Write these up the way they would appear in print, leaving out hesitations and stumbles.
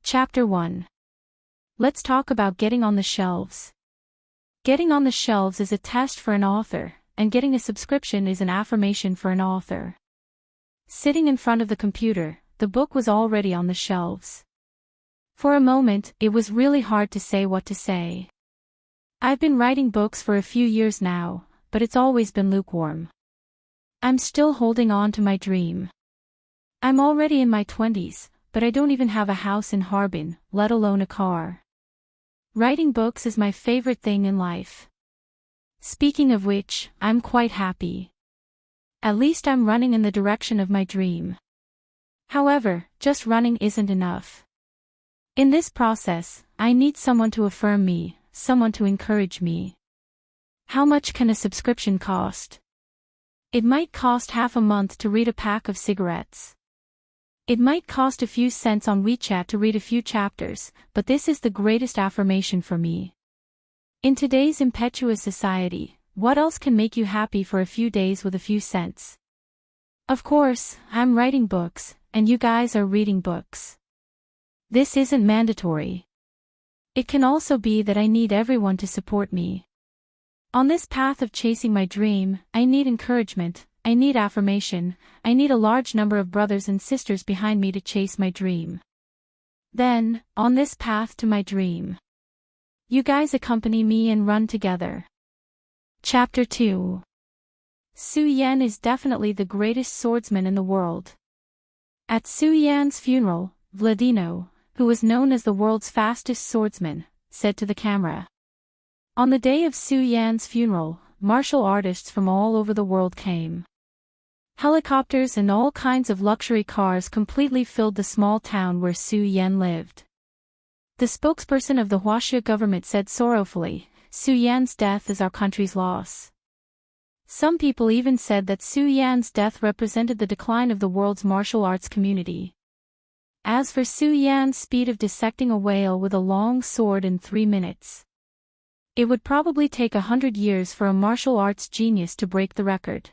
Chapter 1. Let's talk about getting on the shelves. Getting on the shelves is a test for an author, and getting a subscription is an affirmation for an author. Sitting in front of the computer, the book was already on the shelves. For a moment, it was really hard to say what to say. I've been writing books for a few years now, but it's always been lukewarm. I'm still holding on to my dream. I'm already in my 20s, but I don't even have a house in Harbin, let alone a car. Writing books is my favorite thing in life. Speaking of which, I'm quite happy. At least I'm running in the direction of my dream. However, just running isn't enough. In this process, I need someone to affirm me, someone to encourage me. How much can a subscription cost? It might cost half a month to read a pack of cigarettes. It might cost a few cents on WeChat to read a few chapters, but this is the greatest affirmation for me. In today's impetuous society, what else can make you happy for a few days with a few cents? Of course, I'm writing books, and you guys are reading books. This isn't mandatory. It can also be that I need everyone to support me. On this path of chasing my dream, I need encouragement, I need affirmation, I need a large number of brothers and sisters behind me to chase my dream. Then, on this path to my dream, you guys accompany me and run together. Chapter 2. Su Yan is definitely the greatest swordsman in the world. At Su Yan's funeral, Vladino, who was known as the world's fastest swordsman, said to the camera. On the day of Su Yan's funeral, martial artists from all over the world came. Helicopters and all kinds of luxury cars completely filled the small town where Su Yan lived. The spokesperson of the Huaxia government said sorrowfully, "Su Yan's death is our country's loss." Some people even said that Su Yan's death represented the decline of the world's martial arts community. As for Su Yan's speed of dissecting a whale with a long sword in 3 minutes, it would probably take 100 years for a martial arts genius to break the record.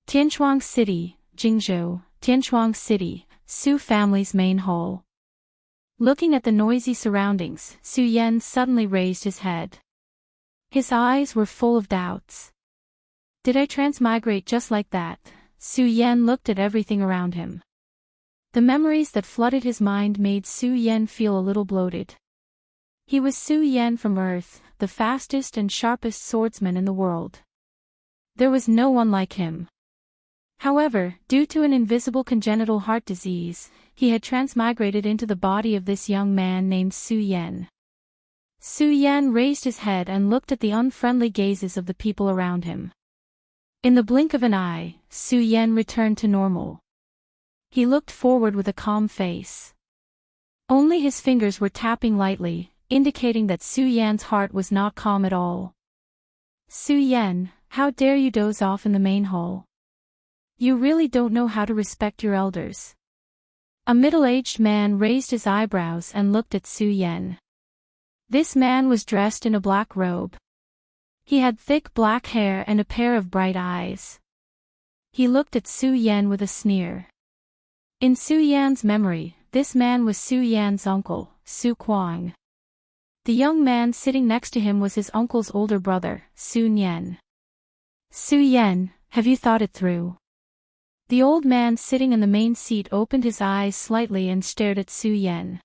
Tianchuang City, Jingzhou, Tianchuang City, Su family's main hall. Looking at the noisy surroundings, Su Yan suddenly raised his head. His eyes were full of doubts. Did I transmigrate just like that? Su Yan looked at everything around him. The memories that flooded his mind made Su Yan feel a little bloated. He was Su Yan from Earth, the fastest and sharpest swordsman in the world. There was no one like him. However, due to an invisible congenital heart disease, he had transmigrated into the body of this young man named Su Yan. Su Yan raised his head and looked at the unfriendly gazes of the people around him. In the blink of an eye, Su Yan returned to normal. He looked forward with a calm face. Only his fingers were tapping lightly, indicating that Su Yan's heart was not calm at all. "Su Yan, how dare you doze off in the main hall? You really don't know how to respect your elders." A middle-aged man raised his eyebrows and looked at Su Yan. This man was dressed in a black robe. He had thick black hair and a pair of bright eyes. He looked at Su Yan with a sneer. In Su Yan's memory, this man was Su Yan's uncle, Su Kuang. The young man sitting next to him was his uncle's older brother, Su Yan. "Su Yan, have you thought it through?" The old man sitting in the main seat opened his eyes slightly and stared at Su Yan.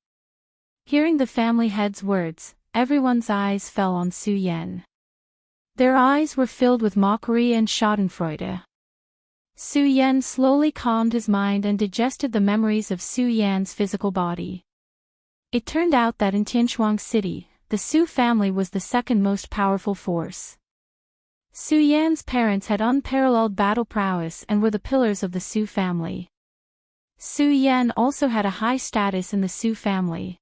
Hearing the family head's words, everyone's eyes fell on Su Yan. Their eyes were filled with mockery and schadenfreude. Su Yan slowly calmed his mind and digested the memories of Su Yan's physical body. It turned out that in Tianchuang City, the Su family was the second most powerful force. Su Yan's parents had unparalleled battle prowess and were the pillars of the Su family. Su Yan also had a high status in the Su family.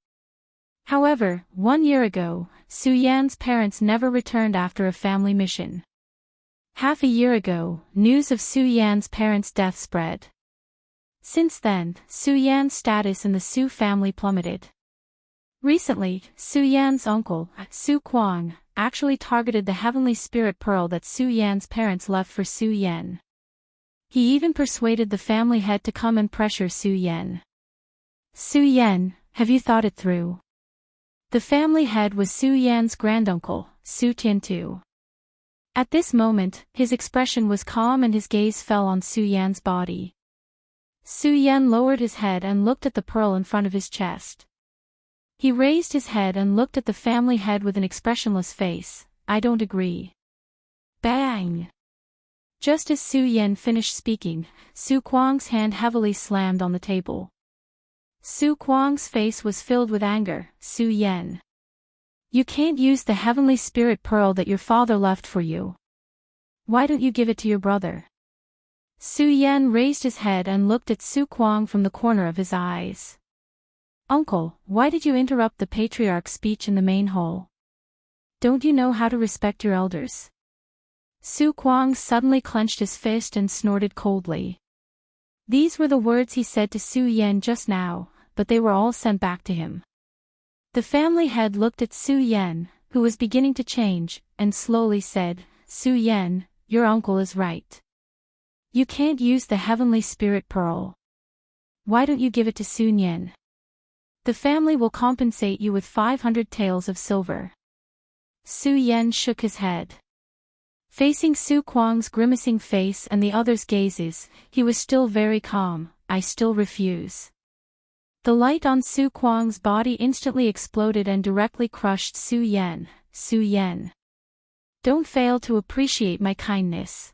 However, 1 year ago, Su Yan's parents never returned after a family mission. Half a year ago, news of Su Yan's parents' death spread. Since then, Su Yan's status in the Su family plummeted. Recently, Su Yan's uncle, Su Kuang, actually targeted the heavenly spirit pearl that Su Yan's parents left for Su Yan. He even persuaded the family head to come and pressure Su Yan. "Su Yan, Have you thought it through? The family head was Su Yan's granduncle, Su Tiantu. At this moment, his expression was calm and his gaze fell on Su Yan's body. Su Yan lowered his head and looked at the pearl in front of his chest. He raised his head and looked at the family head with an expressionless face. I don't agree. Bang! Just as Su Yan finished speaking, Su Kuang's hand heavily slammed on the table. Su Kuang's face was filled with anger. Su Yan. You can't use the heavenly spirit pearl that your father left for you. Why don't you give it to your brother? Su Yan raised his head and looked at Su Kuang from the corner of his eyes. Uncle, why did you interrupt the patriarch's speech in the main hall? Don't you know how to respect your elders? Su Kuang suddenly clenched his fist and snorted coldly. These were the words he said to Su Yan just now, but they were all sent back to him. The family head looked at Su Yan, who was beginning to change, and slowly said, Su Yan, your uncle is right. You can't use the heavenly spirit pearl. Why don't you give it to Sun Yan? The family will compensate you with 500 taels of silver. Su Yan shook his head. Facing Su Kuang's grimacing face and the others' gazes, he was still very calm. I still refuse. The light on Su Kuang's body instantly exploded and directly crushed Su Yan. Su Yan. Don't fail to appreciate my kindness.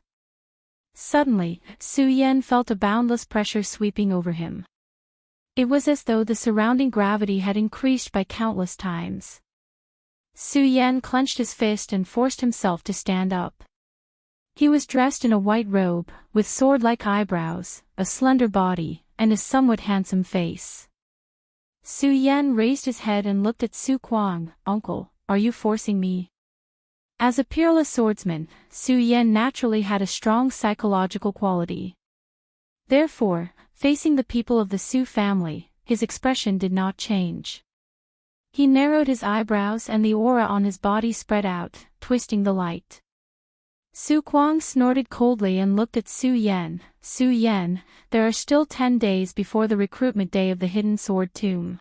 Suddenly, Su Yan felt a boundless pressure sweeping over him. It was as though the surrounding gravity had increased by countless times. Su Yan clenched his fist and forced himself to stand up. He was dressed in a white robe, with sword-like eyebrows, a slender body, and a somewhat handsome face. Su Yan raised his head and looked at Su Kuang. Uncle, are you forcing me? As a peerless swordsman, Su Yan naturally had a strong psychological quality. Therefore, facing the people of the Su family, his expression did not change. He narrowed his eyebrows and the aura on his body spread out, twisting the light. Su Kuang snorted coldly and looked at Su Yan. Su Yan, there are still 10 days before the recruitment day of the Hidden Sword Tomb.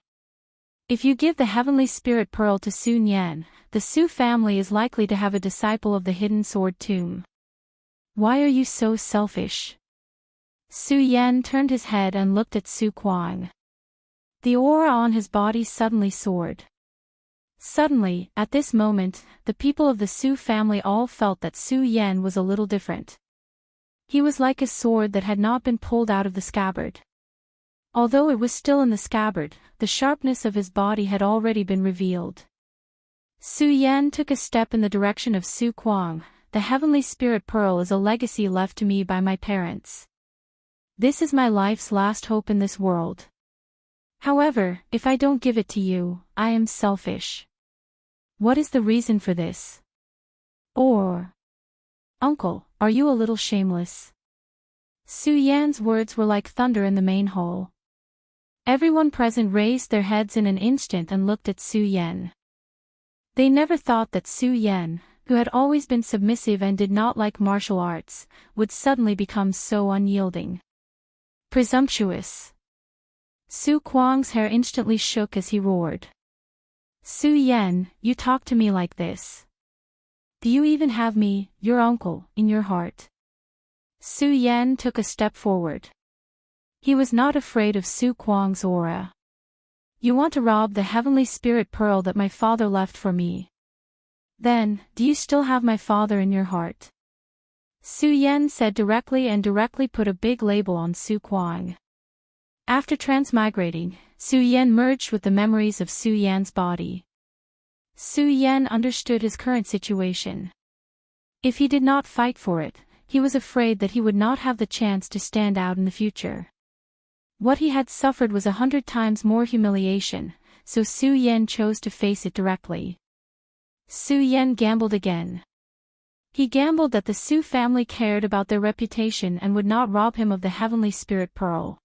If you give the heavenly spirit pearl to Sun Yan, the Su family is likely to have a disciple of the Hidden Sword Tomb. Why are you so selfish? Su Yan turned his head and looked at Su Kuang. The aura on his body suddenly soared. Suddenly, at this moment, the people of the Su family all felt that Su Yan was a little different. He was like a sword that had not been pulled out of the scabbard. Although it was still in the scabbard, the sharpness of his body had already been revealed. Su Yan took a step in the direction of Su Kuang. The heavenly spirit pearl is a legacy left to me by my parents. This is my life's last hope in this world. However, if I don't give it to you, I am selfish. What is the reason for this? Or, Uncle, are you a little shameless? Su Yan's words were like thunder in the main hall. Everyone present raised their heads in an instant and looked at Su Yan. They never thought that Su Yan, who had always been submissive and did not like martial arts, would suddenly become so unyielding. Presumptuous. Su Kuang's hair instantly shook as he roared. Su Yan, you talk to me like this. Do you even have me, your uncle, in your heart? Su Yan took a step forward. He was not afraid of Su Kuang's aura. You want to rob the heavenly spirit pearl that my father left for me. Then, do you still have my father in your heart? Su Yan said directly and directly put a big label on Su Kuang. After transmigrating, Su Yan merged with the memories of Su Yan's body. Su Yan understood his current situation. If he did not fight for it, he was afraid that he would not have the chance to stand out in the future. What he had suffered was 100 times more humiliation, so Su Yan chose to face it directly. Su Yan gambled again. He gambled that the Su family cared about their reputation and would not rob him of the heavenly spirit pearl.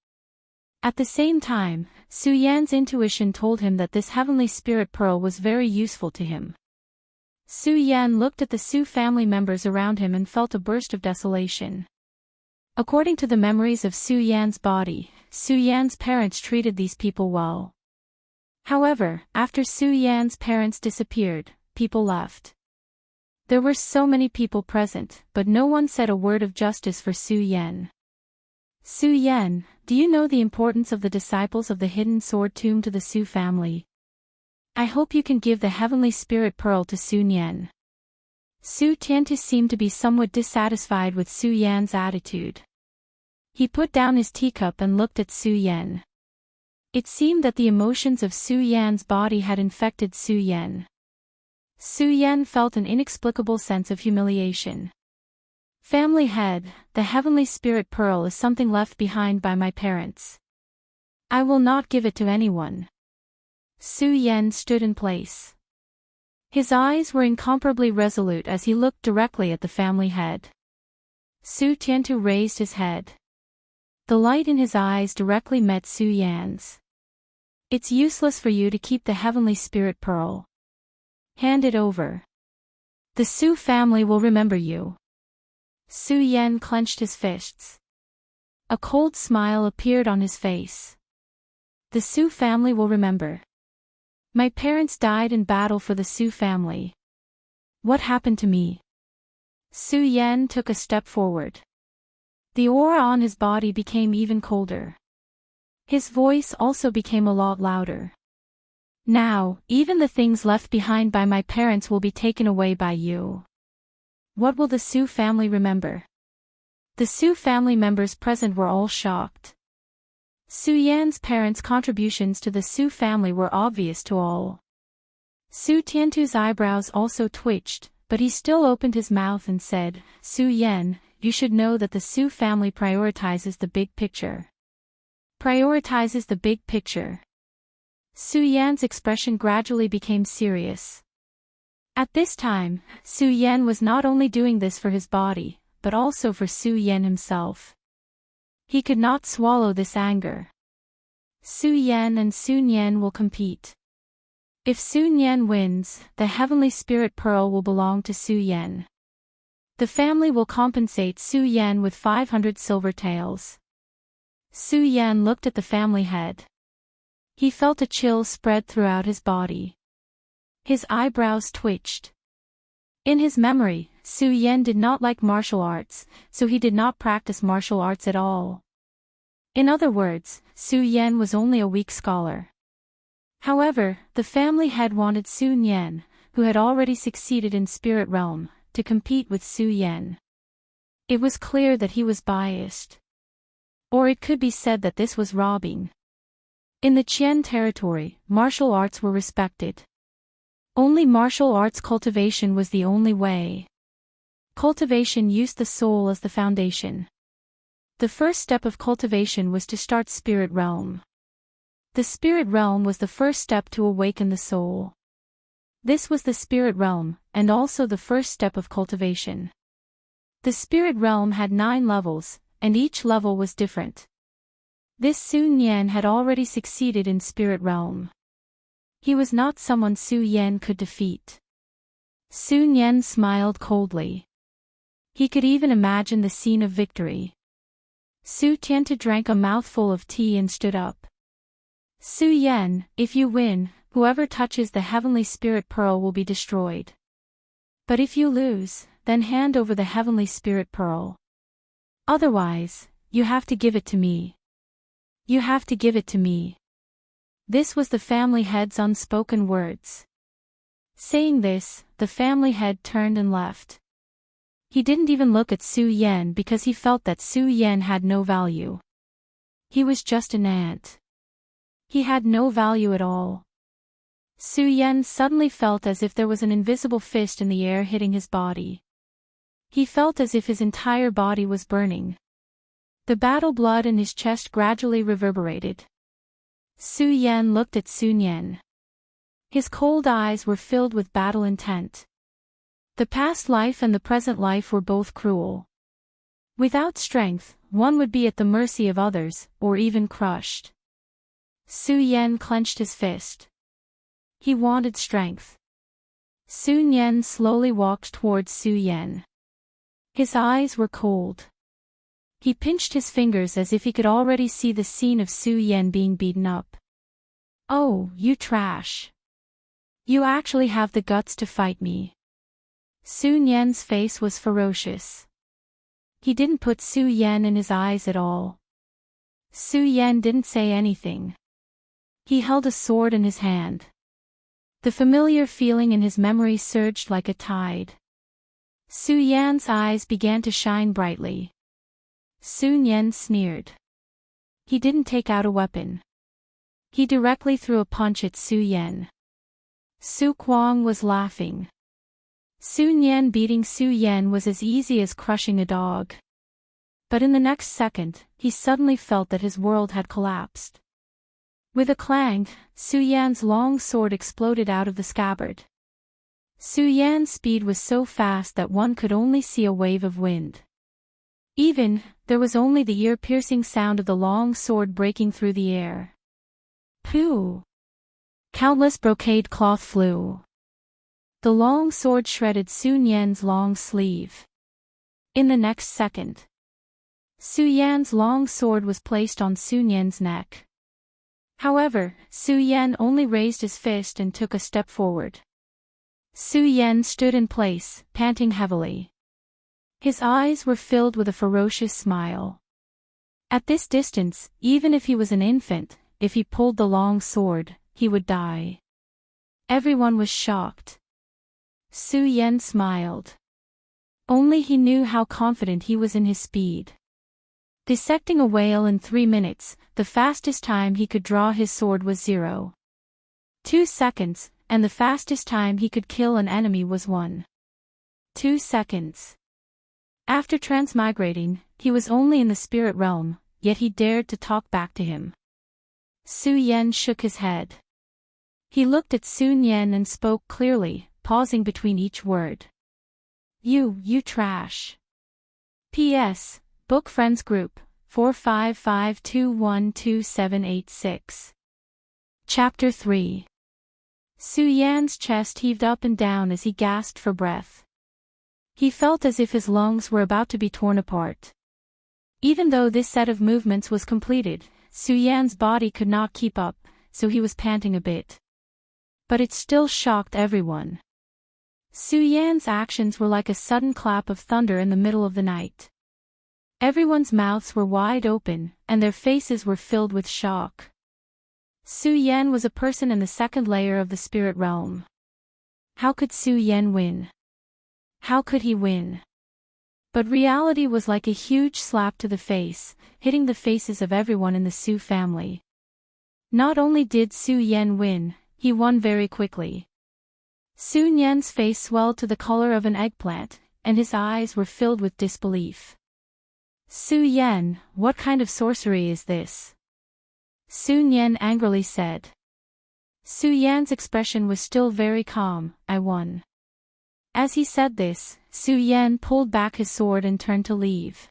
At the same time, Su Yan's intuition told him that this heavenly spirit pearl was very useful to him. Su Yan looked at the Su family members around him and felt a burst of desolation. According to the memories of Su Yan's body, Su Yan's parents treated these people well. However, after Su Yan's parents disappeared, people left. There were so many people present, but no one said a word of justice for Su Yan. Su Yan, do you know the importance of the disciples of the Hidden Sword Tomb to the Su family? I hope you can give the Heavenly Spirit Pearl to Su Yan. Su Tiantu seemed to be somewhat dissatisfied with Su Yan's attitude. He put down his teacup and looked at Su Yan. It seemed that the emotions of Su Yan's body had infected Su Yan. Su Yan felt an inexplicable sense of humiliation. Family head, the Heavenly Spirit Pearl is something left behind by my parents. I will not give it to anyone. Su Yan stood in place. His eyes were incomparably resolute as he looked directly at the family head. Su Tiantu raised his head. The light in his eyes directly met Su Yan's. It's useless for you to keep the Heavenly Spirit Pearl. Hand it over. The Su family will remember you. Su Yan clenched his fists. A cold smile appeared on his face. The Su family will remember. My parents died in battle for the Su family. What happened to me? Su Yan took a step forward. The aura on his body became even colder. His voice also became a lot louder. Now, even the things left behind by my parents will be taken away by you. What will the Su family remember? The Su family members present were all shocked. Su Yan's parents' contributions to the Su family were obvious to all. Su Tiantu's eyebrows also twitched, but he still opened his mouth and said, Su Yan, you should know that the Su family prioritizes the big picture. Prioritizes the big picture. Su Yan's expression gradually became serious. At this time, Su Yan was not only doing this for his body, but also for Su Yan himself. He could not swallow this anger. Su Yan and Sun Yan will compete. If Sun Yan wins, the Heavenly Spirit Pearl will belong to Su Yan. The family will compensate Su Yan with 500 silver taels. Su Yan looked at the family head. He felt a chill spread throughout his body. His eyebrows twitched. In his memory, Su Yan did not like martial arts, so he did not practice martial arts at all. In other words, Su Yan was only a weak scholar. However, the family head wanted Sun Yan, who had already succeeded in Spirit Realm, to compete with Su Yan. It was clear that he was biased. Or it could be said that this was robbing. In the Qian territory, martial arts were respected. Only martial arts cultivation was the only way. Cultivation used the soul as the foundation. The first step of cultivation was to start Spirit Realm. The Spirit Realm was the first step to awaken the soul. This was the Spirit Realm, and also the first step of cultivation. The Spirit Realm had 9 levels, and each level was different. This Sun Yan had already succeeded in Spirit Realm. He was not someone Su Yan could defeat. Sun Yan smiled coldly. He could even imagine the scene of victory. Su Tiantu drank a mouthful of tea and stood up. Su Yan, if you win, whoever touches the Heavenly Spirit Pearl will be destroyed. But if you lose, then hand over the Heavenly Spirit Pearl. Otherwise, you have to give it to me. You have to give it to me. This was the family head's unspoken words. Saying this, the family head turned and left. He didn't even look at Su Yan because he felt that Su Yan had no value. He was just an ant. He had no value at all. Su Yan suddenly felt as if there was an invisible fist in the air hitting his body. He felt as if his entire body was burning. The battle blood in his chest gradually reverberated. Su Yan looked at Sun Yan. His cold eyes were filled with battle intent. The past life and the present life were both cruel. Without strength, one would be at the mercy of others, or even crushed. Su Yan clenched his fist. He wanted strength. Sun Yan slowly walked towards Su Yan. His eyes were cold. He pinched his fingers as if he could already see the scene of Su Yan being beaten up. Oh, you trash. You actually have the guts to fight me. Su Yan's face was ferocious. He didn't put Su Yan in his eyes at all. Su Yan didn't say anything. He held a sword in his hand. The familiar feeling in his memory surged like a tide. Su Yan's eyes began to shine brightly. Su Yan sneered. He didn't take out a weapon. He directly threw a punch at Su Yan. Su Kuang was laughing. Su Yan beating Su Yan was as easy as crushing a dog. But in the next second, he suddenly felt that his world had collapsed. With a clang, Su Yan's long sword exploded out of the scabbard. Su Yan's speed was so fast that one could only see a wave of wind. There was only the ear-piercing sound of the long sword breaking through the air. Pooh! Countless brocade cloth flew. The long sword shredded Su Yan's long sleeve. In the next second, Su Yan's long sword was placed on Su Yan's neck. However, Su Yan only raised his fist and took a step forward. Su Yan stood in place, panting heavily. His eyes were filled with a ferocious smile. At this distance, even if he was an infant, if he pulled the long sword, he would die. Everyone was shocked. Su Yan smiled. Only he knew how confident he was in his speed. Dissecting a whale in 3 minutes, the fastest time he could draw his sword was 0.2 seconds, and the fastest time he could kill an enemy was 1.2 seconds. After transmigrating, he was only in the spirit realm, yet he dared to talk back to him. Su Yan shook his head. He looked at Su Yan and spoke clearly, pausing between each word. You trash. P.S. Book Friends Group, 455212786. Chapter 3. Su Yan's chest heaved up and down as he gasped for breath. He felt as if his lungs were about to be torn apart. Even though this set of movements was completed, Su Yan's body could not keep up, so he was panting a bit. But it still shocked everyone. Su Yan's actions were like a sudden clap of thunder in the middle of the night. Everyone's mouths were wide open, and their faces were filled with shock. Su Yan was a person in the second layer of the spirit realm. How could Su Yan win? How could he win? But reality was like a huge slap to the face, hitting the faces of everyone in the Su family. Not only did Su Yan win, he won very quickly. Su Yan's face swelled to the color of an eggplant, and his eyes were filled with disbelief. Su Yan, what kind of sorcery is this? Su Yan angrily said. Su Yan's expression was still very calm. I won. As he said this, Su Yan pulled back his sword and turned to leave.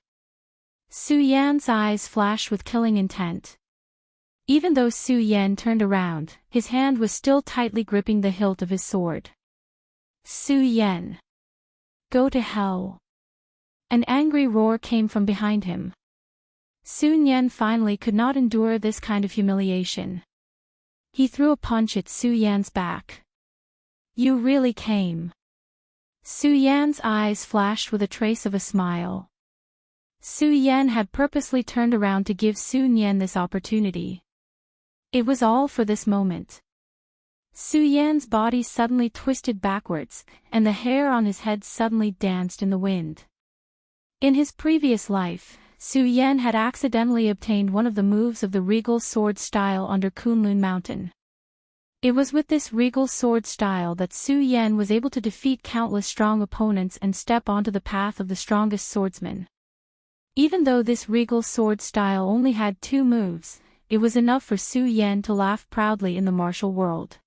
Su Yan's eyes flashed with killing intent. Even though Su Yan turned around, his hand was still tightly gripping the hilt of his sword. Su Yan! Go to hell! An angry roar came from behind him. Su Yan finally could not endure this kind of humiliation. He threw a punch at Su Yan's back. You really came. Su Yan's eyes flashed with a trace of a smile. Su Yan had purposely turned around to give Su Yan this opportunity. It was all for this moment. Su Yan's body suddenly twisted backwards, and the hair on his head suddenly danced in the wind. In his previous life, Su Yan had accidentally obtained one of the moves of the regal sword style under Kunlun Mountain. It was with this regal sword style that Su Yan was able to defeat countless strong opponents and step onto the path of the strongest swordsman. Even though this regal sword style only had 2 moves, it was enough for Su Yan to laugh proudly in the martial world.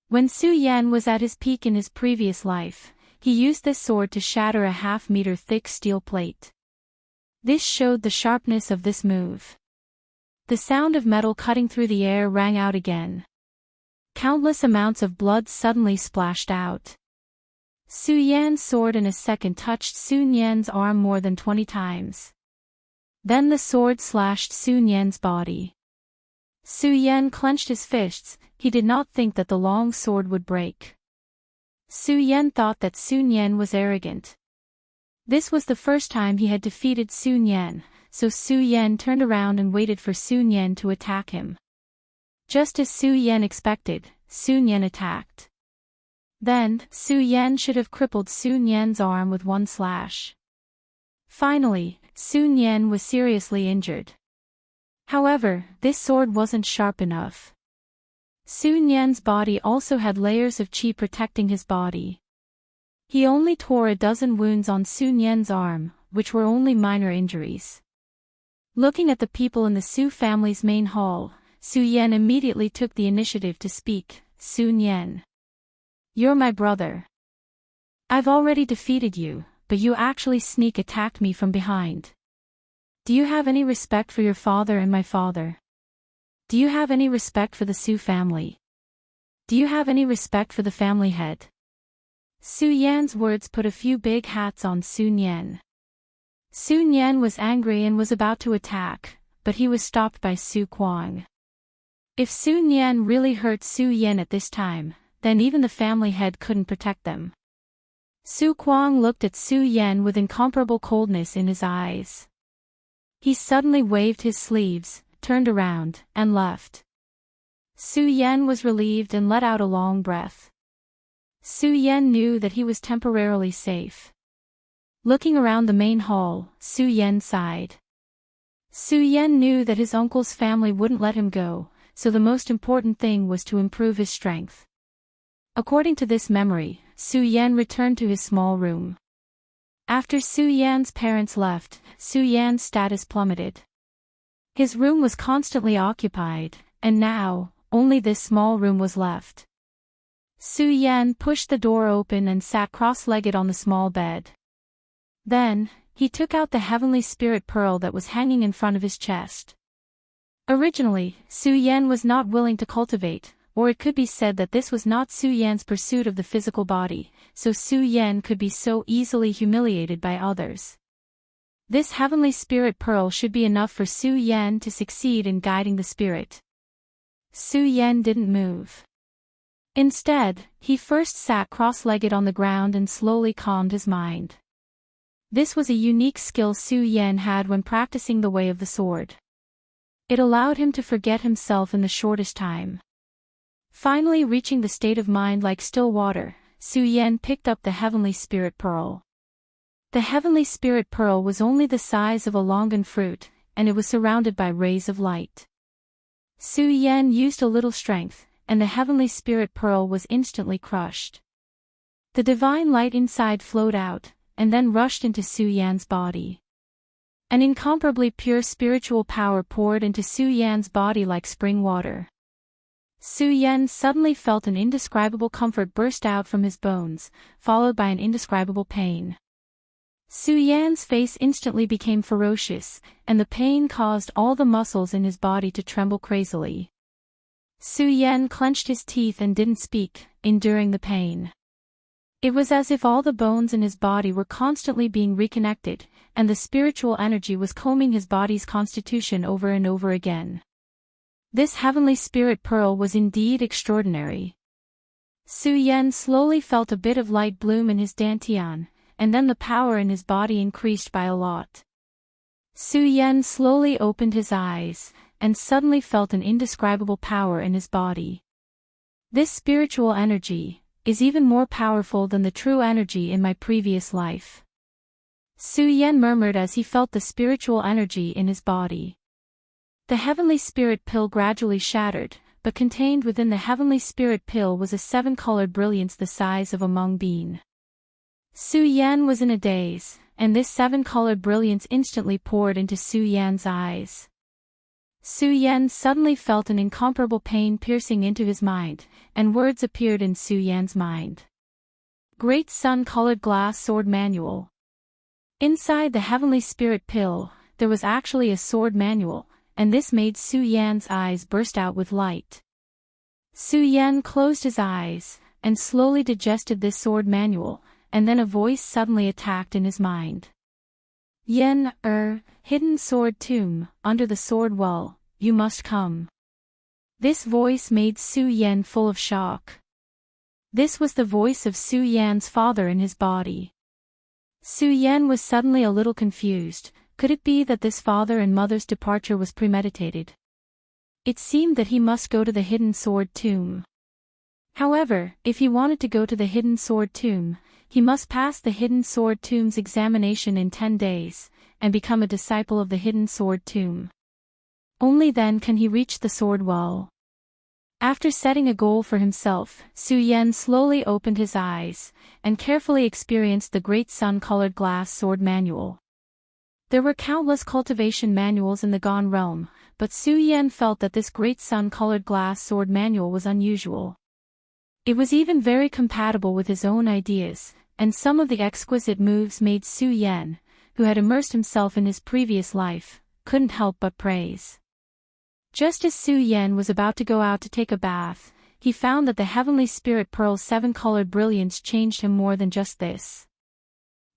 When Su Yan was at his peak in his previous life, he used this sword to shatter a half-meter thick steel plate. This showed the sharpness of this move. The sound of metal cutting through the air rang out again. Countless amounts of blood suddenly splashed out. Su Yan's sword in a second touched Su Yan's arm more than 20 times. Then the sword slashed Su Yan's body. Su Yan clenched his fists. He did not think that the long sword would break. Su Yan thought that Sun Yan was arrogant. This was the first time he had defeated Sun Yan, so Su Yan turned around and waited for Sun Yan to attack him. Just as Su Yan expected, Sun Yan attacked. Then, Su Yan should have crippled Sun Yan's arm with one slash. Finally, Sun Yan was seriously injured. However, this sword wasn't sharp enough. Sun Yan's body also had layers of qi protecting his body. He only tore a dozen wounds on Sun Yan's arm, which were only minor injuries. Looking at the people in the Su family's main hall, Su Yan immediately took the initiative to speak. Sun Yan. You're my brother. I've already defeated you, but you actually sneak attacked me from behind. Do you have any respect for your father and my father? Do you have any respect for the Su family? Do you have any respect for the family head? Su Yan's words put a few big hats on Sun Yan. Sun Yan was angry and was about to attack, but he was stopped by Su Kuang. If Sun Yan really hurt Su Yan at this time, then even the family head couldn't protect them. Su Kuang looked at Su Yan with incomparable coldness in his eyes. He suddenly waved his sleeves, turned around, and left. Su Yan was relieved and let out a long breath. Su Yan knew that he was temporarily safe. Looking around the main hall, Su Yan sighed. Su Yan knew that his uncle's family wouldn't let him go, so the most important thing was to improve his strength. According to this memory, Su Yan returned to his small room. After Su Yan's parents left, Su Yan's status plummeted. His room was constantly occupied, and now, only this small room was left. Su Yan pushed the door open and sat cross-legged on the small bed. Then, he took out the heavenly spirit pearl that was hanging in front of his chest. Originally, Su Yan was not willing to cultivate, or it could be said that this was not Su Yan's pursuit of the physical body, so Su Yan could be so easily humiliated by others. This heavenly spirit pearl should be enough for Su Yan to succeed in guiding the spirit. Su Yan didn't move. Instead, he first sat cross-legged on the ground and slowly calmed his mind. This was a unique skill Su Yan had when practicing the way of the sword. It allowed him to forget himself in the shortest time. Finally reaching the state of mind like still water, Su Yan picked up the heavenly spirit pearl. The heavenly spirit pearl was only the size of a longan fruit, and it was surrounded by rays of light. Su Yan used a little strength, and the heavenly spirit pearl was instantly crushed. The divine light inside flowed out, and then rushed into Su Yan's body. An incomparably pure spiritual power poured into Su Yan's body like spring water. Su Yan suddenly felt an indescribable comfort burst out from his bones, followed by an indescribable pain. Su Yan's face instantly became ferocious, and the pain caused all the muscles in his body to tremble crazily. Su Yan clenched his teeth and didn't speak, enduring the pain. It was as if all the bones in his body were constantly being reconnected, and the spiritual energy was combing his body's constitution over and over again. This heavenly spirit pearl was indeed extraordinary. Su Yan slowly felt a bit of light bloom in his dantian, and then the power in his body increased by a lot. Su Yan slowly opened his eyes, and suddenly felt an indescribable power in his body. This spiritual energy is even more powerful than the true energy in my previous life. Su Yan murmured as he felt the spiritual energy in his body. The heavenly spirit pill gradually shattered, but contained within the heavenly spirit pill was a 7-colored brilliance the size of a mung bean. Su Yan was in a daze, and this 7-colored brilliance instantly poured into Su Yan's eyes. Su Yan suddenly felt an incomparable pain piercing into his mind, and words appeared in Su Yan's mind. Great Sun-Colored Glass Sword Manual. Inside the heavenly spirit pill, there was actually a sword manual, and this made Su Yan's eyes burst out with light. Su Yan closed his eyes, and slowly digested this sword manual, and then a voice suddenly attacked in his mind. Hidden sword tomb, under the sword well, you must come. This voice made Su Yan full of shock. This was the voice of Su Yan's father in his body. Su Yan was suddenly a little confused. Could it be that this father and mother's departure was premeditated? It seemed that he must go to the Hidden Sword Tomb. However, if he wanted to go to the Hidden Sword Tomb, he must pass the Hidden Sword Tomb's examination in 10 days, and become a disciple of the Hidden Sword Tomb. Only then can he reach the sword well. After setting a goal for himself, Su Yan slowly opened his eyes, and carefully experienced the great sun-colored glass sword manual. There were countless cultivation manuals in the Gone realm, but Su Yan felt that this great sun-colored glass sword manual was unusual. It was even very compatible with his own ideas, and some of the exquisite moves made Su Yan, who had immersed himself in his previous life, couldn't help but praise. Just as Su Yan was about to go out to take a bath, he found that the heavenly spirit pearl's 7-colored brilliance changed him more than just this.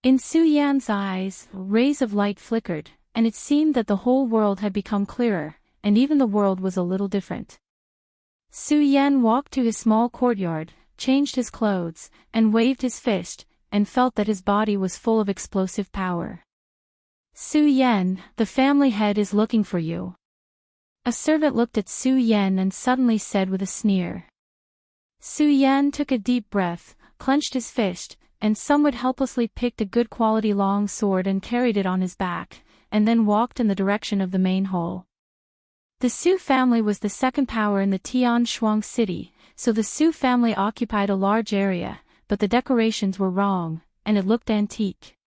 In Su Yan's eyes, rays of light flickered, and it seemed that the whole world had become clearer, and even the world was a little different. Su Yan walked to his small courtyard, changed his clothes, and waved his fist, and felt that his body was full of explosive power. Su Yan, the family head is looking for you. A servant looked at Su Yan and suddenly said with a sneer. Su Yan took a deep breath, clenched his fist, and somewhat helplessly picked a good quality long sword and carried it on his back, and then walked in the direction of the main hall. The Su family was the second power in the Tian Shuang city, so the Su family occupied a large area, but the decorations were wrong, and it looked antique.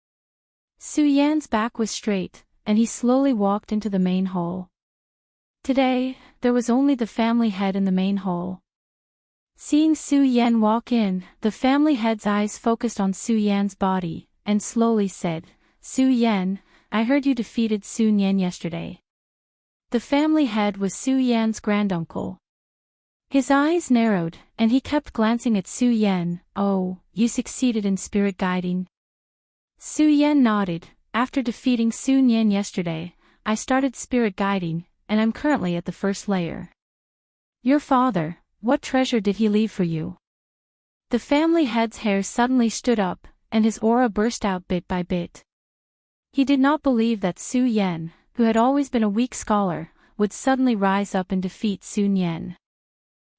Su Yan's back was straight, and he slowly walked into the main hall. Today, there was only the family head in the main hall. Seeing Su Yan walk in, the family head's eyes focused on Su Yan's body, and slowly said, Su Yan, I heard you defeated Su Yan yesterday. The family head was Su Yan's granduncle. His eyes narrowed, and he kept glancing at Su Yan. Oh, you succeeded in spirit guiding? Su Yan nodded. After defeating Su Yan yesterday, I started spirit guiding, and I'm currently at the first layer. Your father, what treasure did he leave for you? The family head's hair suddenly stood up, and his aura burst out bit by bit. He did not believe that Su Yan, who had always been a weak scholar, would suddenly rise up and defeat Su Yan.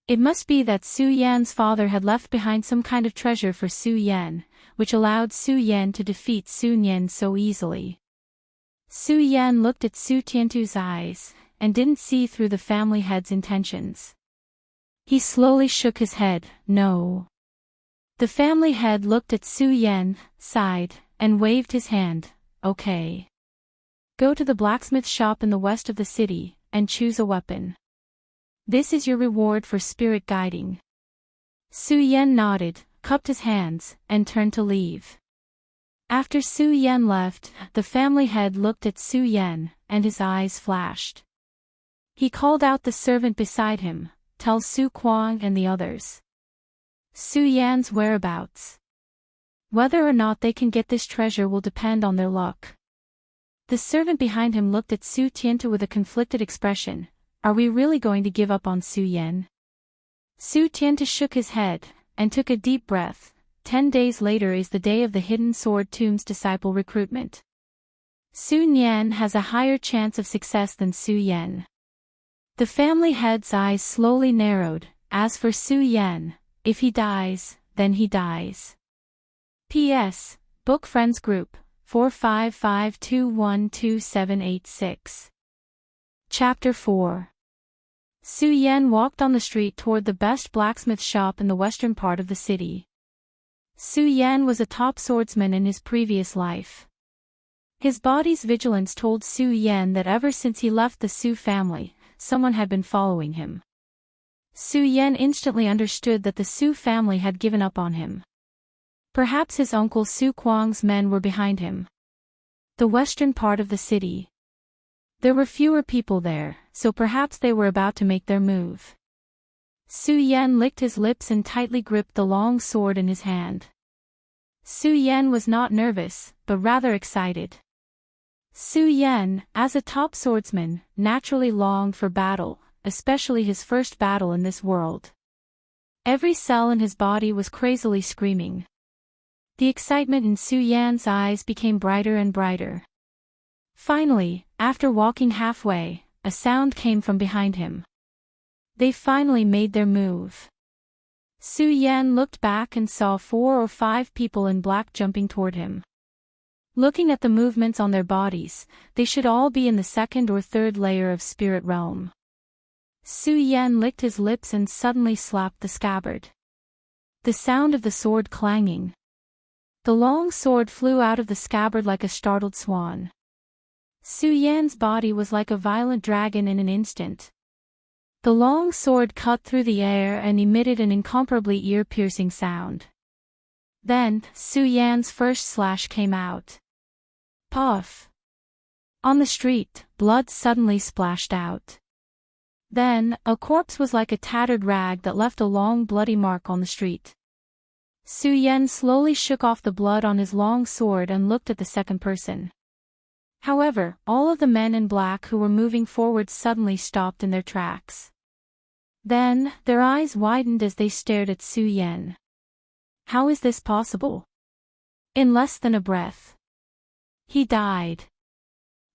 It must be that Su Yan's father had left behind some kind of treasure for Su Yan, which allowed Su Yan to defeat Su Yan so easily. Su Yan looked at Su Tiantu's eyes, and didn't see through the family head's intentions. He slowly shook his head. No. The family head looked at Su Yan, sighed, and waved his hand. Okay. Go to the blacksmith shop in the west of the city, and choose a weapon. This is your reward for spirit guiding. Su Yan nodded, cupped his hands, and turned to leave. After Su Yan left, the family head looked at Su Yan, and his eyes flashed. He called out the servant beside him, tell Su Kuang and the others Su Yan's whereabouts. Whether or not they can get this treasure will depend on their luck. The servant behind him looked at Su Tiantu with a conflicted expression. Are we really going to give up on Su Yan? Su Tiantu shook his head, and took a deep breath. 10 days later is the day of the Hidden Sword Tomb's disciple recruitment. Su Yan has a higher chance of success than Su Yan. The family head's eyes slowly narrowed. As for Su Yan, if he dies, then he dies. P.S. Book Friends Group, 455212786. Chapter 4. Su Yan walked on the street toward the best blacksmith shop in the western part of the city. Su Yan was a top swordsman in his previous life. His body's vigilance told Su Yan that ever since he left the Su family, someone had been following him. Su Yan instantly understood that the Su family had given up on him. Perhaps his uncle Su Kuang's men were behind him. The western part of the city. There were fewer people there, so perhaps they were about to make their move. Su Yan licked his lips and tightly gripped the long sword in his hand. Su Yan was not nervous, but rather excited. Su Yan, as a top swordsman, naturally longed for battle, especially his first battle in this world. Every cell in his body was crazily screaming. The excitement in Su Yan's eyes became brighter and brighter. Finally, after walking halfway, a sound came from behind him. They finally made their move. Su Yan looked back and saw 4 or 5 people in black jumping toward him. Looking at the movements on their bodies, they should all be in the 2nd or 3rd layer of spirit realm. Su Yan licked his lips and suddenly slapped the scabbard. The sound of the sword clanging. The long sword flew out of the scabbard like a startled swan. Su Yan's body was like a violent dragon in an instant. The long sword cut through the air and emitted an incomparably ear-piercing sound. Then, Su Yan's first slash came out. Puff! On the street, blood suddenly splashed out. Then, a corpse was like a tattered rag that left a long bloody mark on the street. Su Yan slowly shook off the blood on his long sword and looked at the second person. However, all of the men in black who were moving forward suddenly stopped in their tracks. Then, their eyes widened as they stared at Su Yan. How is this possible? In less than a breath, he died.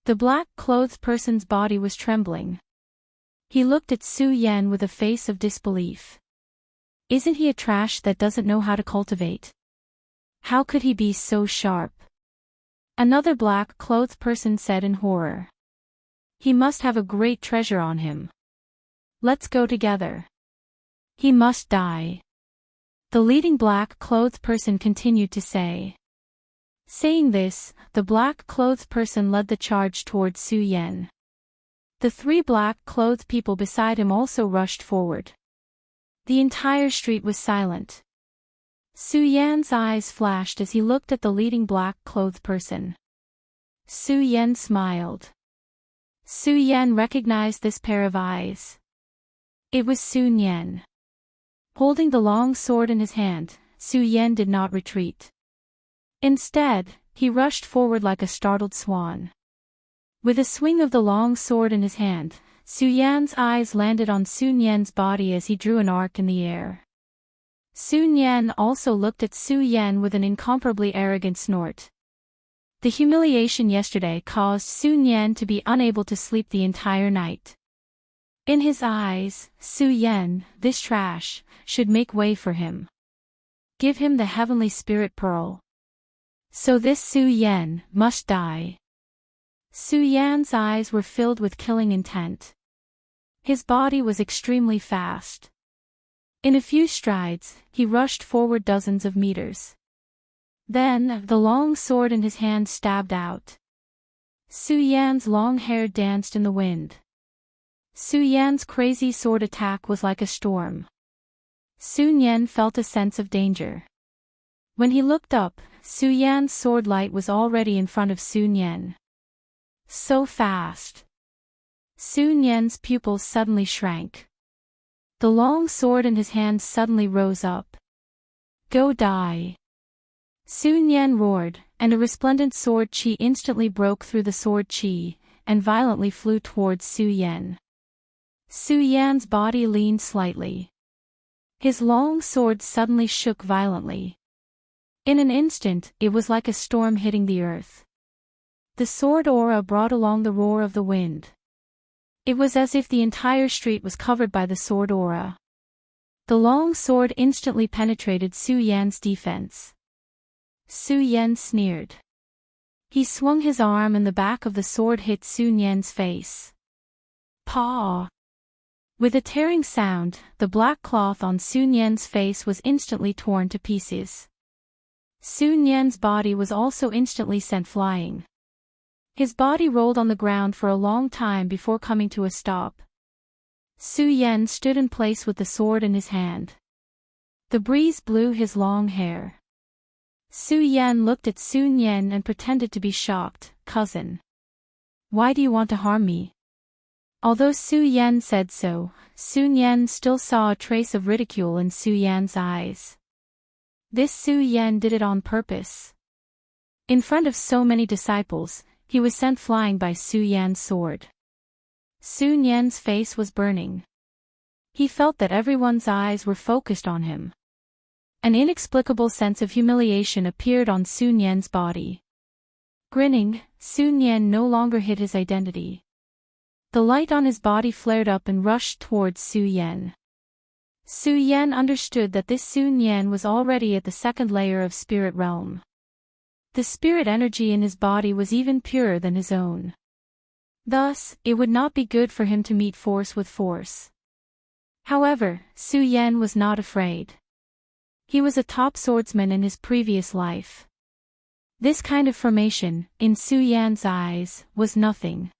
The black-clothed person's body was trembling. He looked at Su Yan with a face of disbelief. Isn't he a trash that doesn't know how to cultivate? How could he be so sharp? Another black-clothed person said in horror. He must have a great treasure on him. Let's go together. He must die. The leading black-clothed person continued to say. Saying this, the black-clothed person led the charge towards Su Yan. The 3 black-clothed people beside him also rushed forward. The entire street was silent. Su Yan's eyes flashed as he looked at the leading black-clothed person. Su Yan smiled. Su Yan recognized this pair of eyes. It was Sun Yan. Holding the long sword in his hand, Su Yan did not retreat. Instead, he rushed forward like a startled swan. With a swing of the long sword in his hand, Su Yan's eyes landed on Sun Yan's body as he drew an arc in the air. Sun Yan also looked at Su Yan with an incomparably arrogant snort. The humiliation yesterday caused Sun Yan to be unable to sleep the entire night. In his eyes, Su Yan, this trash, should make way for him. Give him the heavenly spirit pearl. So this Su Yan must die. Su Yan's eyes were filled with killing intent. His body was extremely fast. In a few strides, he rushed forward dozens of meters. Then, the long sword in his hand stabbed out. Su Yan's long hair danced in the wind. Su Yan's crazy sword attack was like a storm. Sun Yan felt a sense of danger. When he looked up, Su Yan's sword light was already in front of Sun Yan. So fast. Sun Yan's pupils suddenly shrank. The long sword in his hand suddenly rose up. Go die. Sun Yan roared, and a resplendent sword chi instantly broke through the sword chi, and violently flew towards Su Yan. Su Yan's body leaned slightly. His long sword suddenly shook violently. In an instant, it was like a storm hitting the earth. The sword aura brought along the roar of the wind. It was as if the entire street was covered by the sword aura. The long sword instantly penetrated Su Yan's defense. Su Yan sneered. He swung his arm and the back of the sword hit Sun Yan's face. Paw! With a tearing sound, the black cloth on Sun Yan's face was instantly torn to pieces. Sun Yan's body was also instantly sent flying. His body rolled on the ground for a long time before coming to a stop. Su Yan stood in place with the sword in his hand. The breeze blew his long hair. Su Yan looked at Sun Yan and pretended to be shocked. Cousin. Why do you want to harm me? Although Su Yan said so, Sun Yan still saw a trace of ridicule in Su Yan's eyes. This Su Yan did it on purpose. In front of so many disciples, he was sent flying by Su Yan's sword. Su Yan's face was burning. He felt that everyone's eyes were focused on him. An inexplicable sense of humiliation appeared on Su Yan's body. Grinning, Su Yan no longer hid his identity. The light on his body flared up and rushed towards Su Yan. Su Yan understood that this Su Yan was already at the second layer of spirit realm. The spirit energy in his body was even purer than his own. Thus, it would not be good for him to meet force with force. However, Su Yan was not afraid. He was a top swordsman in his previous life. This kind of formation, in Su Yan's eyes, was nothing.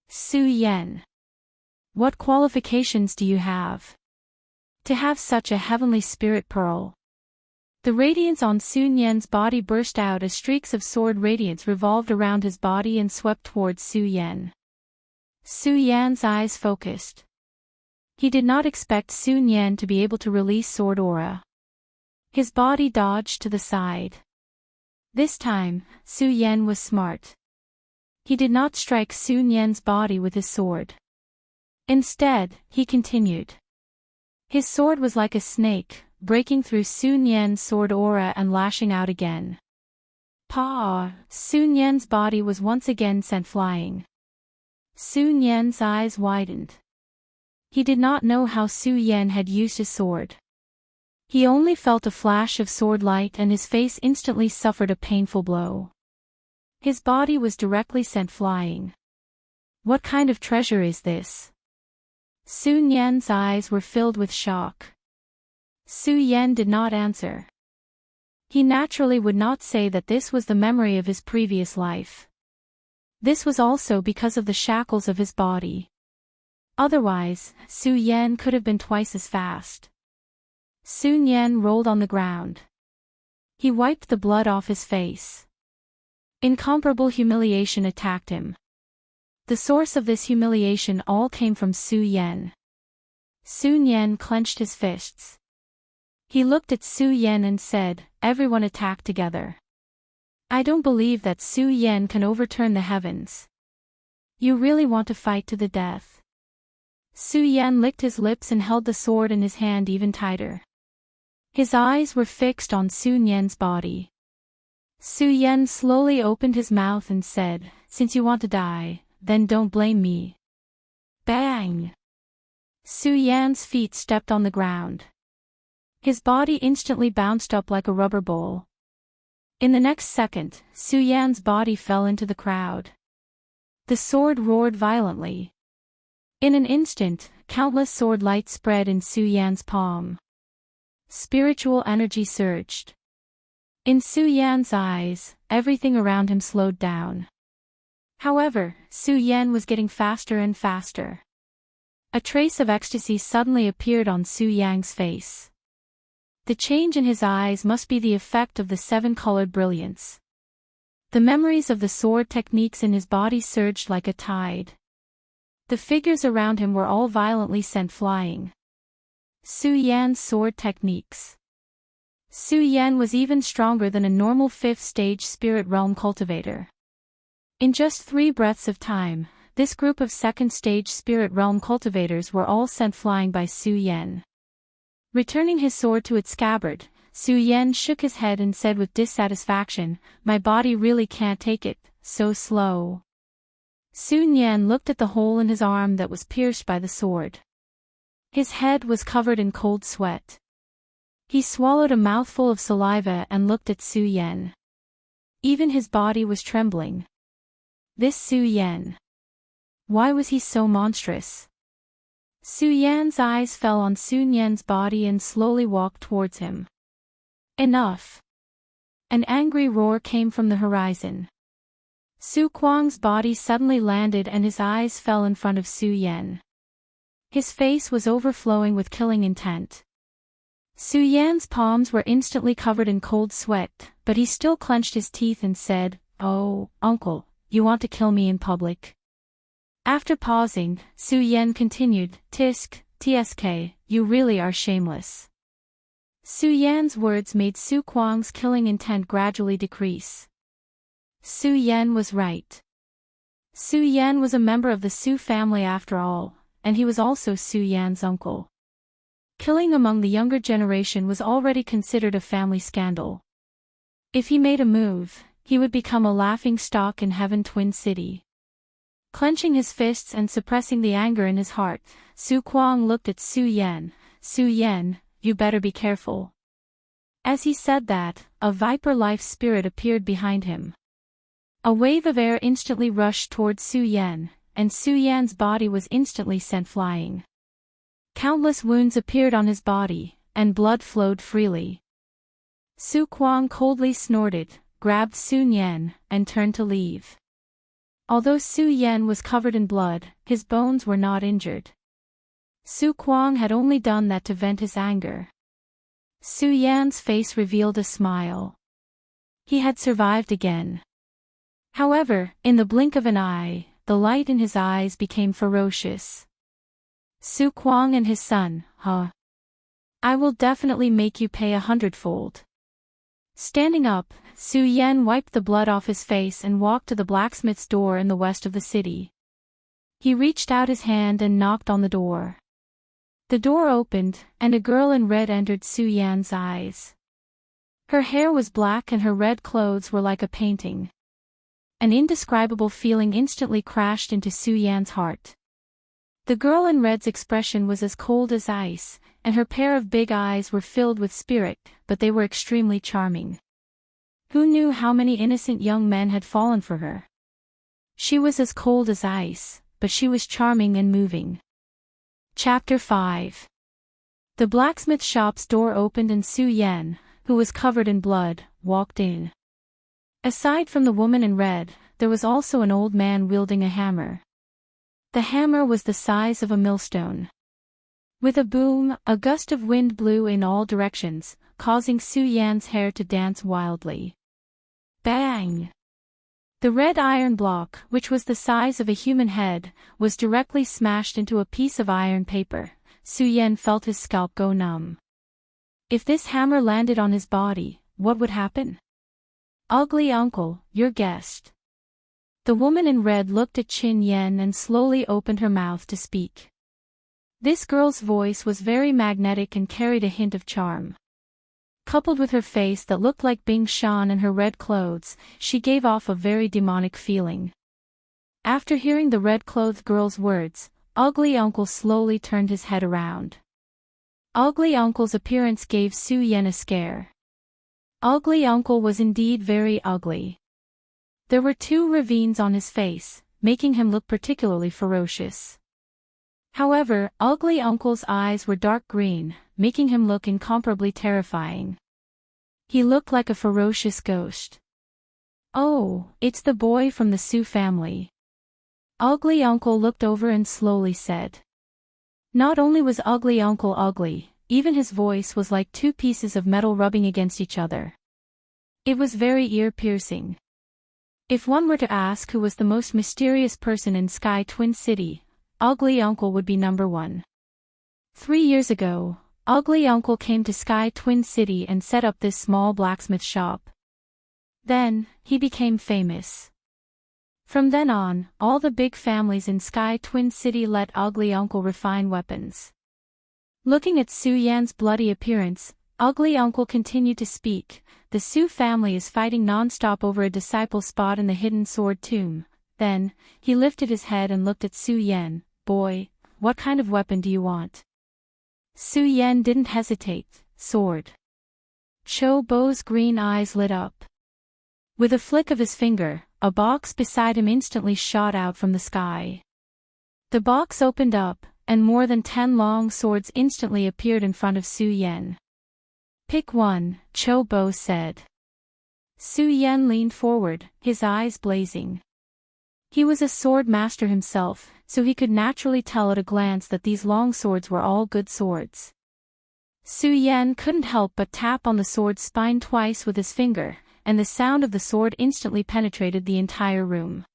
Su Yan. What qualifications do you have to have such a heavenly spirit pearl? The radiance on Su Yan's body burst out as streaks of sword radiance revolved around his body and swept towards Su Yan. Su Yan's eyes focused. He did not expect Su Yan to be able to release sword aura. His body dodged to the side. This time, Su Yan was smart. He did not strike Su Yan's body with his sword. Instead, he continued. His sword was like a snake, breaking through Su Yan's sword aura and lashing out again. Pa! Su Yan's body was once again sent flying. Su Yan's eyes widened. He did not know how Su Yan had used his sword. He only felt a flash of sword light and his face instantly suffered a painful blow. His body was directly sent flying. What kind of treasure is this? Su Yan's eyes were filled with shock. Su Yan did not answer. He naturally would not say that this was the memory of his previous life. This was also because of the shackles of his body. Otherwise, Su Yan could have been twice as fast. Su Yan rolled on the ground. He wiped the blood off his face. Incomparable humiliation attacked him. The source of this humiliation all came from Su Yan. Su Yan clenched his fists. He looked at Su Yan and said, "Everyone attack together. I don't believe that Su Yan can overturn the heavens. You really want to fight to the death?" Su Yan licked his lips and held the sword in his hand even tighter. His eyes were fixed on Su Yan's body. Su Yan slowly opened his mouth and said, "Since you want to die, then don't blame me." Bang! Su Yan's feet stepped on the ground. His body instantly bounced up like a rubber ball. In the next second, Su Yan's body fell into the crowd. The sword roared violently. In an instant, countless sword light spread in Su Yan's palm. Spiritual energy surged. In Su Yan's eyes, everything around him slowed down. However, Su Yan was getting faster and faster. A trace of ecstasy suddenly appeared on Su Yan's face. The change in his eyes must be the effect of the seven-colored brilliance. The memories of the sword techniques in his body surged like a tide. The figures around him were all violently sent flying. Su Yan's sword techniques. Su Yan was even stronger than a normal fifth-stage spirit realm cultivator. In just 3 breaths of time, this group of second-stage spirit realm cultivators were all sent flying by Su Yan. Returning his sword to its scabbard, Su Yan shook his head and said with dissatisfaction, "My body really can't take it, so slow." Su Yan looked at the hole in his arm that was pierced by the sword. His head was covered in cold sweat. He swallowed a mouthful of saliva and looked at Su Yan. Even his body was trembling. This Su Yan. Why was he so monstrous? Su Yan's eyes fell on Su Yan's body and slowly walked towards him. Enough! An angry roar came from the horizon. Su Kuang's body suddenly landed and his eyes fell in front of Su Yan. His face was overflowing with killing intent. Su Yan's palms were instantly covered in cold sweat, but he still clenched his teeth and said, "Oh, uncle, you want to kill me in public?" After pausing, Su Yan continued, "Tsk, you really are shameless." Su Yan's words made Su Kuang's killing intent gradually decrease. Su Yan was right. Su Yan was a member of the Su family after all, and he was also Su Yan's uncle. Killing among the younger generation was already considered a family scandal. If he made a move, he would become a laughing stock in Heaven Twin City. Clenching his fists and suppressing the anger in his heart, Su Kuang looked at Su Yan. Su Yan, you better be careful. As he said that, a viper-life spirit appeared behind him. A wave of air instantly rushed toward Su Yan, and Su Yan's body was instantly sent flying. Countless wounds appeared on his body, and blood flowed freely. Su Kuang coldly snorted, grabbed Sun Yan, and turned to leave. Although Su Yan was covered in blood, his bones were not injured. Su Kuang had only done that to vent his anger. Su Yan's face revealed a smile. He had survived again. However, in the blink of an eye, the light in his eyes became ferocious. Su Kuang and his son, huh? I will definitely make you pay 100-fold. Standing up, Su Yan wiped the blood off his face and walked to the blacksmith's door in the west of the city. He reached out his hand and knocked on the door. The door opened, and a girl in red entered Su Yan's eyes. Her hair was black and her red clothes were like a painting. An indescribable feeling instantly crashed into Su Yan's heart. The girl in red's expression was as cold as ice, and her pair of big eyes were filled with spirit, but they were extremely charming. Who knew how many innocent young men had fallen for her? She was as cold as ice, but she was charming and moving. Chapter 5. The blacksmith shop's door opened and Su Yan, who was covered in blood, walked in. Aside from the woman in red, there was also an old man wielding a hammer. The hammer was the size of a millstone. With a boom, a gust of wind blew in all directions, causing Su Yan's hair to dance wildly. Bang! The red iron block, which was the size of a human head, was directly smashed into a piece of iron paper. Su Yan felt his scalp go numb. If this hammer landed on his body, what would happen? Ugly uncle, your guest. The woman in red looked at Qin Yan and slowly opened her mouth to speak. This girl's voice was very magnetic and carried a hint of charm. Coupled with her face that looked like Bing Shan and her red clothes, she gave off a very demonic feeling. After hearing the red-clothed girl's words, Ugly Uncle slowly turned his head around. Ugly Uncle's appearance gave Su Yan a scare. Ugly Uncle was indeed very ugly. There were 2 ravines on his face, making him look particularly ferocious. However, Ugly Uncle's eyes were dark green, making him look incomparably terrifying. He looked like a ferocious ghost. Oh, it's the boy from the Su family. Ugly Uncle looked over and slowly said. Not only was Ugly Uncle ugly, even his voice was like 2 pieces of metal rubbing against each other. It was very ear-piercing. If one were to ask who was the most mysterious person in Sky Twin City, Ugly Uncle would be number 1. 3 years ago, Ugly Uncle came to Sky Twin City and set up this small blacksmith shop. Then, he became famous. From then on, all the big families in Sky Twin City let Ugly Uncle refine weapons. Looking at Su Yan's bloody appearance, Ugly Uncle continued to speak. The Su family is fighting non-stop over a disciple spot in the hidden sword tomb. Then, he lifted his head and looked at Su Yan. Boy, what kind of weapon do you want? Su Yan didn't hesitate. Sword. Cho Bo's green eyes lit up. With a flick of his finger, a box beside him instantly shot out from the sky. The box opened up, and more than 10 long swords instantly appeared in front of Su Yan. Pick one, Cho Bo said. Su Yan leaned forward, his eyes blazing. He was a sword master himself, so he could naturally tell at a glance that these long swords were all good swords. Su Yan couldn't help but tap on the sword's spine twice with his finger, and the sound of the sword instantly penetrated the entire room.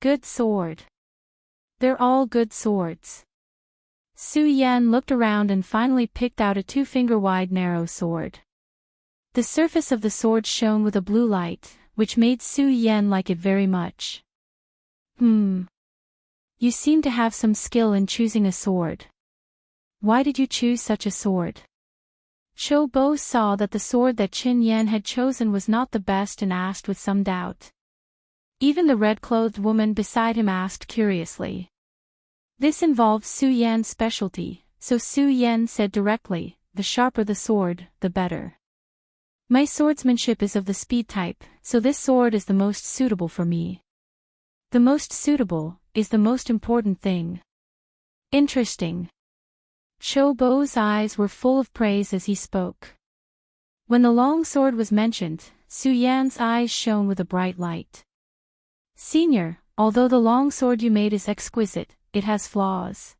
Good sword. They're all good swords. Su Yan looked around and finally picked out a 2-finger-wide narrow sword. The surface of the sword shone with a blue light, which made Su Yan like it very much. You seem to have some skill in choosing a sword. Why did you choose such a sword? Cho Bo saw that the sword that Qin Yan had chosen was not the best and asked with some doubt. Even the red-clothed woman beside him asked curiously. This involved Su Yan's specialty, so Su Yan said directly, the sharper the sword, the better. My swordsmanship is of the speed type, so this sword is the most suitable for me. The most suitable is the most important thing. Interesting. Cho Bo's eyes were full of praise as he spoke. When the long sword was mentioned, Su Yan's eyes shone with a bright light. Senior, although the long sword you made is exquisite, it has flaws.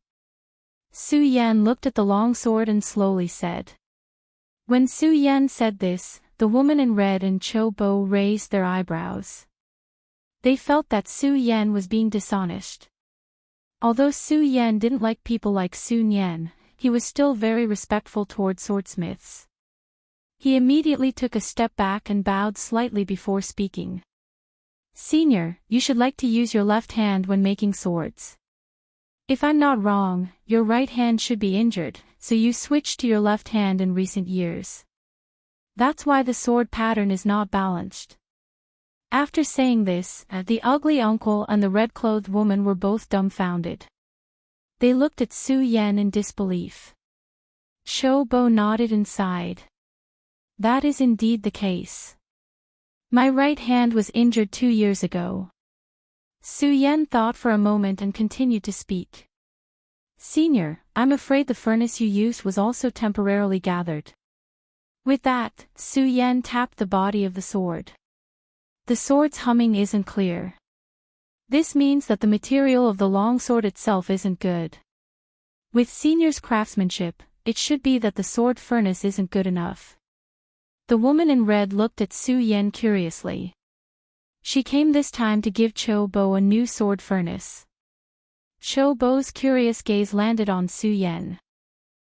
Su Yan looked at the long sword and slowly said. When Su Yan said this, the woman in red and Cho Bo raised their eyebrows. They felt that Su Yan was being dishonest. Although Su Yan didn't like people like Su Yan, he was still very respectful toward swordsmiths. He immediately took a step back and bowed slightly before speaking. Senior, you should like to use your left hand when making swords. If I'm not wrong, your right hand should be injured, so you switched to your left hand in recent years. That's why the sword pattern is not balanced. After saying this, the ugly uncle and the red-clothed woman were both dumbfounded. They looked at Su Yan in disbelief. Cho Bo nodded and sighed. That is indeed the case. My right hand was injured 2 years ago. Su Yan thought for a moment and continued to speak. Senior, I'm afraid the furnace you used was also temporarily gathered. With that, Su Yan tapped the body of the sword. The sword's humming isn't clear. This means that the material of the long sword itself isn't good. With Senior's craftsmanship, it should be that the sword furnace isn't good enough. The woman in red looked at Su Yan curiously. She came this time to give Cho Bo a new sword furnace. Cho Bo's curious gaze landed on Su Yan.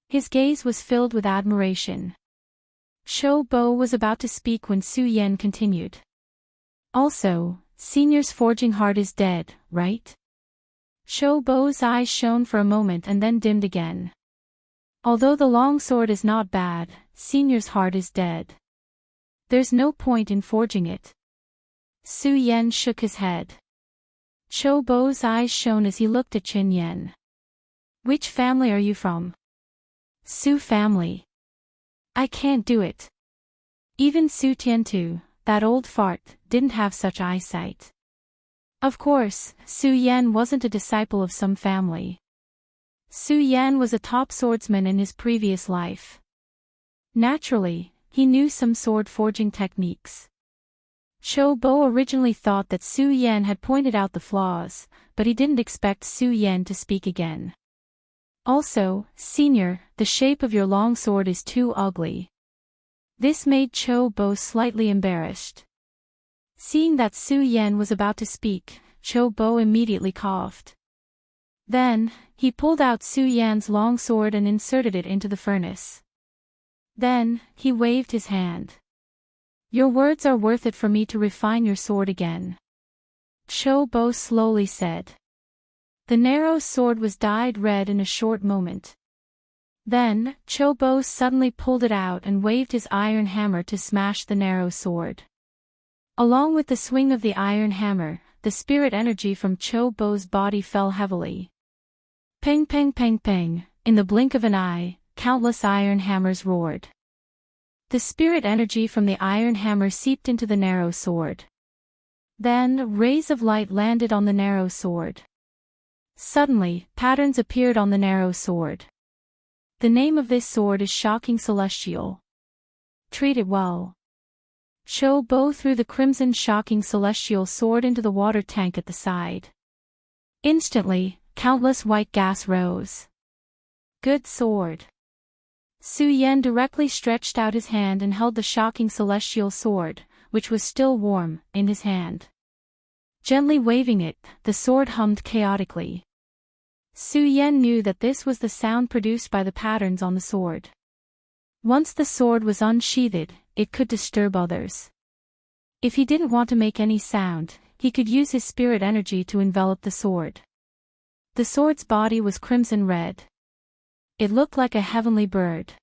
His gaze was filled with admiration. Cho Bo was about to speak when Su Yan continued. Also, Senior's forging heart is dead, right? Cho Bo's eyes shone for a moment and then dimmed again. Although the long sword is not bad, Senior's heart is dead. There's no point in forging it. Su Yan shook his head. Cho Bo's eyes shone as he looked at Qin Yan. Which family are you from? Su family. I can't do it. Even Su Tiantu, that old fart, didn't have such eyesight. Of course, Su Yan wasn't a disciple of some family. Su Yan was a top swordsman in his previous life. Naturally, he knew some sword forging techniques. Cho Bo originally thought that Su Yan had pointed out the flaws, but he didn't expect Su Yan to speak again. Also, Senior, the shape of your long sword is too ugly. This made Cho Bo slightly embarrassed. Seeing that Su Yan was about to speak, Cho Bo immediately coughed. Then, he pulled out Su Yan's long sword and inserted it into the furnace. Then, he waved his hand. Your words are worth it for me to refine your sword again. Cho Bo slowly said. The narrow sword was dyed red in a short moment. Then, Cho Bo suddenly pulled it out and waved his iron hammer to smash the narrow sword. Along with the swing of the iron hammer, the spirit energy from Cho Bo's body fell heavily. Peng peng peng peng, in the blink of an eye, countless iron hammers roared. The spirit energy from the iron hammer seeped into the narrow sword. Then, rays of light landed on the narrow sword. Suddenly, patterns appeared on the narrow sword. The name of this sword is Shocking Celestial. Treat it well. Cho Bo threw the crimson Shocking Celestial sword into the water tank at the side. Instantly, countless white gas rose. Good sword. Su Yan directly stretched out his hand and held the Shocking Celestial sword, which was still warm, in his hand. Gently waving it, the sword hummed chaotically. Su Yan knew that this was the sound produced by the patterns on the sword. Once the sword was unsheathed, it could disturb others. If he didn't want to make any sound, he could use his spirit energy to envelop the sword. The sword's body was crimson red. It looked like a heavenly bird.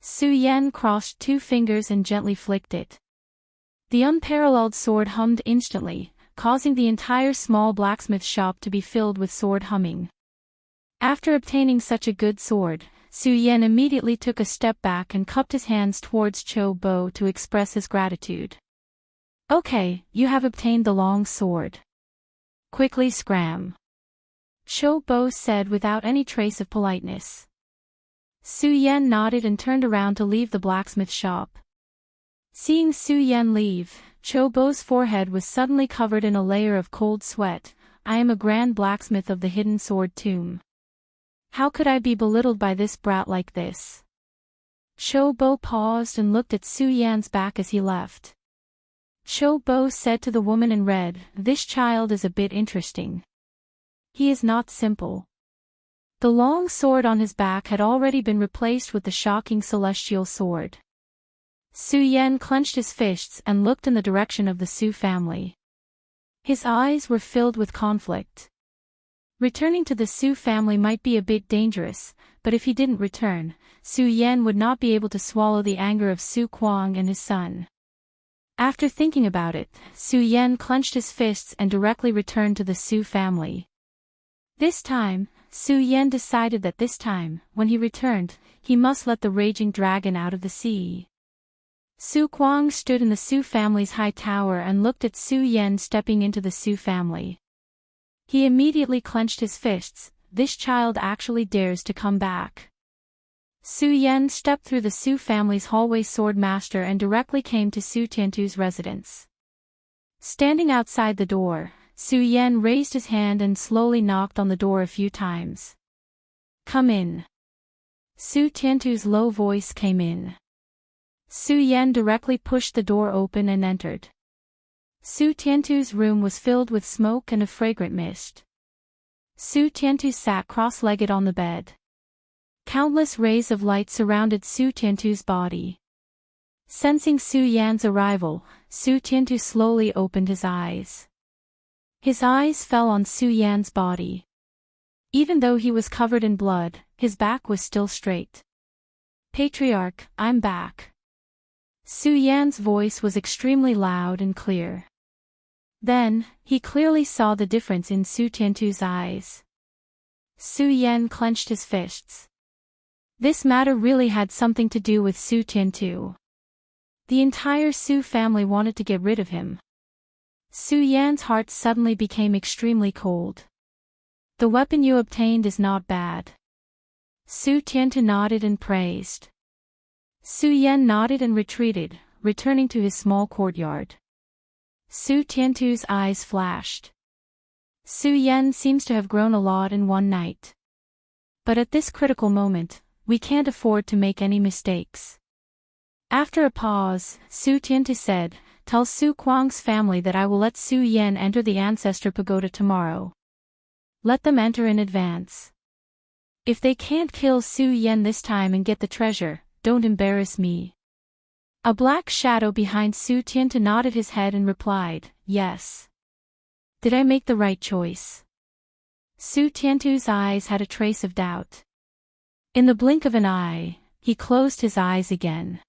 Su Yan crossed 2 fingers and gently flicked it. The unparalleled sword hummed instantly, causing the entire small blacksmith shop to be filled with sword humming. After obtaining such a good sword, Su Yan immediately took a step back and cupped his hands towards Cho Bo to express his gratitude. Okay, you have obtained the long sword. Quickly scram. Cho Bo said without any trace of politeness. Su Yan nodded and turned around to leave the blacksmith shop. Seeing Su Yan leave, Cho Bo's forehead was suddenly covered in a layer of cold sweat. I am a grand blacksmith of the hidden sword tomb. How could I be belittled by this brat like this? Cho Bo paused and looked at Su Yan's back as he left. Cho Bo said to the woman in red, "This child is a bit interesting. He is not simple." The long sword on his back had already been replaced with the shocking celestial sword. Su Yan clenched his fists and looked in the direction of the Su family. His eyes were filled with conflict. Returning to the Su family might be a bit dangerous, but if he didn't return, Su Yan would not be able to swallow the anger of Su Kuang and his son. After thinking about it, Su Yan clenched his fists and directly returned to the Su family. This time, Su Yan decided that this time, when he returned, he must let the raging dragon out of the sea. Su Kuang stood in the Su family's high tower and looked at Su Yan stepping into the Su family. He immediately clenched his fists. This child actually dares to come back. Su Yan stepped through the Su family's hallway sword master and directly came to Su Tiantu's residence. Standing outside the door, Su Yan raised his hand and slowly knocked on the door a few times. "Come in." Su Tiantu's low voice came in. Su Yan directly pushed the door open and entered. Su Tiantu's room was filled with smoke and a fragrant mist. Su Tiantu sat cross-legged on the bed. Countless rays of light surrounded Su Tiantu's body. Sensing Su Yan's arrival, Su Tiantu slowly opened his eyes. His eyes fell on Su Yan's body. Even though he was covered in blood, his back was still straight. "Patriarch, I'm back." Su Yan's voice was extremely loud and clear. Then, he clearly saw the difference in Su Tiantu's eyes. Su Yan clenched his fists. This matter really had something to do with Su Tiantu. The entire Su family wanted to get rid of him. Su Yan's heart suddenly became extremely cold. "The weapon you obtained is not bad." Su Tiantu nodded and praised. Su Yan nodded and retreated, returning to his small courtyard. Su Tiantu's eyes flashed. Su Yan seems to have grown a lot in one night. But at this critical moment, we can't afford to make any mistakes. After a pause, Su Tiantu said, "Tell Su Kuang's family that I will let Su Yan enter the Ancestor Pagoda tomorrow. Let them enter in advance. If they can't kill Su Yan this time and get the treasure, don't embarrass me." A black shadow behind Su Tiantu nodded his head and replied, "Yes. Did I make the right choice?" Su Tiantu's eyes had a trace of doubt. In the blink of an eye, he closed his eyes again.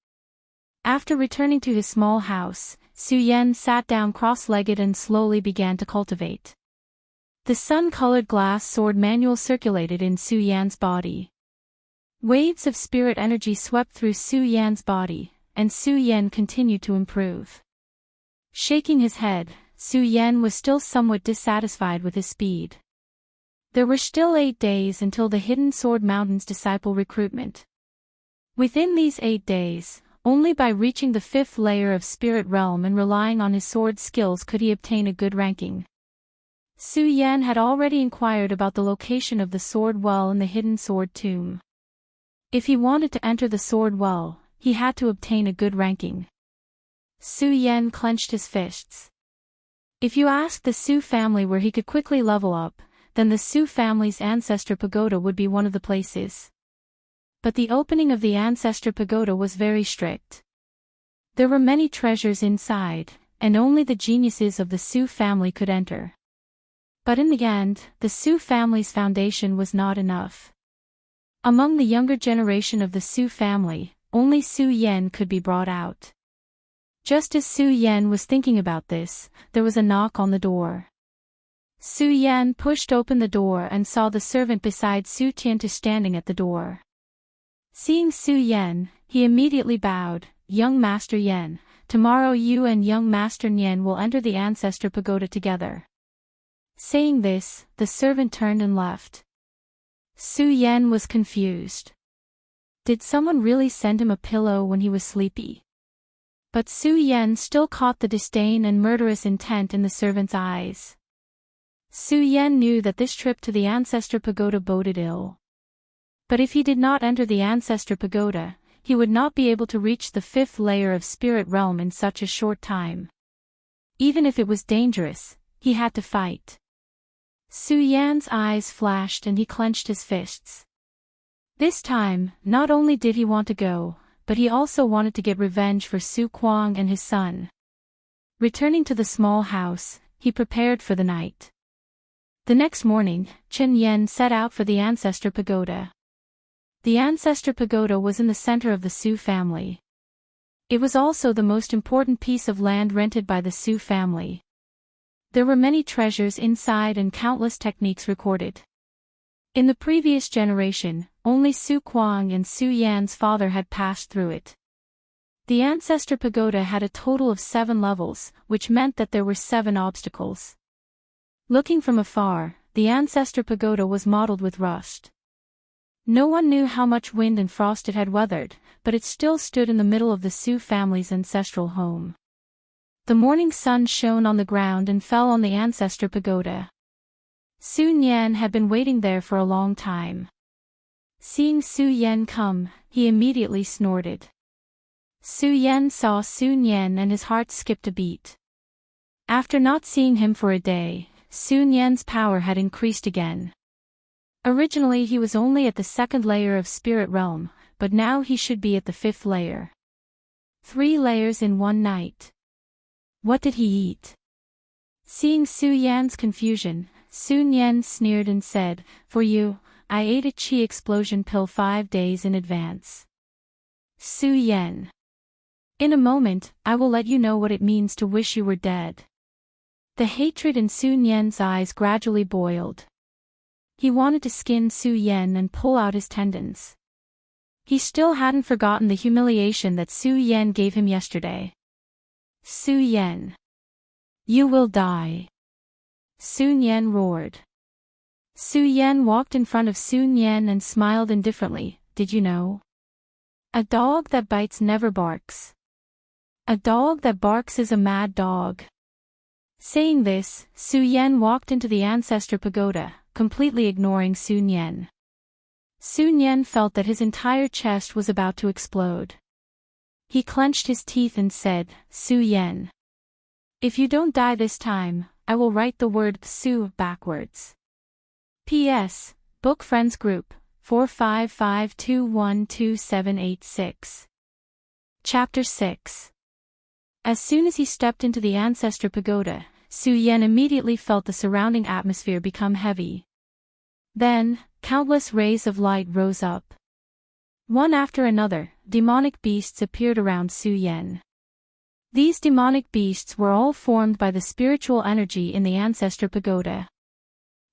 After returning to his small house, Su Yan sat down cross-legged and slowly began to cultivate. The sun-colored glass sword manual circulated in Su Yan's body. Waves of spirit energy swept through Su Yan's body, and Su Yan continued to improve. Shaking his head, Su Yan was still somewhat dissatisfied with his speed. There were still 8 days until the Hidden Sword Mountain's disciple recruitment. Within these 8 days, only by reaching the 5th layer of Spirit Realm and relying on his sword skills could he obtain a good ranking. Su Yan had already inquired about the location of the Sword Well in the Hidden Sword Tomb. If he wanted to enter the Sword Well, he had to obtain a good ranking. Su Yan clenched his fists. If you asked the Su family where he could quickly level up, then the Su family's Ancestor Pagoda would be one of the places. But the opening of the Ancestor Pagoda was very strict. There were many treasures inside, and only the geniuses of the Su family could enter. But in the end, the Su family's foundation was not enough. Among the younger generation of the Su family, only Su Yan could be brought out. Just as Su Yan was thinking about this, there was a knock on the door. Su Yan pushed open the door and saw the servant beside Su Tiantu standing at the door. Seeing Su Yan, he immediately bowed. "Young Master Yan, tomorrow you and young Master Nian will enter the Ancestor Pagoda together." Saying this, the servant turned and left. Su Yan was confused. Did someone really send him a pillow when he was sleepy? But Su Yan still caught the disdain and murderous intent in the servant's eyes. Su Yan knew that this trip to the Ancestor Pagoda boded ill. But if he did not enter the Ancestor Pagoda, he would not be able to reach the 5th layer of Spirit Realm in such a short time. Even if it was dangerous, he had to fight. Su Yan's eyes flashed and he clenched his fists. This time, not only did he want to go, but he also wanted to get revenge for Su Kuang and his son. Returning to the small house, he prepared for the night. The next morning, Chen Yan set out for the Ancestor Pagoda. The Ancestor Pagoda was in the center of the Su family. It was also the most important piece of land rented by the Su family. There were many treasures inside and countless techniques recorded. In the previous generation, only Su Kuang and Su Yan's father had passed through it. The Ancestor Pagoda had a total of 7 levels, which meant that there were 7 obstacles. Looking from afar, the Ancestor Pagoda was mottled with rust. No one knew how much wind and frost it had weathered, but it still stood in the middle of the Su family's ancestral home. The morning sun shone on the ground and fell on the Ancestor Pagoda. Su Nian had been waiting there for a long time. Seeing Su Yan come, he immediately snorted. Su Yan saw Su Nian and his heart skipped a beat. After not seeing him for a day, Su Nian's power had increased again. Originally he was only at the 2nd layer of Spirit Realm, but now he should be at the 5th layer. 3 layers in one night. What did he eat? Seeing Su Yan's confusion, Su Nian sneered and said, "For you, I ate a Qi explosion pill 5 days in advance." Su Yan. In a moment, I will let you know what it means to wish you were dead. The hatred in Su Nian's eyes gradually boiled. He wanted to skin Su Yan and pull out his tendons. He still hadn't forgotten the humiliation that Su Yan gave him yesterday. "Su Yan. You will die." Su Nian roared. Su Yan walked in front of Su Nian and smiled indifferently. "Did you know? A dog that bites never barks. A dog that barks is a mad dog." Saying this, Su Yan walked into the Ancestor Pagoda, completely ignoring Su Nian. Su Nian felt that his entire chest was about to explode. He clenched his teeth and said, "Su Yan. If you don't die this time, I will write the word Su backwards." P.S. Book Friends Group, 455212786. Chapter 6. As soon as he stepped into the Ancestor Pagoda, Su Yan immediately felt the surrounding atmosphere become heavy. Then, countless rays of light rose up. One after another, demonic beasts appeared around Su Yan. These demonic beasts were all formed by the spiritual energy in the Ancestor Pagoda.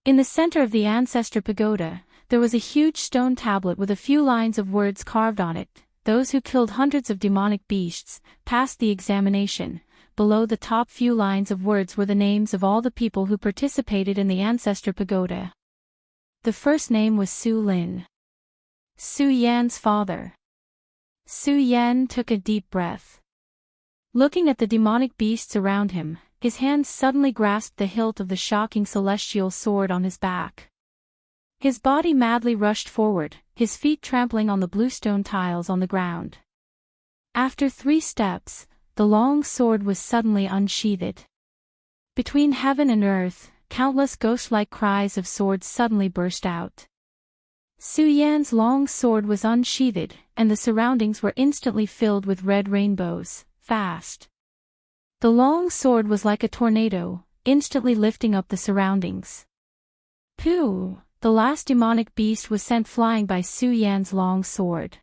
In the center of the Ancestor Pagoda, there was a huge stone tablet with a few lines of words carved on it. Those who killed hundreds of demonic beasts passed the examination. Below the top few lines of words were the names of all the people who participated in the Ancestor Pagoda. The first name was Su Lin, Su Yan's father. Su Yan took a deep breath. Looking at the demonic beasts around him, his hands suddenly grasped the hilt of the shocking celestial sword on his back. His body madly rushed forward, his feet trampling on the bluestone tiles on the ground. After 3 steps, the long sword was suddenly unsheathed. Between heaven and earth, countless ghost-like cries of swords suddenly burst out. Su Yan's long sword was unsheathed, and the surroundings were instantly filled with red rainbows, fast. The long sword was like a tornado, instantly lifting up the surroundings. Pooh! The last demonic beast was sent flying by Su Yan's long sword.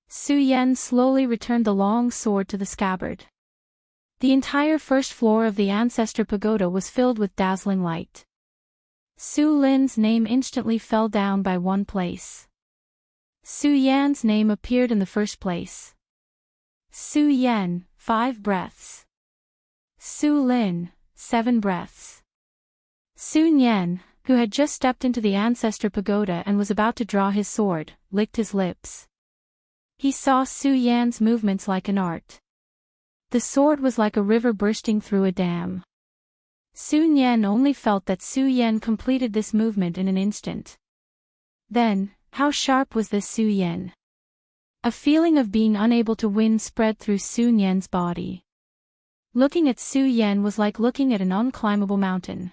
Su Yan slowly returned the long sword to the scabbard. The entire first floor of the Ancestor Pagoda was filled with dazzling light. Su Lin's name instantly fell down by one place. Su Yan's name appeared in the first place. Su Yan, 5 breaths. Su Lin, 7 breaths. Sun Yan, who had just stepped into the Ancestor Pagoda and was about to draw his sword, licked his lips. He saw Su Yan's movements like an art. The sword was like a river bursting through a dam. Sun Yan only felt that Su Yan completed this movement in an instant. Then, how sharp was this Su Yan? A feeling of being unable to win spread through Sun Yan's body. Looking at Su Yan was like looking at an unclimbable mountain.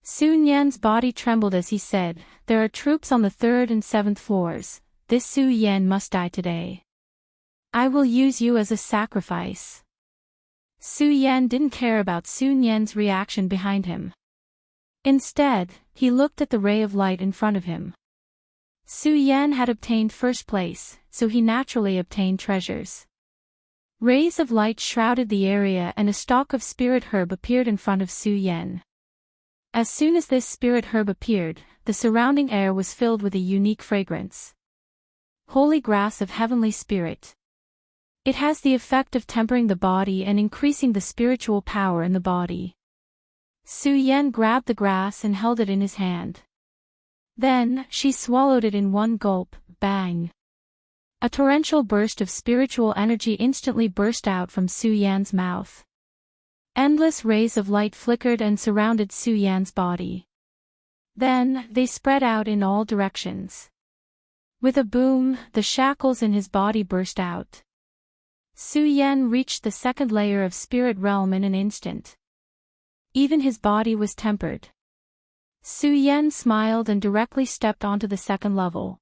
Sun Yan's body trembled as he said, "There are troops on the 3rd and 7th floors, this Su Yan must die today. I will use you as a sacrifice." Su Yan didn't care about Sun Yan's reaction behind him. Instead, he looked at the ray of light in front of him. Su Yan had obtained first place, so he naturally obtained treasures. Rays of light shrouded the area and a stalk of spirit herb appeared in front of Su Yan. As soon as this spirit herb appeared, the surrounding air was filled with a unique fragrance. Holy grass of heavenly spirit. It has the effect of tempering the body and increasing the spiritual power in the body. Su Yan grabbed the grass and held it in his hand. Then, she swallowed it in one gulp, bang. A torrential burst of spiritual energy instantly burst out from Su Yan's mouth. Endless rays of light flickered and surrounded Su Yan's body. Then, they spread out in all directions. With a boom, the shackles in his body burst out. Su Yan reached the 2nd layer of spirit realm in an instant. Even his body was tempered. Su Yan smiled and directly stepped onto the 2nd level.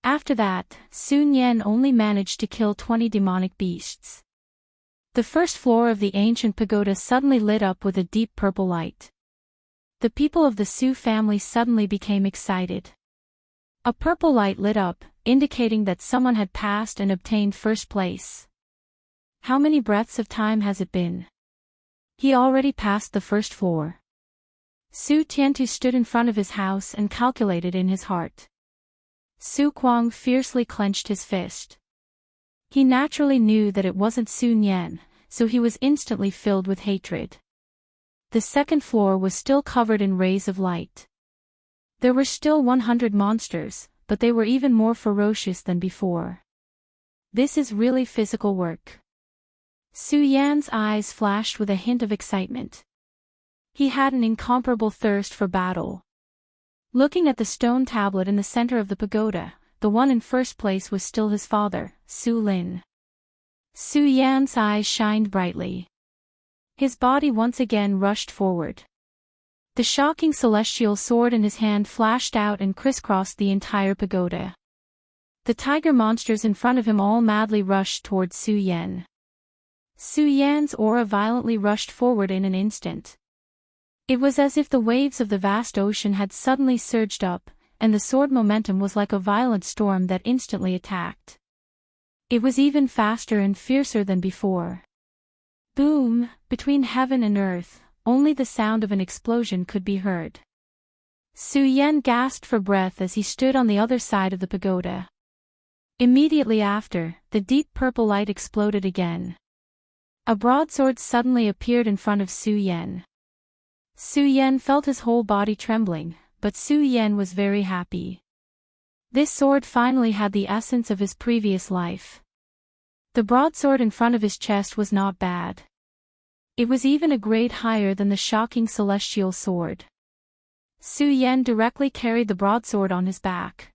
After that, Sun Yan only managed to kill 20 demonic beasts. The first floor of the ancient pagoda suddenly lit up with a deep purple light. The people of the Su family suddenly became excited. A purple light lit up, indicating that someone had passed and obtained first place. How many breaths of time has it been? He already passed the first floor. Su Tiantu stood in front of his house and calculated in his heart. Su Kuang fiercely clenched his fist. He naturally knew that it wasn't Sun Yan, so he was instantly filled with hatred. The 2nd floor was still covered in rays of light. There were still 100 monsters, but they were even more ferocious than before. This is really physical work. Su Yan's eyes flashed with a hint of excitement. He had an incomparable thirst for battle. Looking at the stone tablet in the center of the pagoda, the one in first place was still his father, Su Lin. Su Yan's eyes shined brightly. His body once again rushed forward. The shocking celestial sword in his hand flashed out and crisscrossed the entire pagoda. The tiger monsters in front of him all madly rushed towards Su Yan. Su Yan's aura violently rushed forward in an instant. It was as if the waves of the vast ocean had suddenly surged up, and the sword momentum was like a violent storm that instantly attacked. It was even faster and fiercer than before. Boom, between heaven and earth, only the sound of an explosion could be heard. Su Yan gasped for breath as he stood on the other side of the pagoda. Immediately after, the deep purple light exploded again. A broadsword suddenly appeared in front of Su Yan. Su Yan felt his whole body trembling, but Su Yan was very happy. This sword finally had the essence of his previous life. The broadsword in front of his chest was not bad. It was even a grade higher than the shocking celestial sword. Su Yan directly carried the broadsword on his back.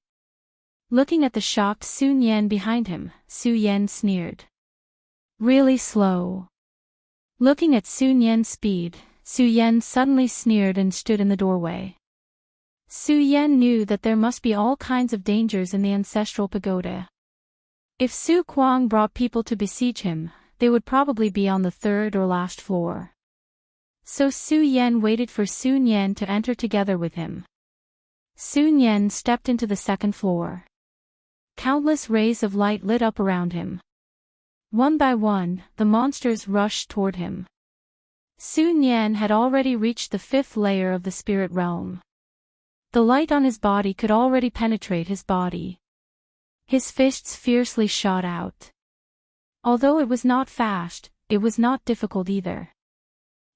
Looking at the shocked Sun Yan behind him, Su Yan sneered. Really slow. Looking at Sun Yan's speed, Su Yan suddenly sneered and stood in the doorway. Su Yan knew that there must be all kinds of dangers in the ancestral pagoda. If Su Kuang brought people to besiege him, they would probably be on the third or last floor. So Su Yan waited for Sun Yan to enter together with him. Sun Yan stepped into the second floor. Countless rays of light lit up around him. One by one, the monsters rushed toward him. Sun Yan had already reached the 5th layer of the spirit realm. The light on his body could already penetrate his body. His fists fiercely shot out. Although it was not fast, it was not difficult either.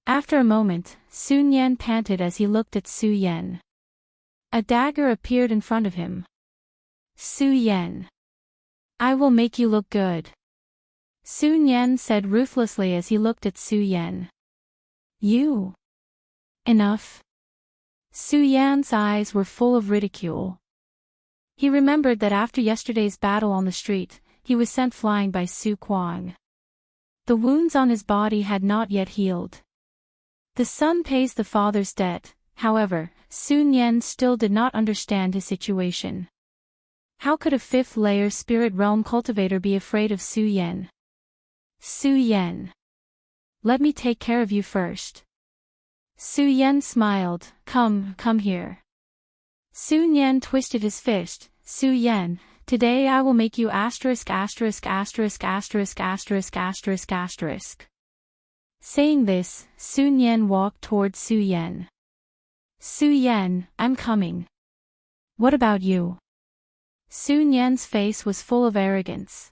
After a moment, Sun Yan panted as he looked at Su Yan. A dagger appeared in front of him. Su Yan. I will make you look good. Sun Yan said ruthlessly as he looked at Su Yan. You. Enough. Su Yan's eyes were full of ridicule. He remembered that after yesterday's battle on the street, he was sent flying by Su Kuang. The wounds on his body had not yet healed. The son pays the father's debt. However, Sun Yan still did not understand his situation. How could a 5th layer spirit realm cultivator be afraid of Su Yan? Su Yan. Let me take care of you first. Su Yan smiled. Come here. Sun Yan twisted his fist. Su Yan, today I will make you asterisk asterisk asterisk asterisk asterisk asterisk asterisk. Saying this, Sun Yan walked toward Su Yan. Su Yan, I'm coming. What about you? Sun Yan's face was full of arrogance.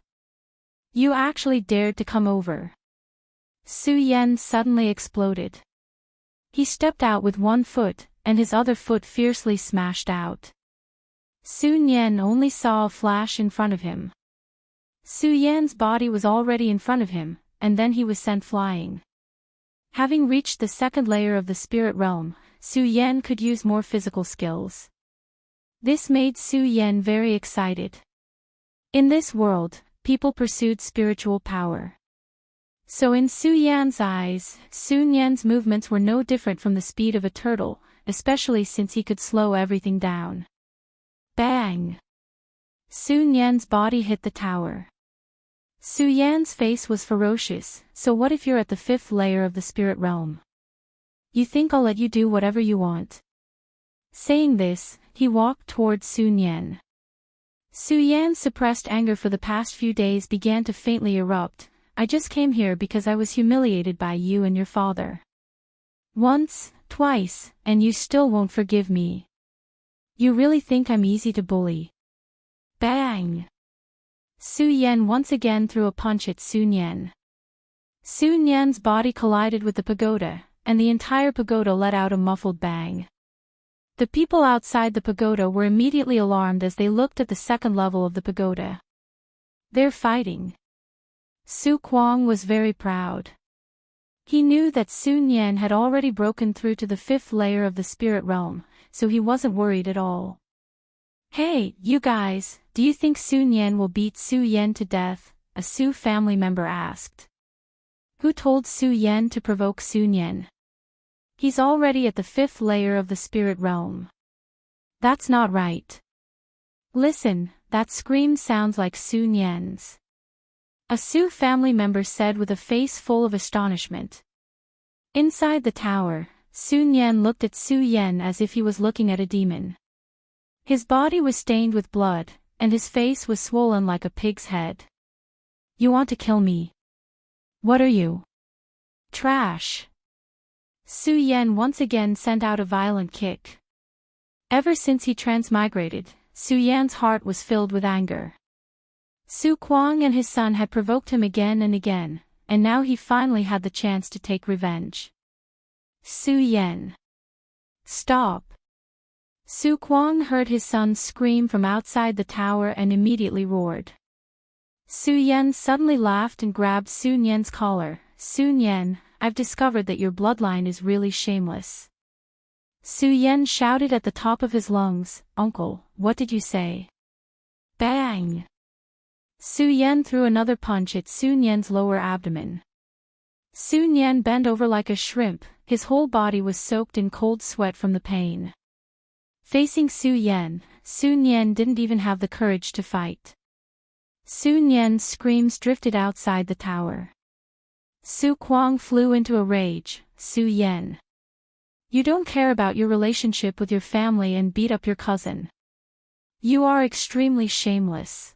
You actually dared to come over. Su Yan suddenly exploded. He stepped out with one foot, and his other foot fiercely smashed out. Sun Yan only saw a flash in front of him. Su Yan's body was already in front of him, and then he was sent flying. Having reached the 2nd layer of the spirit realm, Su Yan could use more physical skills. This made Su Yan very excited. In this world, people pursued spiritual power. So in Su Yan's eyes, Sun Yan's movements were no different from the speed of a turtle, especially since he could slow everything down. Bang! Sun Yan's body hit the tower. Su Yan's face was ferocious. So what if you're at the 5th layer of the spirit realm? You think I'll let you do whatever you want? Saying this, he walked toward Sun Yan. Su Yan's suppressed anger for the past few days began to faintly erupt. I just came here because I was humiliated by you and your father. Once, twice, and you still won't forgive me. You really think I'm easy to bully? Bang! Su Yan once again threw a punch at Sun Yan. Sun Yan's body collided with the pagoda, and the entire pagoda let out a muffled bang. The people outside the pagoda were immediately alarmed as they looked at the 2nd level of the pagoda. They're fighting. Su Kuang was very proud. He knew that Sun Yan had already broken through to the 5th layer of the spirit realm, so he wasn't worried at all. Hey, you guys, do you think Sun Yan will beat Su Yan to death? A Su family member asked. Who told Su Yan to provoke Sun Yan? He's already at the 5th layer of the spirit realm. That's not right. Listen, that scream sounds like Sun Yan's. A Su family member said with a face full of astonishment. Inside the tower, Sun Yan looked at Su Yan as if he was looking at a demon. His body was stained with blood, and his face was swollen like a pig's head. You want to kill me? What are you? Trash. Su Yan once again sent out a violent kick. Ever since he transmigrated, Su Yan's heart was filled with anger. Su Kuang and his son had provoked him again and again, and now he finally had the chance to take revenge. Su Yan. Stop. Su Kuang heard his son scream from outside the tower and immediately roared. Su Yan suddenly laughed and grabbed Sun Yan's collar. Sun Yan, I've discovered that your bloodline is really shameless. Su Yan shouted at the top of his lungs, Uncle, what did you say? Bang! Su Yan threw another punch at Sun Yan's lower abdomen. Sun Yan bent over like a shrimp, his whole body was soaked in cold sweat from the pain. Facing Sun Yan didn't even have the courage to fight. Sun Yan's screams drifted outside the tower. Su Kuang flew into a rage. Su Yan, you don't care about your relationship with your family and beat up your cousin. You are extremely shameless.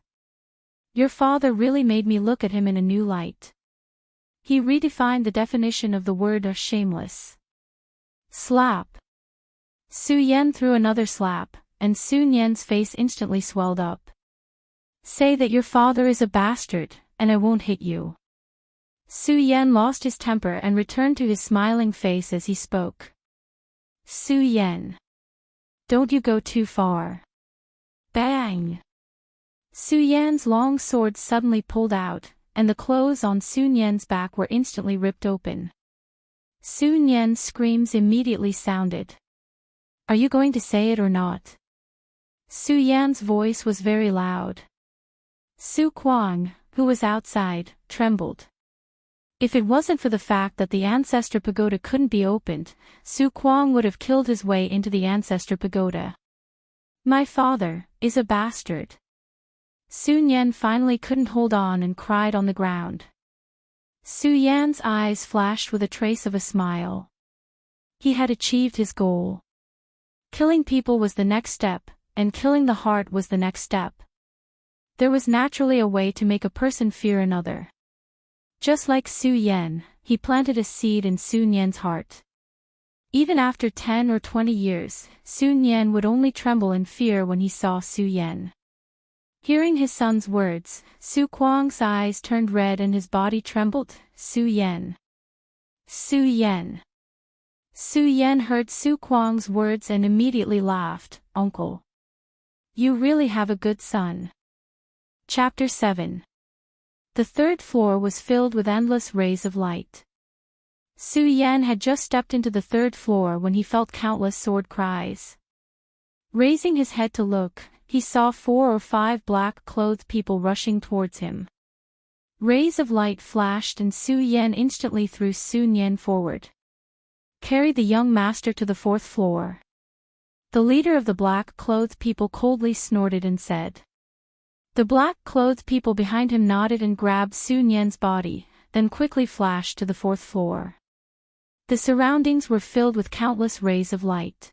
Your father really made me look at him in a new light. He redefined the definition of the word shameless. Slap. Su Yan threw another slap, and Sun Yan's face instantly swelled up. Say that your father is a bastard, and I won't hit you. Su Yan lost his temper and returned to his smiling face as he spoke. Su Yan, don't you go too far. Bang! Su Yan's long sword suddenly pulled out, and the clothes on Sun Yan's back were instantly ripped open. Sun Yan's screams immediately sounded. Are you going to say it or not? Su Yan's voice was very loud. Su Kuang, who was outside, trembled. If it wasn't for the fact that the Ancestor Pagoda couldn't be opened, Su Kuang would have killed his way into the Ancestor Pagoda. My father is a bastard. Sun Yan finally couldn't hold on and cried on the ground. Su Yan's eyes flashed with a trace of a smile. He had achieved his goal. Killing people was the next step, and killing the heart was the next step. There was naturally a way to make a person fear another. Just like Su Yan, he planted a seed in Sun Yan's heart. Even after 10 or 20 years, Sun Yan would only tremble in fear when he saw Su Yan. Hearing his son's words, Su Kuang's eyes turned red and his body trembled. Su Yan. Su Yan. Su Yan heard Su Kuang's words and immediately laughed. Uncle, you really have a good son. Chapter 7. The third floor was filled with endless rays of light. Su Yan had just stepped into the third floor when he felt countless sword cries. Raising his head to look, he saw 4 or 5 black-clothed people rushing towards him. Rays of light flashed and Su Yan instantly threw Sun Yan forward. Carry the young master to the 4th floor. The leader of the black-clothed people coldly snorted and said. The black-clothed people behind him nodded and grabbed Sun Yan's body, then quickly flashed to the 4th floor. The surroundings were filled with countless rays of light.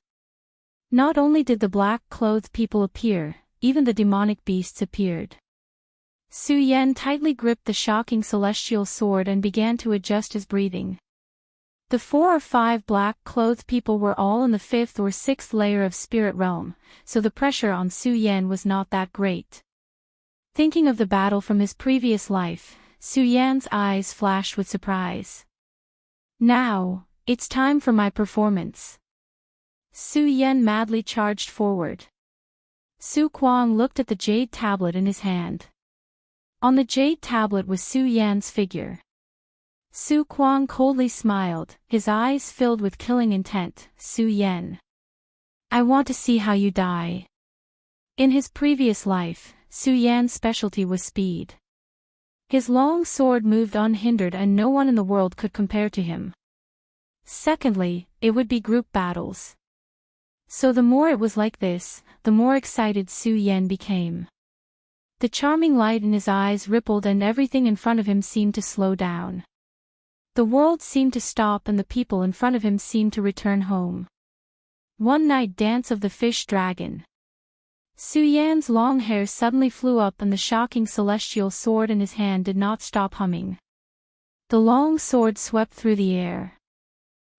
Not only did the black-clothed people appear, even the demonic beasts appeared. Su Yan tightly gripped the shocking celestial sword and began to adjust his breathing. The 4 or 5 black-clothed people were all in the 5th or 6th layer of spirit realm, so the pressure on Su Yan was not that great. Thinking of the battle from his previous life, Su Yan's eyes flashed with surprise. Now, it's time for my performance. Su Yan madly charged forward. Su Kuang looked at the jade tablet in his hand. On the jade tablet was Su Yan's figure. Su Kuang coldly smiled, his eyes filled with killing intent. Su Yan, I want to see how you die. In his previous life, Su Yan's specialty was speed. His long sword moved unhindered and no one in the world could compare to him. Secondly, it would be group battles. So the more it was like this, the more excited Su Yan became. The charming light in his eyes rippled and everything in front of him seemed to slow down. The world seemed to stop and the people in front of him seemed to return home. One night dance of the fish dragon. Su Yan's long hair suddenly flew up and the shocking celestial sword in his hand did not stop humming. The long sword swept through the air.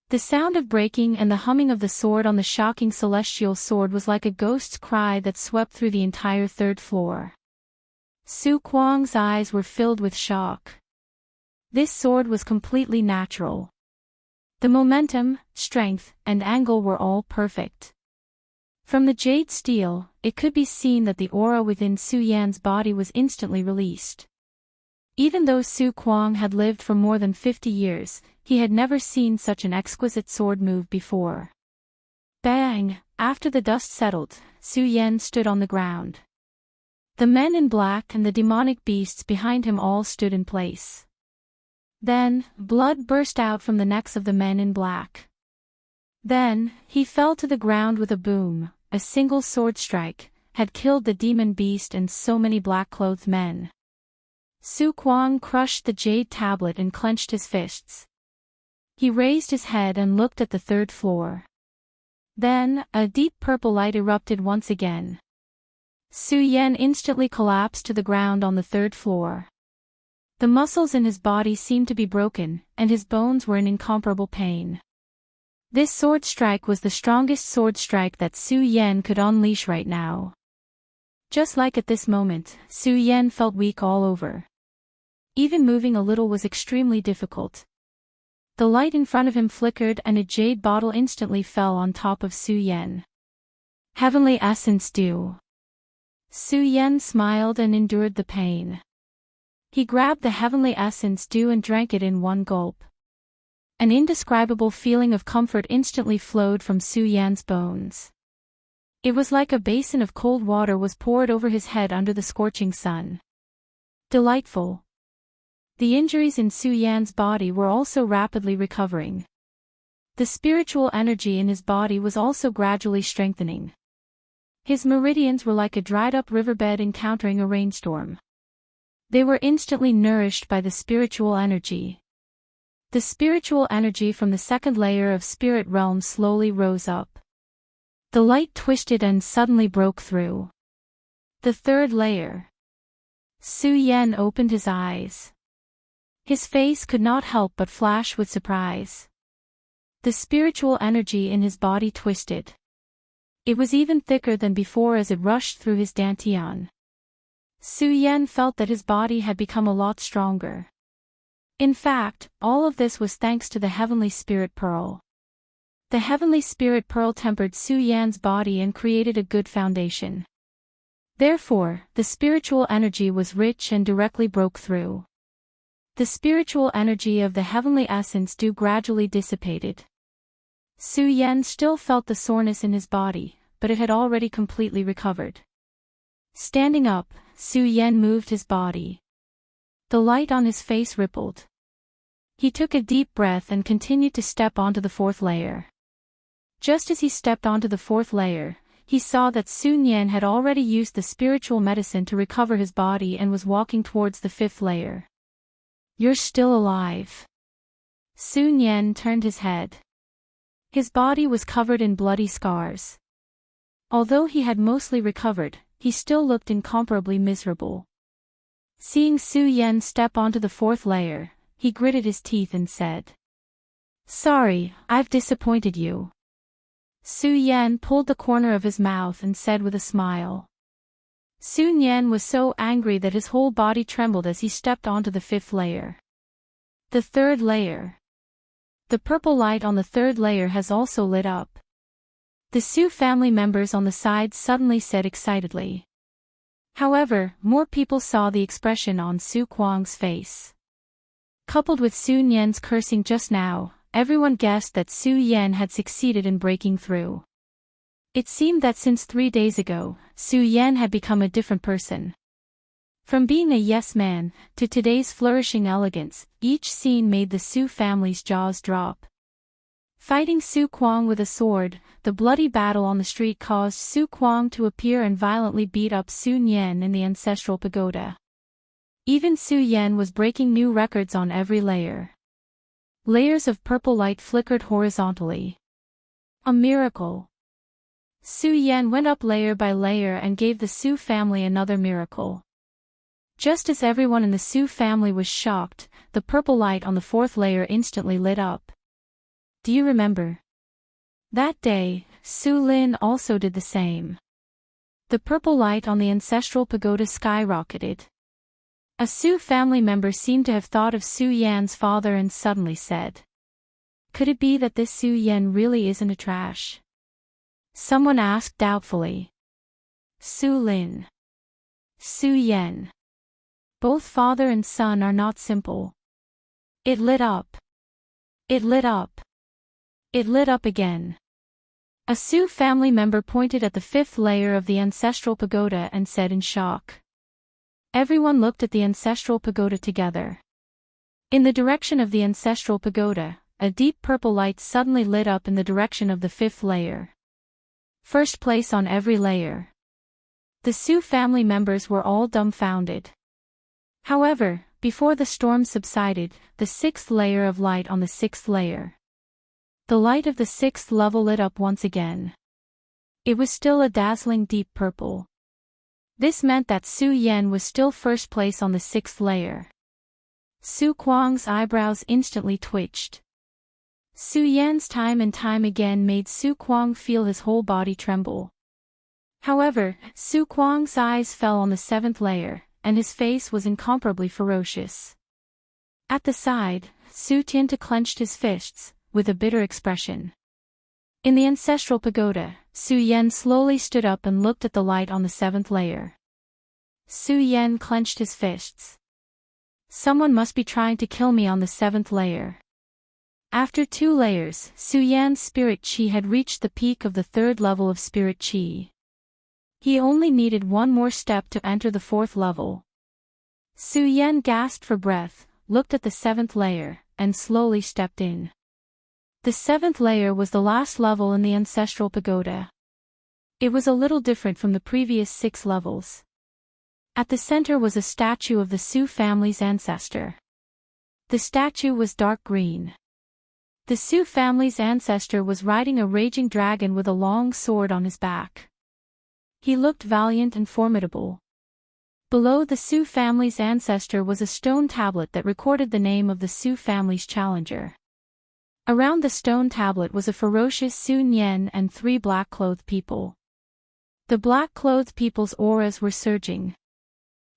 The sound of breaking and the humming of the sword on the shocking celestial sword was like a ghost's cry that swept through the entire 3rd floor. Su Kuang's eyes were filled with shock. This sword was completely natural. The momentum, strength, and angle were all perfect. From the jade steel, it could be seen that the aura within Su Yan's body was instantly released. Even though Su Kuang had lived for more than 50 years, he had never seen such an exquisite sword move before. Bang! After the dust settled, Su Yan stood on the ground. The men in black and the demonic beasts behind him all stood in place. Then, blood burst out from the necks of the men in black. Then, he fell to the ground with a boom. A single sword strike had killed the demon beast and so many black-clothed men. Su Kuang crushed the jade tablet and clenched his fists. He raised his head and looked at the third floor. Then, a deep purple light erupted once again. Su Yan instantly collapsed to the ground on the third floor. The muscles in his body seemed to be broken, and his bones were in incomparable pain. This sword strike was the strongest sword strike that Su Yan could unleash right now. Just like at this moment, Su Yan felt weak all over. Even moving a little was extremely difficult. The light in front of him flickered and a jade bottle instantly fell on top of Su Yan. Heavenly Essence Dew. Su Yan smiled and endured the pain. He grabbed the Heavenly Essence Dew and drank it in one gulp. An indescribable feeling of comfort instantly flowed from Su Yan's bones. It was like a basin of cold water was poured over his head under the scorching sun. Delightful. The injuries in Su Yan's body were also rapidly recovering. The spiritual energy in his body was also gradually strengthening. His meridians were like a dried-up riverbed encountering a rainstorm. They were instantly nourished by the spiritual energy. The spiritual energy from the second layer of spirit realm slowly rose up. The light twisted and suddenly broke through. The third layer. Su Yan opened his eyes. His face could not help but flash with surprise. The spiritual energy in his body twisted. It was even thicker than before as it rushed through his dantian. Su Yan felt that his body had become a lot stronger. In fact, all of this was thanks to the Heavenly Spirit Pearl. The Heavenly Spirit Pearl tempered Su Yan's body and created a good foundation. Therefore, the spiritual energy was rich and directly broke through. The spiritual energy of the Heavenly Essence Dew gradually dissipated. Su Yan still felt the soreness in his body, but it had already completely recovered. Standing up, Su Yan moved his body. The light on his face rippled. He took a deep breath and continued to step onto the fourth layer. Just as he stepped onto the fourth layer, he saw that Su Yan had already used the spiritual medicine to recover his body and was walking towards the fifth layer. "You're still alive." Su Yan turned his head. His body was covered in bloody scars. Although he had mostly recovered, he still looked incomparably miserable. Seeing Su Yan step onto the fourth layer, he gritted his teeth and said, "Sorry, I've disappointed you." Su Yan pulled the corner of his mouth and said with a smile. Su Yan was so angry that his whole body trembled as he stepped onto the fifth layer. The third layer. The purple light on the third layer has also lit up. The Su family members on the side suddenly said excitedly. However, more people saw the expression on Su Kuang's face. Coupled with Su Yan's cursing just now, everyone guessed that Su Yan had succeeded in breaking through. It seemed that since 3 days ago, Su Yan had become a different person. From being a yes man, to today's flourishing elegance, each scene made the Su family's jaws drop. Fighting Su Kuang with a sword, the bloody battle on the street caused Su Kuang to appear and violently beat up Su Yan in the ancestral pagoda. Even Su Yan was breaking new records on every layer. Layers of purple light flickered horizontally. A miracle. Su Yan went up layer by layer and gave the Su family another miracle. Just as everyone in the Su family was shocked, the purple light on the fourth layer instantly lit up. Do you remember? That day, Su Lin also did the same. The purple light on the ancestral pagoda skyrocketed. A Su family member seemed to have thought of Su Yan's father and suddenly said, "Could it be that this Su Yan really isn't a trash?" Someone asked doubtfully. Su Lin. Su Yan. Both father and son are not simple. It lit up. It lit up. It lit up again. A Su family member pointed at the fifth layer of the ancestral pagoda and said in shock. Everyone looked at the ancestral pagoda together. In the direction of the ancestral pagoda, a deep purple light suddenly lit up in the direction of the fifth layer. First place on every layer. The Su family members were all dumbfounded. However, before the storm subsided, the sixth layer of light on the sixth layer. The light of the sixth level lit up once again. It was still a dazzling deep purple. This meant that Su Yan was still first place on the sixth layer. Su Kuang's eyebrows instantly twitched. Su Yan's time and time again made Su Kuang feel his whole body tremble. However, Su Kuang's eyes fell on the seventh layer, and his face was incomparably ferocious. At the side, Su Tiantu clenched his fists, with a bitter expression. In the ancestral pagoda, Su Yan slowly stood up and looked at the light on the seventh layer. Su Yan clenched his fists. Someone must be trying to kill me on the seventh layer. After 2 layers, Su Yan's spirit chi had reached the peak of the 3rd level of spirit chi. He only needed one more step to enter the 4th level. Su Yan gasped for breath, looked at the 7th layer, and slowly stepped in. The 7th layer was the last level in the ancestral pagoda. It was a little different from the previous 6 levels. At the center was a statue of the Su family's ancestor. The statue was dark green. The Su family's ancestor was riding a raging dragon with a long sword on his back. He looked valiant and formidable. Below the Su family's ancestor was a stone tablet that recorded the name of the Su family's challenger. Around the stone tablet was a ferocious Su Nian and 3 black-clothed people. The black-clothed people's auras were surging.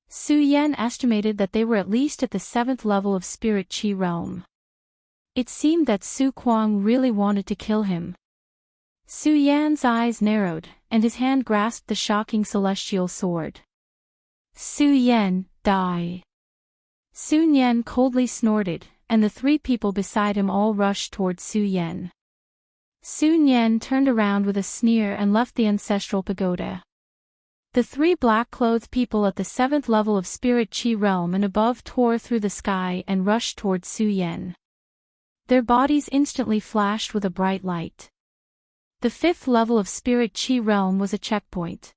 Su Yan estimated that they were at least at the 7th level of Spirit Chi realm. It seemed that Su Kuang really wanted to kill him. Su Yan's eyes narrowed, and his hand grasped the shocking celestial sword. Su Yan, die! Su Yan coldly snorted, and the 3 people beside him all rushed towards Su Yan. Su Yan turned around with a sneer and left the ancestral pagoda. The 3 black-clothed people at the 7th level of Spirit Chi realm and above tore through the sky and rushed towards Su Yan. Their bodies instantly flashed with a bright light. The 5th level of Spirit Chi realm was a checkpoint.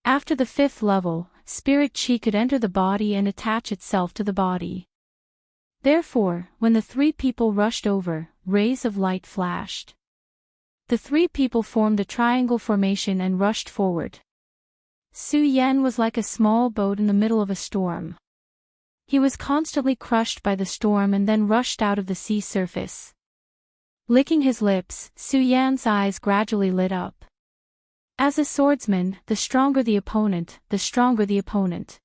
After the 5th level, Spirit Chi could enter the body and attach itself to the body. Therefore, when the 3 people rushed over, rays of light flashed. The 3 people formed a triangle formation and rushed forward. Su Yan was like a small boat in the middle of a storm. He was constantly crushed by the storm and then rushed out of the sea surface. Licking his lips, Su Yan's eyes gradually lit up. As a swordsman, the stronger the opponent, the stronger the opponent.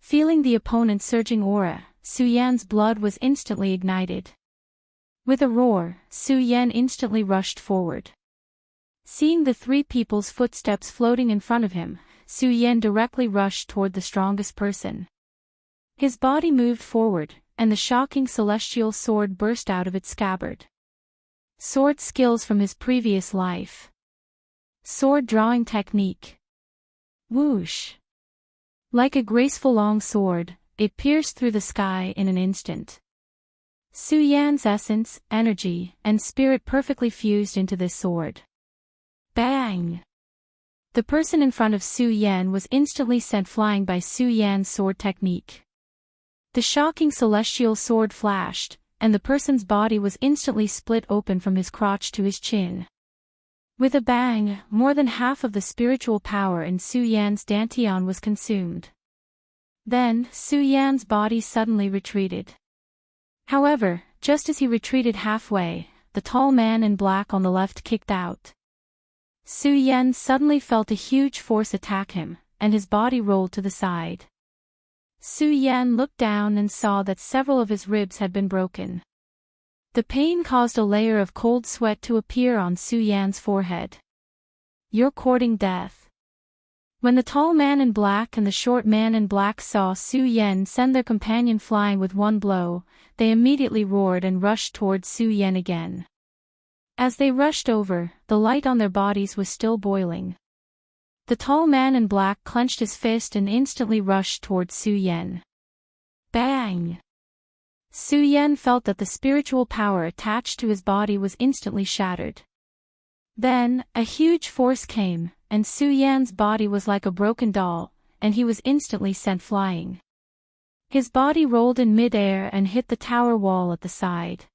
Feeling the opponent's surging aura, Su Yan's blood was instantly ignited. With a roar, Su Yan instantly rushed forward. Seeing the 3 people's footsteps floating in front of him, Su Yan directly rushed toward the strongest person. His body moved forward, and the shocking celestial sword burst out of its scabbard. Sword skills from his previous life. Sword drawing technique. Whoosh! Like a graceful long sword, it pierced through the sky in an instant. Su Yan's essence, energy, and spirit perfectly fused into this sword. Bang! The person in front of Su Yan was instantly sent flying by Su Yan's sword technique. The shocking celestial sword flashed, and the person's body was instantly split open from his crotch to his chin. With a bang, more than half of the spiritual power in Su Yan's dantian was consumed. Then, Su Yan's body suddenly retreated. However, just as he retreated halfway, the tall man in black on the left kicked out. Su Yan suddenly felt a huge force attack him, and his body rolled to the side. Su Yan looked down and saw that several of his ribs had been broken. The pain caused a layer of cold sweat to appear on Su Yan's forehead. You're courting death. When the tall man in black and the short man in black saw Su Yan send their companion flying with one blow, they immediately roared and rushed towards Su Yan again. As they rushed over, the light on their bodies was still boiling. The tall man in black clenched his fist and instantly rushed towards Su Yan. Bang! Su Yan felt that the spiritual power attached to his body was instantly shattered. Then, a huge force came, and Su Yan's body was like a broken doll, and he was instantly sent flying. His body rolled in mid-air and hit the tower wall at the side.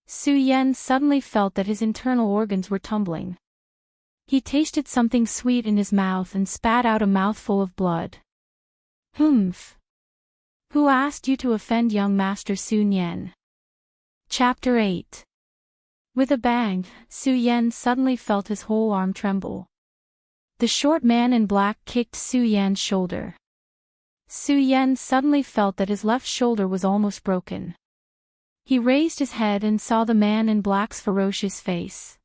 Su Yan suddenly felt that his internal organs were tumbling. He tasted something sweet in his mouth and spat out a mouthful of blood. Humph! Who asked you to offend young Master Su Yan? Chapter 8. With a bang, Su Yan suddenly felt his whole arm tremble. The short man in black kicked Su Yan's shoulder. Su Yan suddenly felt that his left shoulder was almost broken. He raised his head and saw the man in black's ferocious face.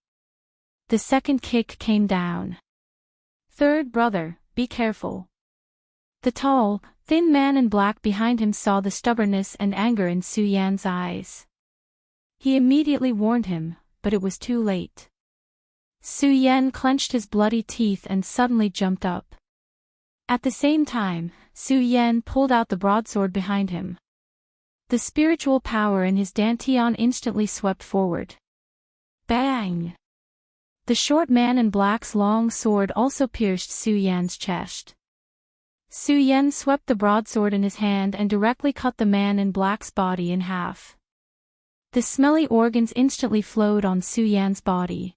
The second kick came down. Third brother, be careful. The tall, thin man in black behind him saw the stubbornness and anger in Su Yan's eyes. He immediately warned him, but it was too late. Su Yan clenched his bloody teeth and suddenly jumped up. At the same time, Su Yan pulled out the broadsword behind him. The spiritual power in his dantian instantly swept forward. Bang! The short man in black's long sword also pierced Su Yan's chest. Su Yan swept the broadsword in his hand and directly cut the man in black's body in half. The smelly organs instantly flowed on Su Yan's body.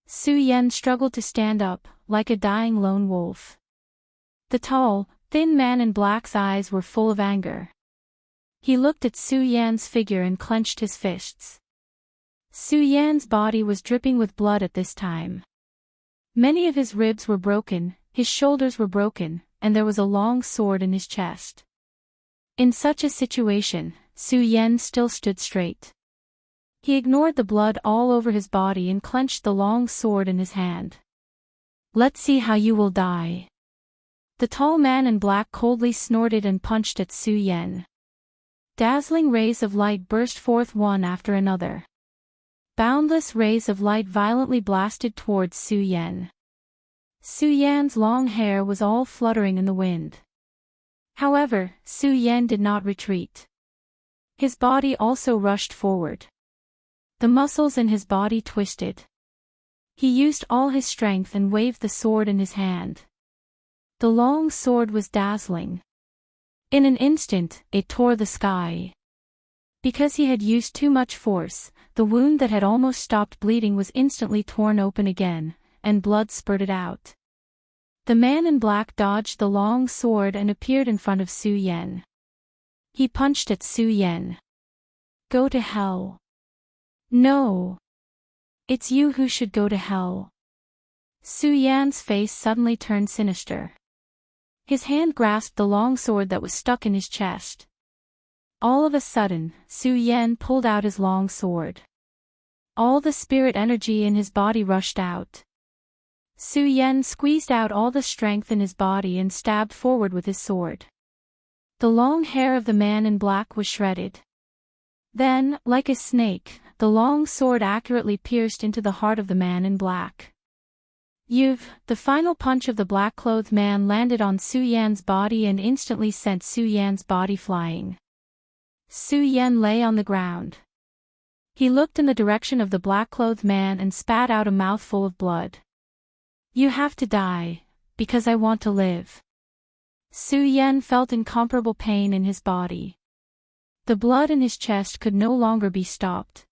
Su Yan struggled to stand up, like a dying lone wolf. The tall, thin man in black's eyes were full of anger. He looked at Su Yan's figure and clenched his fists. Su Yan's body was dripping with blood at this time. Many of his ribs were broken, his shoulders were broken, and there was a long sword in his chest. In such a situation, Su Yan still stood straight. He ignored the blood all over his body and clenched the long sword in his hand. Let's see how you will die. The tall man in black coldly snorted and punched at Su Yan. Dazzling rays of light burst forth one after another. Boundless rays of light violently blasted towards Su Yan. Su Yan's long hair was all fluttering in the wind. However, Su Yan did not retreat. His body also rushed forward. The muscles in his body twisted. He used all his strength and waved the sword in his hand. The long sword was dazzling. In an instant, it tore the sky. Because he had used too much force, the wound that had almost stopped bleeding was instantly torn open again, and blood spurted out. The man in black dodged the long sword and appeared in front of Su Yan. He punched at Su Yan. Go to hell. No. It's you who should go to hell. Su Yan's face suddenly turned sinister. His hand grasped the long sword that was stuck in his chest. All of a sudden, Su Yan pulled out his long sword. All the spirit energy in his body rushed out. Su Yan squeezed out all the strength in his body and stabbed forward with his sword. The long hair of the man in black was shredded. Then, like a snake, the long sword accurately pierced into the heart of the man in black. The final punch of the black-clothed man landed on Su Yan's body and instantly sent Su Yan's body flying. Su Yan lay on the ground. He looked in the direction of the black-clothed man and spat out a mouthful of blood. You have to die, because I want to live. Su Yan felt incomparable pain in his body. The blood in his chest could no longer be stopped.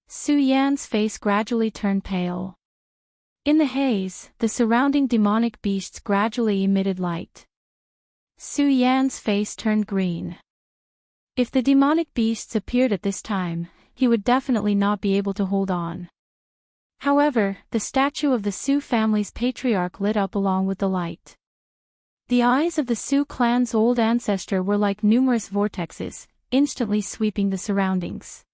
Su Yan's face gradually turned pale. In the haze, the surrounding demonic beasts gradually emitted light. Su Yan's face turned green. If the demonic beasts appeared at this time, he would definitely not be able to hold on. However, the statue of the Su family's patriarch lit up along with the light. The eyes of the Su clan's old ancestor were like numerous vortexes, instantly sweeping the surroundings.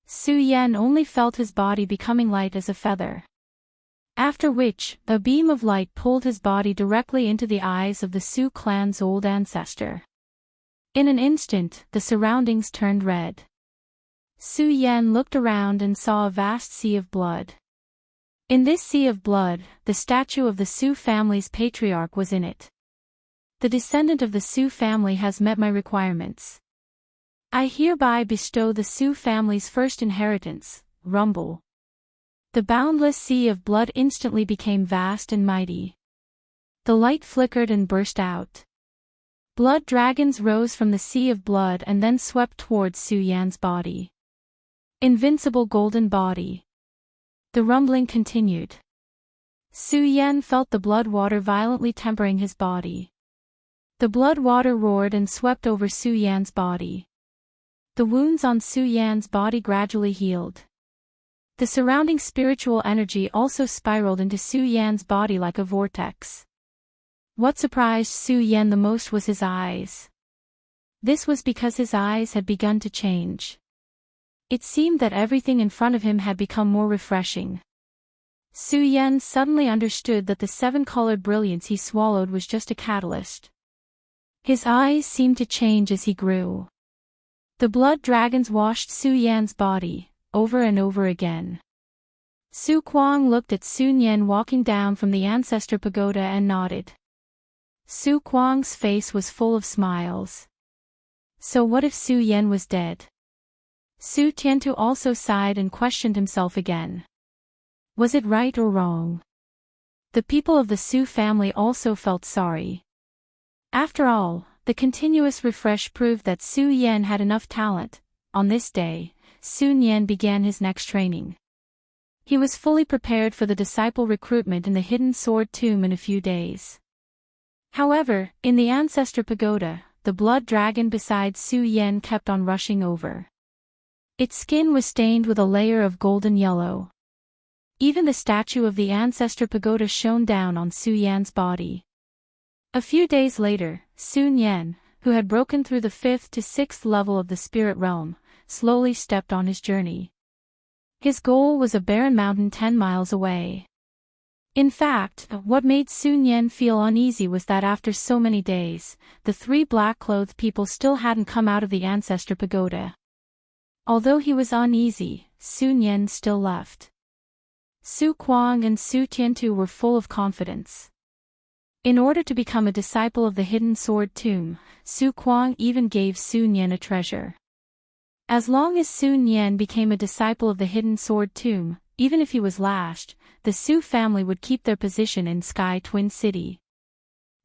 Su Yan only felt his body becoming light as a feather. After which, a beam of light pulled his body directly into the eyes of the Su clan's old ancestor. In an instant, the surroundings turned red. Su Yan looked around and saw a vast sea of blood. In this sea of blood, the statue of the Su family's patriarch was in it. The descendant of the Su family has met my requirements. I hereby bestow the Su family's first inheritance, Rumble. The boundless sea of blood instantly became vast and mighty. The light flickered and burst out. Blood dragons rose from the sea of blood and then swept towards Su Yan's body. Invincible golden body. The rumbling continued. Su Yan felt the blood water violently tempering his body. The blood water roared and swept over Su Yan's body. The wounds on Su Yan's body gradually healed. The surrounding spiritual energy also spiraled into Su Yan's body like a vortex. What surprised Su Yan the most was his eyes. This was because his eyes had begun to change. It seemed that everything in front of him had become more refreshing. Su Yan suddenly understood that the seven-colored brilliance he swallowed was just a catalyst. His eyes seemed to change as he grew. The blood dragons washed Su Yan's body, over and over again. Su Kuang looked at Sun Yan walking down from the ancestor pagoda and nodded. Su Kuang's face was full of smiles. So what if Su Yan was dead? Su Tiantu also sighed and questioned himself again. Was it right or wrong? The people of the Su family also felt sorry. After all, the continuous refresh proved that Su Yan had enough talent. On this day, Sun Yan began his next training. He was fully prepared for the disciple recruitment in the hidden sword tomb in a few days. However, in the ancestor pagoda, the blood dragon beside Su Yan kept on rushing over. Its skin was stained with a layer of golden yellow. Even the statue of the ancestor pagoda shone down on Su Yan's body. A few days later, Sun Yan, who had broken through the 5th to 6th level of the spirit realm, slowly stepped on his journey. His goal was a barren mountain 10 miles away. In fact, what made Sun Yan feel uneasy was that after so many days, the 3 black-clothed people still hadn't come out of the ancestor pagoda. Although he was uneasy, Sun Yan still left. Su Kuang and Su Tiantu were full of confidence. In order to become a disciple of the hidden sword tomb, Su Kuang even gave Sun Yan a treasure. As long as Sun Yan became a disciple of the hidden sword tomb, even if he was lashed, the Su family would keep their position in Sky Twin City.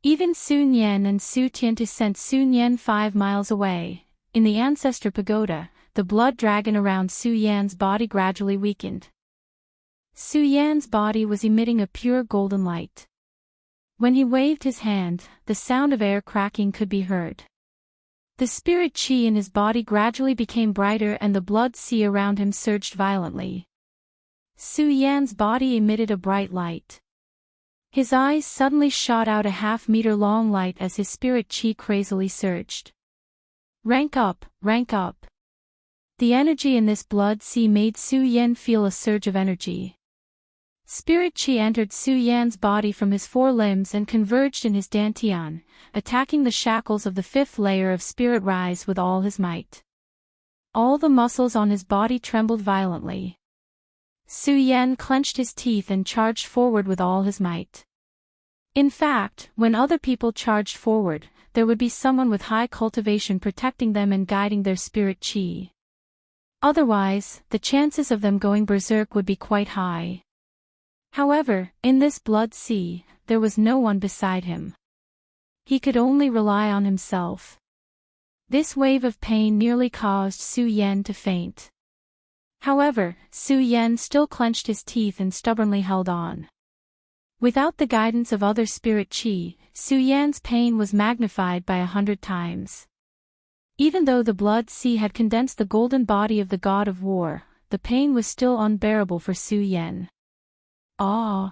Even Sun Yan and Su Tiantu sent Sun Yan 5 miles away. In the ancestor pagoda, the blood dragon around Su Yan's body gradually weakened. Su Yan's body was emitting a pure golden light. When he waved his hand, the sound of air cracking could be heard. The spirit chi in his body gradually became brighter and the blood sea around him surged violently. Su Yan's body emitted a bright light. His eyes suddenly shot out a half-meter-long light as his spirit chi crazily surged. Rank up, rank up. The energy in this blood sea made Su Yan feel a surge of energy. Spirit chi entered Su Yan's body from his 4 limbs and converged in his dantian, attacking the shackles of the 5th layer of spirit rise with all his might. All the muscles on his body trembled violently. Su Yan clenched his teeth and charged forward with all his might. In fact, when other people charged forward, there would be someone with high cultivation protecting them and guiding their spirit chi. Otherwise, the chances of them going berserk would be quite high. However, in this blood sea, there was no one beside him. He could only rely on himself. This wave of pain nearly caused Su Yan to faint. However, Su Yan still clenched his teeth and stubbornly held on. Without the guidance of other spirit chi, Su Yan's pain was magnified by 100 times. Even though the blood sea had condensed the golden body of the god of war, the pain was still unbearable for Su Yan. Ah!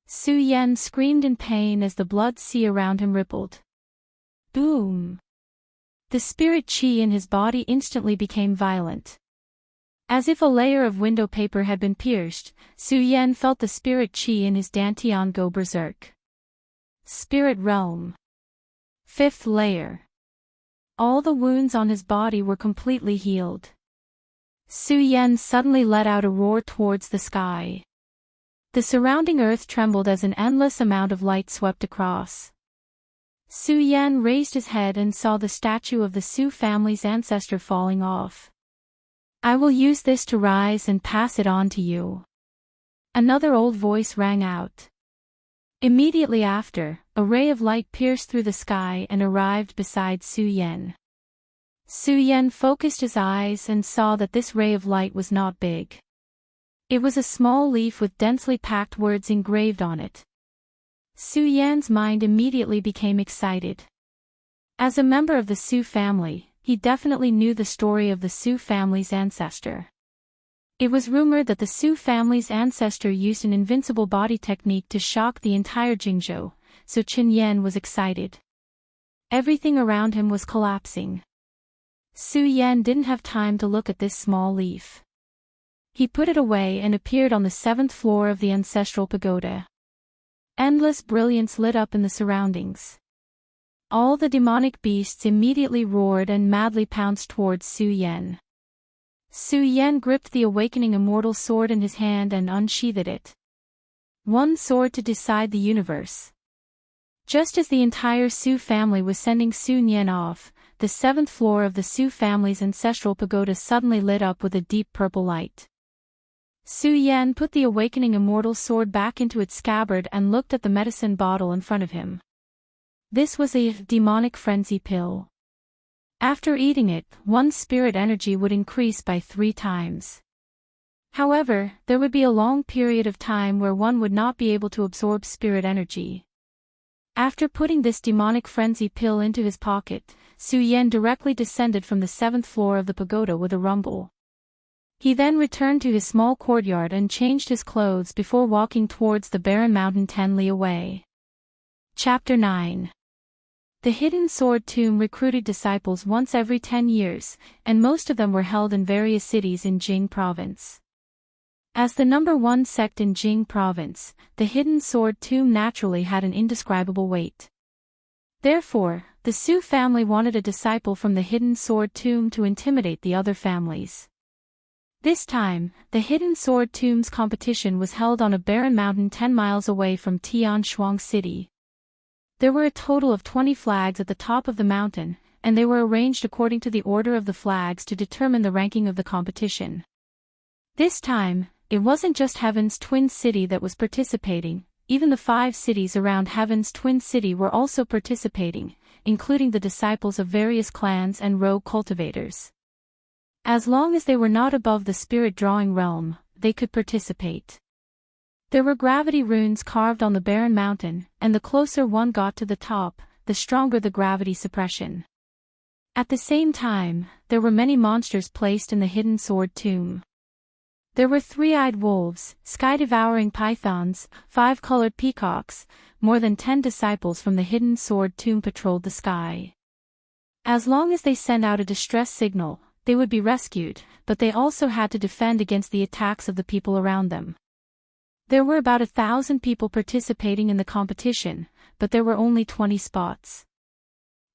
Su Yan screamed in pain as the blood sea around him rippled. Boom! The spirit chi in his body instantly became violent. As if a layer of window paper had been pierced, Su Yan felt the spirit chi in his dantian go berserk. Spirit realm. 5th layer. All the wounds on his body were completely healed. Su Yan suddenly let out a roar towards the sky. The surrounding earth trembled as an endless amount of light swept across. Su Yan raised his head and saw the statue of the Su family's ancestor falling off. I will use this to rise and pass it on to you. Another old voice rang out. Immediately after, a ray of light pierced through the sky and arrived beside Su Yan. Su Yan focused his eyes and saw that this ray of light was not big. It was a small leaf with densely packed words engraved on it. Su Yan's mind immediately became excited. As a member of the Su family, he definitely knew the story of the Su family's ancestor. It was rumored that the Su family's ancestor used an invincible body technique to shock the entire Jingzhou, so Qin Yan was excited. Everything around him was collapsing. Su Yan didn't have time to look at this small leaf. He put it away and appeared on the 7th floor of the ancestral pagoda. Endless brilliance lit up in the surroundings. All the demonic beasts immediately roared and madly pounced towards Su Yan. Su Yan gripped the awakening immortal sword in his hand and unsheathed it. One sword to decide the universe. Just as the entire Su family was sending Su Yan off, the 7th floor of the Su family's ancestral pagoda suddenly lit up with a deep purple light. Su Yan put the awakening immortal sword back into its scabbard and looked at the medicine bottle in front of him. This was a demonic frenzy pill. After eating it, one's spirit energy would increase by 3 times. However, there would be a long period of time where one would not be able to absorb spirit energy. After putting this demonic frenzy pill into his pocket, Su Yan directly descended from the 7th floor of the pagoda with a rumble. He then returned to his small courtyard and changed his clothes before walking towards the barren mountain 10 li away. Chapter 9. The Hidden Sword Tomb recruited disciples once every 10 years, and most of them were held in various cities in Jing province. As the number 1 sect in Jing province, the Hidden Sword Tomb naturally had an indescribable weight. Therefore, the Su family wanted a disciple from the Hidden Sword Tomb to intimidate the other families. This time, the Hidden Sword Tomb's competition was held on a barren mountain 10 miles away from Tianshuang City. There were a total of 20 flags at the top of the mountain, and they were arranged according to the order of the flags to determine the ranking of the competition. This time, it wasn't just Heaven's Twin City that was participating, even the 5 cities around Heaven's Twin City were also participating, including the disciples of various clans and rogue cultivators. As long as they were not above the spirit-drawing realm, they could participate. There were gravity runes carved on the barren mountain, and the closer one got to the top, the stronger the gravity suppression. At the same time, there were many monsters placed in the Hidden Sword Tomb. There were 3-eyed wolves, sky-devouring pythons, 5-colored peacocks. More than 10 disciples from the Hidden Sword Tomb patrolled the sky. As long as they sent out a distress signal, they would be rescued, but they also had to defend against the attacks of the people around them. There were about 1,000 people participating in the competition, but there were only 20 spots.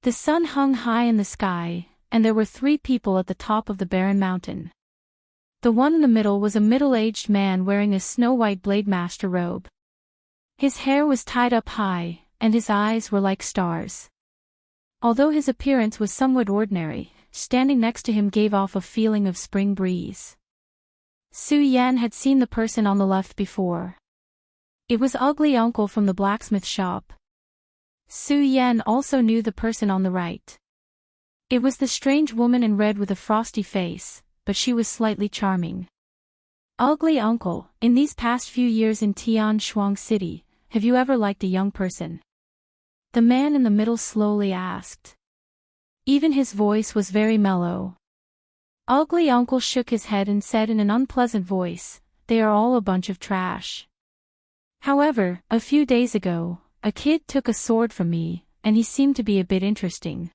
The sun hung high in the sky, and there were 3 people at the top of the barren mountain. The one in the middle was a middle-aged man wearing a snow-white blade master robe. His hair was tied up high, and his eyes were like stars. Although his appearance was somewhat ordinary, standing next to him gave off a feeling of spring breeze. Su Yan had seen the person on the left before. It was Ugly Uncle from the blacksmith shop. Su Yan also knew the person on the right. It was the strange woman in red with a frosty face, but she was slightly charming. Ugly Uncle, in these past few years in Tianshuang City, have you ever liked a young person? The man in the middle slowly asked. Even his voice was very mellow. Ugly Uncle shook his head and said in an unpleasant voice, "They are all a bunch of trash. However, a few days ago, a kid took a sword from me, and he seemed to be a bit interesting."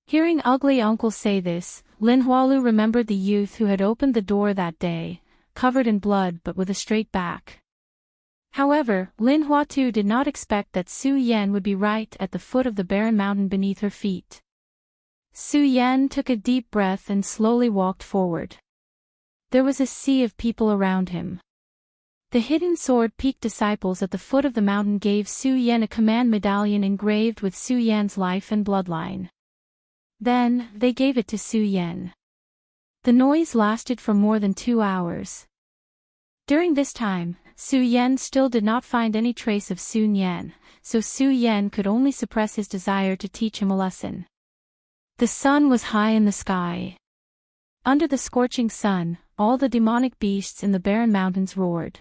Hearing Ugly Uncle say this, Lin Hualu remembered the youth who had opened the door that day, covered in blood but with a straight back. However, Lin Huatu did not expect that Su Yan would be right at the foot of the barren mountain beneath her feet. Su Yan took a deep breath and slowly walked forward. There was a sea of people around him. The Hidden Sword Peak disciples at the foot of the mountain gave Su Yan a command medallion engraved with Su Yan's life and bloodline. Then, they gave it to Su Yan. The noise lasted for more than 2 hours. During this time, Su Yan still did not find any trace of Sun Yan, so Su Yan could only suppress his desire to teach him a lesson. The sun was high in the sky. Under the scorching sun, all the demonic beasts in the barren mountains roared.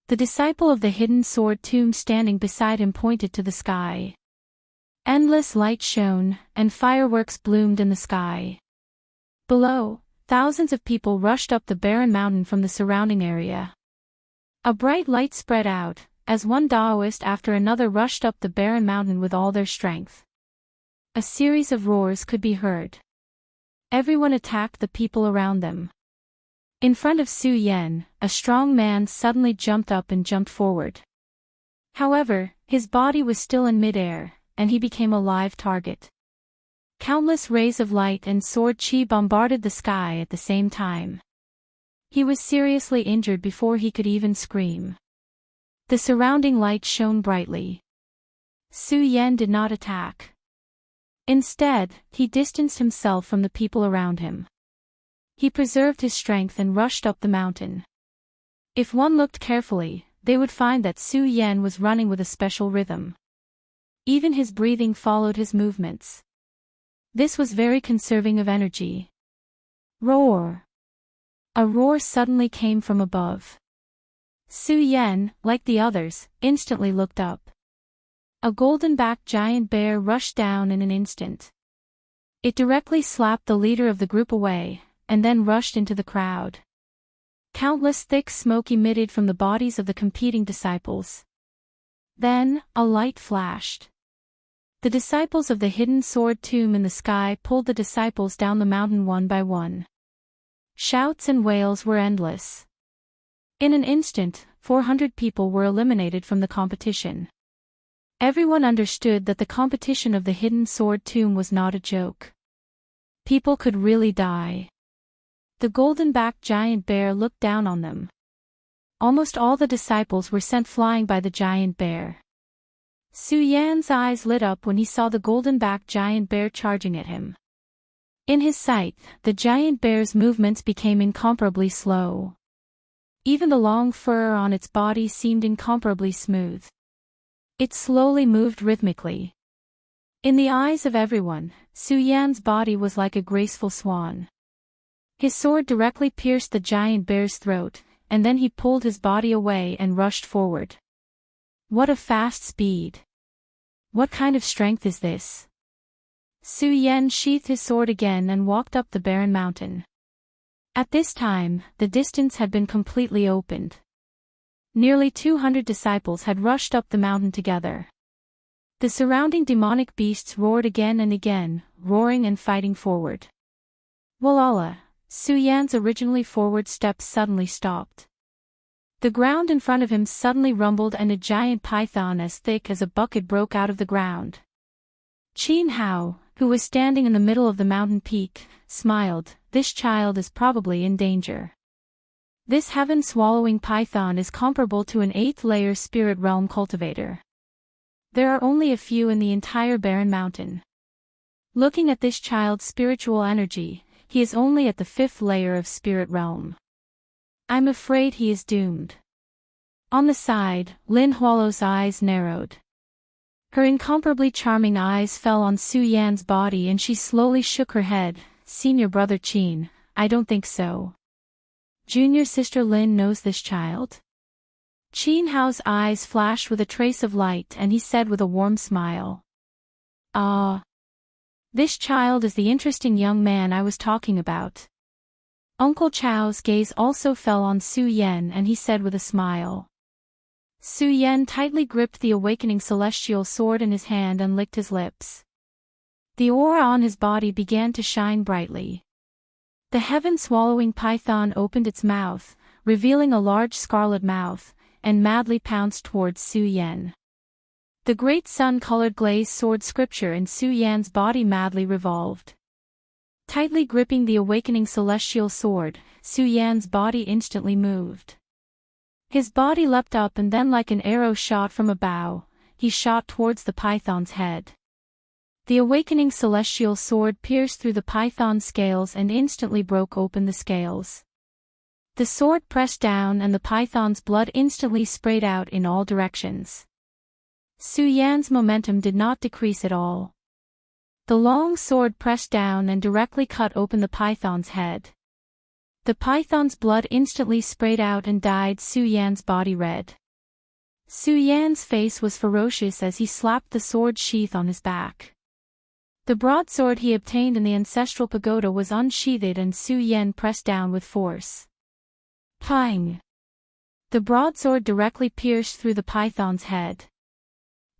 The disciple of the hidden sword tomb standing beside him pointed to the sky. Endless light shone, and fireworks bloomed in the sky. Below, thousands of people rushed up the barren mountain from the surrounding area. A bright light spread out, as one Taoist after another rushed up the barren mountain with all their strength. A series of roars could be heard. Everyone attacked the people around them. In front of Su Yan, a strong man suddenly jumped up and jumped forward. However, his body was still in midair, and he became a live target. Countless rays of light and sword chi bombarded the sky at the same time. He was seriously injured before he could even scream. The surrounding light shone brightly. Su Yan did not attack. Instead, he distanced himself from the people around him. He preserved his strength and rushed up the mountain. If one looked carefully, they would find that Su Yan was running with a special rhythm. Even his breathing followed his movements. This was very conserving of energy. Roar! A roar suddenly came from above. Su Yan, like the others, instantly looked up. A golden-backed giant bear rushed down in an instant. It directly slapped the leader of the group away, and then rushed into the crowd. Countless thick smoke emitted from the bodies of the competing disciples. Then, a light flashed. The disciples of the hidden sword tomb in the sky pulled the disciples down the mountain one by one. Shouts and wails were endless. In an instant, 400 people were eliminated from the competition. Everyone understood that the competition of the hidden sword tomb was not a joke. People could really die. The golden-backed giant bear looked down on them. Almost all the disciples were sent flying by the giant bear. Su Yan's eyes lit up when he saw the golden-backed giant bear charging at him. In his sight, the giant bear's movements became incomparably slow. Even the long fur on its body seemed incomparably smooth. It slowly moved rhythmically. In the eyes of everyone, Su Yan's body was like a graceful swan. His sword directly pierced the giant bear's throat, and then he pulled his body away and rushed forward. What a fast speed! What kind of strength is this? Su Yan sheathed his sword again and walked up the barren mountain. At this time, the distance had been completely opened. Nearly 200 disciples had rushed up the mountain together. The surrounding demonic beasts roared again and again, roaring and fighting forward. Walala, Su Yan's originally forward steps suddenly stopped. The ground in front of him suddenly rumbled and a giant python as thick as a bucket broke out of the ground. Qin Hao, who was standing in the middle of the mountain peak, smiled. This child is probably in danger. This heaven-swallowing python is comparable to an 8th-layer spirit realm cultivator. There are only a few in the entire barren mountain. Looking at this child's spiritual energy, he is only at the 5th layer of spirit realm. I'm afraid he is doomed. On the side, Lin Hualo's eyes narrowed. Her incomparably charming eyes fell on Su Yan's body and she slowly shook her head. Senior brother Qin, I don't think so. Junior sister Lin knows this child? Qin Hao's eyes flashed with a trace of light and he said with a warm smile. Ah. This child is the interesting young man I was talking about. Uncle Chao's gaze also fell on Su Yan and he said with a smile. Su Yan tightly gripped the awakening celestial sword in his hand and licked his lips. The aura on his body began to shine brightly. The heaven-swallowing python opened its mouth, revealing a large scarlet mouth, and madly pounced towards Su Yan. The great sun-colored glazed sword scripture in Su Yan's body madly revolved. Tightly gripping the awakening celestial sword, Su Yan's body instantly moved. His body leapt up and then like an arrow shot from a bow, he shot towards the python's head. The awakening celestial sword pierced through the python's scales and instantly broke open the scales. The sword pressed down and the python's blood instantly sprayed out in all directions. Su Yan's momentum did not decrease at all. The long sword pressed down and directly cut open the python's head. The python's blood instantly sprayed out and dyed Su Yan's body red. Su Yan's face was ferocious as he slapped the sword sheath on his back. The broadsword he obtained in the ancestral pagoda was unsheathed and Su Yan pressed down with force. Pang! The broadsword directly pierced through the python's head.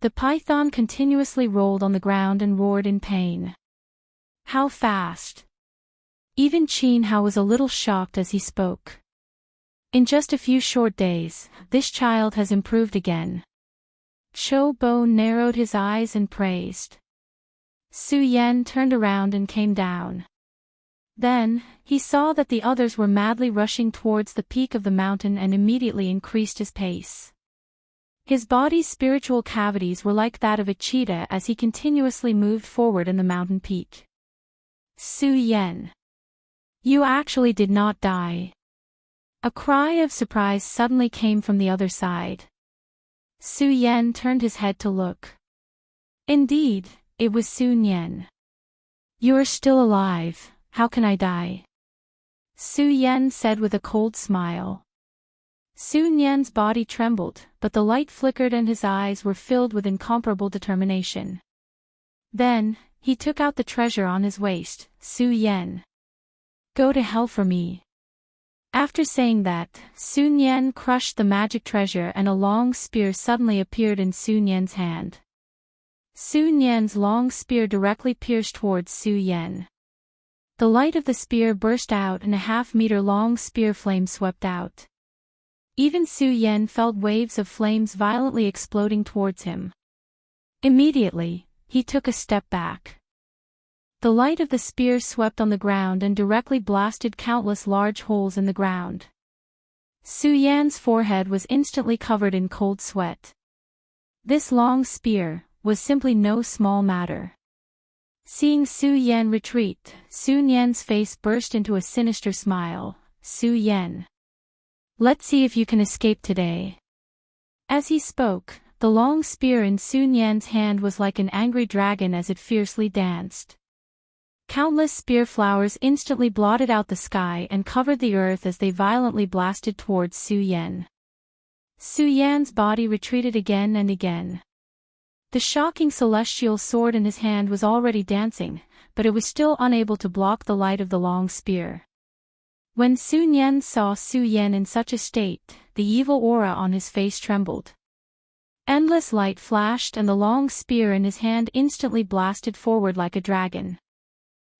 The python continuously rolled on the ground and roared in pain. How fast! Even Qin Hao was a little shocked as he spoke. In just a few short days, this child has improved again. Chou Bo narrowed his eyes and praised. Su Yan turned around and came down. Then, he saw that the others were madly rushing towards the peak of the mountain and immediately increased his pace. His body's spiritual cavities were like that of a cheetah as he continuously moved forward in the mountain peak. Su Yan. You actually did not die. A cry of surprise suddenly came from the other side. Su Yan turned his head to look. Indeed, it was Sun Yan. You are still alive, how can I die? Su Yan said with a cold smile. Sun Yan's body trembled, but the light flickered and his eyes were filled with incomparable determination. Then, he took out the treasure on his waist. Su Yan. Go to hell for me. After saying that, Sun Yan crushed the magic treasure and a long spear suddenly appeared in Sun Yan's hand. Sun Yan's long spear directly pierced towards Su Yan. The light of the spear burst out and a half-meter-long spear flame swept out. Even Su Yan felt waves of flames violently exploding towards him. Immediately, he took a step back. The light of the spear swept on the ground and directly blasted countless large holes in the ground. Su Yan's forehead was instantly covered in cold sweat. This long spear was simply no small matter. Seeing Su Yan retreat, Sun Yan's face burst into a sinister smile. Su Yan. Let's see if you can escape today. As he spoke, the long spear in Sun Yan's hand was like an angry dragon as it fiercely danced. Countless spear flowers instantly blotted out the sky and covered the earth as they violently blasted towards Su Yan. Su Yan's body retreated again and again. The shocking celestial sword in his hand was already dancing, but it was still unable to block the light of the long spear. When Sun Yan saw Su Yan in such a state, the evil aura on his face trembled. Endless light flashed and the long spear in his hand instantly blasted forward like a dragon.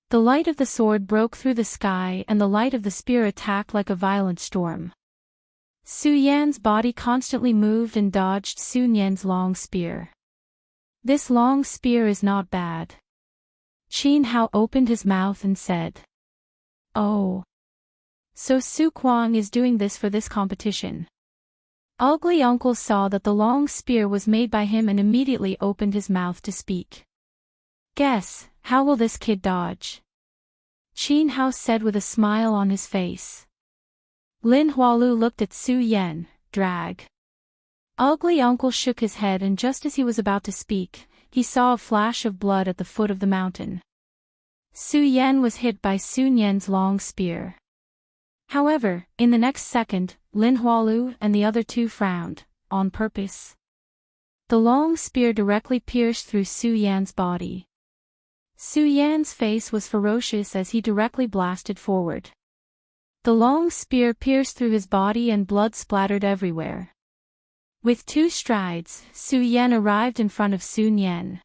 The light of the sword broke through the sky and the light of the spear attacked like a violent storm. Su Yan's body constantly moved and dodged Sun Yan's long spear. This long spear is not bad. Qin Hao opened his mouth and said. Oh. So Su Kuang is doing this for this competition. Ugly Uncle saw that the long spear was made by him and immediately opened his mouth to speak. Guess, how will this kid dodge? Qin Hao said with a smile on his face. Lin Hualu looked at Su Yan. Drag. Ugly Uncle shook his head and just as he was about to speak, he saw a flash of blood at the foot of the mountain. Su Yan was hit by Sun Yan's long spear. However, in the next second, Lin Hualu and the other two frowned, on purpose. The long spear directly pierced through Su Yan's body. Su Yan's face was ferocious as he directly blasted forward. The long spear pierced through his body and blood splattered everywhere. With 2 strides, Su Yan arrived in front of Sun Yan.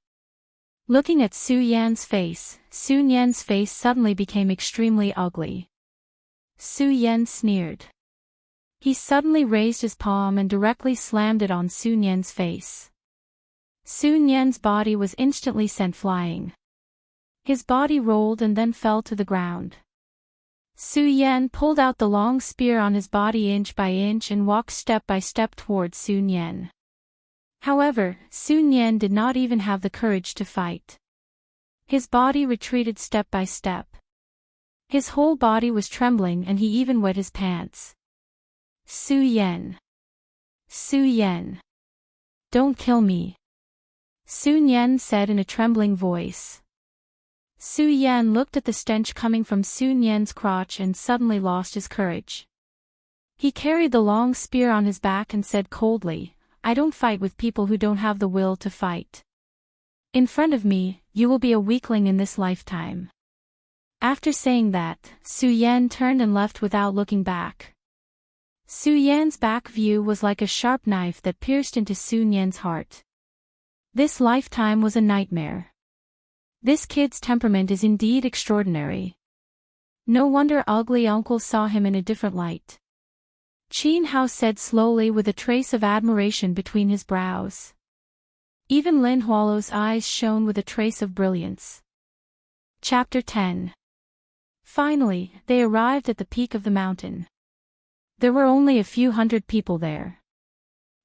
Looking at Su Yan's face, Sun Yan's face suddenly became extremely ugly. Su Yan sneered. He suddenly raised his palm and directly slammed it on Sun Yan's face. Sun Yan's body was instantly sent flying. His body rolled and then fell to the ground. Su Yan pulled out the long spear on his body inch by inch and walked step by step towards Sun Yan. However, Sun Yan did not even have the courage to fight. His body retreated step by step. His whole body was trembling and he even wet his pants. Su Yan. Su Yan. Don't kill me. Su Yan said in a trembling voice. Su Yan looked at the stench coming from Su Yan's crotch and suddenly lost his courage. He carried the long spear on his back and said coldly, I don't fight with people who don't have the will to fight. In front of me, you will be a weakling in this lifetime. After saying that, Su Yan turned and left without looking back. Su Yan's back view was like a sharp knife that pierced into Su Yan's heart. This lifetime was a nightmare. This kid's temperament is indeed extraordinary. No wonder ugly uncle saw him in a different light. Qin Hao said slowly with a trace of admiration between his brows. Even Lin Hualo's eyes shone with a trace of brilliance. Chapter 10. Finally, they arrived at the peak of the mountain. There were only a few hundred people there.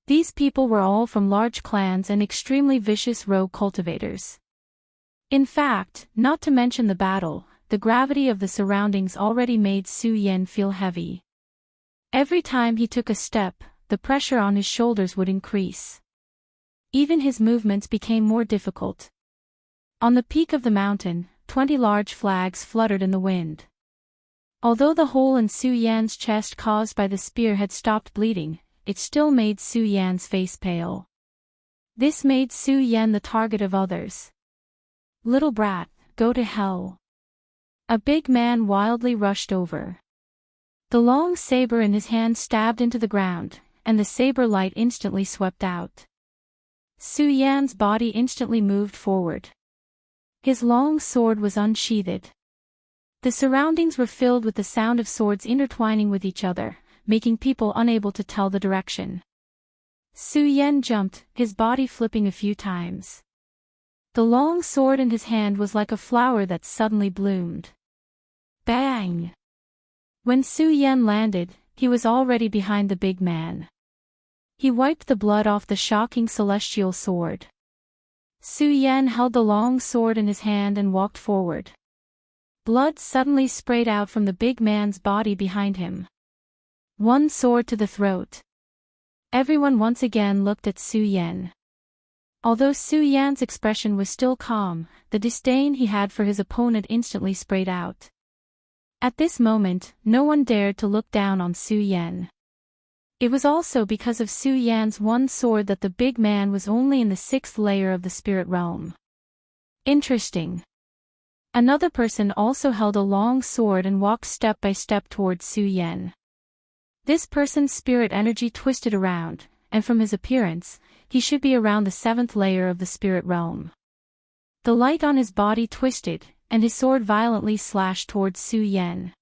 These people were all from large clans and extremely vicious rogue cultivators. In fact, not to mention the battle, the gravity of the surroundings already made Su Yan feel heavy. Every time he took a step, the pressure on his shoulders would increase. Even his movements became more difficult. On the peak of the mountain, 20 large flags fluttered in the wind. Although the hole in Su Yan's chest caused by the spear had stopped bleeding, it still made Su Yan's face pale. This made Su Yan the target of others. Little brat, go to hell. A big man wildly rushed over. The long saber in his hand stabbed into the ground, and the saber light instantly swept out. Su Yan's body instantly moved forward. His long sword was unsheathed. The surroundings were filled with the sound of swords intertwining with each other, making people unable to tell the direction. Su Yan jumped, his body flipping a few times. The long sword in his hand was like a flower that suddenly bloomed. Bang! When Su Yan landed, he was already behind the big man. He wiped the blood off the shocking celestial sword. Su Yan held the long sword in his hand and walked forward. Blood suddenly sprayed out from the big man's body behind him. One sword to the throat. Everyone once again looked at Su Yan. Although Su Yan's expression was still calm, the disdain he had for his opponent instantly sprayed out. At this moment, no one dared to look down on Su Yan. It was also because of Su Yan's one sword that the big man was only in the 6th layer of the spirit realm. Interesting. Another person also held a long sword and walked step by step towards Su Yan. This person's spirit energy twisted around, and from his appearance, he should be around the 7th layer of the spirit realm. The light on his body twisted, and his sword violently slashed towards Su Yan.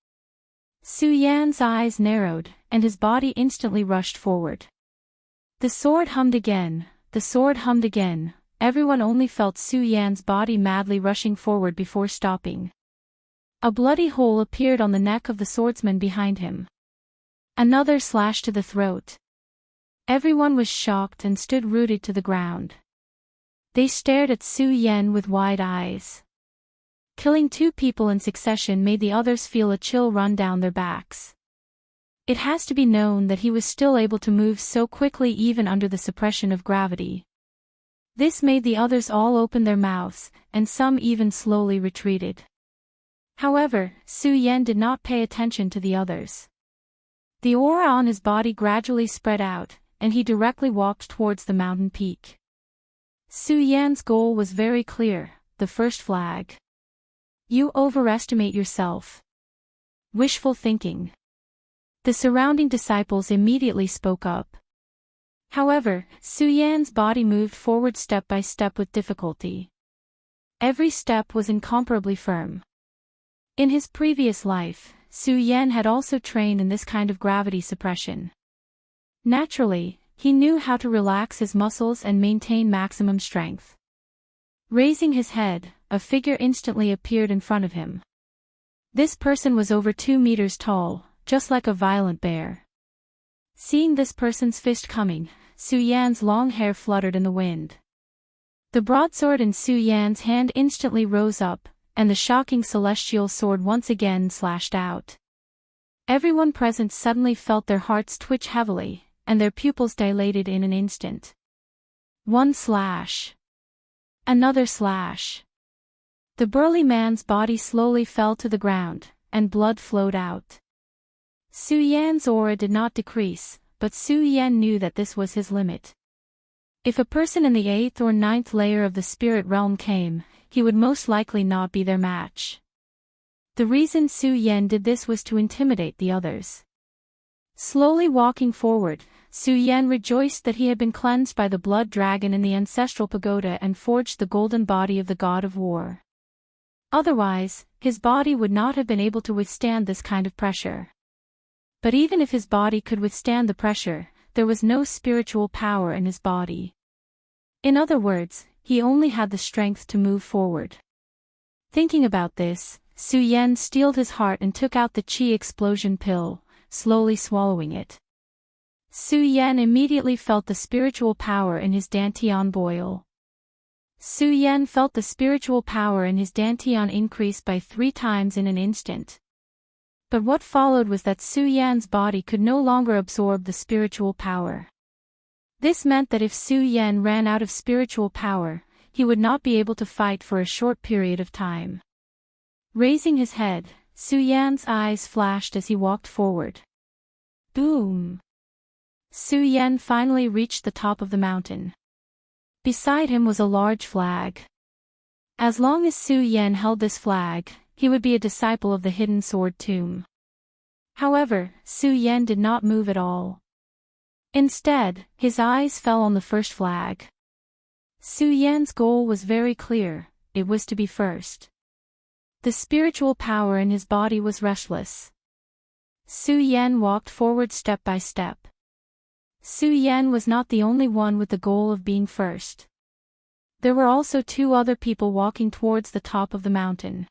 Su Yan's eyes narrowed, and his body instantly rushed forward. The sword hummed again, the sword hummed again, everyone only felt Su Yan's body madly rushing forward before stopping. A bloody hole appeared on the neck of the swordsman behind him. Another slash to the throat. Everyone was shocked and stood rooted to the ground. They stared at Su Yan with wide eyes. Killing 2 people in succession made the others feel a chill run down their backs. It has to be known that he was still able to move so quickly even under the suppression of gravity. This made the others all open their mouths, and some even slowly retreated. However, Su Yan did not pay attention to the others. The aura on his body gradually spread out, and he directly walked towards the mountain peak. Su Yan's goal was very clear, the first flag. You overestimate yourself. Wishful thinking. The surrounding disciples immediately spoke up. However, Su Yan's body moved forward step by step with difficulty. Every step was incomparably firm. In his previous life, Su Yan had also trained in this kind of gravity suppression. Naturally, he knew how to relax his muscles and maintain maximum strength. Raising his head, a figure instantly appeared in front of him. This person was over 2 meters tall, just like a violent bear. Seeing this person's fist coming, Su Yan's long hair fluttered in the wind. The broadsword in Su Yan's hand instantly rose up, and the shocking celestial sword once again slashed out. Everyone present suddenly felt their hearts twitch heavily, and their pupils dilated in an instant. One slash. Another slash. The burly man's body slowly fell to the ground, and blood flowed out. Su Yan's aura did not decrease, but Su Yan knew that this was his limit. If a person in the 8th or 9th layer of the spirit realm came, he would most likely not be their match. The reason Su Yan did this was to intimidate the others. Slowly walking forward, Su Yan rejoiced that he had been cleansed by the blood dragon in the ancestral pagoda and forged the golden body of the god of war. Otherwise, his body would not have been able to withstand this kind of pressure. But even if his body could withstand the pressure, there was no spiritual power in his body. In other words, he only had the strength to move forward. Thinking about this, Su Yan steeled his heart and took out the Qi explosion pill, slowly swallowing it. Su Yan immediately felt the spiritual power in his dantian boil. Su Yan felt the spiritual power in his dantian increase by 3 times in an instant. But what followed was that Su Yan's body could no longer absorb the spiritual power. This meant that if Su Yan ran out of spiritual power, he would not be able to fight for a short period of time. Raising his head, Su Yan's eyes flashed as he walked forward. Boom! Su Yan finally reached the top of the mountain. Beside him was a large flag. As long as Su Yan held this flag, he would be a disciple of the hidden sword tomb. However, Su Yan did not move at all. Instead, his eyes fell on the first flag. Su Yan's goal was very clear, it was to be first. The spiritual power in his body was restless. Su Yan walked forward step by step. Su Yan was not the only one with the goal of being first. There were also 2 other people walking towards the top of the mountain.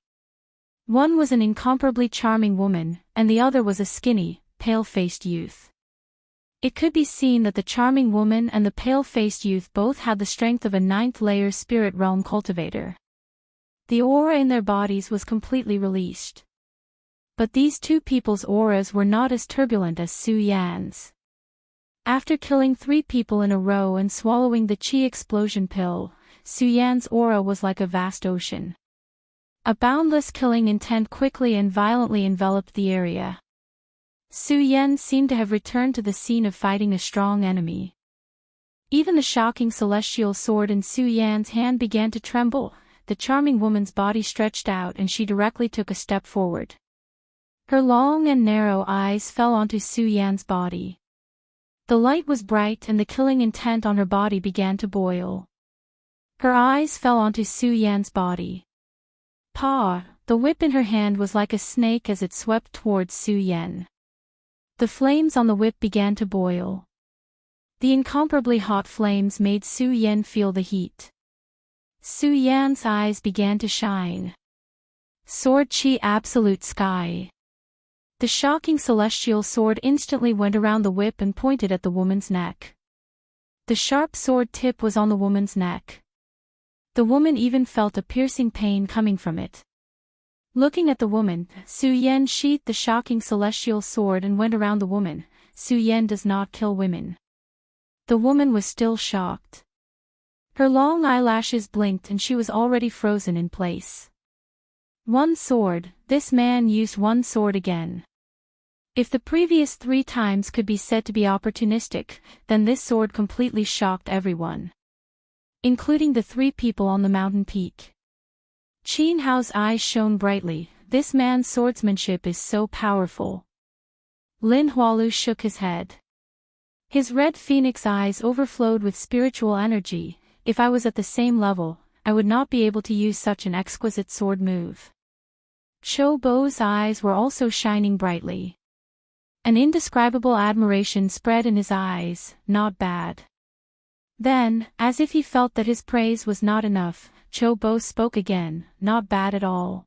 One was an incomparably charming woman, and the other was a skinny, pale-faced youth. It could be seen that the charming woman and the pale-faced youth both had the strength of a 9th-layer spirit realm cultivator. The aura in their bodies was completely released. But these 2 people's auras were not as turbulent as Su Yan's. After killing 3 people in a row and swallowing the Qi explosion pill, Su Yan's aura was like a vast ocean. A boundless killing intent quickly and violently enveloped the area. Su Yan seemed to have returned to the scene of fighting a strong enemy. Even the shocking celestial sword in Su Yan's hand began to tremble, the charming woman's body stretched out and she directly took a step forward. Her long and narrow eyes fell onto Su Yan's body. The light was bright and the killing intent on her body began to boil. Her eyes fell onto Su Yan's body. Pa, the whip in her hand was like a snake as it swept towards Su Yan. The flames on the whip began to boil. The incomparably hot flames made Su Yan feel the heat. Su Yan's eyes began to shine. Sword Qi Absolute Sky. The shocking celestial sword instantly went around the whip and pointed at the woman's neck. The sharp sword tip was on the woman's neck. The woman even felt a piercing pain coming from it. Looking at the woman, Su Yan sheathed the shocking celestial sword and went around the woman. Su Yan does not kill women. The woman was still shocked. Her long eyelashes blinked and she was already frozen in place. 1 sword, this man used 1 sword again. If the previous 3 times could be said to be opportunistic, then this sword completely shocked everyone, including the 3 people on the mountain peak. Qin Hao's eyes shone brightly, this man's swordsmanship is so powerful. Lin Hualu shook his head. His red phoenix eyes overflowed with spiritual energy. If I was at the same level, I would not be able to use such an exquisite sword move. Chou Bo's eyes were also shining brightly. An indescribable admiration spread in his eyes, not bad. Then, as if he felt that his praise was not enough, Chou Bo spoke again, not bad at all.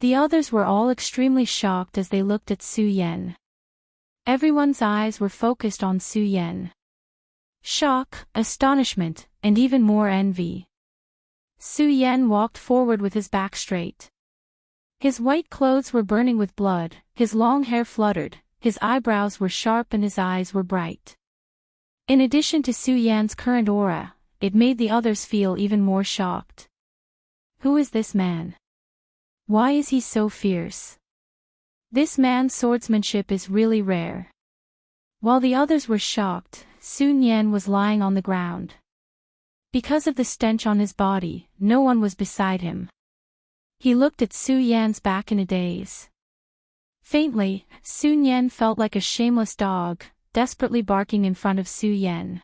The others were all extremely shocked as they looked at Su Yan. Everyone's eyes were focused on Su Yan. Shock, astonishment, and even more envy. Su Yan walked forward with his back straight. His white clothes were burning with blood, his long hair fluttered, his eyebrows were sharp and his eyes were bright. In addition to Su Yan's current aura, it made the others feel even more shocked. Who is this man? Why is he so fierce? This man's swordsmanship is really rare. While the others were shocked, Su Yan was lying on the ground. Because of the stench on his body, no one was beside him. He looked at Su Yan's back in a daze. Faintly, Su Yan felt like a shameless dog, desperately barking in front of Su Yan.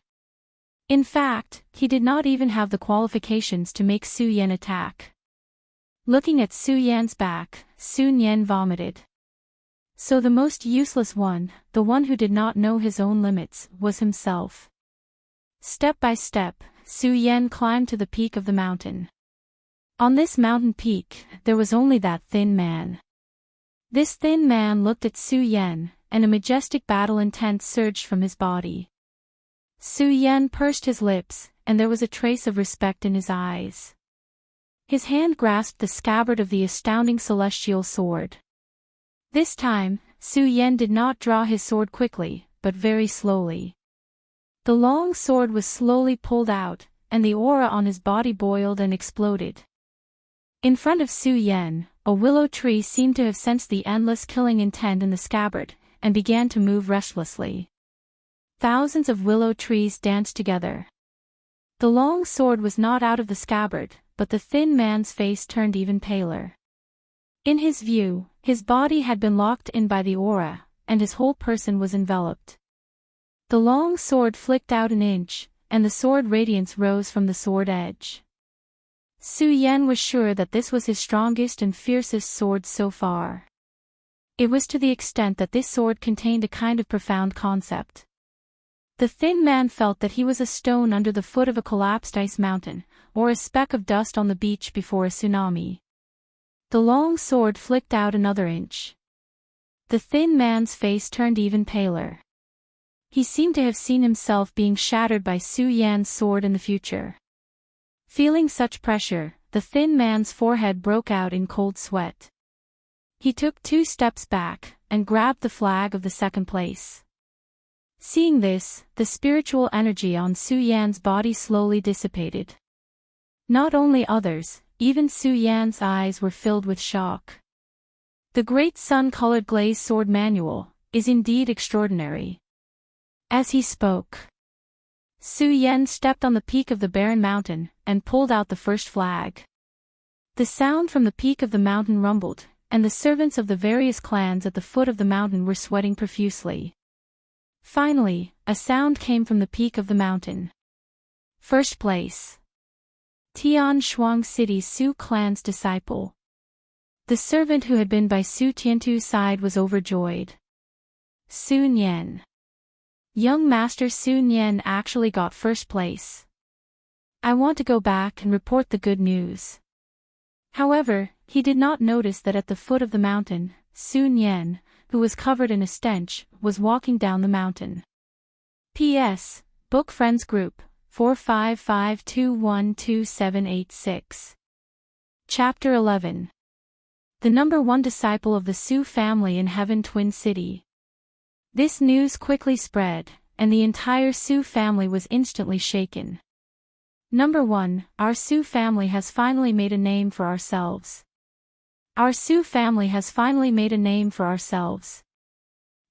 In fact, he did not even have the qualifications to make Su Yan attack. Looking at Su Yan's back, Su Yan vomited. So the most useless one, the one who did not know his own limits, was himself. Step by step, Su Yan climbed to the peak of the mountain. On this mountain peak, there was only that thin man. This thin man looked at Su Yan, and a majestic battle intent surged from his body. Su Yan pursed his lips, and there was a trace of respect in his eyes. His hand grasped the scabbard of the astounding celestial sword. This time, Su Yan did not draw his sword quickly, but very slowly. The long sword was slowly pulled out, and the aura on his body boiled and exploded. In front of Su Yan, a willow tree seemed to have sensed the endless killing intent in the scabbard, and began to move restlessly. Thousands of willow trees danced together. The long sword was not out of the scabbard, but the thin man's face turned even paler. In his view, his body had been locked in by the aura, and his whole person was enveloped. The long sword flicked out an inch, and the sword radiance rose from the sword edge. Su Yan was sure that this was his strongest and fiercest sword so far. It was to the extent that this sword contained a kind of profound concept. The thin man felt that he was a stone under the foot of a collapsed ice mountain, or a speck of dust on the beach before a tsunami. The long sword flicked out another inch. The thin man's face turned even paler. He seemed to have seen himself being shattered by Su Yan's sword in the future. Feeling such pressure, the thin man's forehead broke out in cold sweat. He took 2 steps back, and grabbed the flag of the second place. Seeing this, the spiritual energy on Su Yan's body slowly dissipated. Not only others, even Su Yan's eyes were filled with shock. The great sun-colored glazed sword manual is indeed extraordinary. As he spoke, Su Yan stepped on the peak of the barren mountain, and pulled out the first flag. The sound from the peak of the mountain rumbled, and the servants of the various clans at the foot of the mountain were sweating profusely. Finally, a sound came from the peak of the mountain. First place. Tian Shuang City's Su clan's disciple. The servant who had been by Su Tiantu's side was overjoyed. Su Nian. Young Master Su Nian actually got first place. I want to go back and report the good news. However, he did not notice that at the foot of the mountain, Su Nian, who was covered in a stench, was walking down the mountain. P.S. Book Friends Group, 455212786. Chapter 11. The number 1 disciple of the Su family in Heaven Twin City. This news quickly spread, and the entire Su family was instantly shaken. Number 1, our Su family has finally made a name for ourselves. Our Su family has finally made a name for ourselves.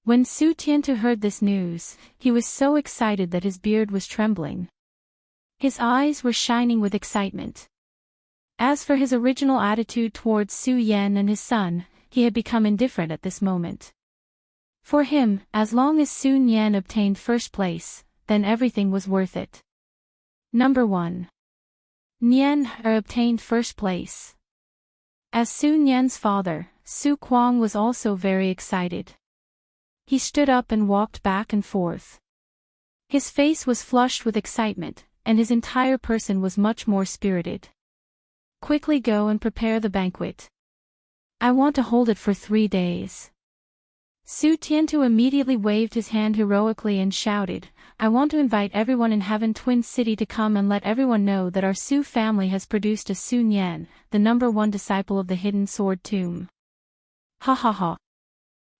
When Su Tiantu heard this news, he was so excited that his beard was trembling. His eyes were shining with excitement. As for his original attitude towards Su Yan and his son, he had become indifferent at this moment. For him, as long as Su Yan obtained first place, then everything was worth it. Number 1. Nian obtained first place. As Su Nian's father, Su Kuang was also very excited. He stood up and walked back and forth. His face was flushed with excitement, and his entire person was much more spirited. Quickly go and prepare the banquet. I want to hold it for 3 days. Su Tiantu immediately waved his hand heroically and shouted, I want to invite everyone in Heaven Twin City to come and let everyone know that our Su family has produced a Su Nian, the number 1 disciple of the Hidden Sword Tomb. Ha ha ha.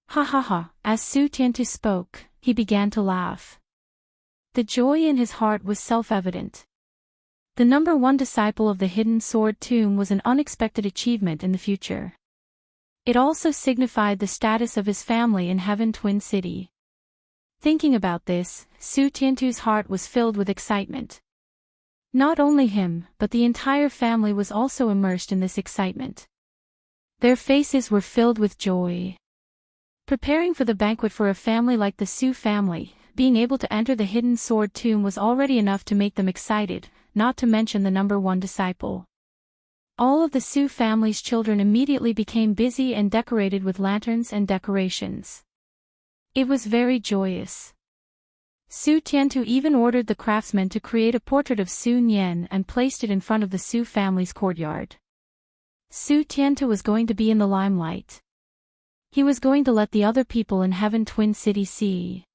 Ha ha ha. As Su Tiantu spoke, he began to laugh. The joy in his heart was self-evident. The number one disciple of the Hidden Sword Tomb was an unexpected achievement in the future. It also signified the status of his family in Heaven Twin City. Thinking about this, Su Tiantu's heart was filled with excitement. Not only him, but the entire family was also immersed in this excitement. Their faces were filled with joy. Preparing for the banquet for a family like the Su family, being able to enter the Hidden Sword Tomb was already enough to make them excited, not to mention the number one disciple. All of the Su family's children immediately became busy and decorated with lanterns and decorations. It was very joyous. Su Tiantu even ordered the craftsmen to create a portrait of Su Nian and placed it in front of the Su family's courtyard. Su Tiantu was going to be in the limelight. He was going to let the other people in Heaven Twin City see.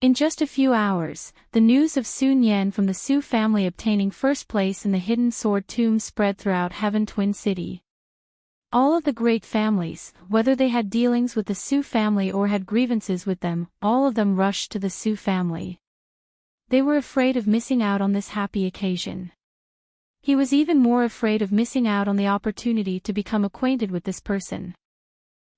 In just a few hours, the news of Su Nian from the Su family obtaining first place in the Hidden Sword Tomb spread throughout Heaven Twin City. All of the great families, whether they had dealings with the Su family or had grievances with them, all of them rushed to the Su family. They were afraid of missing out on this happy occasion. He was even more afraid of missing out on the opportunity to become acquainted with this person.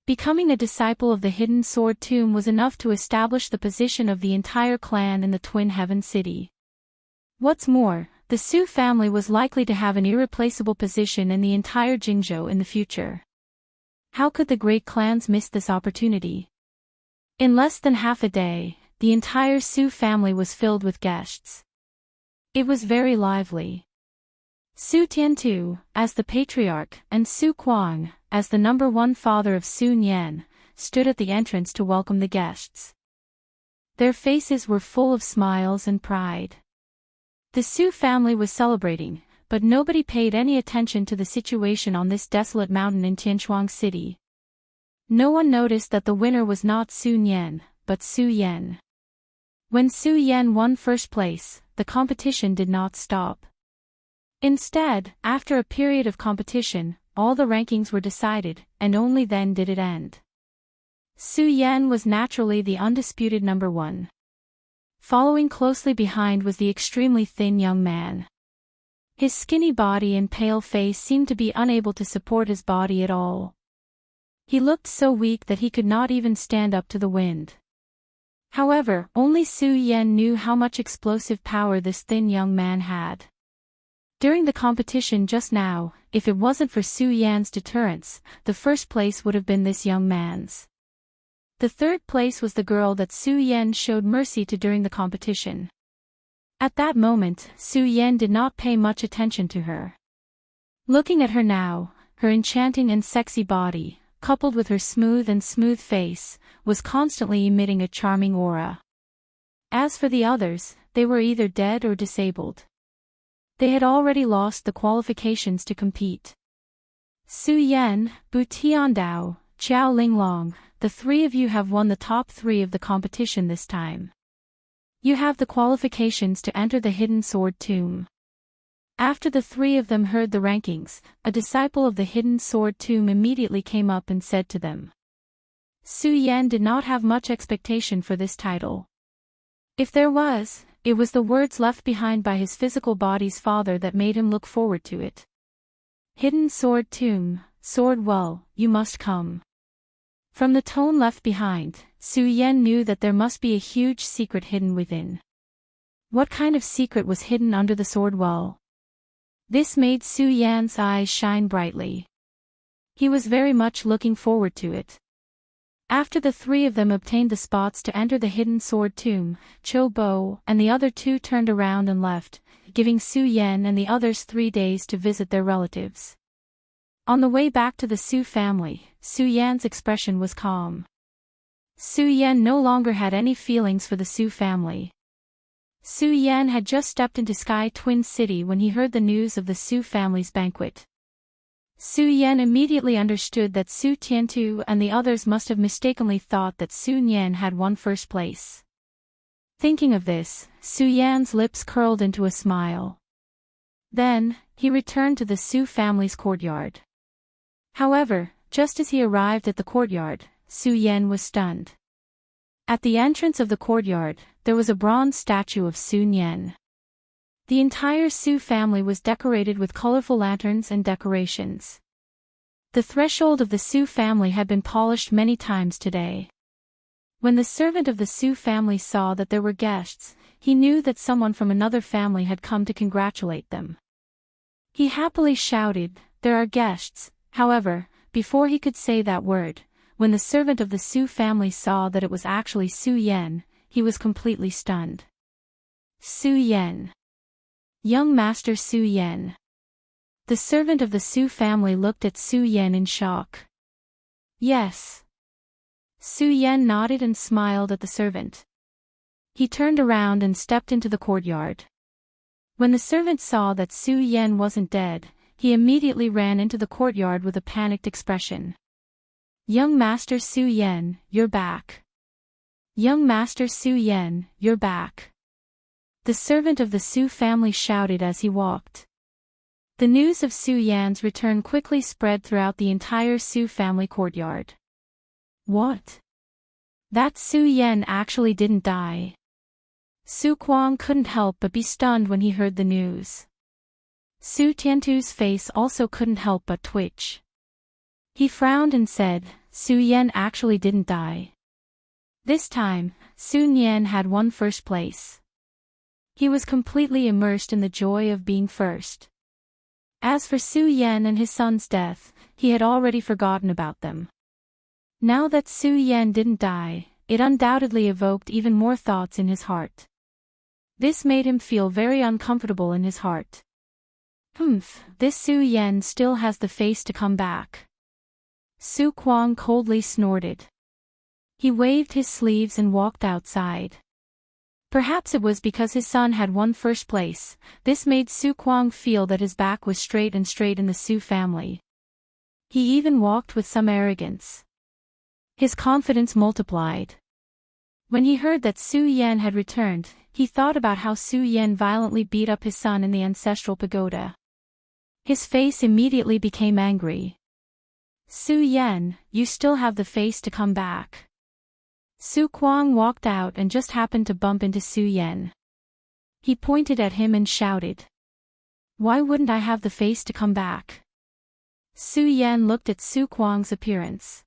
Becoming a disciple of the Hidden Sword Tomb was enough to establish the position of the entire clan in the Twin Heaven City. What's more, the Su family was likely to have an irreplaceable position in the entire Jingzhou in the future. How could the great clans miss this opportunity? In less than half a day, the entire Su family was filled with guests. It was very lively. Su Tiantu, as the patriarch, and Su Kuang, as the number one father of Su Nian, stood at the entrance to welcome the guests. Their faces were full of smiles and pride. The Su family was celebrating, but nobody paid any attention to the situation on this desolate mountain in Tianchuang City. No one noticed that the winner was not Su Nian, but Su Yan. When Su Yan won first place, the competition did not stop. Instead, after a period of competition, all the rankings were decided, and only then did it end. Su Yan was naturally the undisputed number one. Following closely behind was the extremely thin young man. His skinny body and pale face seemed to be unable to support his body at all. He looked so weak that he could not even stand up to the wind. However, only Su Yan knew how much explosive power this thin young man had. During the competition just now, if it wasn't for Su Yan's deterrence, the first place would have been this young man's. The third place was the girl that Su Yan showed mercy to during the competition. At that moment, Su Yan did not pay much attention to her. Looking at her now, her enchanting and sexy body, coupled with her smooth face, was constantly emitting a charming aura. As for the others, they were either dead or disabled. They had already lost the qualifications to compete. Su Yan, Bu Tiandao, Qiao Linglong, the three of you have won the top 3 of the competition this time. You have the qualifications to enter the Hidden Sword Tomb. After the 3 of them heard the rankings, a disciple of the Hidden Sword Tomb immediately came up and said to them. Su Yan did not have much expectation for this title. If there was, it was the words left behind by his physical body's father that made him look forward to it. Hidden Sword Tomb, Sword Well, you must come. From the tone left behind, Su Yan knew that there must be a huge secret hidden within. What kind of secret was hidden under the sword well? This made Su Yan's eyes shine brightly. He was very much looking forward to it. After the 3 of them obtained the spots to enter the Hidden Sword Tomb, Cho Bo and the other 2 turned around and left, giving Su Yan and the others 3 days to visit their relatives. On the way back to the Su family, Su Yan's expression was calm. Su Yan no longer had any feelings for the Su family. Su Yan had just stepped into Sky Twin City when he heard the news of the Su family's banquet. Su Yan immediately understood that Su Tiantu and the others must have mistakenly thought that Su Nian had won first place. Thinking of this, Su Yan's lips curled into a smile. Then, he returned to the Su family's courtyard. However, Just as he arrived at the courtyard, Su Yan was stunned. At the entrance of the courtyard, there was a bronze statue of Su Yan. The entire Su family was decorated with colorful lanterns and decorations. The threshold of the Su family had been polished many times today. When the servant of the Su family saw that there were guests, he knew that someone from another family had come to congratulate them. He happily shouted, "There are guests." However, before he could say that word, when the servant of the Su family saw that it was actually Su Yan, he was completely stunned. Su Yan. Young Master Su Yan. The servant of the Su family looked at Su Yan in shock. Yes. Su Yan nodded and smiled at the servant. He turned around and stepped into the courtyard. When the servant saw that Su Yan wasn't dead, he immediately ran into the courtyard with a panicked expression. "Young Master Su Yan, you're back. Young Master Su Yan, you're back." The servant of the Su family shouted as he walked. The news of Su Yan's return quickly spread throughout the entire Su family courtyard. What? That Su Yan actually didn't die. Su Kuang couldn't help but be stunned when he heard the news. Su Tiantu's face also couldn't help but twitch. He frowned and said, "Su Yan actually didn't die." This time, Su Yan had won first place. He was completely immersed in the joy of being first. As for Su Yan and his son's death, he had already forgotten about them. Now that Su Yan didn't die, it undoubtedly evoked even more thoughts in his heart. This made him feel very uncomfortable in his heart. This Su Yan still has the face to come back. Su Kuang coldly snorted. He waved his sleeves and walked outside. Perhaps it was because his son had won first place, this made Su Kuang feel that his back was straight in the Su family. He even walked with some arrogance. His confidence multiplied. When he heard that Su Yan had returned, he thought about how Su Yan violently beat up his son in the ancestral pagoda. His face immediately became angry. "Su Yan, you still have the face to come back." Su Kuang walked out and just happened to bump into Su Yan. He pointed at him and shouted, "Why wouldn't I have the face to come back?" Su Yan looked at Su Kuang's appearance.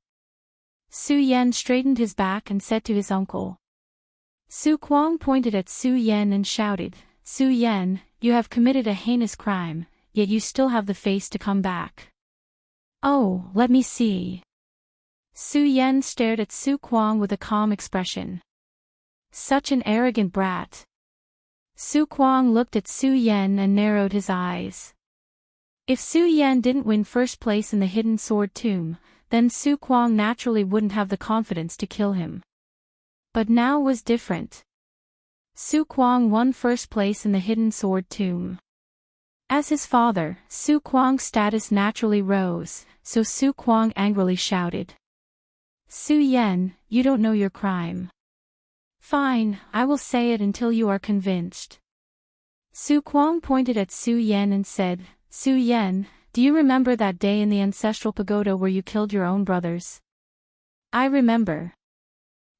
Su Yan straightened his back and said to his uncle. Su Kuang pointed at Su Yan and shouted, "Su Yan, you have committed a heinous crime, yet you still have the face to come back." "Oh, let me see." Su Yan stared at Su Kuang with a calm expression. Such an arrogant brat. Su Kuang looked at Su Yan and narrowed his eyes. If Su Yan didn't win first place in the Hidden Sword Tomb, then Su Kuang naturally wouldn't have the confidence to kill him. But now was different. Su Kuang won first place in the Hidden Sword Tomb. As his father, Su Kuang's status naturally rose, so Su Kuang angrily shouted, "Su Yan, you don't know your crime." "Fine, I will say it until you are convinced." Su Kuang pointed at Su Yan and said, "Su Yan, do you remember that day in the ancestral pagoda where you killed your own brothers?" "I remember."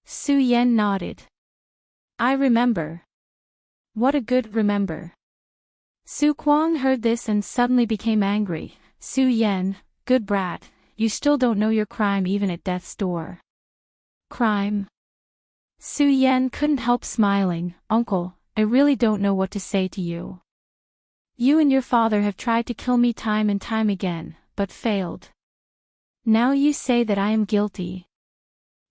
Su Yan nodded. "I remember." "What a good remember." Su Kuang heard this and suddenly became angry. "Su Yan, good brat, you still don't know your crime even at death's door." "Crime?" Su Yan couldn't help smiling. "Uncle, I really don't know what to say to you. You and your father have tried to kill me time and time again, but failed. Now you say that I am guilty.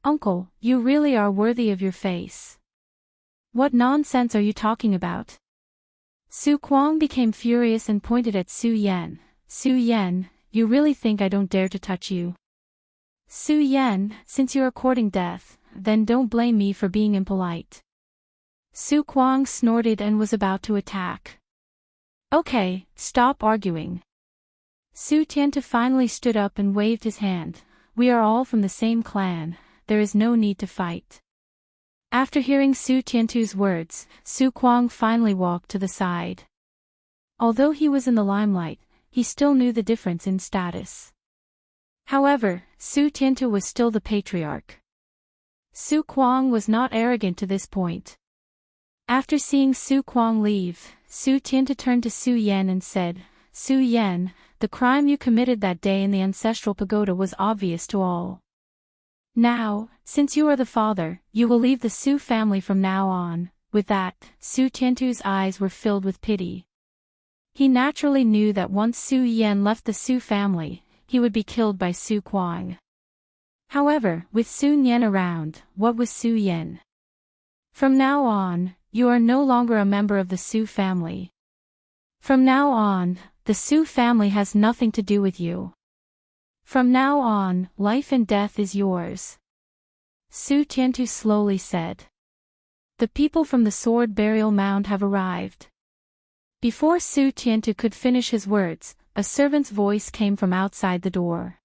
Uncle, you really are worthy of your face. What nonsense are you talking about?" Su Kuang became furious and pointed at Su Yan. "Su Yan, you really think I don't dare to touch you? Su Yan, since you are courting death, then don't blame me for being impolite." Su Kuang snorted and was about to attack. "Okay, stop arguing." Su Tiantu finally stood up and waved his hand. "We are all from the same clan, there is no need to fight." After hearing Su Tiantu's words, Su Kuang finally walked to the side. Although he was in the limelight, he still knew the difference in status. However, Su Tiantu was still the patriarch. Su Kuang was not arrogant to this point. After seeing Su Kuang leave, Su Tiantu turned to Su Yan and said, "Su Yan, the crime you committed that day in the ancestral pagoda was obvious to all. Now, since you are the father, you will leave the Su family from now on." With that, Su Tiantu's eyes were filled with pity. He naturally knew that once Su Yan left the Su family, he would be killed by Su Kuang. However, with Su Yan around, what was Su Yan? "From now on, you are no longer a member of the Su family. From now on, the Su family has nothing to do with you. From now on, life and death is yours," Su Tiantu slowly said. "The people from the sword burial mound have arrived." Before Su Tiantu could finish his words, a servant's voice came from outside the door.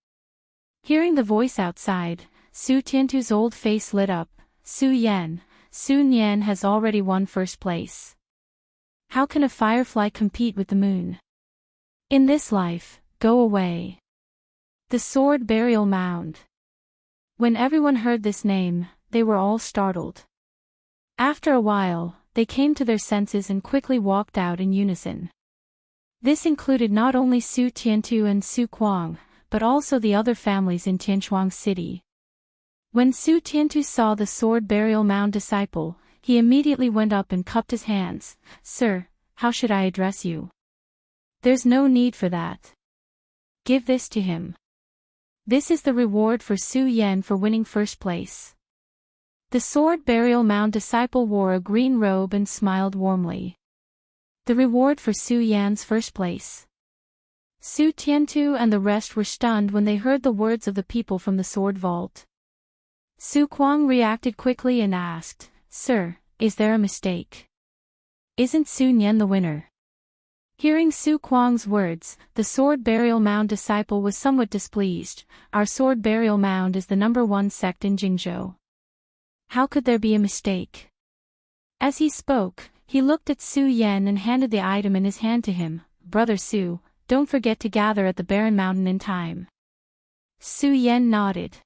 Hearing the voice outside, Su Tiantu's old face lit up. "Su Yan, Sun Yan has already won first place. How can a firefly compete with the moon? In this life, go away." The sword burial mound. When everyone heard this name, they were all startled. After a while, they came to their senses and quickly walked out in unison. This included not only Su Tiantu and Su Kuang, but also the other families in Tianchuang City. When Su Tiantu saw the sword burial mound disciple, he immediately went up and cupped his hands. "Sir, how should I address you?" "There's no need for that. Give this to him. This is the reward for Su Yan for winning first place." The sword burial mound disciple wore a green robe and smiled warmly. The reward for Su Yan's first place. Su Tiantu and the rest were stunned when they heard the words of the people from the sword vault. Su Kuang reacted quickly and asked, "Sir, is there a mistake? Isn't Sun Yan the winner?" Hearing Su Kuang's words, the sword burial mound disciple was somewhat displeased. "Our sword burial mound is the #1 sect in Jingzhou. How could there be a mistake?" As he spoke, he looked at Su Yan and handed the item in his hand to him. "Brother Su, don't forget to gather at the barren mountain in time." Su Yan nodded.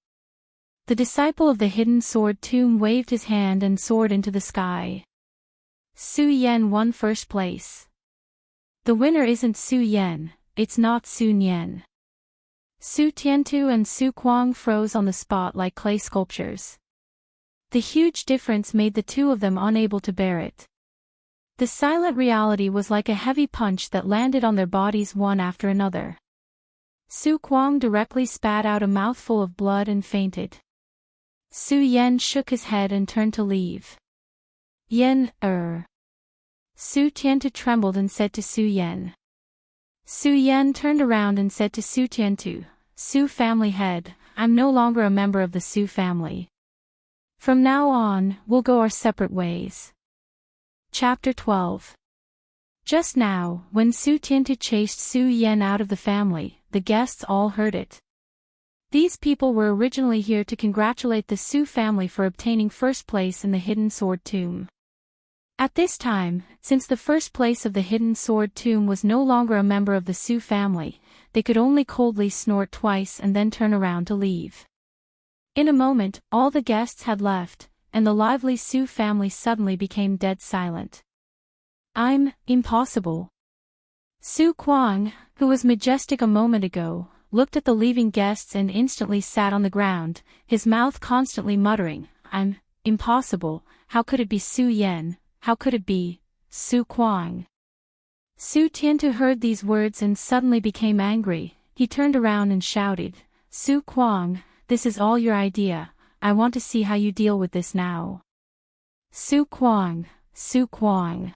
The disciple of the hidden sword tomb waved his hand and soared into the sky. Su Yan won first place. The winner isn't Su Yan, it's not Sun Yan. Su Tiantu and Su Kuang froze on the spot like clay sculptures. The huge difference made the two of them unable to bear it. The silent reality was like a heavy punch that landed on their bodies one after another. Su Kuang directly spat out a mouthful of blood and fainted. Su Yan shook his head and turned to leave. "Yan, Su Tiantu trembled and said to Su Yan. Su Yan turned around and said to Su Tiantu, "Su family head, I'm no longer a member of the Su family. From now on, we'll go our separate ways." Chapter 12. Just now, when Su Tiantu chased Su Yan out of the family, the guests all heard it. These people were originally here to congratulate the Su family for obtaining first place in the hidden sword tomb. At this time, since the first place of the hidden sword tomb was no longer a member of the Su family, they could only coldly snort twice and then turn around to leave. In a moment, all the guests had left, and the lively Su family suddenly became dead silent. Impossible." Su Kuang, who was majestic a moment ago, looked at the leaving guests and instantly sat on the ground, his mouth constantly muttering, Impossible, how could it be Su Yan, how could it be, Su Kuang?" Su Tiantu heard these words and suddenly became angry. He turned around and shouted, "Su Kuang, this is all your idea, I want to see how you deal with this now." "Su Kuang, Su Kuang."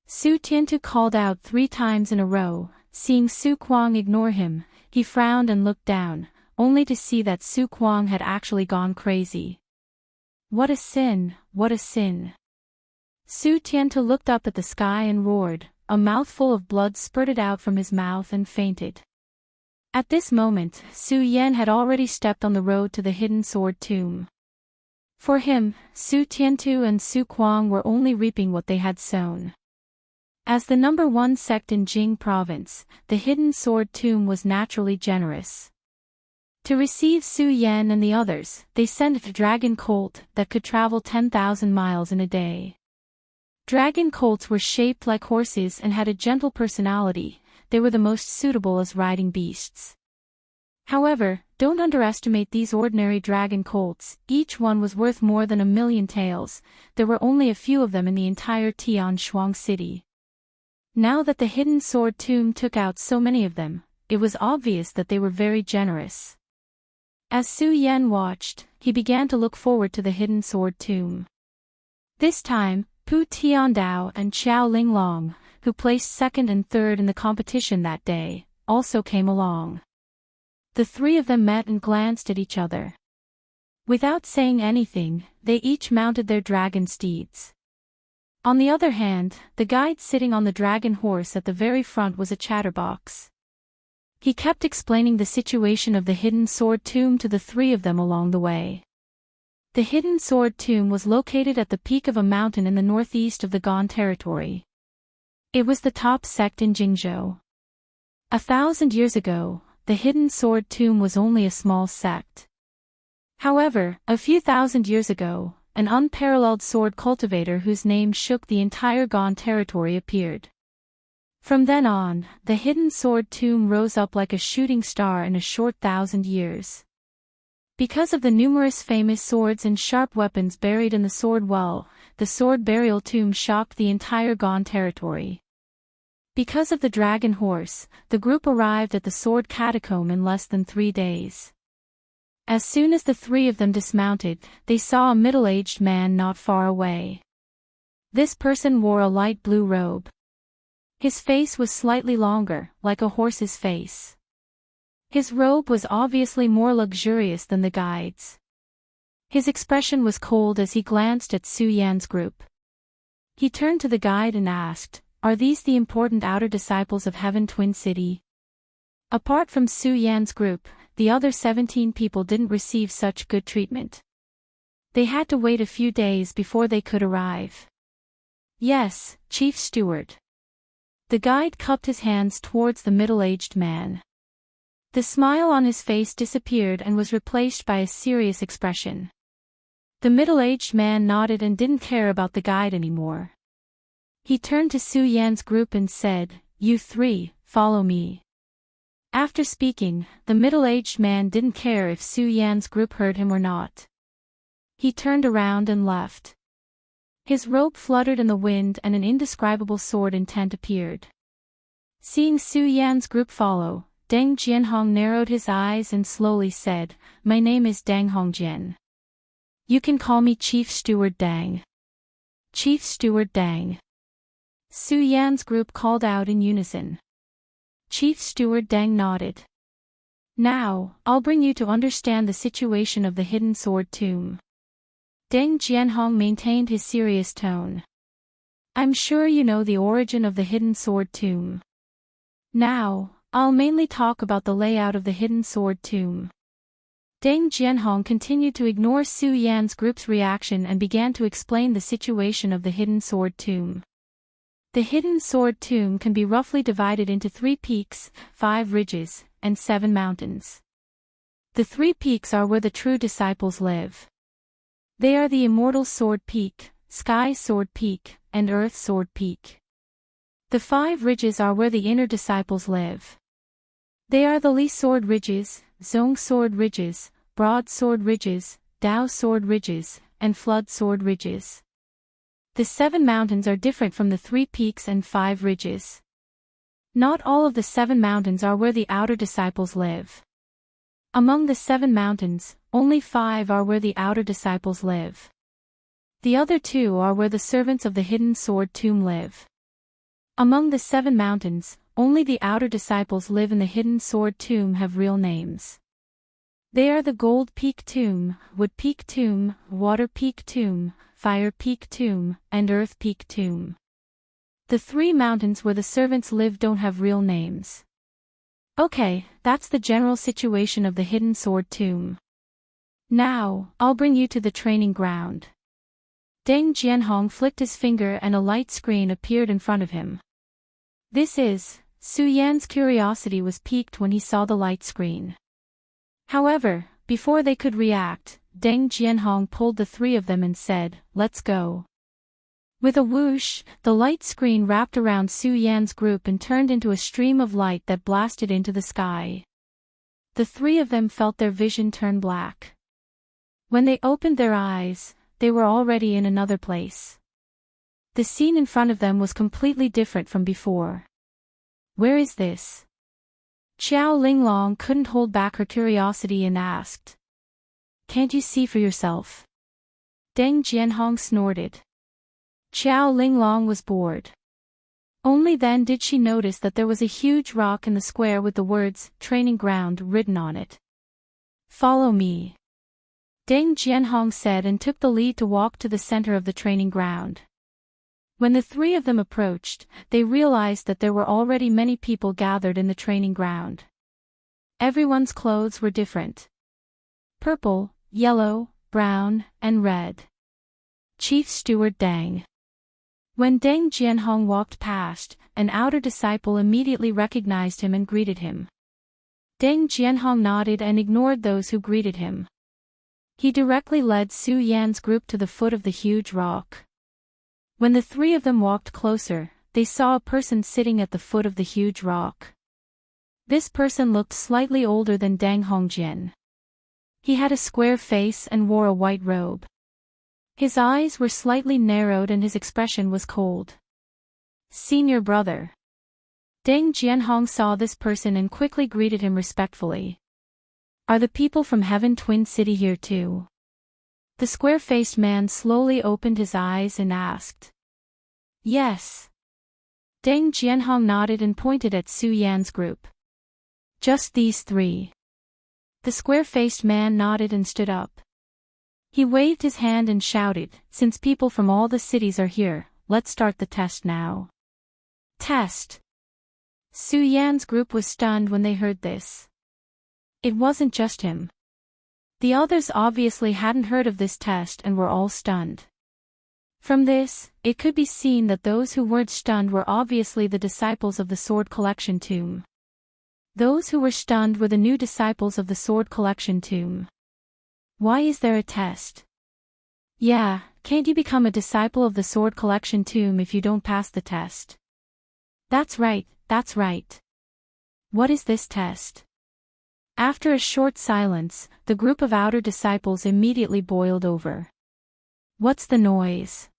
Su Tiantu called out 3 times in a row. Seeing Su Kuang ignore him, he frowned and looked down, only to see that Su Kuang had actually gone crazy. What a sin, what a sin. Su Tiantu looked up at the sky and roared. A mouthful of blood spurted out from his mouth and fainted. At this moment, Su Yan had already stepped on the road to the hidden sword tomb. For him, Su Tiantu and Su Kuang were only reaping what they had sown. As the #1 sect in Jing province, the hidden sword tomb was naturally generous. To receive Su Yan and the others, they sent a dragon colt that could travel 10,000 miles in a day. Dragon colts were shaped like horses and had a gentle personality. They were the most suitable as riding beasts. However, don't underestimate these ordinary dragon colts. Each one was worth more than 1,000,000 taels. There were only a few of them in the entire Tianshuang city. Now that the hidden sword tomb took out so many of them, it was obvious that they were very generous. As Su Yan watched, he began to look forward to the hidden sword tomb. This time, Pu Tiandao and Xiao Linglong, who placed second and third in the competition that day, also came along. The three of them met and glanced at each other. Without saying anything, they each mounted their dragon steeds. On the other hand, the guide sitting on the dragon horse at the very front was a chatterbox. He kept explaining the situation of the hidden sword tomb to the three of them along the way. The hidden sword tomb was located at the peak of a mountain in the northeast of the Gan territory. It was the top sect in Jingzhou. 1,000 years ago, the hidden sword tomb was only a small sect. However, a few thousand years ago, an unparalleled sword cultivator whose name shook the entire Gan territory appeared. From then on, the hidden sword tomb rose up like a shooting star in a short 1,000 years. Because of the numerous famous swords and sharp weapons buried in the sword well, the sword burial tomb shocked the entire Gan territory. Because of the dragon horse, the group arrived at the sword catacomb in less than 3 days. As soon as the three of them dismounted, they saw a middle-aged man not far away. This person wore a light blue robe. His face was slightly longer, like a horse's face. His robe was obviously more luxurious than the guide's. His expression was cold as he glanced at Su Yan's group. He turned to the guide and asked, "Are these the important outer disciples of Heaven Twin City?" Apart from Su Yan's group, the other 17 people didn't receive such good treatment. They had to wait a few days before they could arrive. "Yes, Chief Steward." The guide cupped his hands towards the middle-aged man. The smile on his face disappeared and was replaced by a serious expression. The middle-aged man nodded and didn't care about the guide anymore. He turned to Su Yan's group and said, "You three, follow me." After speaking, the middle-aged man didn't care if Su Yan's group heard him or not. He turned around and left. His robe fluttered in the wind and an indescribable sword intent appeared. Seeing Su Yan's group follow, Deng Jianhong narrowed his eyes and slowly said, "My name is Deng Hongjian. You can call me Chief Steward Deng." "Chief Steward Deng." Su Yan's group called out in unison. Chief Steward Deng nodded. "Now, I'll bring you to understand the situation of the hidden sword tomb." Deng Jianhong maintained his serious tone. "I'm sure you know the origin of the hidden sword tomb. Now, I'll mainly talk about the layout of the hidden sword tomb." Deng Jianhong continued to ignore Su Yan's group's reaction and began to explain the situation of the hidden sword tomb. The hidden sword tomb can be roughly divided into 3 peaks, 5 ridges, and 7 mountains. The 3 peaks are where the true disciples live. They are the Immortal Sword Peak, Sky Sword Peak, and Earth Sword Peak. The 5 ridges are where the inner disciples live. They are the Li Sword Ridges, Zong Sword Ridges, Broad Sword Ridges, Dao Sword Ridges, and Flood Sword Ridges. The 7 mountains are different from the 3 peaks and 5 ridges. Not all of the 7 mountains are where the outer disciples live. Among the 7 mountains, only 5 are where the outer disciples live. The other 2 are where the servants of the hidden sword tomb live. Among the 7 mountains, only the outer disciples live in the hidden sword tomb have real names. They are the Gold Peak Tomb, Wood Peak Tomb, Water Peak Tomb, Fire Peak Tomb, and Earth Peak Tomb. The 3 mountains where the servants live don't have real names. Okay, that's the general situation of the hidden sword tomb. Now, I'll bring you to the training ground. Deng Jianhong flicked his finger and a light screen appeared in front of him. Su Yan's curiosity was piqued when he saw the light screen. However, before they could react, Deng Jianhong pulled the three of them and said, "Let's go." With a whoosh, the light screen wrapped around Su Yan's group and turned into a stream of light that blasted into the sky. The three of them felt their vision turn black. When they opened their eyes, they were already in another place. The scene in front of them was completely different from before. Where is this? Xiao Linglong couldn't hold back her curiosity and asked. Can't you see for yourself? Deng Jianhong snorted. Xiao Linglong was bored. Only then did she notice that there was a huge rock in the square with the words, "Training Ground," written on it. Follow me. Deng Jianhong said and took the lead to walk to the center of the training ground. When the three of them approached, they realized that there were already many people gathered in the training ground. Everyone's clothes were different. Purple, yellow, brown, and red. Chief Steward Deng. When Deng Jianhong walked past, an outer disciple immediately recognized him and greeted him. Deng Jianhong nodded and ignored those who greeted him. He directly led Su Yan's group to the foot of the huge rock. When the three of them walked closer, they saw a person sitting at the foot of the huge rock. This person looked slightly older than Deng Hongjian. He had a square face and wore a white robe. His eyes were slightly narrowed and his expression was cold. Senior brother. Deng Jianhong saw this person and quickly greeted him respectfully. Are the people from Heaven Twin City here too? The square-faced man slowly opened his eyes and asked. Yes. Deng Jianhong nodded and pointed at Su Yan's group. Just these three. The square-faced man nodded and stood up. He waved his hand and shouted, "Since people from all the cities are here, let's start the test now." Test. Su Yan's group was stunned when they heard this. It wasn't just him. The others obviously hadn't heard of this test and were all stunned. From this, it could be seen that those who weren't stunned were obviously the disciples of the Sword Collection Tomb. Those who were stunned were the new disciples of the Sword Collection Tomb. Why is there a test? Yeah, can't you become a disciple of the Sword Collection Tomb if you don't pass the test? That's right, that's right. What is this test? After a short silence, the group of outer disciples immediately boiled over. What's the noise?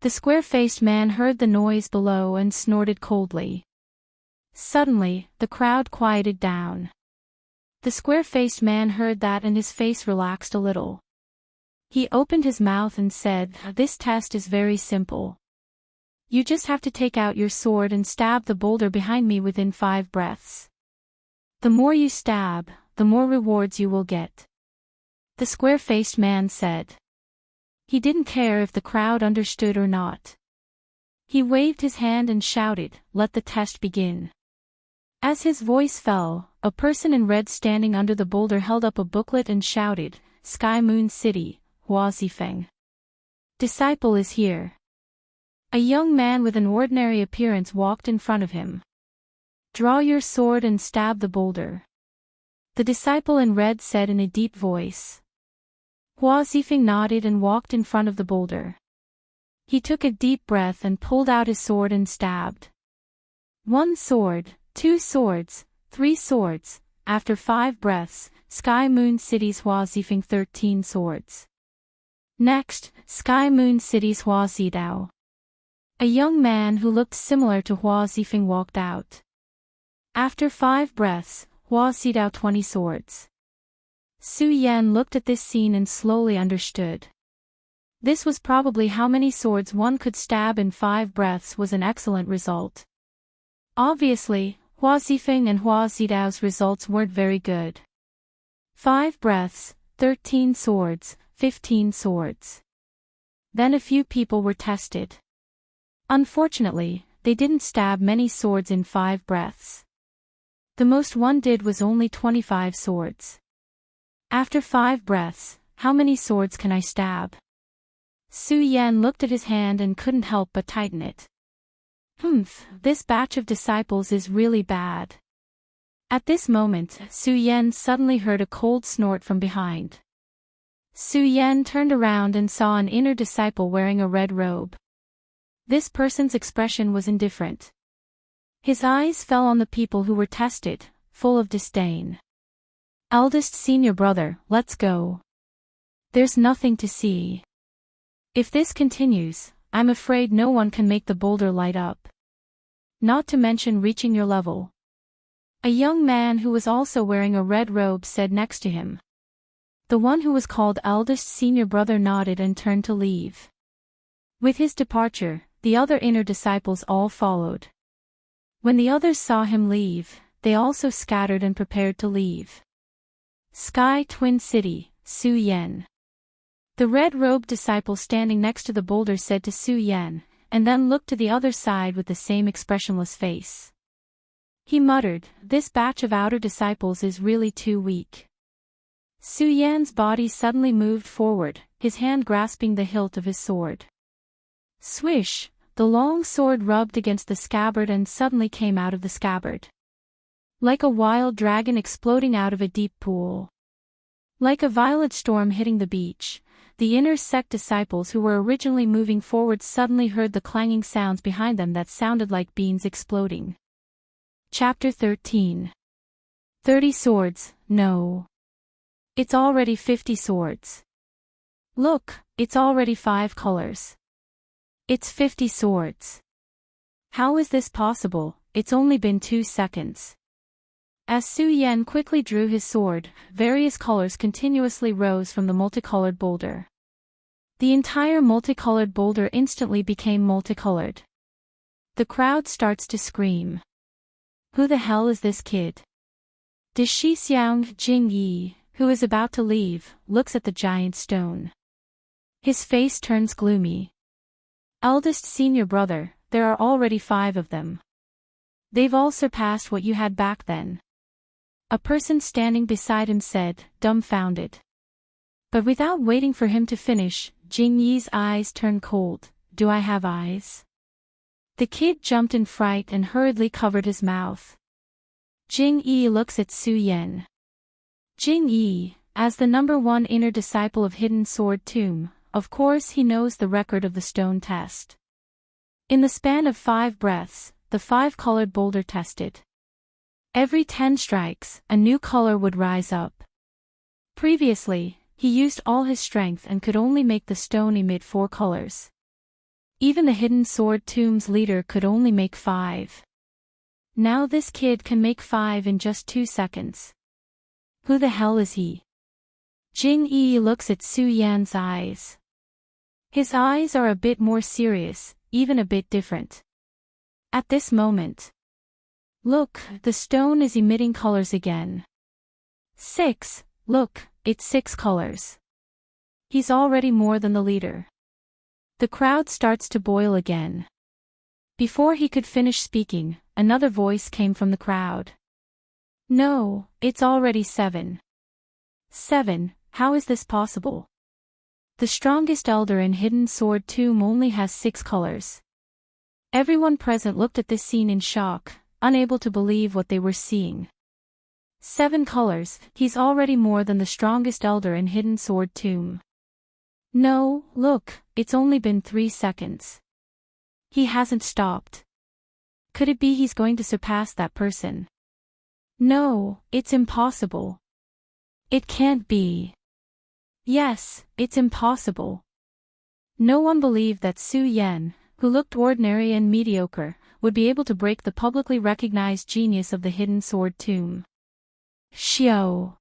The square-faced man heard the noise below and snorted coldly. Suddenly, the crowd quieted down. The square-faced man heard that and his face relaxed a little. He opened his mouth and said, "This test is very simple. You just have to take out your sword and stab the boulder behind me within 5 breaths. The more you stab, the more rewards you will get." The square-faced man said. He didn't care if the crowd understood or not. He waved his hand and shouted, "Let the test begin." As his voice fell, a person in red standing under the boulder held up a booklet and shouted, "Sky Moon City, Hua Zifeng. Disciple is here." A young man with an ordinary appearance walked in front of him. "Draw your sword and stab the boulder." The disciple in red said in a deep voice. Hua Zifeng nodded and walked in front of the boulder. He took a deep breath and pulled out his sword and stabbed. 1 sword, 2 swords, 3 swords. After 5 breaths, Sky Moon City's Hua Zifeng 13 swords. Next, Sky Moon City's Hua Zidao. A young man who looked similar to Hua Zifeng walked out. After 5 breaths, Hua Zidao 20 swords. Su Yan looked at this scene and slowly understood. This was probably how many swords one could stab in 5 breaths was an excellent result. Obviously, Hua Zifeng and Hua Zidao's results weren't very good. 5 breaths, 13 swords, 15 swords. Then a few people were tested. Unfortunately, they didn't stab many swords in 5 breaths. The most one did was only 25 swords. After 5 breaths, how many swords can I stab? Su Yan looked at his hand and couldn't help but tighten it. This batch of disciples is really bad. At this moment, Su Yan suddenly heard a cold snort from behind. Su Yan turned around and saw an inner disciple wearing a red robe. This person's expression was indifferent. His eyes fell on the people who were tested, full of disdain. Eldest senior brother, let's go. There's nothing to see. If this continues, I'm afraid no one can make the boulder light up. Not to mention reaching your level. A young man who was also wearing a red robe said next to him. The one who was called eldest senior brother nodded and turned to leave. With his departure, the other inner disciples all followed. When the others saw him leave, they also scattered and prepared to leave. Sky Twin City, Su Yan. The red-robed disciple standing next to the boulder said to Su Yan, and then looked to the other side with the same expressionless face. He muttered, "This batch of outer disciples is really too weak." Su Yan's body suddenly moved forward, his hand grasping the hilt of his sword. Swish, the long sword rubbed against the scabbard and suddenly came out of the scabbard. Like a wild dragon exploding out of a deep pool. Like a violent storm hitting the beach, the inner sect disciples who were originally moving forward suddenly heard the clanging sounds behind them that sounded like beans exploding. Chapter 13. 30 swords, no. It's already 50 swords. Look, it's already 5 colors. It's 50 swords. How is this possible? It's only been 2 seconds. As Su Yan quickly drew his sword, various colors continuously rose from the multicolored boulder. The entire multicolored boulder instantly became multicolored. The crowd starts to scream. Who the hell is this kid? De Shixiang Jing Yi, who is about to leave, looks at the giant stone. His face turns gloomy. Eldest senior brother, there are already 5 of them. They've all surpassed what you had back then. A person standing beside him said, dumbfounded. But without waiting for him to finish, Jing Yi's eyes turned cold. Do I have eyes? The kid jumped in fright and hurriedly covered his mouth. Jing Yi looks at Su Yan. Jing Yi, as the #1 inner disciple of Hidden Sword Tomb, of course he knows the record of the stone test. In the span of 5 breaths, the 5-colored boulder tested. Every 10 strikes, a new color would rise up. Previously, he used all his strength and could only make the stone emit 4 colors. Even the Hidden Sword Tomb's leader could only make 5. Now this kid can make 5 in just 2 seconds. Who the hell is he? Jing Yi looks at Su Yan's eyes. His eyes are a bit more serious, even a bit different. At this moment. Look, the stone is emitting colors again. 6, look, it's 6 colors. He's already more than the leader. The crowd starts to boil again. Before he could finish speaking, another voice came from the crowd. No, it's already 7. 7, how is this possible? The strongest elder in Hidden Sword Tomb only has 6 colors. Everyone present looked at this scene in shock, unable to believe what they were seeing. 7 colors, he's already more than the strongest elder in Hidden Sword Tomb. No, look, it's only been 3 seconds. He hasn't stopped. Could it be he's going to surpass that person? No, it's impossible. It can't be. Yes, it's impossible. No one believed that Su Yan, who looked ordinary and mediocre, would be able to break the publicly recognized genius of the Hidden Sword Tomb. Xiao.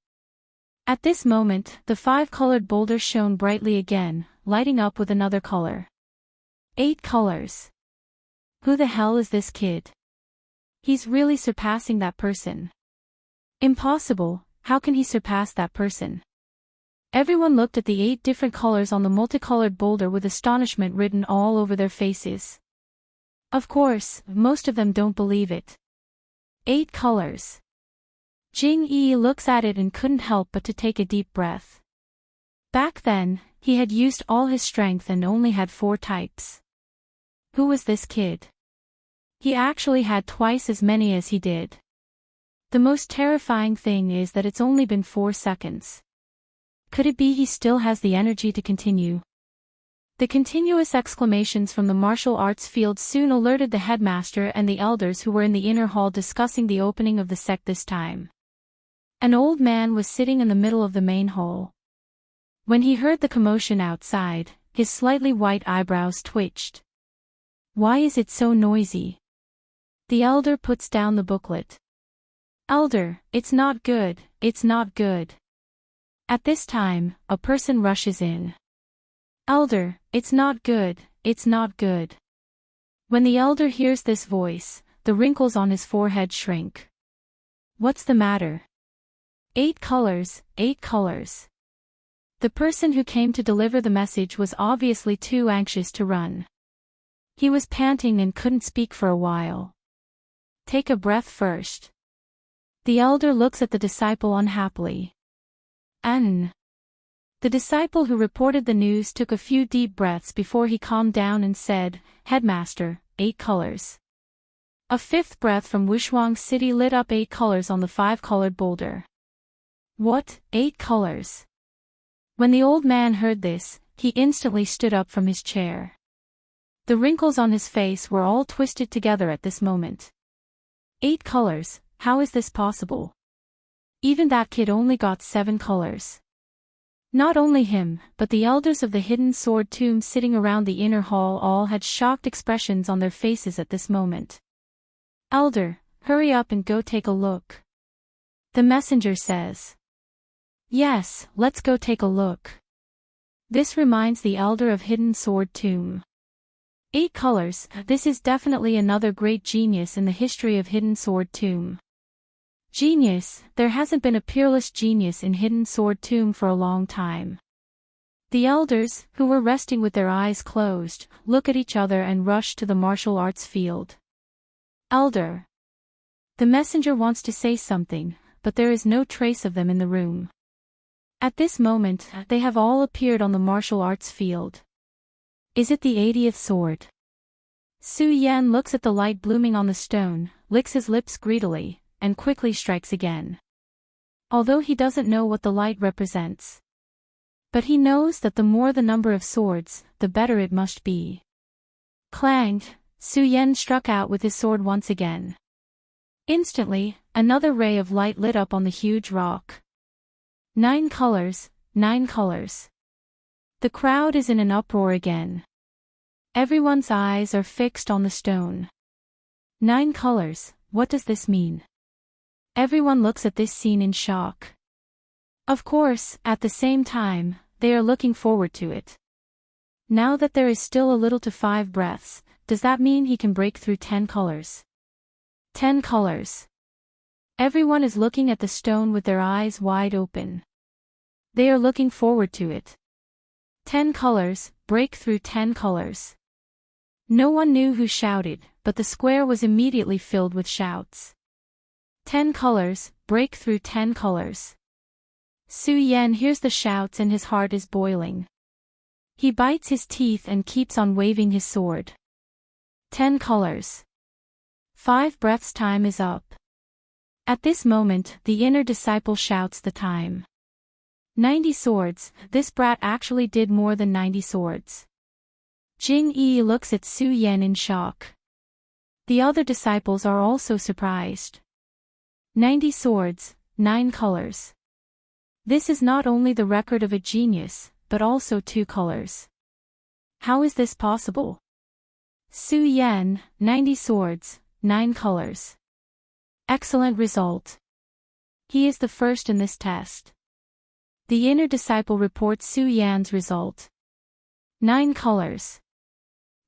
At this moment, the 5-colored boulder shone brightly again, lighting up with another color. 8 colors. Who the hell is this kid? He's really surpassing that person. Impossible, how can he surpass that person? Everyone looked at the 8 different colors on the multicolored boulder with astonishment written all over their faces. Of course, most of them don't believe it. 8 colors. Jing Yi looks at it and couldn't help but to take a deep breath. Back then, he had used all his strength and only had 4 types. Who was this kid? He actually had twice as many as he did. The most terrifying thing is that it's only been 4 seconds. Could it be he still has the energy to continue? The continuous exclamations from the martial arts field soon alerted the headmaster and the elders who were in the inner hall discussing the opening of the sect this time. An old man was sitting in the middle of the main hall. When he heard the commotion outside, his slightly white eyebrows twitched. Why is it so noisy? The elder puts down the booklet. Elder, it's not good, it's not good. At this time, a person rushes in. Elder, it's not good, it's not good. When the elder hears this voice, the wrinkles on his forehead shrink. What's the matter? 8 colors, 8 colors. The person who came to deliver the message was obviously too anxious to run. He was panting and couldn't speak for a while. Take a breath first. The elder looks at the disciple unhappily. The disciple who reported the news took a few deep breaths before he calmed down and said, Headmaster, 8 colors. A 5th breath from Wushuang City lit up 8 colors on the 5-colored boulder. What, 8 colors? When the old man heard this, he instantly stood up from his chair. The wrinkles on his face were all twisted together at this moment. 8 colors, how is this possible? Even that kid only got 7 colors. Not only him, but the elders of the hidden sword tomb sitting around the inner hall all had shocked expressions on their faces at this moment. Elder, hurry up and go take a look. The messenger says. Yes, let's go take a look. This reminds the elder of hidden sword tomb. 8 colors, this is definitely another great genius in the history of hidden sword tomb. Genius, there hasn't been a peerless genius in hidden sword tomb for a long time. The elders, who were resting with their eyes closed, look at each other and rush to the martial arts field. Elder. The messenger wants to say something, but there is no trace of them in the room. At this moment, they have all appeared on the martial arts field. Is it the 80th sword? Su Yan looks at the light blooming on the stone, licks his lips greedily, and quickly strikes again. Although he doesn't know what the light represents. But he knows that the more the number of swords, the better it must be. Clang! Su Yan struck out with his sword once again. Instantly, another ray of light lit up on the huge rock. 9 colors, 9 colors. The crowd is in an uproar again. Everyone's eyes are fixed on the stone. 9 colors, what does this mean? Everyone looks at this scene in shock. Of course, at the same time, they are looking forward to it. Now that there is still a little to 5 breaths, does that mean he can break through 10 colors? 10 colors. Everyone is looking at the stone with their eyes wide open. They are looking forward to it. 10 colors, break through 10 colors. No one knew who shouted, but the square was immediately filled with shouts. 10 colors, break through 10 colors. Su Yan hears the shouts and his heart is boiling. He bites his teeth and keeps on waving his sword. 10 colors. 5 breaths time is up. At this moment, the inner disciple shouts the time. 90 swords, this brat actually did more than 90 swords. Jing Yi looks at Su Yan in shock. The other disciples are also surprised. 90 swords, 9 colors. This is not only the record of a genius, but also 2 colors. How is this possible? Su Yan, 90 swords, 9 colors. Excellent result. He is the first in this test. The inner disciple reports Su Yan's result. 9 colors.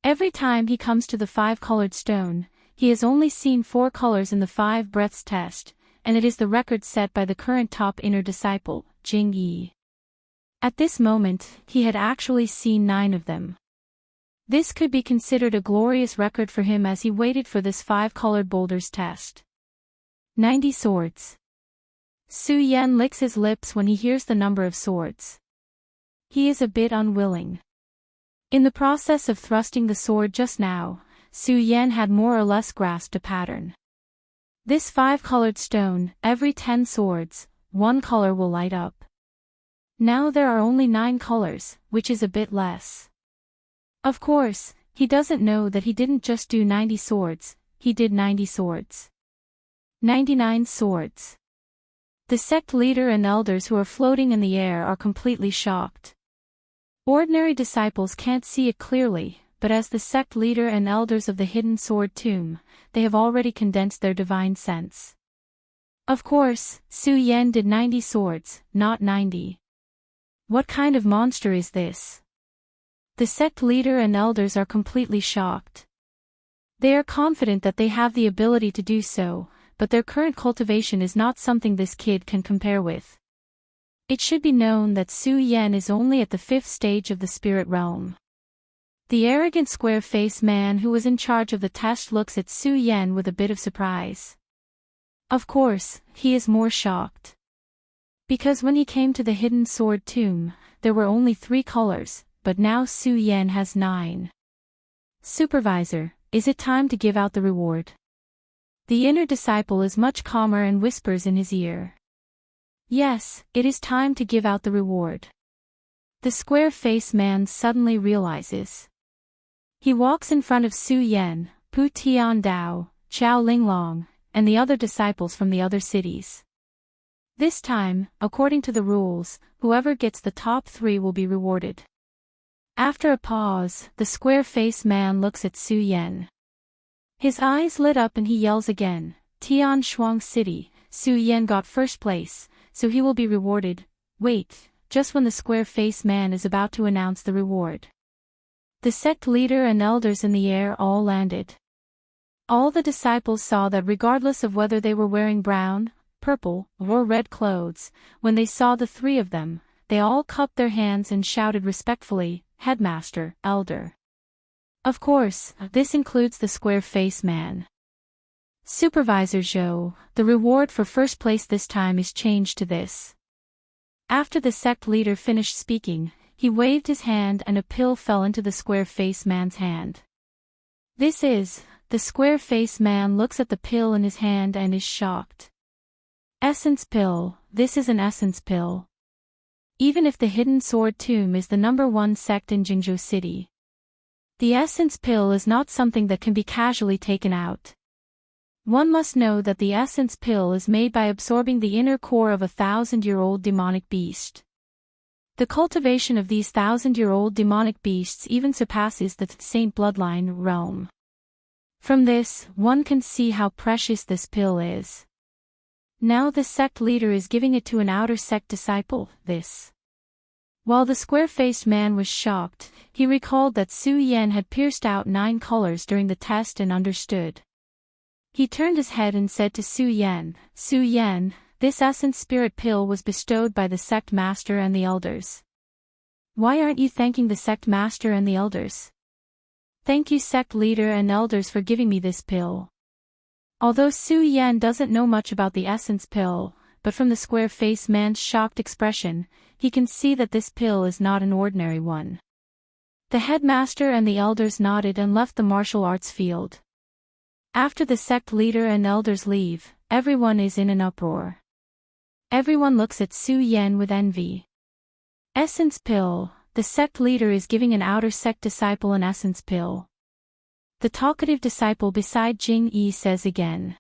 Every time he comes to the 5-colored stone, he has only seen 4 colors in the 5 breaths test, and it is the record set by the current top inner disciple, Jing Yi. At this moment, he had actually seen 9 of them. This could be considered a glorious record for him as he waited for this 5-colored boulders test. 90 swords. Su Yan licks his lips when he hears the number of swords. He is a bit unwilling. In the process of thrusting the sword just now, Su Yan had more or less grasped a pattern. This 5-colored stone, every 10 swords, 1 color will light up. Now there are only 9 colors, which is a bit less. Of course, he doesn't know that he didn't just do 90 swords, he did 90 swords. 99 swords. The sect leader and elders who are floating in the air are completely shocked. Ordinary disciples can't see it clearly, but as the sect leader and elders of the hidden sword tomb, they have already condensed their divine sense. Of course, Su Yan did 90 swords, not 90. What kind of monster is this? The sect leader and elders are completely shocked. They are confident that they have the ability to do so, but their current cultivation is not something this kid can compare with. It should be known that Su Yan is only at the 5th stage of the spirit realm. The arrogant square-faced man who was in charge of the test looks at Su Yan with a bit of surprise. Of course, he is more shocked. Because when he came to the hidden sword tomb, there were only 3 colors, but now Su Yan has 9. Supervisor, is it time to give out the reward? The inner disciple is much calmer and whispers in his ear. Yes, it is time to give out the reward. The square-faced man suddenly realizes. He walks in front of Su Yan, Pu Tian Dao, Chao Linglong, and the other disciples from the other cities. This time, according to the rules, whoever gets the top 3 will be rewarded. After a pause, the square-faced man looks at Su Yan. His eyes lit up and he yells again, Tian Shuang City, Su Yan got 1st place, so he will be rewarded. Wait, just when the square-faced man is about to announce the reward. The sect leader and elders in the air all landed. All the disciples saw that regardless of whether they were wearing brown, purple, or red clothes, when they saw the 3 of them, they all cupped their hands and shouted respectfully, Headmaster, Elder. Of course, this includes the square-faced man. Supervisor Zhou, the reward for 1st place this time is changed to this. After the sect leader finished speaking, he waved his hand and a pill fell into the square-faced man's hand. The square-faced man looks at the pill in his hand and is shocked. Essence pill, this is an essence pill. Even if the hidden sword tomb is the #1 sect in Jingzhou City. The essence pill is not something that can be casually taken out. One must know that the essence pill is made by absorbing the inner core of a 1,000-year-old demonic beast. The cultivation of these 1,000-year-old demonic beasts even surpasses the Saint bloodline realm. From this, one can see how precious this pill is. Now the sect leader is giving it to an outer sect disciple, While the square-faced man was shocked, he recalled that Su Yan had pierced out 9 colors during the test and understood. He turned his head and said to Su Yan, this essence spirit pill was bestowed by the sect master and the elders. Why aren't you thanking the sect master and the elders? Thank you sect leader and elders for giving me this pill. Although Su Yan doesn't know much about the essence pill, but from the square-faced man's shocked expression, he can see that this pill is not an ordinary one. The headmaster and the elders nodded and left the martial arts field. After the sect leader and elders leave, everyone is in an uproar. Everyone looks at Su Yan with envy. Essence pill, the sect leader is giving an outer sect disciple an essence pill. The talkative disciple beside Jing Yi says again.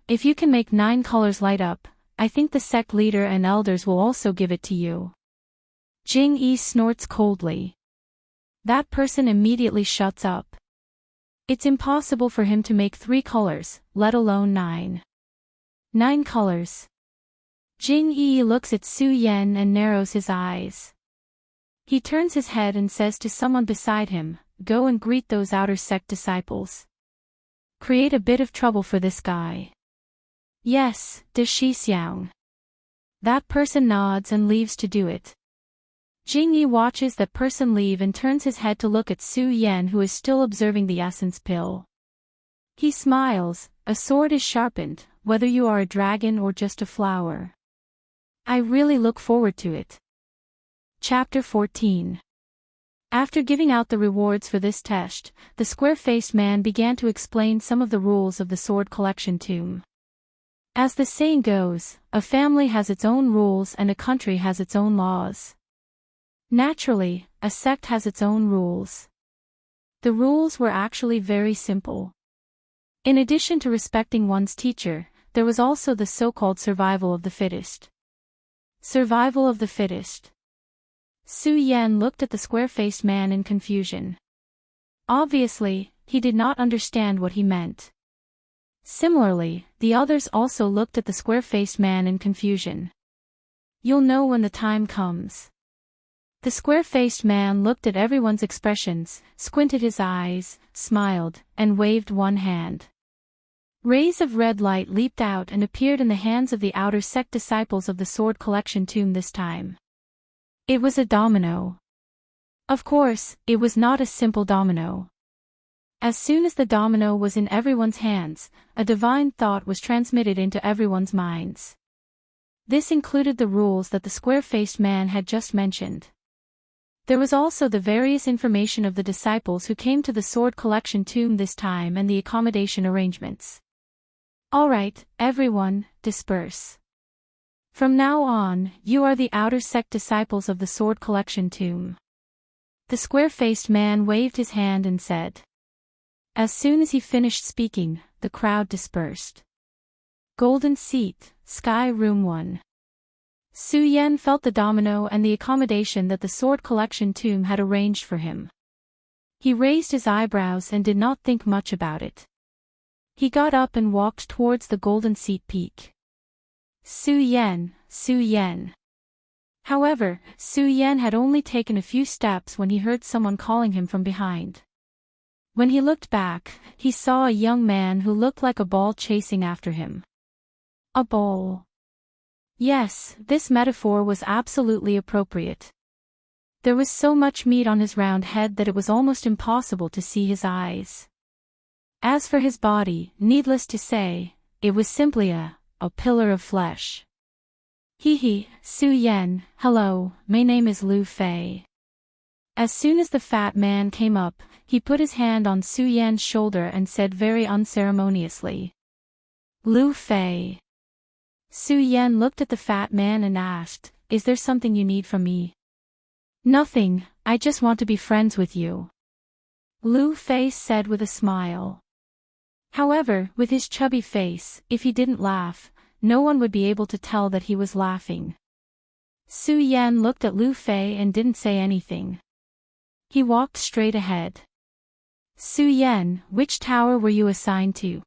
If you can make 9 colors light up, I think the sect leader and elders will also give it to you. Jing Yi snorts coldly. That person immediately shuts up. It's impossible for him to make 3 colors, let alone 9. 9 colors. Jing Yi looks at Su Yan and narrows his eyes. He turns his head and says to someone beside him, go and greet those outer sect disciples. Create a bit of trouble for this guy. Yes, De Shixiang. That person nods and leaves to do it. Jing Yi watches that person leave and turns his head to look at Su Yan who is still observing the essence pill. He smiles, a sword is sharpened, whether you are a dragon or just a flower. I really look forward to it. Chapter 14. After giving out the rewards for this test, the square-faced man began to explain some of the rules of the sword collection tomb. As the saying goes, a family has its own rules and a country has its own laws. Naturally, a sect has its own rules. The rules were actually very simple. In addition to respecting one's teacher, there was also the so-called survival of the fittest. Survival of the fittest. Su Yan looked at the square-faced man in confusion. Obviously, he did not understand what he meant. Similarly, the others also looked at the square-faced man in confusion. You'll know when the time comes. The square-faced man looked at everyone's expressions, squinted his eyes, smiled, and waved one hand. Rays of red light leaped out and appeared in the hands of the outer sect disciples of the sword collection tomb this time. It was a domino. Of course, it was not a simple domino. As soon as the domino was in everyone's hands, a divine thought was transmitted into everyone's minds. This included the rules that the square-faced man had just mentioned. There was also the various information of the disciples who came to the sword collection tomb this time and the accommodation arrangements. Alright, everyone, disperse. From now on, you are the outer sect disciples of the sword collection tomb. The square-faced man waved his hand and said. As soon as he finished speaking, the crowd dispersed. Golden Seat, Sky Room 1. Su Yan felt the domino and the accommodation that the sword collection tomb had arranged for him. He raised his eyebrows and did not think much about it. He got up and walked towards the Golden Seat peak. Su Yan, Su Yan. However, Su Yan had only taken a few steps when he heard someone calling him from behind. When he looked back, he saw a young man who looked like a ball chasing after him. A ball. Yes, this metaphor was absolutely appropriate. There was so much meat on his round head that it was almost impossible to see his eyes. As for his body, needless to say, it was simply a pillar of flesh. Hee, Su Yan, hello, my name is Lu Fei. As soon as the fat man came up, he put his hand on Su Yan's shoulder and said very unceremoniously. Lu Fei. Su Yan looked at the fat man and asked, is there something you need from me? Nothing, I just want to be friends with you. Lu Fei said with a smile. However, with his chubby face, if he didn't laugh, no one would be able to tell that he was laughing. Su Yan looked at Lu Fei and didn't say anything. He walked straight ahead. Su Yan, which tower were you assigned to?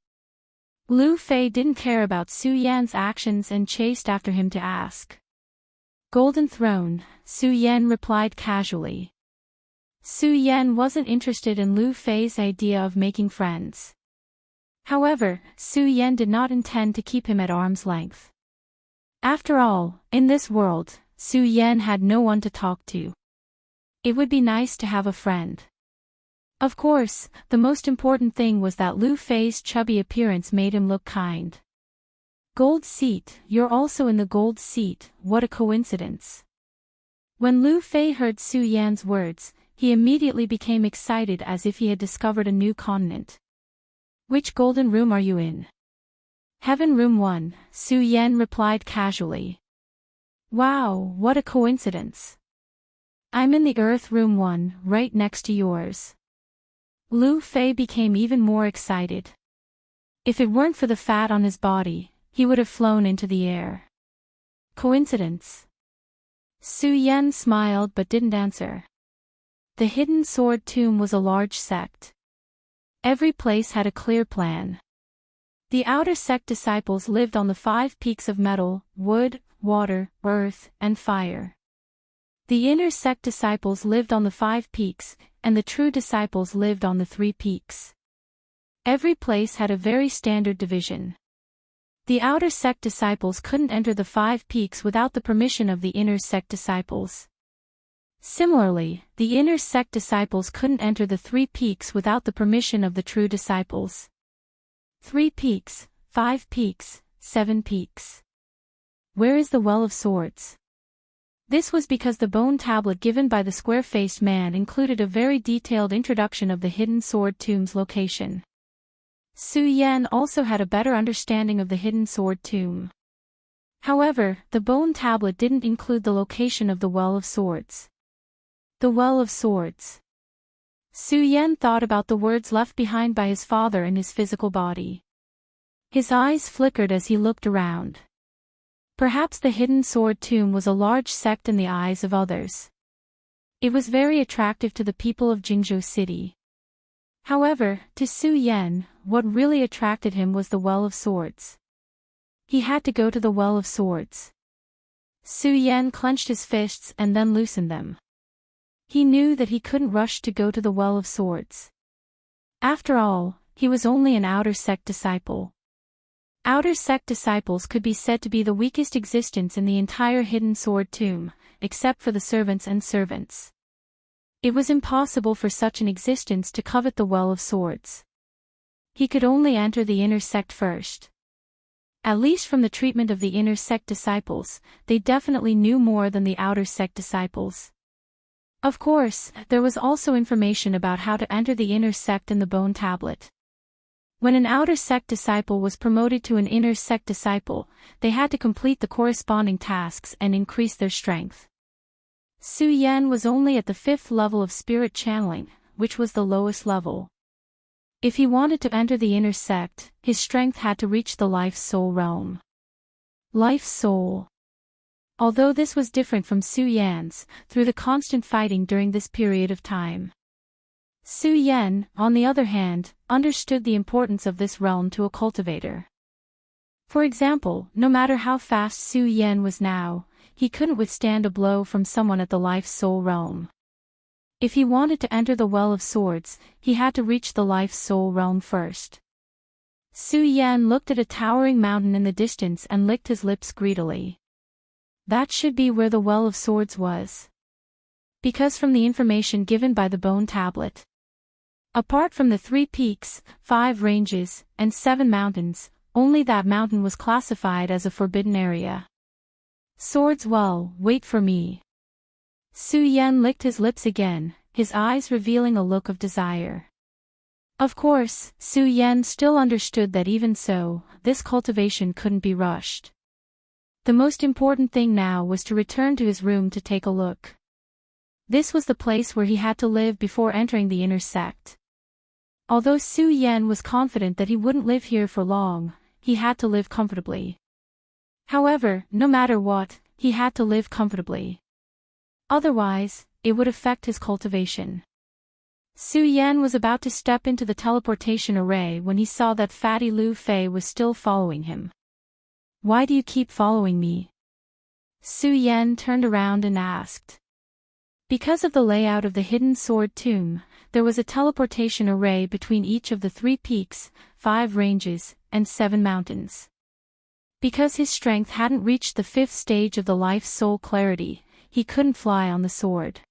Lu Fei didn't care about Su Yan's actions and chased after him to ask. Golden Throne, Su Yan replied casually. Su Yan wasn't interested in Lu Fei's idea of making friends. However, Su Yan did not intend to keep him at arm's length. After all, in this world, Su Yan had no one to talk to. It would be nice to have a friend. Of course, the most important thing was that Lu Fei's chubby appearance made him look kind. Gold Seat, you're also in the Gold Seat, what a coincidence. When Lu Fei heard Su Yan's words, he immediately became excited as if he had discovered a new continent. Which golden room are you in? Heaven Room 1, Su Yan replied casually. Wow, what a coincidence. I'm in the Earth Room 1, right next to yours. Lu Fei became even more excited. If it weren't for the fat on his body, he would have flown into the air. Coincidence? Su Yan smiled but didn't answer. The Hidden Sword Tomb was a large sect. Every place had a clear plan. The outer sect disciples lived on the 5 peaks of metal, wood, water, earth, and fire. The inner sect disciples lived on the 5 peaks, and the true disciples lived on the 3 peaks. Every place had a very standard division. The outer sect disciples couldn't enter the 5 peaks without the permission of the inner sect disciples. Similarly, the inner sect disciples couldn't enter the 3 peaks without the permission of the true disciples. 3 peaks, 5 peaks, 7 peaks. Where is the Well of Swords? This was because the bone tablet given by the square-faced man included a very detailed introduction of the hidden sword tomb's location. Su Yan also had a better understanding of the hidden sword tomb. However, the bone tablet didn't include the location of the Well of Swords. The Well of Swords. Su Yan thought about the words left behind by his father in his physical body. His eyes flickered as he looked around. Perhaps the hidden sword tomb was a large sect in the eyes of others. It was very attractive to the people of Jingzhou City. However, to Su Yan, what really attracted him was the Well of Swords. He had to go to the Well of Swords. Su Yan clenched his fists and then loosened them. He knew that he couldn't rush to go to the Well of Swords. After all, he was only an outer sect disciple. Outer sect disciples could be said to be the weakest existence in the entire hidden sword tomb, except for the servants and servants. It was impossible for such an existence to covet the Well of Swords. He could only enter the inner sect first. At least from the treatment of the inner sect disciples, they definitely knew more than the outer sect disciples. Of course, there was also information about how to enter the inner sect in the bone tablet. When an outer sect disciple was promoted to an inner sect disciple, they had to complete the corresponding tasks and increase their strength. Su Yan was only at the 5th level of spirit channeling, which was the lowest level. If he wanted to enter the inner sect, his strength had to reach the life-soul realm. Life-soul. Although this was different from Su Yan's, through the constant fighting during this period of time. Su Yan, on the other hand, understood the importance of this realm to a cultivator. For example, no matter how fast Su Yan was now, he couldn't withstand a blow from someone at the life-soul realm. If he wanted to enter the Well of Swords, he had to reach the life-soul realm first. Su Yan looked at a towering mountain in the distance and licked his lips greedily. That should be where the Well of Swords was. Because from the information given by the bone tablet, apart from the 3 peaks, 5 ranges, and 7 mountains, only that mountain was classified as a forbidden area. Swords Well, wait for me. Su Yan licked his lips again, his eyes revealing a look of desire. Of course, Su Yan still understood that even so, this cultivation couldn't be rushed. The most important thing now was to return to his room to take a look. This was the place where he had to live before entering the inner sect. Although Su Yan was confident that he wouldn't live here for long, he had to live comfortably. However, no matter what, he had to live comfortably. Otherwise, it would affect his cultivation. Su Yan was about to step into the teleportation array when he saw that fatty Lu Fei was still following him. Why do you keep following me? Su Yan turned around and asked. Because of the layout of the hidden sword tomb, there was a teleportation array between each of the 3 peaks, 5 ranges, and 7 mountains. Because his strength hadn't reached the 5th stage of the life-soul clarity, he couldn't fly on the sword.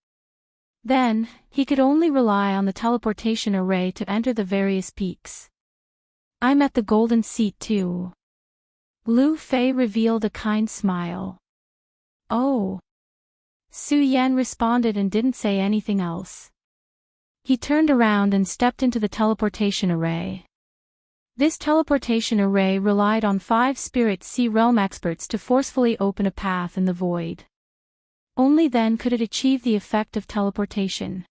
Then, he could only rely on the teleportation array to enter the various peaks. I'm at the golden seat too. Lu Fei revealed a kind smile. Oh. Su Yan responded and didn't say anything else. He turned around and stepped into the teleportation array. This teleportation array relied on 5 Spirit Sea Realm experts to forcefully open a path in the void. Only then could it achieve the effect of teleportation.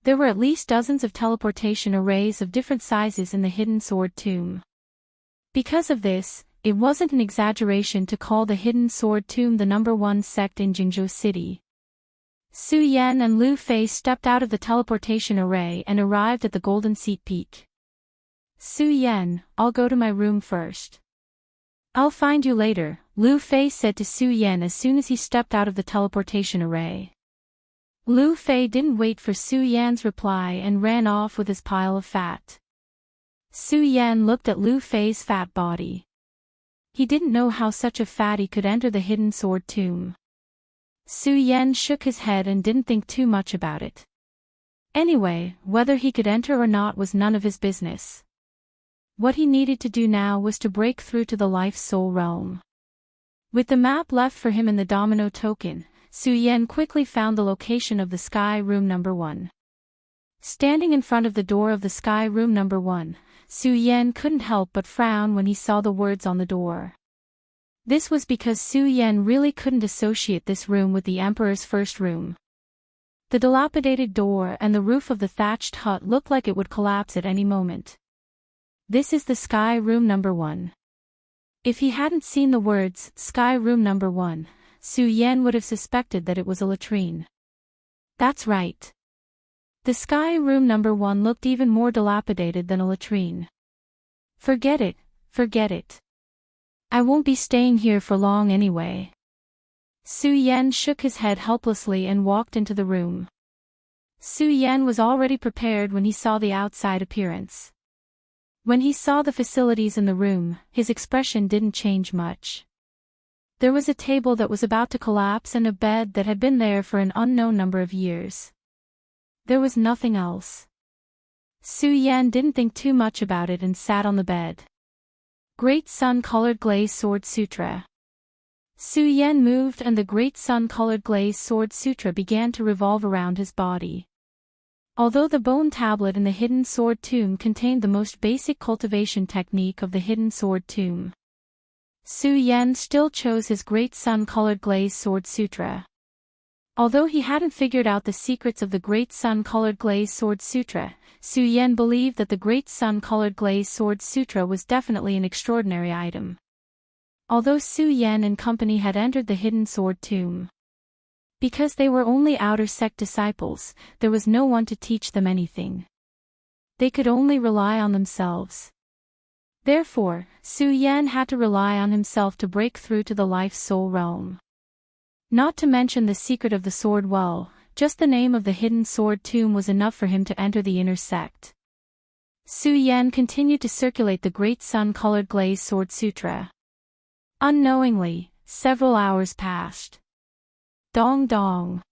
There were at least dozens of teleportation arrays of different sizes in the hidden sword tomb. Because of this, it wasn't an exaggeration to call the hidden sword tomb the #1 sect in Jingzhou City. Su Yan and Lu Fei stepped out of the teleportation array and arrived at the Golden Seat Peak. Su Yan, I'll go to my room first. I'll find you later, Lu Fei said to Su Yan as soon as he stepped out of the teleportation array. Lu Fei didn't wait for Su Yan's reply and ran off with his pile of fat. Su Yan looked at Lu Fei's fat body. He didn't know how such a fatty could enter the hidden sword tomb. Su Yan shook his head and didn't think too much about it. Anyway, whether he could enter or not was none of his business. What he needed to do now was to break through to the life-soul realm. With the map left for him in the domino token, Su Yan quickly found the location of the Sky Room Number 1. Standing in front of the door of the Sky Room Number 1, Su Yan couldn't help but frown when he saw the words on the door. This was because Su Yan really couldn't associate this room with the Emperor's first room. The dilapidated door and the roof of the thatched hut looked like it would collapse at any moment. This is the Sky Room Number 1. If he hadn't seen the words, Sky Room Number 1, Su Yan would have suspected that it was a latrine. That's right. The Sky Room Number 1 looked even more dilapidated than a latrine. Forget it, forget it. I won't be staying here for long anyway. Su Yan shook his head helplessly and walked into the room. Su Yan was already prepared when he saw the outside appearance. When he saw the facilities in the room, his expression didn't change much. There was a table that was about to collapse and a bed that had been there for an unknown number of years. There was nothing else. Su Yan didn't think too much about it and sat on the bed. Great Sun-Colored Glaze Sword Sutra. Su Yan moved and the Great Sun-Colored Glaze Sword Sutra began to revolve around his body. Although the bone tablet in the Hidden Sword Tomb contained the most basic cultivation technique of the Hidden Sword Tomb, Su Yan still chose his Great Sun-Colored Glaze Sword Sutra. Although he hadn't figured out the secrets of the Great Sun-Colored Glaze Sword Sutra, Su Yan believed that the Great Sun-Colored Glaze Sword Sutra was definitely an extraordinary item. Although Su Yan and company had entered the Hidden Sword Tomb, because they were only outer sect disciples, there was no one to teach them anything. They could only rely on themselves. Therefore, Su Yan had to rely on himself to break through to the life-soul realm. Not to mention the secret of the sword well, just the name of the Hidden Sword Tomb was enough for him to enter the inner sect. Su Yan continued to circulate the Great Sun-Colored Glaze Sword Sutra. Unknowingly, several hours passed. Dong dong.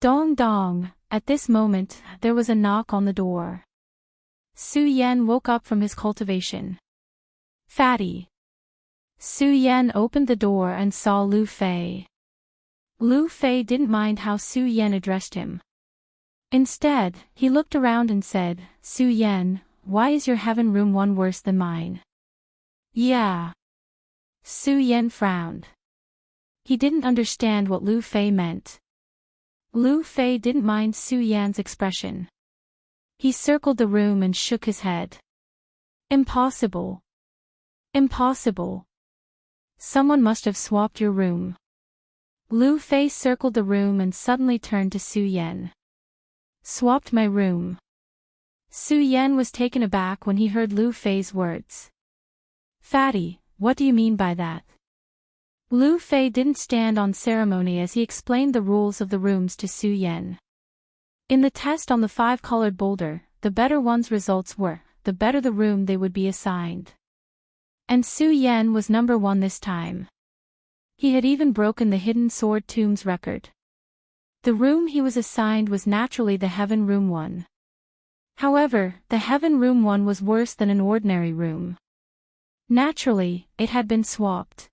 Dong dong. At this moment, there was a knock on the door. Su Yan woke up from his cultivation. Fatty. Su Yan opened the door and saw Lu Fei. Lu Fei didn't mind how Su Yan addressed him. Instead, he looked around and said, Su Yan, why is your heaven room one worse than mine? Yeah. Su Yan frowned. He didn't understand what Lu Fei meant. Lu Fei didn't mind Su Yan's expression. He circled the room and shook his head. Impossible. Impossible. Someone must have swapped your room. Lu Fei circled the room and suddenly turned to Su Yan. Swapped my room. Su Yan was taken aback when he heard Lu Fei's words. Fatty, what do you mean by that? Lu Fei didn't stand on ceremony as he explained the rules of the rooms to Su Yan. In the test on the 5-colored boulder, the better one's results were, the better the room they would be assigned. And Su Yan was number 1 this time. He had even broken the Hidden Sword Tomb's record. The room he was assigned was naturally the Heaven Room 1. However, the Heaven Room 1 was worse than an ordinary room. Naturally, it had been swapped.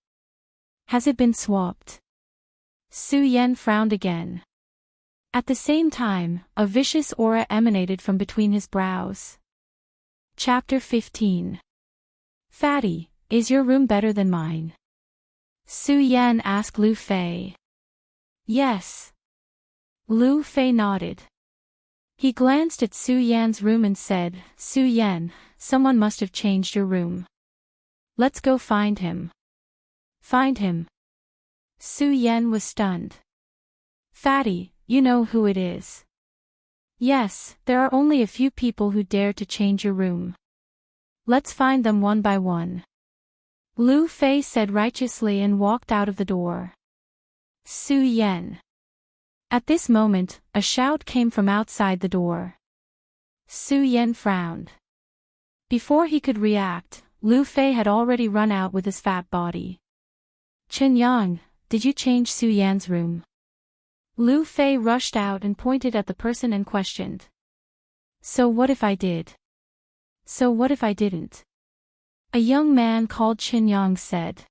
Has it been swapped? Su Yan frowned again. At the same time, a vicious aura emanated from between his brows. Chapter 15. Fatty, is your room better than mine? Su Yan asked Lu Fei. Yes. Lu Fei nodded. He glanced at Su Yan's room and said, Su Yan, someone must have changed your room. Let's go find him. Find him. Su Yan was stunned. Fatty, you know who it is. Yes, there are only a few people who dare to change your room. Let's find them one by one. Lu Fei said righteously and walked out of the door. Su Yan. At this moment, a shout came from outside the door. Su Yan frowned. Before he could react, Lu Fei had already run out with his fat body. Chen Yang, did you change Su Yan's room? Lu Fei rushed out and pointed at the person and questioned. So what if I did? So what if I didn't? A young man called Chen Yang said.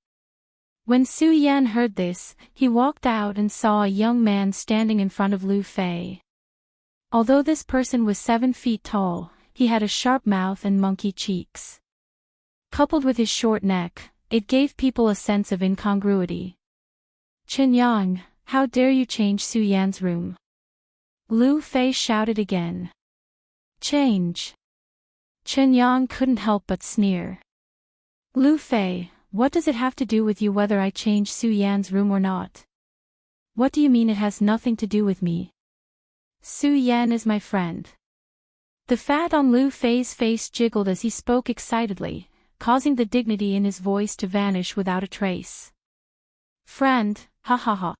When Su Yan heard this, he walked out and saw a young man standing in front of Lu Fei. Although this person was 7 feet tall, he had a sharp mouth and monkey cheeks. Coupled with his short neck, it gave people a sense of incongruity. "Chen Yang, how dare you change Su Yan's room?" Lu Fei shouted again. "Change?" Chen Yang couldn't help but sneer. "Lu Fei, what does it have to do with you whether I change Su Yan's room or not? What do you mean it has nothing to do with me? Su Yan is my friend." The fat on Lu Fei's face jiggled as he spoke excitedly, causing the dignity in his voice to vanish without a trace. "Friend, ha ha ha."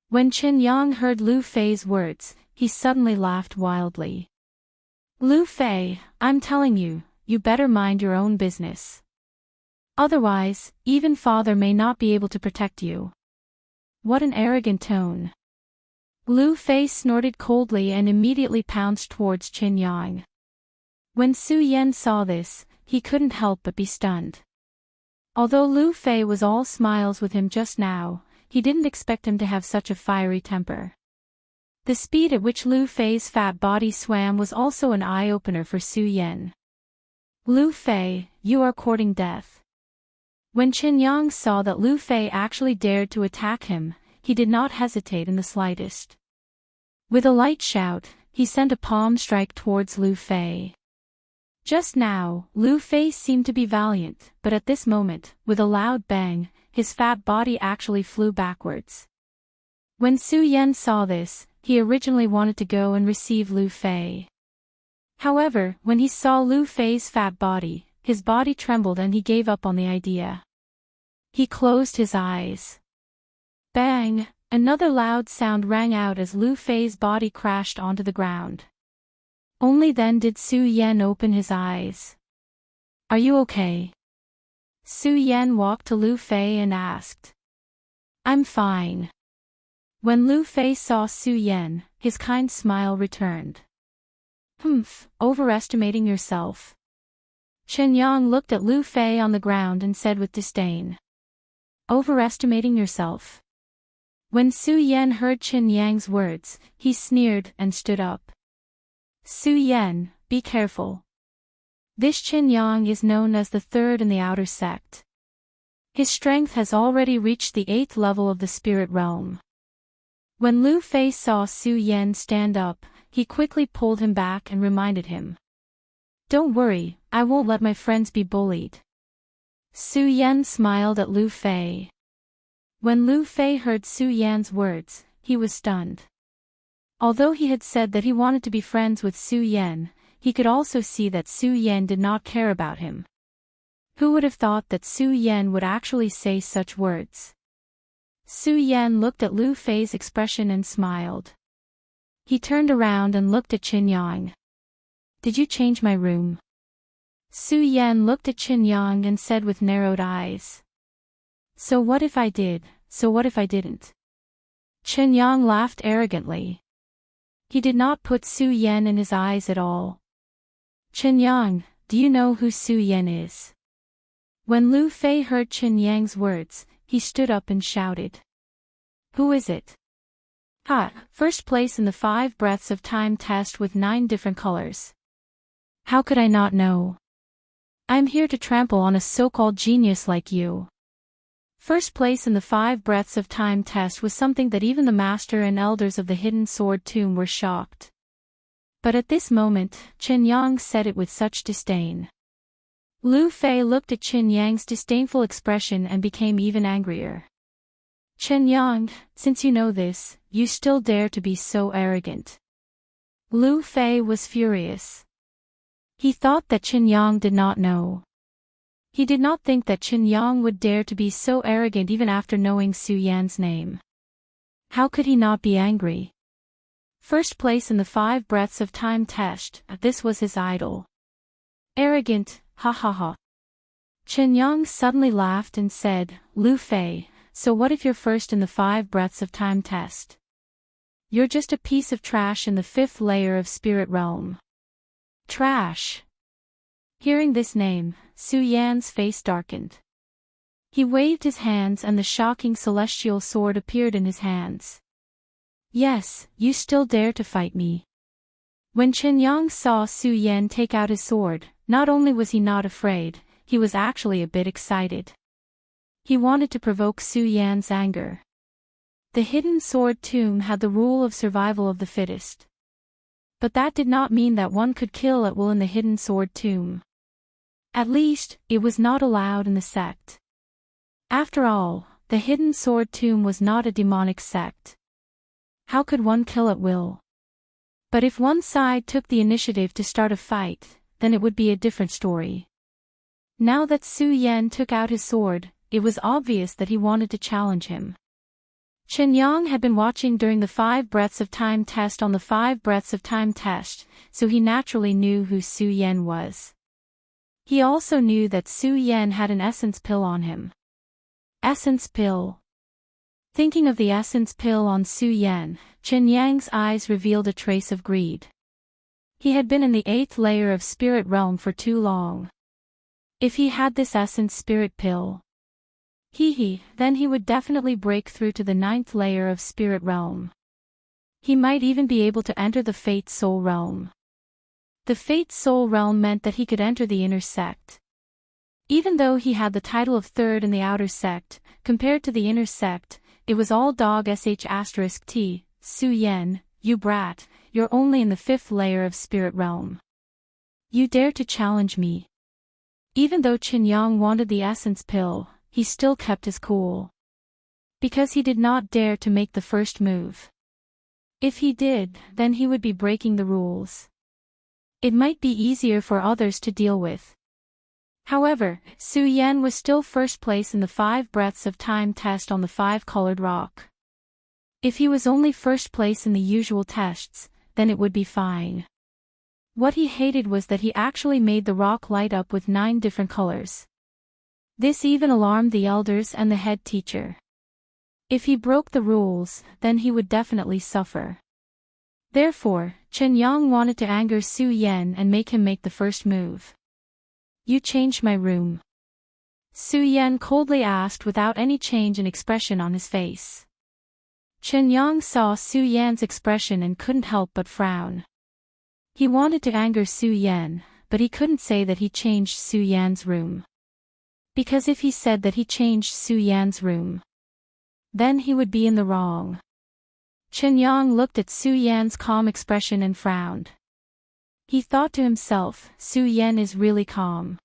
When Chen Yang heard Lu Fei's words, he suddenly laughed wildly. "Lu Fei, I'm telling you, you better mind your own business. Otherwise, even father may not be able to protect you." What an arrogant tone. Lu Fei snorted coldly and immediately pounced towards Chen Yang. When Su Yan saw this, he couldn't help but be stunned. Although Lu Fei was all smiles with him just now, he didn't expect him to have such a fiery temper. The speed at which Lu Fei's fat body swam was also an eye-opener for Su Yan. "Lu Fei, you are courting death." When Chen Yang saw that Lu Fei actually dared to attack him, he did not hesitate in the slightest. With a light shout, he sent a palm strike towards Lu Fei. Just now, Lu Fei seemed to be valiant, but at this moment, with a loud bang, his fat body actually flew backwards. When Su Yan saw this, he originally wanted to go and receive Lu Fei. However, when he saw Lu Fei's fat body, his body trembled and he gave up on the idea. He closed his eyes. Bang! Another loud sound rang out as Lu Fei's body crashed onto the ground. Only then did Su Yan open his eyes. "Are you okay?" Su Yan walked to Lu Fei and asked. "I'm fine." When Lu Fei saw Su Yan, his kind smile returned. "Humph, overestimating yourself." Chen Yang looked at Lu Fei on the ground and said with disdain. "Overestimating yourself?" When Su Yan heard Chen Yang's words, he sneered and stood up. "Su Yan, be careful. This Chen Yang is known as the third in the outer sect. His strength has already reached the 8th level of the spirit realm." When Lu Fei saw Su Yan stand up, he quickly pulled him back and reminded him. "Don't worry, I won't let my friends be bullied." Su Yan smiled at Lu Fei. When Lu Fei heard Su Yan's words, he was stunned. Although he had said that he wanted to be friends with Su Yan, he could also see that Su Yan did not care about him. Who would have thought that Su Yan would actually say such words? Su Yan looked at Lu Fei's expression and smiled. He turned around and looked at Chen Yang. "Did you change my room?" Su Yan looked at Chen Yang and said with narrowed eyes. "So what if I did, so what if I didn't?" Chen Yang laughed arrogantly. He did not put Su Yan in his eyes at all. "Chen Yang, do you know who Su Yan is?" When Lu Fei heard Chen Yang's words, he stood up and shouted. "Who is it?" "Ha, first place in the 5 breaths of time test with 9 different colors." "How could I not know? I'm here to trample on a so-called genius like you." First place in the 5 breaths of time test was something that even the master and elders of the hidden sword tomb were shocked. But at this moment, Chen Yang said it with such disdain. Lu Fei looked at Chen Yang's disdainful expression and became even angrier. "Chen Yang, since you know this, you still dare to be so arrogant." Lu Fei was furious. He thought that Chen Yang did not know. He did not think that Chen Yang would dare to be so arrogant even after knowing Su Yan's name. How could he not be angry? First place in the 5 breaths of time test, this was his idol. Arrogant, ha ha ha. Chen Yang suddenly laughed and said, "Lu Fei, so what if you're first in the 5 breaths of time test? You're just a piece of trash in the 5th layer of spirit realm." Trash. Hearing this name, Su Yan's face darkened. He waved his hands and the shocking celestial sword appeared in his hands. Yes, you still dare to fight me. When Chen Yang saw Su Yan take out his sword, not only was he not afraid, he was actually a bit excited. He wanted to provoke Su Yan's anger. The hidden sword tomb had the rule of survival of the fittest. But that did not mean that one could kill at will in the hidden sword tomb. At least, it was not allowed in the sect. After all, the hidden sword tomb was not a demonic sect. How could one kill at will? But if one side took the initiative to start a fight, then it would be a different story. Now that Su Yan took out his sword, it was obvious that he wanted to challenge him. Chen Yang had been watching during the 5 breaths of time test on the 5 breaths of time test, so he naturally knew who Su Yan was. He also knew that Su Yan had an essence pill on him. Essence pill. Thinking of the essence pill on Su Yan, Chen Yang's eyes revealed a trace of greed. He had been in the 8th layer of spirit realm for too long. If he had this essence spirit pill, then he would definitely break through to the 9th layer of spirit realm. He might even be able to enter the Fate Soul realm. The Fate Soul realm meant that he could enter the inner sect. Even though he had the title of 3rd in the outer sect, compared to the inner sect, it was all dog sh*t, Su Yan, you brat, you're only in the 5th layer of spirit realm. You dare to challenge me. Even though Chen Yang wanted the essence pill, he still kept his cool. Because he did not dare to make the first move. If he did, then he would be breaking the rules. It might be easier for others to deal with. However, Su Yan was still first place in the 5 breaths of time test on the 5-colored rock. If he was only first place in the usual tests, then it would be fine. What he hated was that he actually made the rock light up with 9 different colors. This even alarmed the elders and the head teacher. If he broke the rules, then he would definitely suffer. Therefore, Chen Yang wanted to anger Su Yan and make him make the first move. You changed my room? Su Yan coldly asked without any change in expression on his face. Chen Yang saw Su Yan's expression and couldn't help but frown. He wanted to anger Su Yan, but he couldn't say that he changed Su Yan's room. Because if he said that he changed Su Yan's room, then he would be in the wrong. Chen Yang looked at Su Yan's calm expression and frowned. He thought to himself, Su Yan is really calm.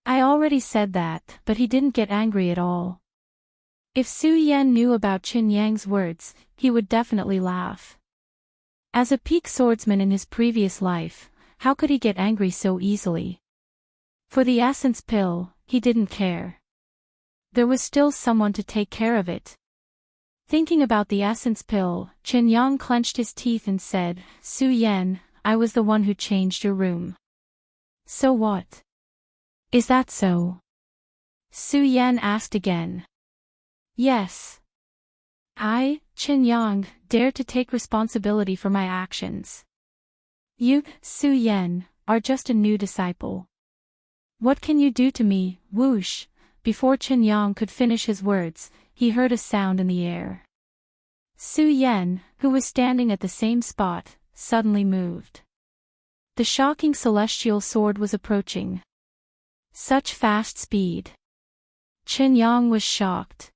I already said that, but he didn't get angry at all. If Su Yan knew about Chen Yang's words, he would definitely laugh. As a peak swordsman in his previous life, how could he get angry so easily? For the essence pill, he didn't care. There was still someone to take care of it. Thinking about the essence pill, Chen Yang clenched his teeth and said, Su Yan, I was the one who changed your room. So what? Is that so? Su Yan asked again. Yes. I, Chen Yang, dare to take responsibility for my actions. You, Su Yan, are just a new disciple. What can you do to me? Whoosh! Before Chen Yang could finish his words, he heard a sound in the air. Su Yan, who was standing at the same spot, suddenly moved. The shocking celestial sword was approaching. Such fast speed. Chen Yang was shocked.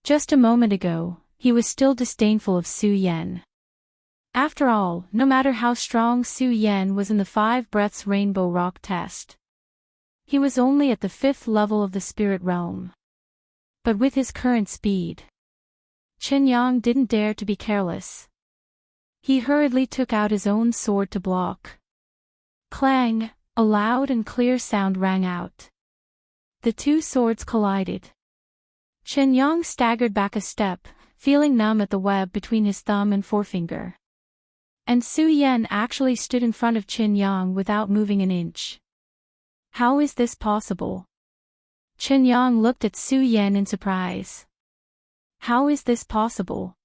Just a moment ago, he was still disdainful of Su Yan. After all, no matter how strong Su Yan was in the 5 breaths rainbow rock test, he was only at the 5th level of the spirit realm. But with his current speed, Chen Yang didn't dare to be careless. He hurriedly took out his own sword to block. Clang! A loud and clear sound rang out. The 2 swords collided. Chen Yang staggered back a step, feeling numb at the web between his thumb and forefinger. And Su Yan actually stood in front of Chen Yang without moving an inch. How is this possible? Chen Yang looked at Su Yan in surprise. How is this possible?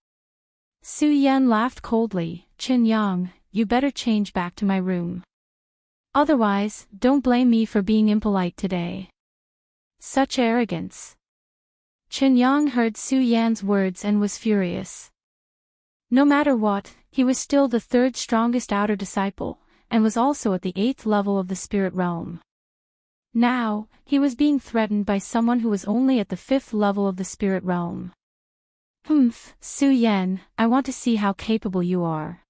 Su Yan laughed coldly. Chen Yang, you better change back to my room. Otherwise, don't blame me for being impolite today. Such arrogance. Chen Yang heard Su Yan's words and was furious. No matter what, he was still the third strongest outer disciple, and was also at the 8th level of the spirit realm. Now, he was being threatened by someone who was only at the 5th level of the spirit realm. Su Yan, I want to see how capable you are.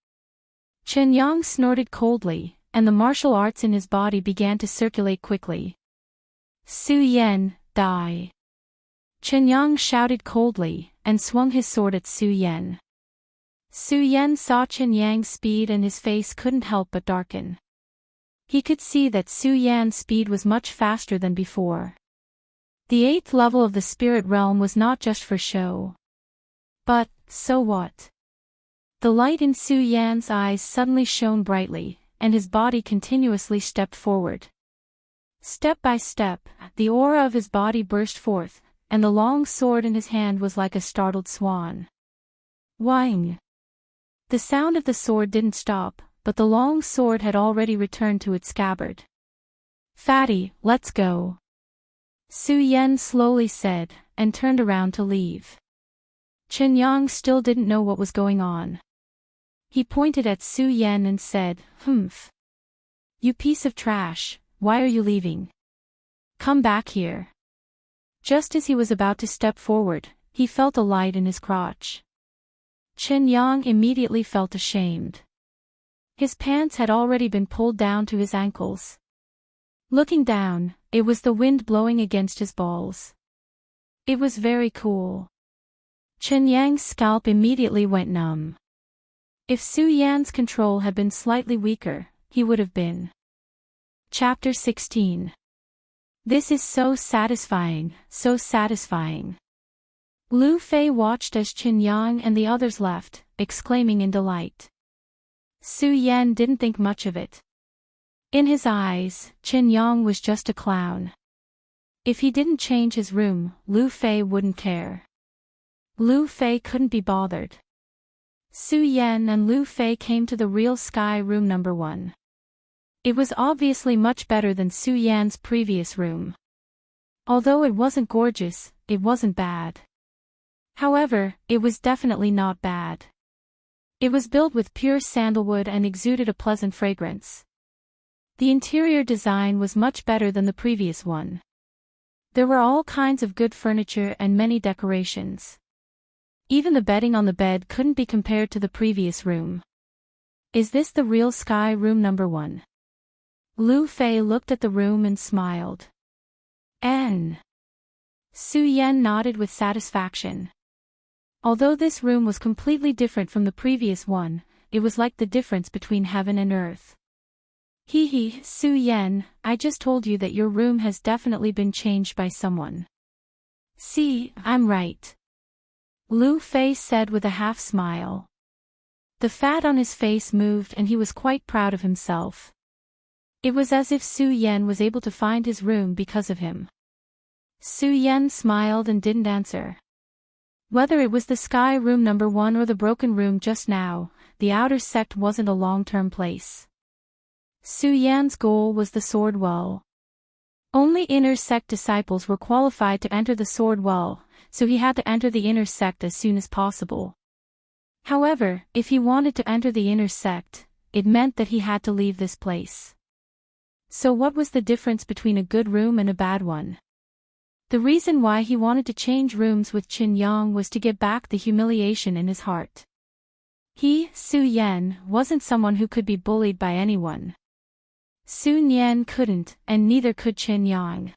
Chen Yang snorted coldly, and the martial arts in his body began to circulate quickly. Su Yan, die. Chen Yang shouted coldly, and swung his sword at Su Yan. Su Yan saw Chen Yang's speed and his face couldn't help but darken. He could see that Su Yan's speed was much faster than before. The 8th level of the spirit realm was not just for show. But, so what? The light in Su Yan's eyes suddenly shone brightly, and his body continuously stepped forward. Step by step, the aura of his body burst forth, and the long sword in his hand was like a startled swan. Whang! The sound of the sword didn't stop, but the long sword had already returned to its scabbard. Fatty, let's go. Su Yan slowly said, and turned around to leave. Chen Yang still didn't know what was going on. He pointed at Su Yan and said, "Humph. You piece of trash, why are you leaving? Come back here." Just as he was about to step forward, he felt a light in his crotch. Chen Yang immediately felt ashamed. His pants had already been pulled down to his ankles. Looking down, it was the wind blowing against his balls. It was very cool. Chen Yang's scalp immediately went numb. If Su Yan's control had been slightly weaker, he would have been. Chapter 16. This is so satisfying, so satisfying. Lu Fei watched as Chen Yang and the others left, exclaiming in delight. Su Yan didn't think much of it. In his eyes, Chen Yang was just a clown. If he didn't change his room, Lu Fei wouldn't care. Lu Fei couldn't be bothered. Su Yan and Lu Fei came to the real sky room number 1. It was obviously much better than Su Yan's previous room. Although it wasn't gorgeous, it wasn't bad. However, it was definitely not bad. It was built with pure sandalwood and exuded a pleasant fragrance. The interior design was much better than the previous one. There were all kinds of good furniture and many decorations. Even the bedding on the bed couldn't be compared to the previous room. Is this the real sky room number 1? Lu Fei looked at the room and smiled. N. Su Yan nodded with satisfaction. Although this room was completely different from the previous one, it was like the difference between heaven and earth. Hee, Su Yan, I just told you that your room has definitely been changed by someone. See, I'm right. Lu Fei said with a half smile. The fat on his face moved and he was quite proud of himself. It was as if Su Yan was able to find his room because of him. Su Yan smiled and didn't answer. Whether it was the sky room number 1 or the broken room just now, the outer sect wasn't a long-term place. Su Yan's goal was the sword well. Only inner sect disciples were qualified to enter the sword well, so he had to enter the inner sect as soon as possible. However, if he wanted to enter the inner sect, it meant that he had to leave this place. So what was the difference between a good room and a bad one? The reason why he wanted to change rooms with Chen Yang was to get back the humiliation in his heart. He, Su Yan, wasn't someone who could be bullied by anyone. Su Yan couldn't, and neither could Chen Yang.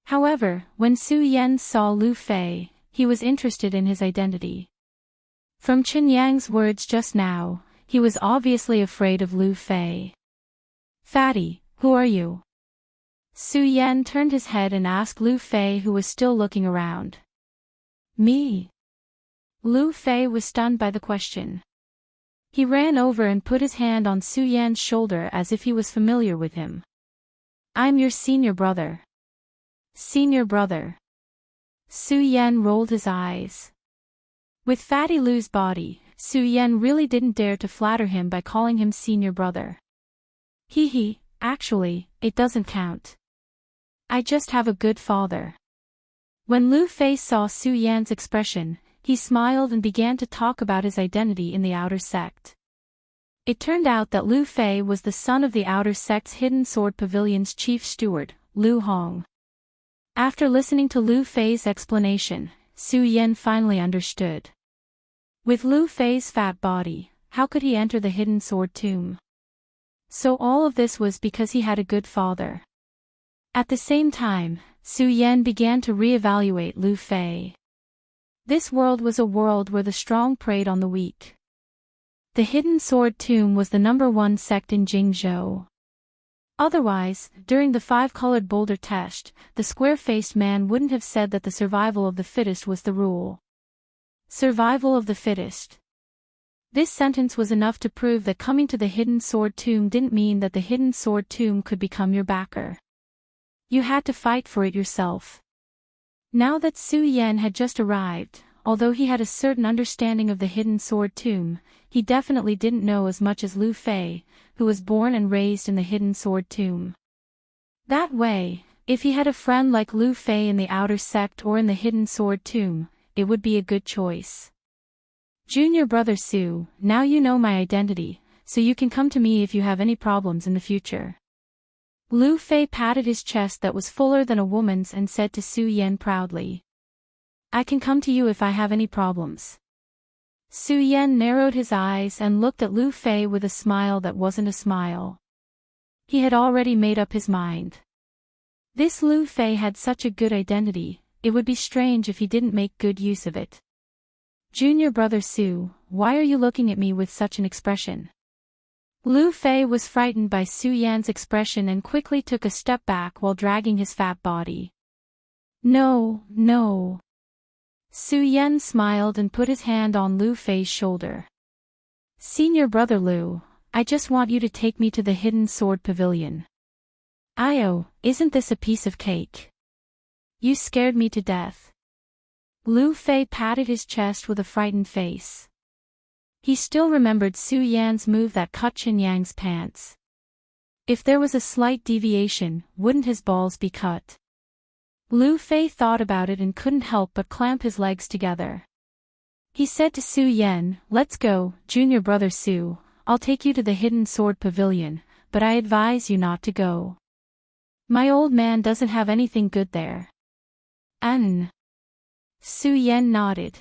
However, when Su Yan saw Lu Fei, he was interested in his identity. From Chen Yang's words just now, he was obviously afraid of Lu Fei. Fatty, who are you? Su Yan turned his head and asked Lu Fei, who was still looking around. Me? Lu Fei was stunned by the question. He ran over and put his hand on Su Yan's shoulder as if he was familiar with him. I'm your senior brother. Senior brother. Su Yan rolled his eyes. With Fatty Lu's body, Su Yan really didn't dare to flatter him by calling him senior brother. Actually, it doesn't count. I just have a good father." When Lu Fei saw Su Yan's expression, he smiled and began to talk about his identity in the outer sect. It turned out that Lu Fei was the son of the outer sect's Hidden Sword Pavilion's chief steward, Lu Hong. After listening to Lu Fei's explanation, Su Yan finally understood. With Lu Fei's fat body, how could he enter the Hidden Sword Tomb? So all of this was because he had a good father. At the same time, Su Yan began to reevaluate Lu Fei. This world was a world where the strong preyed on the weak. The Hidden Sword Tomb was the #1 sect in Jingzhou. Otherwise, during the 5-colored boulder test, the square-faced man wouldn't have said that the survival of the fittest was the rule. Survival of the fittest. This sentence was enough to prove that coming to the Hidden Sword Tomb didn't mean that the Hidden Sword Tomb could become your backer. You had to fight for it yourself. Now that Su Yan had just arrived, although he had a certain understanding of the Hidden Sword Tomb, he definitely didn't know as much as Lu Fei, who was born and raised in the Hidden Sword Tomb. That way, if he had a friend like Lu Fei in the outer sect or in the Hidden Sword Tomb, it would be a good choice. "Junior brother Su, now you know my identity, so you can come to me if you have any problems in the future." Lu Fei patted his chest that was fuller than a woman's and said to Su Yan proudly, "I can come to you if I have any problems." Su Yan narrowed his eyes and looked at Lu Fei with a smile that wasn't a smile. He had already made up his mind. This Lu Fei had such a good identity, it would be strange if he didn't make good use of it. "Junior brother Su, why are you looking at me with such an expression?" Lu Fei was frightened by Su Yan's expression and quickly took a step back while dragging his fat body. "No, no." Su Yan smiled and put his hand on Lu Fei's shoulder. "Senior brother Lu, I just want you to take me to the Hidden Sword Pavilion." "Io, isn't this a piece of cake? You scared me to death." Lu Fei patted his chest with a frightened face. He still remembered Su Yan's move that cut Chen Yang's pants. If there was a slight deviation, wouldn't his balls be cut? Lu Fei thought about it and couldn't help but clamp his legs together. He said to Su Yan, "Let's go, junior brother Su, I'll take you to the Hidden Sword Pavilion, but I advise you not to go. My old man doesn't have anything good there." Su Yan nodded.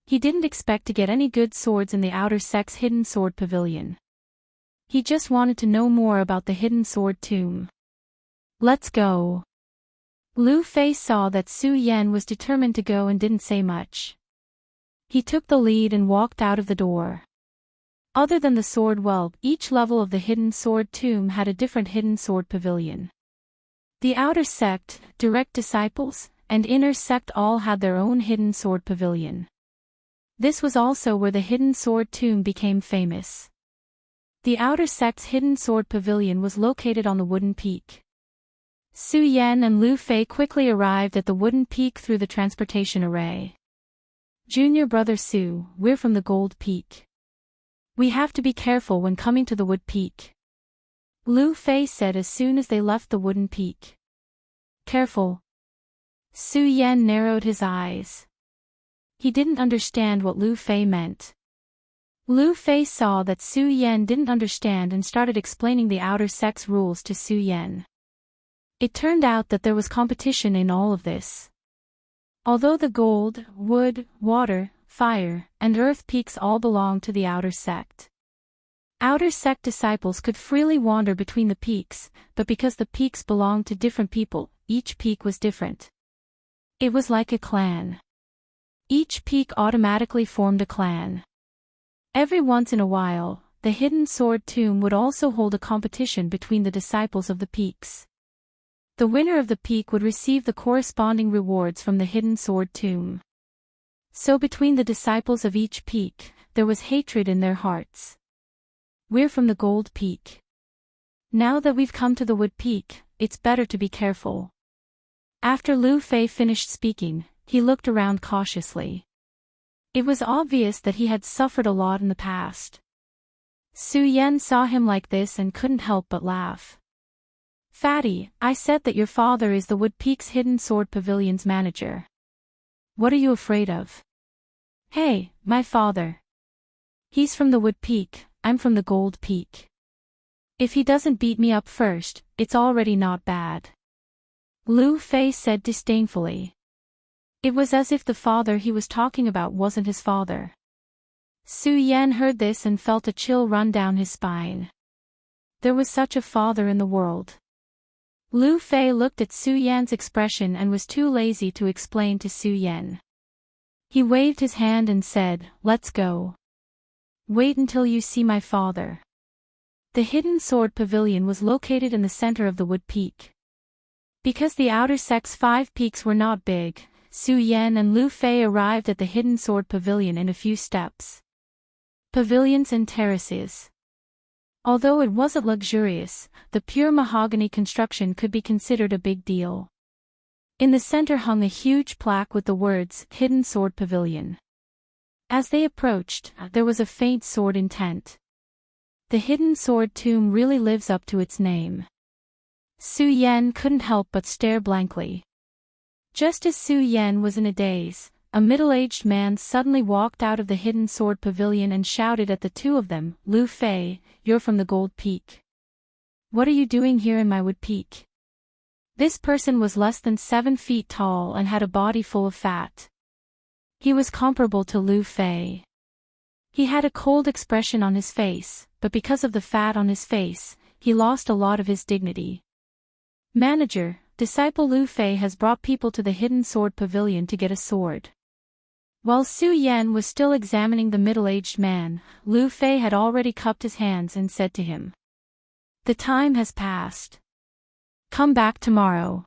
He didn't expect to get any good swords in the outer sect's Hidden Sword Pavilion. He just wanted to know more about the Hidden Sword Tomb. "Let's go." Lu Fei saw that Su Yan was determined to go and didn't say much. He took the lead and walked out of the door. Other than the sword whelp, each level of the Hidden Sword Tomb had a different Hidden Sword Pavilion. The outer sect, direct disciples, and inner sect all had their own Hidden Sword Pavilion. This was also where the Hidden Sword Tomb became famous. The outer sect's Hidden Sword Pavilion was located on the wooden peak. Su Yan and Lu Fei quickly arrived at the wooden peak through the transportation array. "Junior brother Su, we're from the Gold Peak. We have to be careful when coming to the wood peak," Lu Fei said as soon as they left the wooden peak. "Careful?" Su Yan narrowed his eyes. He didn't understand what Lu Fei meant. Lu Fei saw that Su Yan didn't understand and started explaining the outer sect's rules to Su Yan. It turned out that there was competition in all of this. Although the gold, wood, water, fire, and earth peaks all belonged to the outer sect. Outer sect disciples could freely wander between the peaks, but because the peaks belonged to different people, each peak was different. It was like a clan. Each peak automatically formed a clan. Every once in a while, the Hidden Sword Tomb would also hold a competition between the disciples of the peaks. The winner of the peak would receive the corresponding rewards from the Hidden Sword Tomb. So between the disciples of each peak, there was hatred in their hearts. "We're from the Gold Peak. Now that we've come to the Wood Peak, it's better to be careful." After Lu Fei finished speaking, he looked around cautiously. It was obvious that he had suffered a lot in the past. Su Yan saw him like this and couldn't help but laugh. Fatty, I said that your father is the Wood Peak's Hidden Sword Pavilion's manager. What are you afraid of? Hey, my father. He's from the Wood Peak, I'm from the Gold Peak. If he doesn't beat me up first, it's already not bad. Lu Fei said disdainfully. It was as if the father he was talking about wasn't his father. Su Yan heard this and felt a chill run down his spine. There was such a father in the world. Lu Fei looked at Su Yan's expression and was too lazy to explain to Su Yan. He waved his hand and said, "Let's go. Wait until you see my father." The Hidden Sword Pavilion was located in the center of the Wood Peak. Because the outer sec's 5 peaks were not big, Su Yan and Lu Fei arrived at the Hidden Sword Pavilion in a few steps. Pavilions and terraces. Although it wasn't luxurious, the pure mahogany construction could be considered a big deal. In the center hung a huge plaque with the words, "Hidden Sword Pavilion." As they approached, there was a faint sword intent. The Hidden Sword Tomb really lives up to its name. Su Yan couldn't help but stare blankly. Just as Su Yan was in a daze, a middle-aged man suddenly walked out of the Hidden Sword Pavilion and shouted at the two of them, "Lu Fei, you're from the Gold Peak. What are you doing here in my Wood Peak?" This person was less than 7 feet tall and had a body full of fat. He was comparable to Lu Fei. He had a cold expression on his face, but because of the fat on his face, he lost a lot of his dignity. "Manager, disciple Lu Fei has brought people to the Hidden Sword Pavilion to get a sword." While Su Yan was still examining the middle-aged man, Lu Fei had already cupped his hands and said to him, "The time has passed. Come back tomorrow.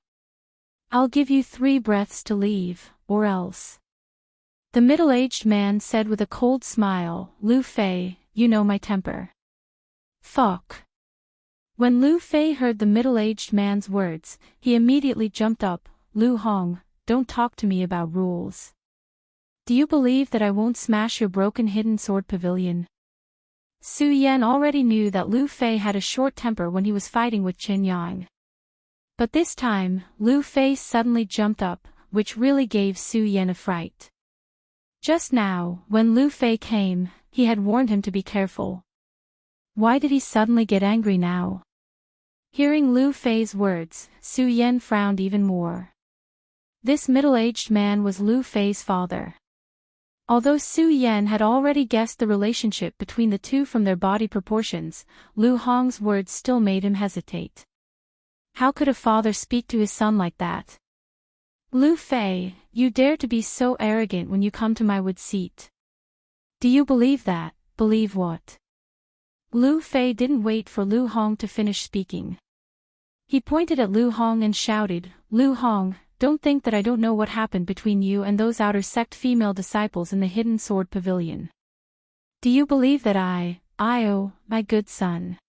I'll give you 3 breaths to leave, or else." The middle-aged man said with a cold smile, "Lu Fei, you know my temper." Fuck. When Lu Fei heard the middle-aged man's words, he immediately jumped up. "Lu Hong, don't talk to me about rules. Do you believe that I won't smash your broken Hidden Sword Pavilion?" Su Yan already knew that Lu Fei had a short temper when he was fighting with Qin Yang. But this time, Lu Fei suddenly jumped up, which really gave Su Yan a fright. Just now, when Lu Fei came, he had warned him to be careful. Why did he suddenly get angry now? Hearing Lu Fei's words, Su Yan frowned even more. This middle-aged man was Lu Fei's father. Although Su Yan had already guessed the relationship between the two from their body proportions, Lu Hong's words still made him hesitate. How could a father speak to his son like that? "Lu Fei, you dare to be so arrogant when you come to my wood seat. Do you believe that?" "Believe what?" Lu Fei didn't wait for Lu Hong to finish speaking. He pointed at Lu Hong and shouted, "Lu Hong, don't think that I don't know what happened between you and those outer sect female disciples in the Hidden Sword Pavilion. Do you believe that oh, my good son?"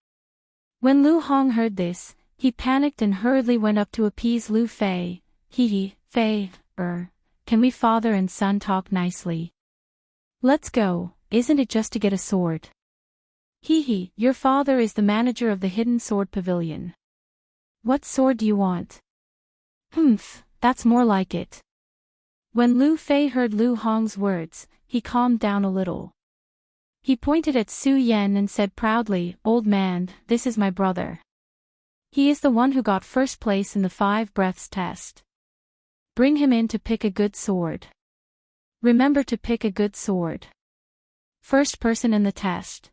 When Lu Hong heard this, he panicked and hurriedly went up to appease Lu Fei. Fei, can we father and son talk nicely? Let's go, isn't it just to get a sword? Your father is the manager of the Hidden Sword Pavilion. What sword do you want? That's more like it. When Lu Fei heard Lu Hong's words, he calmed down a little. He pointed at Su Yan and said proudly, "Old man, this is my brother. He is the one who got first place in the 5 breaths test. Bring him in to pick a good sword. Remember to pick a good sword. First person in the test."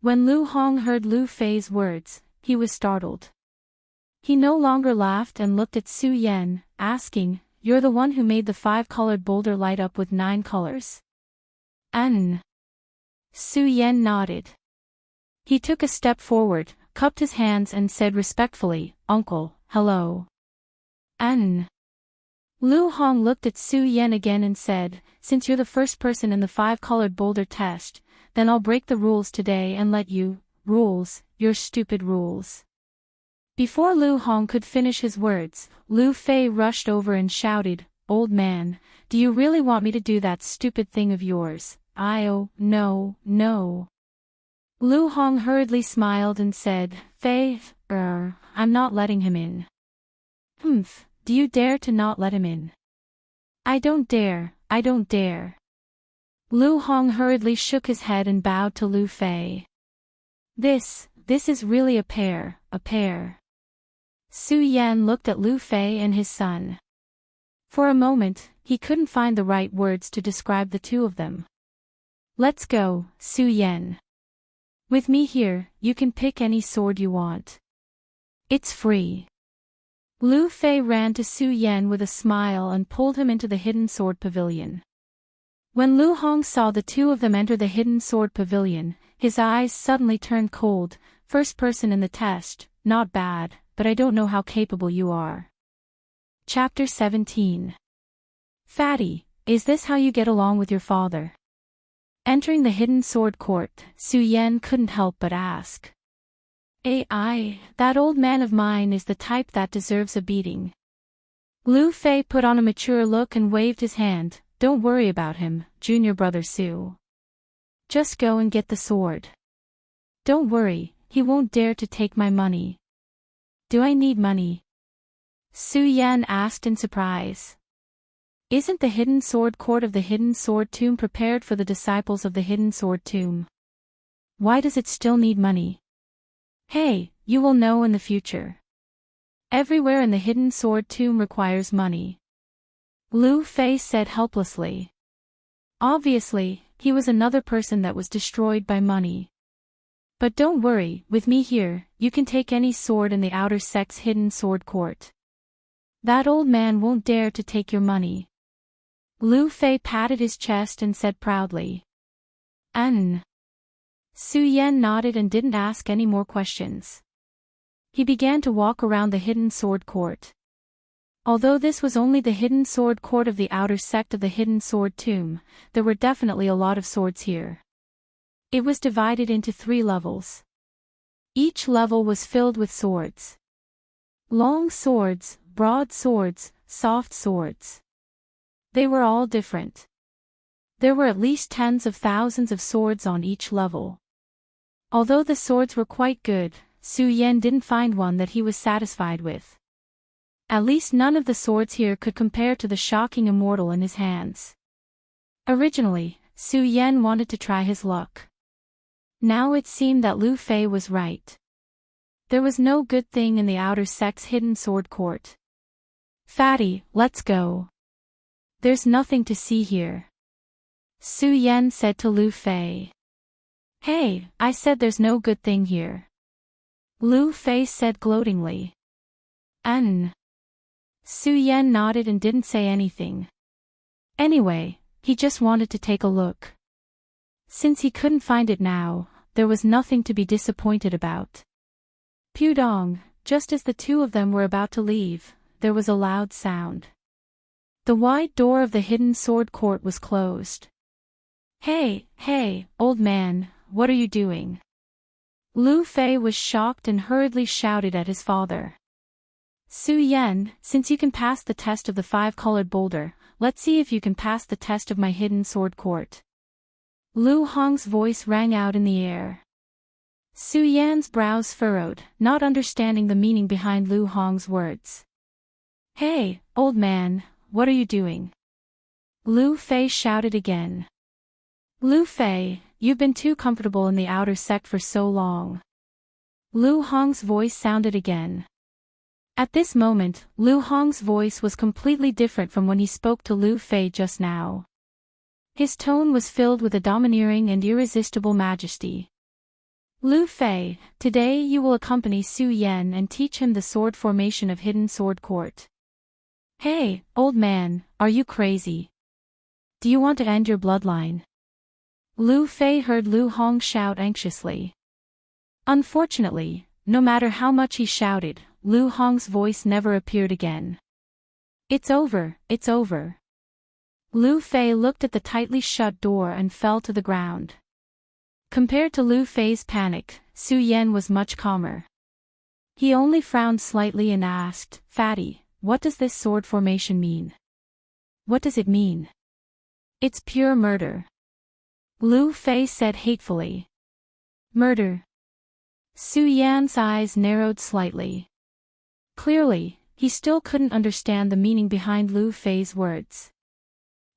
When Lu Hong heard Lu Fei's words, he was startled. He no longer laughed and looked at Su Yan, asking, "You're the one who made the 5-colored boulder light up with 9 colors?" Su Yan nodded. He took a step forward, cupped his hands and said respectfully, "Uncle, hello." Lu Hong looked at Su Yan again and said, "Since you're the first person in the 5-colored boulder test, then I'll break the rules today and let you." "Rules, your stupid rules." Before Lu Hong could finish his words, Lu Fei rushed over and shouted, "Old man, do you really want me to do that stupid thing of yours?" "Oh, no. Lu Hong hurriedly smiled and said, "Fei, I'm I'm not letting him in. Humph, do you dare to not let him in? I don't dare, I don't dare. Lu Hong hurriedly shook his head and bowed to Lu Fei. This is really a pair, a pair. Su Yan looked at Lu Fei and his son. For a moment, he couldn't find the right words to describe the two of them. Let's go, Su Yan. With me here, you can pick any sword you want. It's free. Lu Fei ran to Su Yan with a smile and pulled him into the hidden sword pavilion. When Lu Hong saw the two of them enter the hidden sword pavilion, his eyes suddenly turned cold. First person in the test, not bad, but I don't know how capable you are. Chapter 17. Fatty, is this how you get along with your father? Entering the hidden sword court, Su Yan couldn't help but ask. That old man of mine is the type that deserves a beating. Lu Fei put on a mature look and waved his hand. Don't worry about him, junior brother Su. Just go and get the sword. Don't worry, he won't dare to take my money. Do I need money? Su Yan asked in surprise. Isn't the hidden sword court of the hidden sword tomb prepared for the disciples of the hidden sword tomb? Why does it still need money? Hey, you will know in the future. Everywhere in the hidden sword tomb requires money. Lu Fei said helplessly. Obviously, he was another person that was destroyed by money. But don't worry, with me here, you can take any sword in the outer sect's hidden sword court. That old man won't dare to take your money. Lu Fei patted his chest and said proudly. Su Yan nodded and didn't ask any more questions. He began to walk around the hidden sword court. Although this was only the hidden sword court of the outer sect of the hidden sword tomb, there were definitely a lot of swords here. It was divided into 3 levels. Each level was filled with swords. Long swords, broad swords, soft swords. They were all different. There were at least tens of thousands of swords on each level. Although the swords were quite good, Su Yan didn't find one that he was satisfied with. At least none of the swords here could compare to the shocking Immortal in his hands. Originally, Su Yan wanted to try his luck. Now it seemed that Lu Fei was right. There was no good thing in the outer sect's hidden sword court. Fatty, let's go. There's nothing to see here. Su Yan said to Lu Fei. Hey, I said there's no good thing here. Lu Fei said gloatingly. Su Yan nodded and didn't say anything. Anyway, he just wanted to take a look. Since he couldn't find it now, there was nothing to be disappointed about. Pudong, just as the two of them were about to leave, there was a loud sound. The wide door of the hidden sword court was closed. Hey, old man, what are you doing? Lu Fei was shocked and hurriedly shouted at his father. Su Yan, since you can pass the test of the 5-colored boulder, let's see if you can pass the test of my hidden sword court. Lu Hong's voice rang out in the air. Su Yan's brows furrowed, not understanding the meaning behind Lu Hong's words. Hey, old man, what are you doing? Lu Fei shouted again. Lu Fei, you've been too comfortable in the outer sect for so long. Lu Hong's voice sounded again. At this moment, Lu Hong's voice was completely different from when he spoke to Lu Fei just now. His tone was filled with a domineering and irresistible majesty. Lu Fei, today you will accompany Su Yan and teach him the sword formation of Hidden Sword Court. Hey, old man, are you crazy? Do you want to end your bloodline? Lu Fei heard Lu Hong shout anxiously. Unfortunately, no matter how much he shouted, Lu Hong's voice never appeared again. It's over, it's over. Lu Fei looked at the tightly shut door and fell to the ground. Compared to Lu Fei's panic, Su Yan was much calmer. He only frowned slightly and asked, Fatty, what does this sword formation mean? What does it mean? It's pure murder. Lu Fei said hatefully. Murder. Su Yan's eyes narrowed slightly. Clearly, he still couldn't understand the meaning behind Lu Fei's words.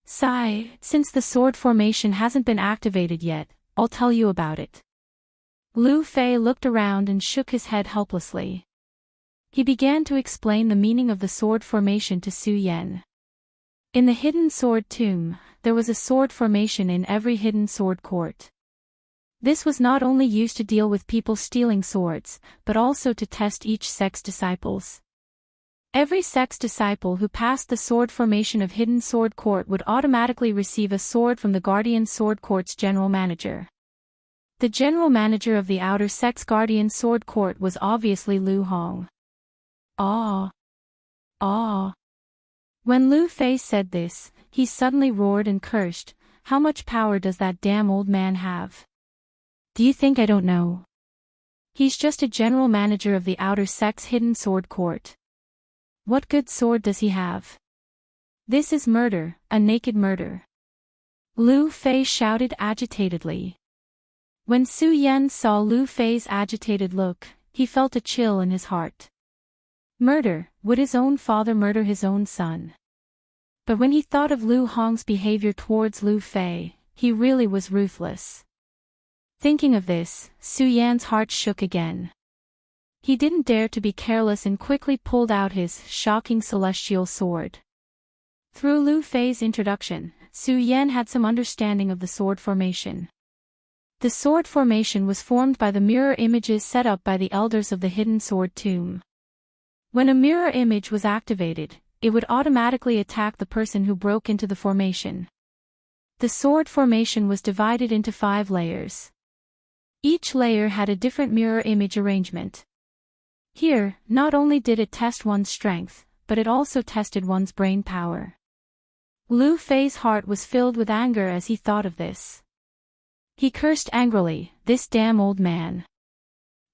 Sigh, since the sword formation hasn't been activated yet, I'll tell you about it. Lu Fei looked around and shook his head helplessly. He began to explain the meaning of the sword formation to Su Yan. In the hidden sword tomb, there was a sword formation in every hidden sword court. This was not only used to deal with people stealing swords, but also to test each sect's disciples. Every sect's disciple who passed the sword formation of Hidden Sword Court would automatically receive a sword from the Guardian Sword Court's general manager. The general manager of the outer sect's Guardian Sword Court was obviously Lu Hong. Ah! Ah! When Lu Fei said this, he suddenly roared and cursed, "How much power does that damn old man have? Do you think I don't know? He's just a general manager of the outer sect's Hidden Sword Court. What good sword does he have? This is murder, a naked murder." Lu Fei shouted agitatedly. When Su Yan saw Lu Fei's agitated look, he felt a chill in his heart. Murder, would his own father murder his own son? But when he thought of Lu Hong's behavior towards Lu Fei, he really was ruthless. Thinking of this, Su Yan's heart shook again. He didn't dare to be careless and quickly pulled out his shocking celestial sword. Through Lu Fei's introduction, Su Yan had some understanding of the sword formation. The sword formation was formed by the mirror images set up by the elders of the Hidden Sword Tomb. When a mirror image was activated, it would automatically attack the person who broke into the formation. The sword formation was divided into 5 layers. Each layer had a different mirror image arrangement. Here, not only did it test one's strength, but it also tested one's brain power. Lu Fei's heart was filled with anger as he thought of this. He cursed angrily, "This damn old man.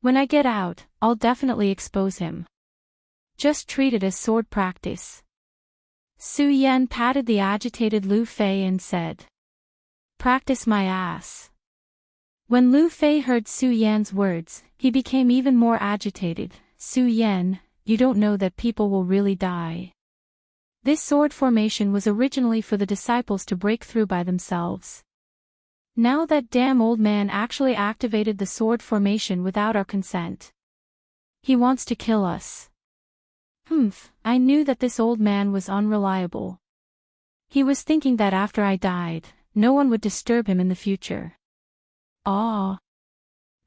When I get out, I'll definitely expose him. Just treat it as sword practice." Su Yan patted the agitated Lu Fei and said, "Practice my ass." When Lu Fei heard Su Yan's words, he became even more agitated. "Su Yan, you don't know that people will really die. This sword formation was originally for the disciples to break through by themselves. Now that damn old man actually activated the sword formation without our consent. He wants to kill us." I knew that this old man was unreliable. He was thinking that after I died, no one would disturb him in the future. Ah!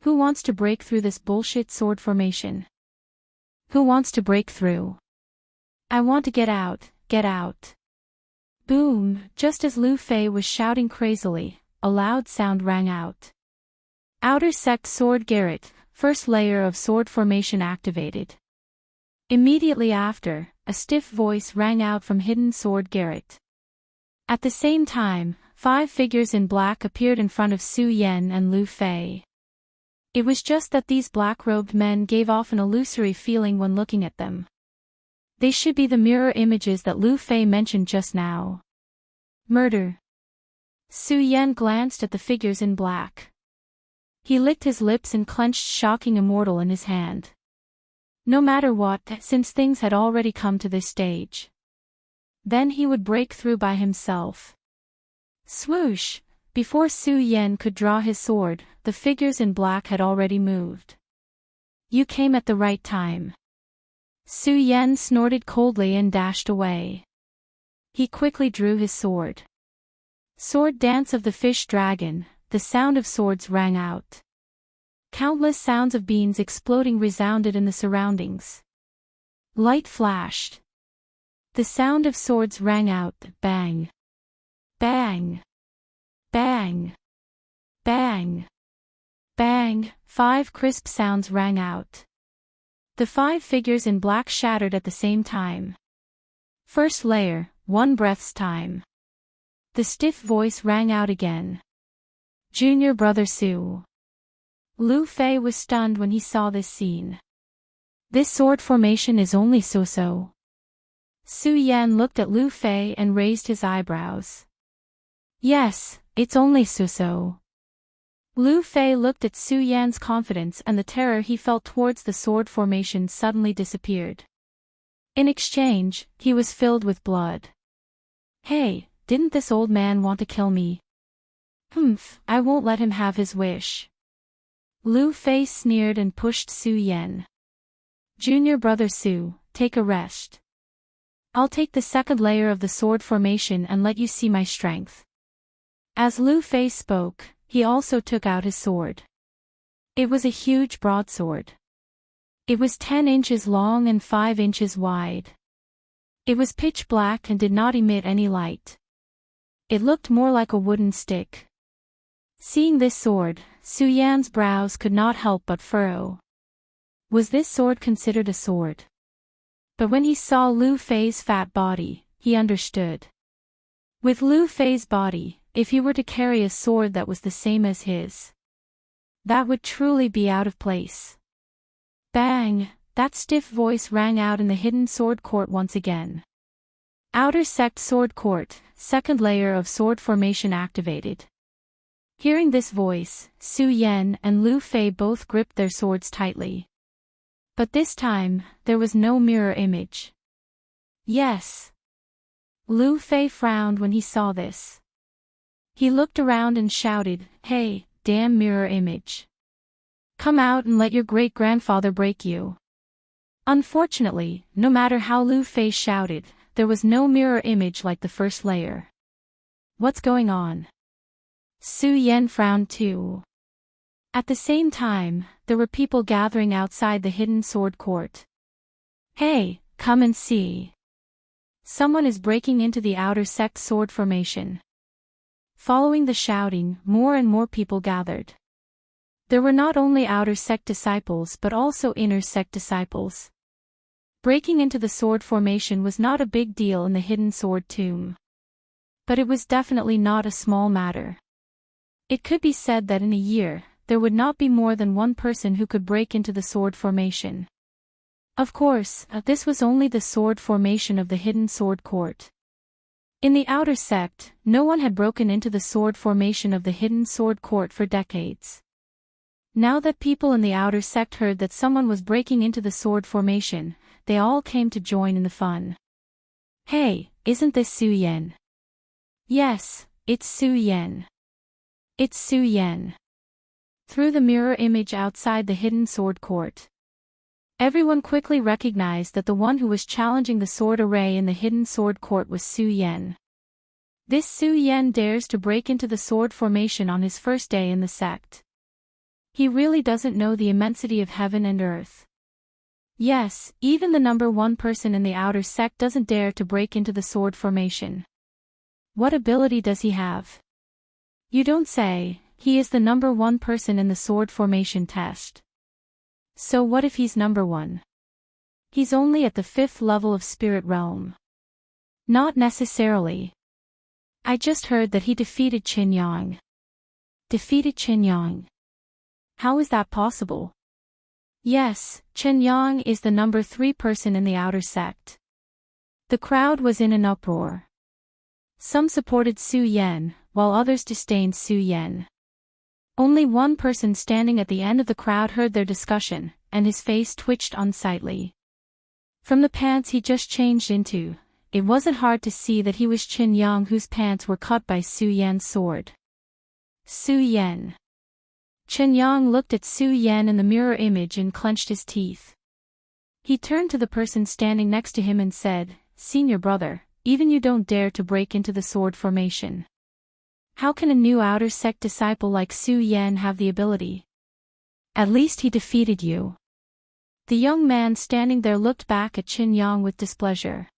Who wants to break through this bullshit sword formation? Who wants to break through? I want to get out, get out. Boom! Just as Lu Fei was shouting crazily, a loud sound rang out. Outer Sect Sword Garret, first layer of sword formation activated. Immediately after, a stiff voice rang out from Hidden Sword Garret. At the same time, 5 figures in black appeared in front of Su Yan and Lu Fei. It was just that these black-robed men gave off an illusory feeling when looking at them. They should be the mirror images that Lu Fei mentioned just now. Murder. Su Yan glanced at the figures in black. He licked his lips and clenched shocking Immortal in his hand. No matter what, since things had already come to this stage. Then he would break through by himself. Swoosh! Before Su Yan could draw his sword, the figures in black had already moved. You came at the right time. Su Yan snorted coldly and dashed away. He quickly drew his sword. Sword dance of the fish dragon, the sound of swords rang out. Countless sounds of beans exploding resounded in the surroundings. Light flashed. The sound of swords rang out, bang. Bang. Bang. Bang. Bang. 5 crisp sounds rang out. The 5 figures in black shattered at the same time. First layer, 1 breath's time. The stiff voice rang out again. Junior brother Su. Lu Fei was stunned when he saw this scene. This sword formation is only so-so. Su Yan looked at Lu Fei and raised his eyebrows. Yes, it's only so-so. Lu Fei looked at Su Yan's confidence and the terror he felt towards the sword formation suddenly disappeared. In exchange, he was filled with blood. Hey, didn't this old man want to kill me? Humph, I won't let him have his wish. Lu Fei sneered and pushed Su Yan. Junior brother Su, take a rest. I'll take the second layer of the sword formation and let you see my strength. As Lu Fei spoke, he also took out his sword. It was a huge broadsword. It was 10 inches long and 5 inches wide. It was pitch black and did not emit any light. It looked more like a wooden stick. Seeing this sword, Su Yan's brows could not help but furrow. Was this sword considered a sword? But when he saw Lu Fei's fat body, he understood. With Lu Fei's body, if he were to carry a sword that was the same as his, that would truly be out of place. Bang! That stiff voice rang out in the hidden sword court once again. Outer Sect Sword Court, second layer of sword formation activated. Hearing this voice, Su Yan and Lu Fei both gripped their swords tightly. But this time, there was no mirror image. Yes. Lu Fei frowned when he saw this. He looked around and shouted, "Hey, damn mirror image. Come out and let your great-grandfather break you." Unfortunately, no matter how Lu Fei shouted, there was no mirror image like the first layer. What's going on? Su Yan frowned too. At the same time, there were people gathering outside the hidden sword court. Hey, come and see. Someone is breaking into the outer sect sword formation. Following the shouting, more and more people gathered. There were not only outer sect disciples but also inner sect disciples. Breaking into the sword formation was not a big deal in the hidden sword tomb. But it was definitely not a small matter. It could be said that in a year, there would not be more than one person who could break into the sword formation. Of course, this was only the sword formation of the hidden sword court. In the outer sect, no one had broken into the sword formation of the hidden sword court for decades. Now that people in the outer sect heard that someone was breaking into the sword formation, they all came to join in the fun. Hey, isn't this Su Yan? Yes, it's Su Yan. It's Su Yan. Through the mirror image outside the hidden sword court, everyone quickly recognized that the one who was challenging the sword array in the hidden sword court was Su Yan. This Su Yan dares to break into the sword formation on his first day in the sect. He really doesn't know the immensity of heaven and earth. Yes, even the number one person in the outer sect doesn't dare to break into the sword formation. What ability does he have? You don't say. He is the number one person in the sword formation test. So what if he's number one? He's only at the 5th level of spirit realm. Not necessarily. I just heard that he defeated Qin Yang. Defeated Qin Yang. How is that possible? Yes, Qin Yang is the number 3 person in the outer sect. The crowd was in an uproar. Some supported Su Yan, while others disdained Su Yan. Only one person standing at the end of the crowd heard their discussion, and his face twitched unsightly. From the pants he just changed into, it wasn't hard to see that he was Qin Yang, whose pants were cut by Su Yan's sword. Su Yan. Qin Yang looked at Su Yan in the mirror image and clenched his teeth. He turned to the person standing next to him and said, "Senior brother, even you don't dare to break into the sword formation. How can a new outer sect disciple like Su Yan have the ability? At least he defeated you." The young man standing there looked back at Qin Yang with displeasure.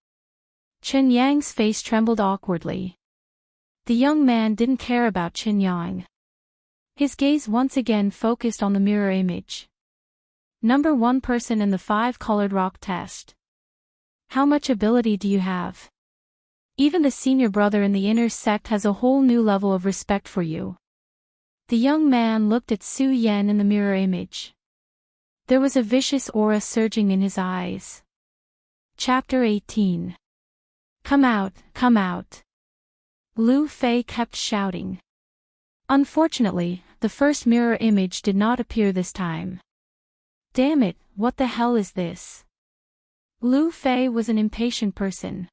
Qin Yang's face trembled awkwardly. The young man didn't care about Qin Yang. His gaze once again focused on the mirror image. Number 1 person in the 5-colored rock test. How much ability do you have? Even the senior brother in the inner sect has a whole new level of respect for you. The young man looked at Su Yan in the mirror image. There was a vicious aura surging in his eyes. Chapter 18. Come out, come out. Lu Fei kept shouting. Unfortunately, the first mirror image did not appear this time. Damn it, what the hell is this? Lu Fei was an impatient person.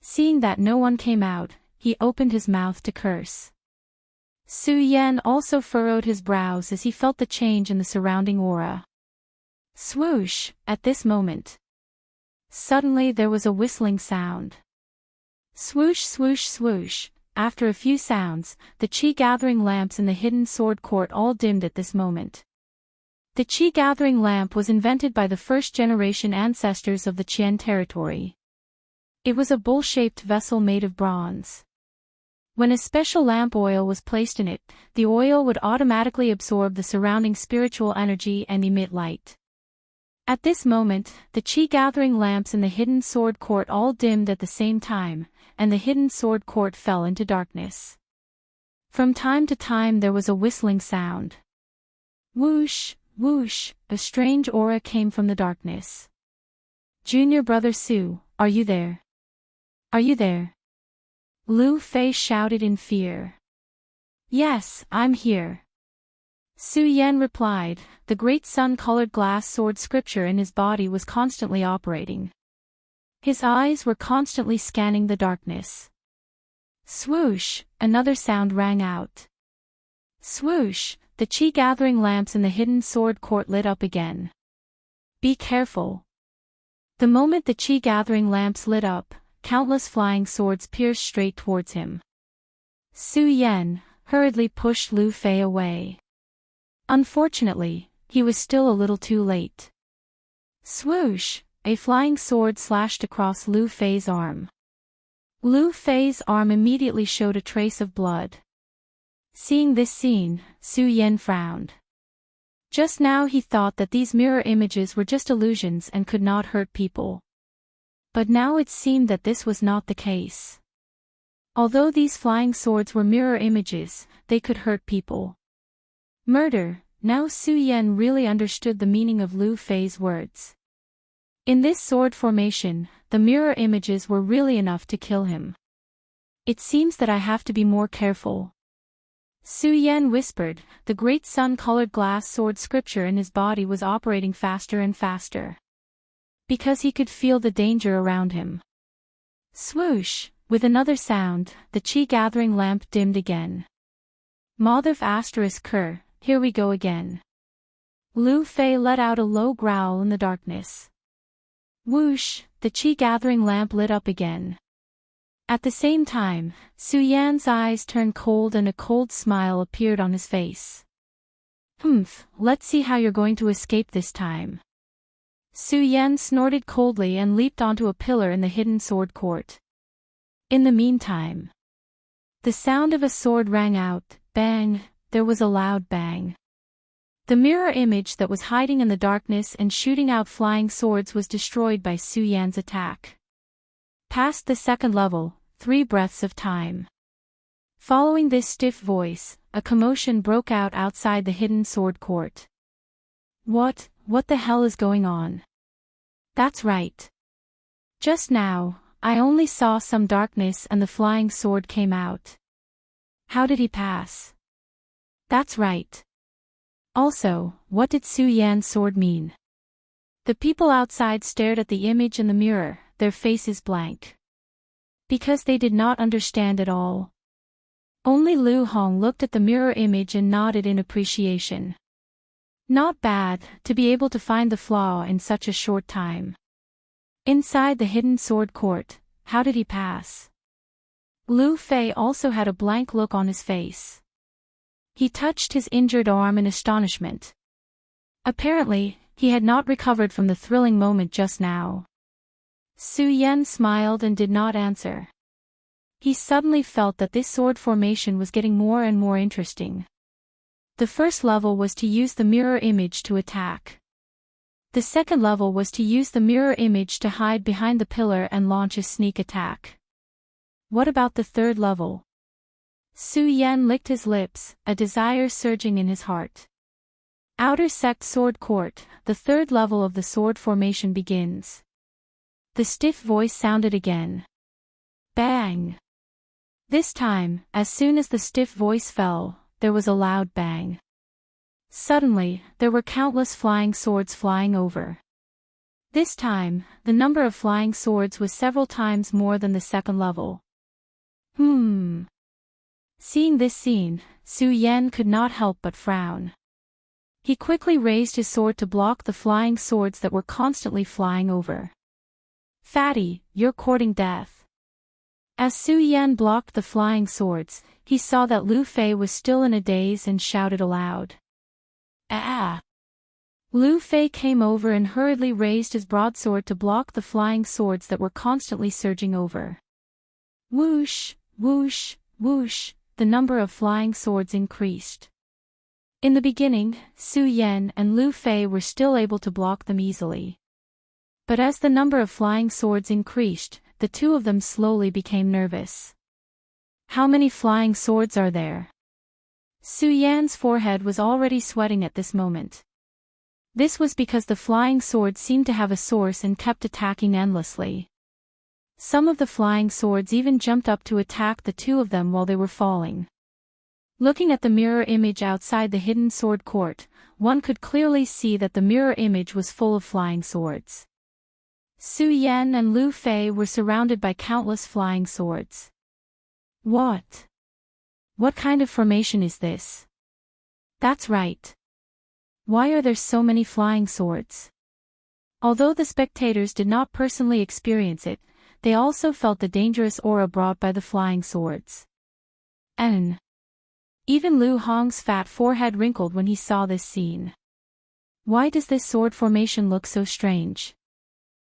Seeing that no one came out, he opened his mouth to curse. Su Yan also furrowed his brows as he felt the change in the surrounding aura. Swoosh, at this moment. Suddenly there was a whistling sound. Swoosh swoosh swoosh, after a few sounds, the chi-gathering lamps in the hidden sword court all dimmed at this moment. The chi-gathering lamp was invented by the first-generation ancestors of the Qian territory. It was a bowl-shaped vessel made of bronze. When a special lamp oil was placed in it, the oil would automatically absorb the surrounding spiritual energy and emit light. At this moment, the chi-gathering lamps in the hidden sword court all dimmed at the same time, and the hidden sword court fell into darkness. From time to time there was a whistling sound. Whoosh, whoosh, a strange aura came from the darkness. Junior brother Su, are you there? Are you there? Lu Fei shouted in fear. Yes, I'm here. Su Yan replied, the great sun-colored glass sword scripture in his body was constantly operating. His eyes were constantly scanning the darkness. Swoosh, another sound rang out. Swoosh, the chi-gathering lamps in the hidden sword court lit up again. Be careful. The moment the chi-gathering lamps lit up, countless flying swords pierced straight towards him. Su Yan hurriedly pushed Lu Fei away. Unfortunately, he was still a little too late. Swoosh, a flying sword slashed across Lu Fei's arm. Lu Fei's arm immediately showed a trace of blood. Seeing this scene, Su Yan frowned. Just now he thought that these mirror images were just illusions and could not hurt people. But now it seemed that this was not the case. Although these flying swords were mirror images, they could hurt people. Murder, now Su Yan really understood the meaning of Lu Fei's words. In this sword formation, the mirror images were really enough to kill him. It seems that I have to be more careful. Su Yan whispered, the great sun-colored glass sword scripture in his body was operating faster and faster. Because he could feel the danger around him. Swoosh, with another sound, the chi-gathering lamp dimmed again. Madhav ***, here we go again. Lu Fei let out a low growl in the darkness. Whoosh, the chi-gathering lamp lit up again. At the same time, Su Yan's eyes turned cold and a cold smile appeared on his face. Let's see how you're going to escape this time. Su Yan snorted coldly and leaped onto a pillar in the hidden sword court. In the meantime, the sound of a sword rang out, bang, there was a loud bang. The mirror image that was hiding in the darkness and shooting out flying swords was destroyed by Su Yan's attack. Past the second level, 3 breaths of time. Following this stiff voice, a commotion broke out outside the hidden sword court. What the hell is going on? That's right. Just now, I only saw some darkness and the flying sword came out. How did he pass? That's right. Also, what did Su Yan's sword mean? The people outside stared at the image in the mirror, their faces blank. Because they did not understand at all. Only Lu Hong looked at the mirror image and nodded in appreciation. Not bad, to be able to find the flaw in such a short time. Inside the hidden sword court, how did he pass? Lu Fei also had a blank look on his face. He touched his injured arm in astonishment. Apparently, he had not recovered from the thrilling moment just now. Su Yan smiled and did not answer. He suddenly felt that this sword formation was getting more and more interesting. The first level was to use the mirror image to attack. The second level was to use the mirror image to hide behind the pillar and launch a sneak attack. What about the third level? Su Yan licked his lips, a desire surging in his heart. Outer Sect Sword Court, the third level of the sword formation begins. The stiff voice sounded again. Bang! This time, as soon as the stiff voice fell, there was a loud bang. Suddenly, there were countless flying swords flying over. This time, the number of flying swords was several times more than the second level. Seeing this scene, Su Yan could not help but frown. He quickly raised his sword to block the flying swords that were constantly flying over. "Fatty, you're courting death." As Su Yan blocked the flying swords, he saw that Lu Fei was still in a daze and shouted aloud. "Ah!" Lu Fei came over and hurriedly raised his broadsword to block the flying swords that were constantly surging over. Whoosh, whoosh, whoosh, the number of flying swords increased. In the beginning, Su Yan and Lu Fei were still able to block them easily. But as the number of flying swords increased, the two of them slowly became nervous. "How many flying swords are there?" Su Yan's forehead was already sweating at this moment. This was because the flying swords seemed to have a source and kept attacking endlessly. Some of the flying swords even jumped up to attack the two of them while they were falling. Looking at the mirror image outside the hidden sword court, one could clearly see that the mirror image was full of flying swords. Su Yan and Lu Fei were surrounded by countless flying swords. What kind of formation is this? That's right. Why are there so many flying swords? Although the spectators did not personally experience it, they also felt the dangerous aura brought by the flying swords. And even Lu Hong's fat forehead wrinkled when he saw this scene. Why does this sword formation look so strange?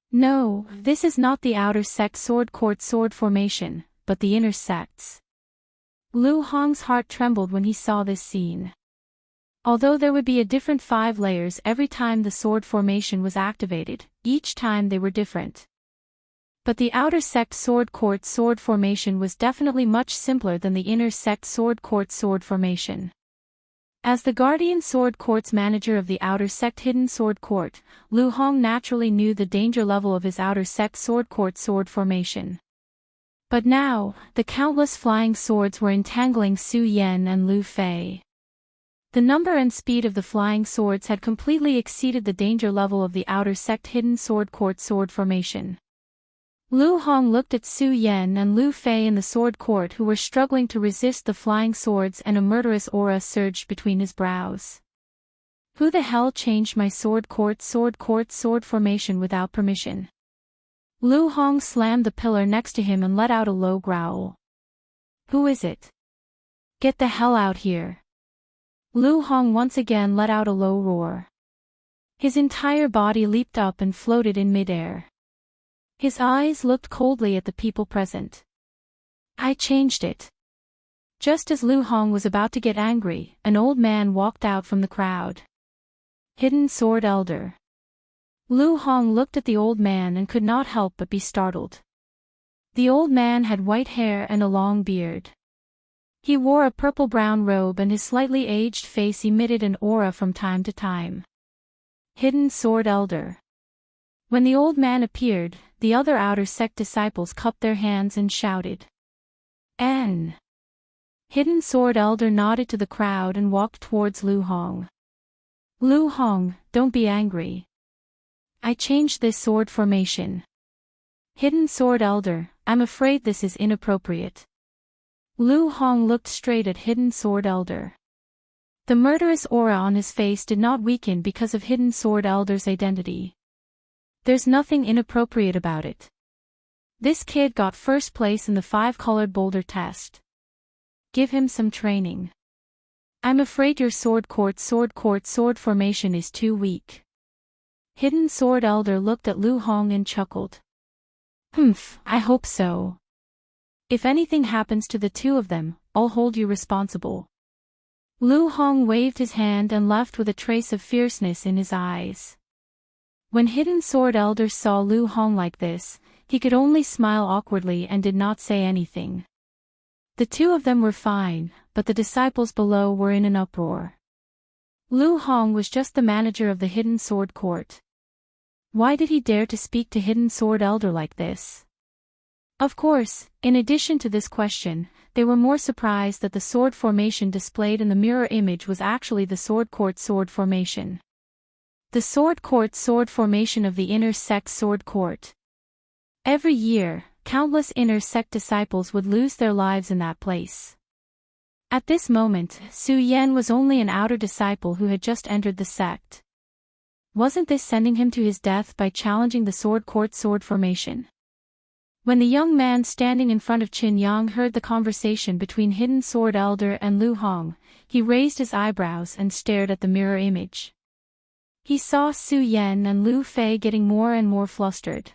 No, this is not the outer sect sword court sword formation, but the inner sects. Lu Hong's heart trembled when he saw this scene. Although there would be a different 5 layers every time the sword formation was activated, each time they were different. But the outer sect sword court sword formation was definitely much simpler than the inner sect sword court sword formation. As the guardian sword court's manager of the outer sect hidden sword court, Lu Hong naturally knew the danger level of his outer sect sword court sword formation. But now, the countless flying swords were entangling Su Yan and Lu Fei. The number and speed of the flying swords had completely exceeded the danger level of the outer sect hidden sword court sword formation. Lu Hong looked at Su Yan and Lu Fei in the sword court who were struggling to resist the flying swords, and a murderous aura surged between his brows. Who the hell changed my sword court sword formation without permission? Lu Hong slammed the pillar next to him and let out a low growl. Who is it? Get the hell out here. Lu Hong once again let out a low roar. His entire body leaped up and floated in midair. His eyes looked coldly at the people present. I changed it. Just as Lu Hong was about to get angry, an old man walked out from the crowd. Hidden Sword Elder. Lu Hong looked at the old man and could not help but be startled. The old man had white hair and a long beard. He wore a purple-brown robe and his slightly aged face emitted an aura from time to time. Hidden Sword Elder. When the old man appeared, the other outer sect disciples cupped their hands and shouted. N. Hidden Sword Elder nodded to the crowd and walked towards Lu Hong. Lu Hong, don't be angry. I changed this sword formation. Hidden Sword Elder, I'm afraid this is inappropriate. Lu Hong looked straight at Hidden Sword Elder. The murderous aura on his face did not weaken because of Hidden Sword Elder's identity. There's nothing inappropriate about it. This kid got first place in the 5-colored boulder test. Give him some training. I'm afraid your sword court sword formation is too weak. Hidden Sword Elder looked at Lu Hong and chuckled. I hope so. If anything happens to the two of them, I'll hold you responsible. Lu Hong waved his hand and left with a trace of fierceness in his eyes. When Hidden Sword Elder saw Lu Hong like this, he could only smile awkwardly and did not say anything. The two of them were fine, but the disciples below were in an uproar. Lu Hong was just the manager of the Hidden Sword Court. Why did he dare to speak to Hidden Sword Elder like this? Of course, in addition to this question, they were more surprised that the sword formation displayed in the mirror image was actually the sword court sword formation. The The Sword Court sword formation of the Inner Sect Sword Court. Every year, countless Inner Sect disciples would lose their lives in that place. At this moment, Su Yan was only an outer disciple who had just entered the sect. Wasn't this sending him to his death by challenging the Sword Court sword formation? When the young man standing in front of Qin Yang heard the conversation between Hidden Sword Elder and Lu Hong, he raised his eyebrows and stared at the mirror image. He saw Su Yan and Lu Fei getting more and more flustered.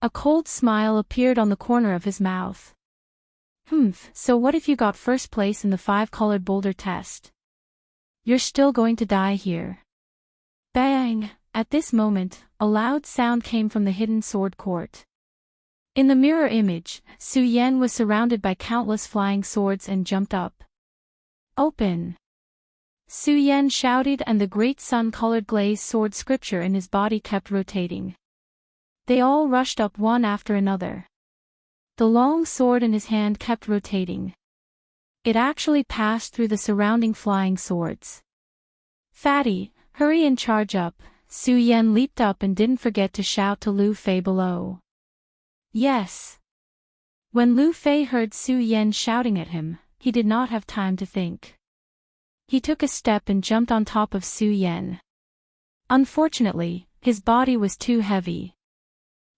A cold smile appeared on the corner of his mouth. So what if you got first place in the 5-colored boulder test? You're still going to die here. Bang! At this moment, a loud sound came from the Hidden Sword Court. In the mirror image, Su Yan was surrounded by countless flying swords and jumped up. Open! Su Yan shouted, and the great sun-colored glazed sword scripture in his body kept rotating. They all rushed up one after another. The long sword in his hand kept rotating. It actually passed through the surrounding flying swords. Fatty, hurry and charge up. Su Yan leaped up and didn't forget to shout to Lu Fei below. Yes. When Lu Fei heard Su Yan shouting at him, he did not have time to think. He took a step and jumped on top of Su Yan. Unfortunately, his body was too heavy.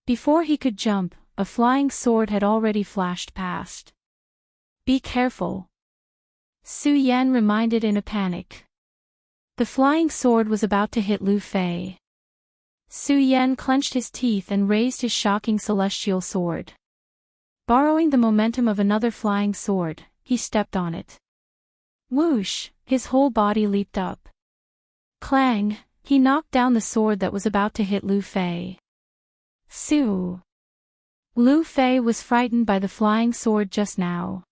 Before he could jump, a flying sword had already flashed past. Be careful. Su Yan reminded in a panic. The flying sword was about to hit Lu Fei. Su Yan clenched his teeth and raised his shocking celestial sword. Borrowing the momentum of another flying sword, he stepped on it. Whoosh! His whole body leaped up. Clang! He knocked down the sword that was about to hit Lu Fei. Su! Lu Fei was frightened by the flying sword just now.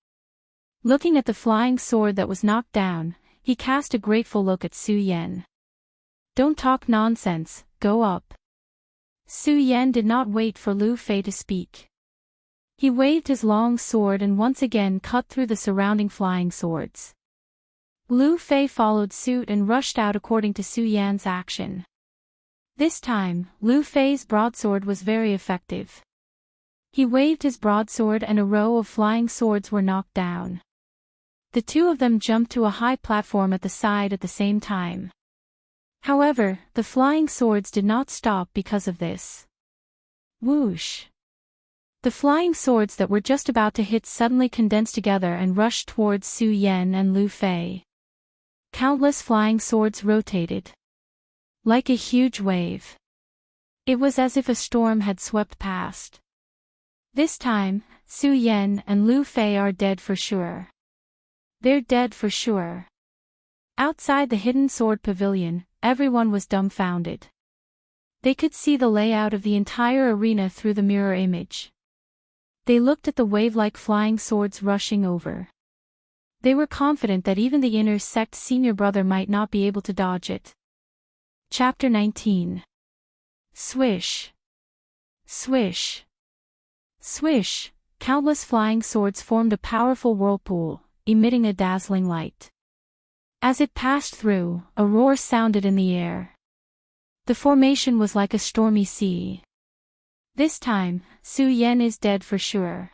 Looking at the flying sword that was knocked down, he cast a grateful look at Su Yan. Don't talk nonsense, go up. Su Yan did not wait for Lu Fei to speak. He waved his long sword and once again cut through the surrounding flying swords. Lu Fei followed suit and rushed out according to Su Yan's action. This time, Lu Fei's broadsword was very effective. He waved his broadsword and a row of flying swords were knocked down. The two of them jumped to a high platform at the side at the same time. However, the flying swords did not stop because of this. Whoosh! The flying swords that were just about to hit suddenly condensed together and rushed towards Su Yan and Lu Fei. Countless flying swords rotated. Like a huge wave. It was as if a storm had swept past. This time, Su Yan and Lu Fei are dead for sure. They're dead for sure. Outside the Hidden Sword Pavilion, everyone was dumbfounded. They could see the layout of the entire arena through the mirror image. They looked at the wave-like flying swords rushing over. They were confident that even the Inner Sect senior brother might not be able to dodge it. Chapter 19. Swish. Swish. Swish! Countless flying swords formed a powerful whirlpool, emitting a dazzling light. As it passed through, a roar sounded in the air. The formation was like a stormy sea. This time, Su Yan is dead for sure.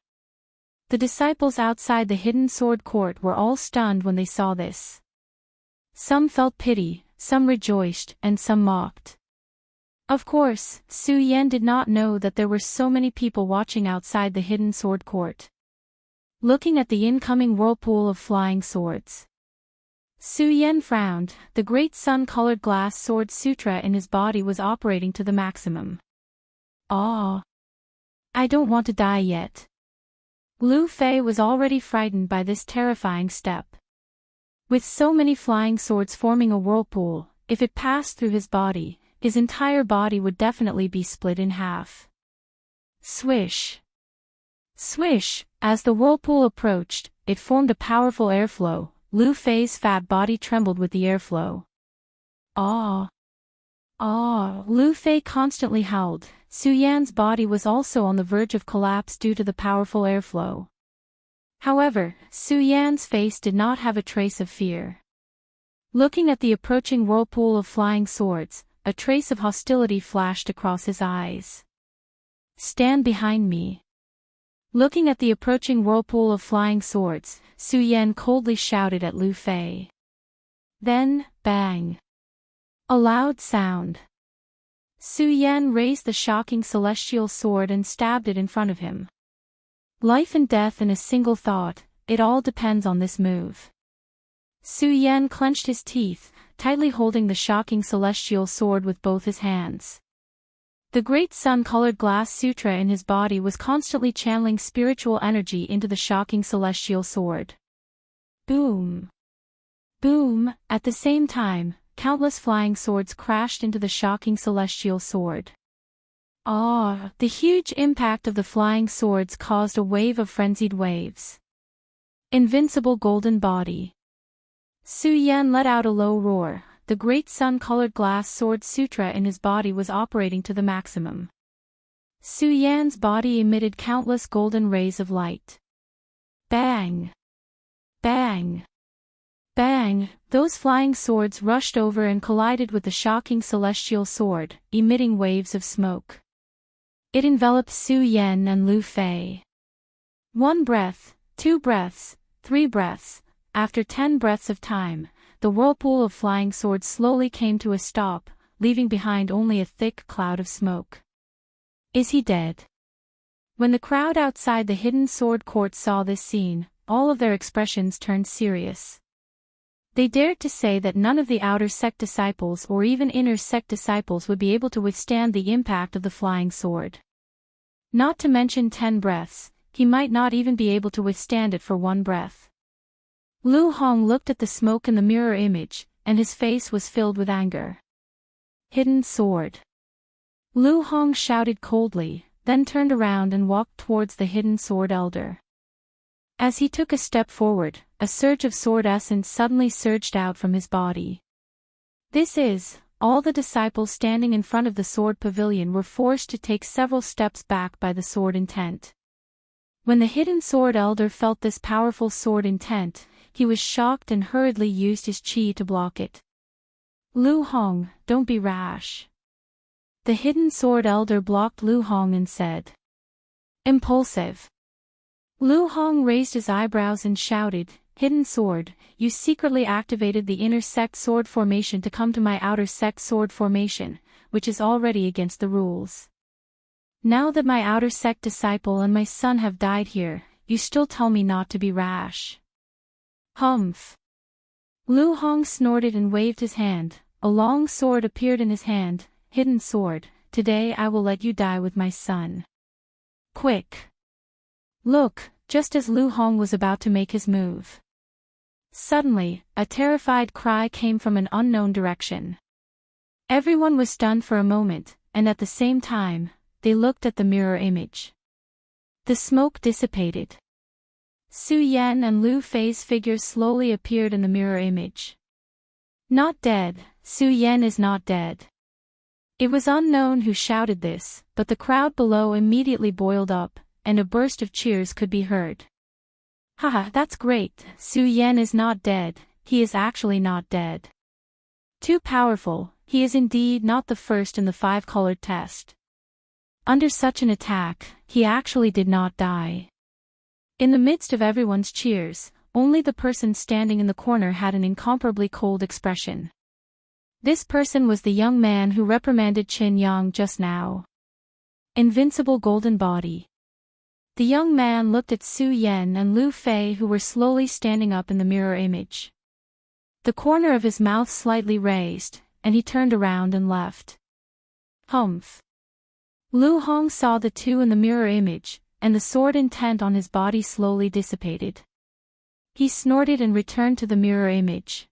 The disciples outside the Hidden Sword Court were all stunned when they saw this. Some felt pity, some rejoiced, and some mocked. Of course, Su Yan did not know that there were so many people watching outside the Hidden Sword Court. Looking at the incoming whirlpool of flying swords. Su Yan frowned, the great sun-colored glass sword sutra in his body was operating to the maximum. I don't want to die yet. Lu Fei was already frightened by this terrifying step. With so many flying swords forming a whirlpool, if it passed through his body, his entire body would definitely be split in half. Swish! Swish! As the whirlpool approached, it formed a powerful airflow. Lu Fei's fat body trembled with the airflow. Lu Fei constantly howled. Su Yan's body was also on the verge of collapse due to the powerful airflow. However, Su Yan's face did not have a trace of fear. Looking at the approaching whirlpool of flying swords, a trace of hostility flashed across his eyes. "Stand behind me." Looking at the approaching whirlpool of flying swords, Su Yan coldly shouted at Lu Fei. Then, bang! A loud sound. Su Yan raised the shocking celestial sword and stabbed it in front of him. Life and death in a single thought, it all depends on this move. Su Yan clenched his teeth, tightly holding the shocking celestial sword with both his hands. The great sun-colored glass sutra in his body was constantly channeling spiritual energy into the shocking celestial sword. Boom! Boom! At the same time, countless flying swords crashed into the shocking celestial sword. Ah! The huge impact of the flying swords caused a wave of frenzied waves. Invincible golden body. Su Yan let out a low roar. The great sun-colored glass sword sutra in his body was operating to the maximum. Su Yan's body emitted countless golden rays of light. Bang! Bang! Bang! Those flying swords rushed over and collided with the shocking celestial sword, emitting waves of smoke. It enveloped Su Yan and Lu Fei. 1 breath, 2 breaths, 3 breaths. After 10 breaths of time, the whirlpool of flying swords slowly came to a stop, leaving behind only a thick cloud of smoke. Is he dead? When the crowd outside the hidden sword court saw this scene, all of their expressions turned serious. They dared to say that none of the outer sect disciples or even inner sect disciples would be able to withstand the impact of the flying sword. Not to mention 10 breaths, he might not even be able to withstand it for 1 breath. Lu Hong looked at the smoke in the mirror image, and his face was filled with anger. Hidden sword. Lu Hong shouted coldly, then turned around and walked towards the hidden sword elder. As he took a step forward, a surge of sword essence suddenly surged out from his body. All the disciples standing in front of the sword pavilion were forced to take several steps back by the sword intent. When the hidden sword elder felt this powerful sword intent, he was shocked and hurriedly used his chi to block it. Lu Hong, don't be rash. The hidden sword elder blocked Lu Hong and said. Impulsive. Lu Hong raised his eyebrows and shouted, Hidden sword, you secretly activated the inner sect sword formation to come to my outer sect sword formation, which is already against the rules. Now that my outer sect disciple and my son have died here, you still tell me not to be rash. Humph. Lu Hong snorted and waved his hand. A long sword appeared in his hand. Hidden sword, today I will let you die with my son. Quick. Look, just as Lu Hong was about to make his move. Suddenly, a terrified cry came from an unknown direction. Everyone was stunned for a moment, and at the same time, they looked at the mirror image. The smoke dissipated. Su Yan and Lu Fei's figures slowly appeared in the mirror image. Not dead, Su Yan is not dead. It was unknown who shouted this, but the crowd below immediately boiled up, and a burst of cheers could be heard. Haha, that's great, Su Yan is not dead, he is actually not dead. Too powerful, he is indeed not the first in the 5-colored test. Under such an attack, he actually did not die. In the midst of everyone's cheers, only the person standing in the corner had an incomparably cold expression. This person was the young man who reprimanded Qin Yang just now. Invincible golden body. The young man looked at Su Yan and Lu Fei, who were slowly standing up in the mirror image. The corner of his mouth slightly raised, and he turned around and left. Humph. Lu Hong saw the two in the mirror image, and the sword intent on his body slowly dissipated. He snorted and returned to the mirror image.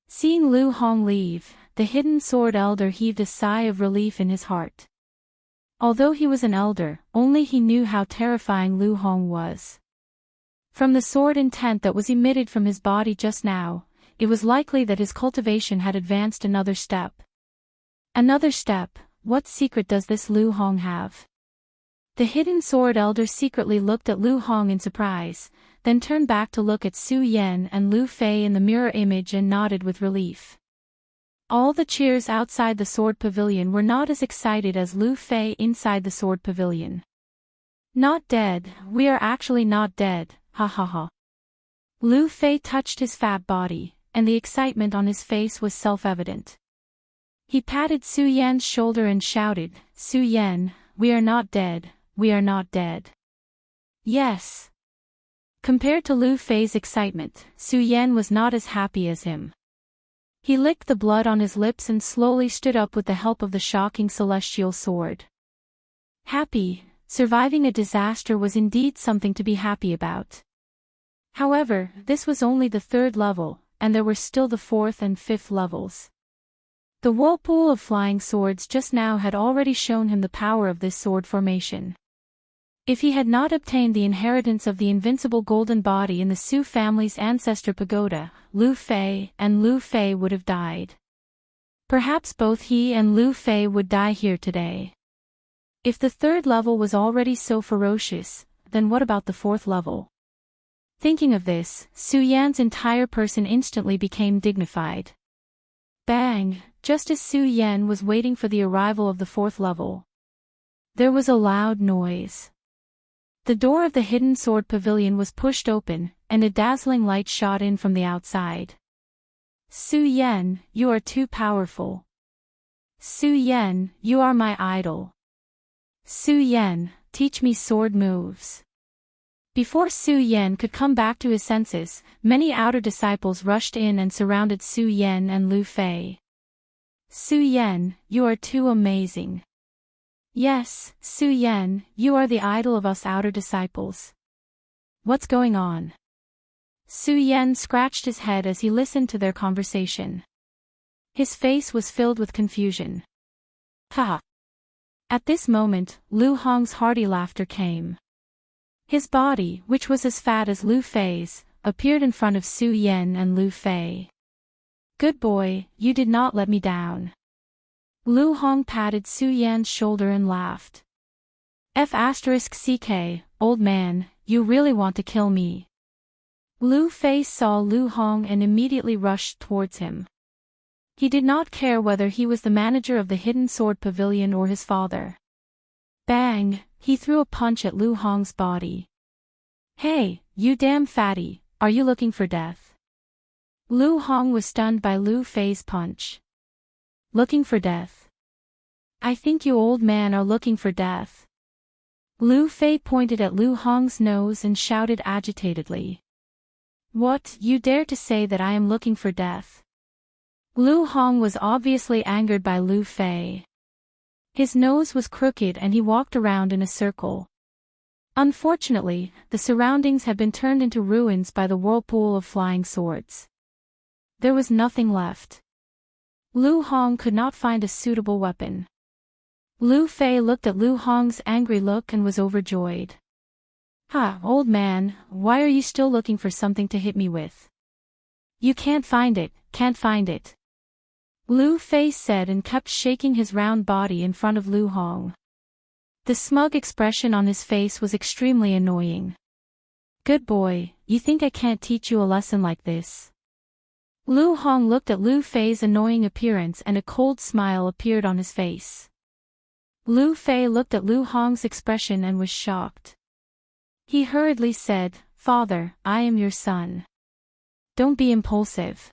Seeing Lu Hong leave, the hidden sword elder heaved a sigh of relief in his heart. Although he was an elder, only he knew how terrifying Lu Hong was. From the sword intent that was emitted from his body just now, it was likely that his cultivation had advanced another step. Another step, what secret does this Lu Hong have? The hidden sword elder secretly looked at Lu Hong in surprise, then turned back to look at Su Yan and Lu Fei in the mirror image and nodded with relief. All the cheers outside the sword pavilion were not as excited as Lu Fei inside the sword pavilion. Not dead, we are actually not dead, ha ha ha. Lu Fei touched his fat body, and the excitement on his face was self-evident. He patted Su Yan's shoulder and shouted, Su Yan, we are not dead, we are not dead. Yes. Compared to Lu Fei's excitement, Su Yan was not as happy as him. He licked the blood on his lips and slowly stood up with the help of the shocking celestial sword. Happy, surviving a disaster was indeed something to be happy about. However, this was only the 3rd level, and there were still the 4th and 5th levels. The whirlpool of flying swords just now had already shown him the power of this sword formation. If he had not obtained the inheritance of the invincible golden body in the Su family's ancestor pagoda, Lu Fei would have died. Perhaps both he and Lu Fei would die here today. If the 3rd level was already so ferocious, then what about the 4th level? Thinking of this, Su Yan's entire person instantly became dignified. Bang! Just as Su Yan was waiting for the arrival of the 4th level, there was a loud noise. The door of the hidden sword pavilion was pushed open, and a dazzling light shot in from the outside. Su Yan, you are too powerful. Su Yan, you are my idol. Su Yan, teach me sword moves. Before Su Yan could come back to his senses, many outer disciples rushed in and surrounded Su Yan and Lu Fei. Su Yan, you are too amazing. Yes, Su Yan, you are the idol of us outer disciples. What's going on? Su Yan scratched his head as he listened to their conversation. His face was filled with confusion. Ha! At this moment, Lu Hong's hearty laughter came. His body, which was as fat as Lu Fei's, appeared in front of Su Yan and Lu Fei. Good boy, you did not let me down. Lu Hong patted Su Yan's shoulder and laughed. F***ck, old man, you really want to kill me. Lu Fei saw Lu Hong and immediately rushed towards him. He did not care whether he was the manager of the hidden sword pavilion or his father. Bang! He threw a punch at Lu Hong's body. Hey, you damn fatty, are you looking for death? Lu Hong was stunned by Lu Fei's punch. Looking for death? I think you old man are looking for death. Lu Fei pointed at Lu Hong's nose and shouted agitatedly. What, you dare to say that I am looking for death? Lu Hong was obviously angered by Lu Fei. His nose was crooked and he walked around in a circle. Unfortunately, the surroundings had been turned into ruins by the whirlpool of flying swords. There was nothing left. Lu Hong could not find a suitable weapon. Lu Fei looked at Lu Hong's angry look and was overjoyed. Ha, old man, why are you still looking for something to hit me with? You can't find it, can't find it. Lu Fei said and kept shaking his round body in front of Lu Hong. The smug expression on his face was extremely annoying. Good boy, you think I can't teach you a lesson like this? Lu Hong looked at Lu Fei's annoying appearance and a cold smile appeared on his face. Lu Fei looked at Lu Hong's expression and was shocked. He hurriedly said, Father, I am your son. Don't be impulsive.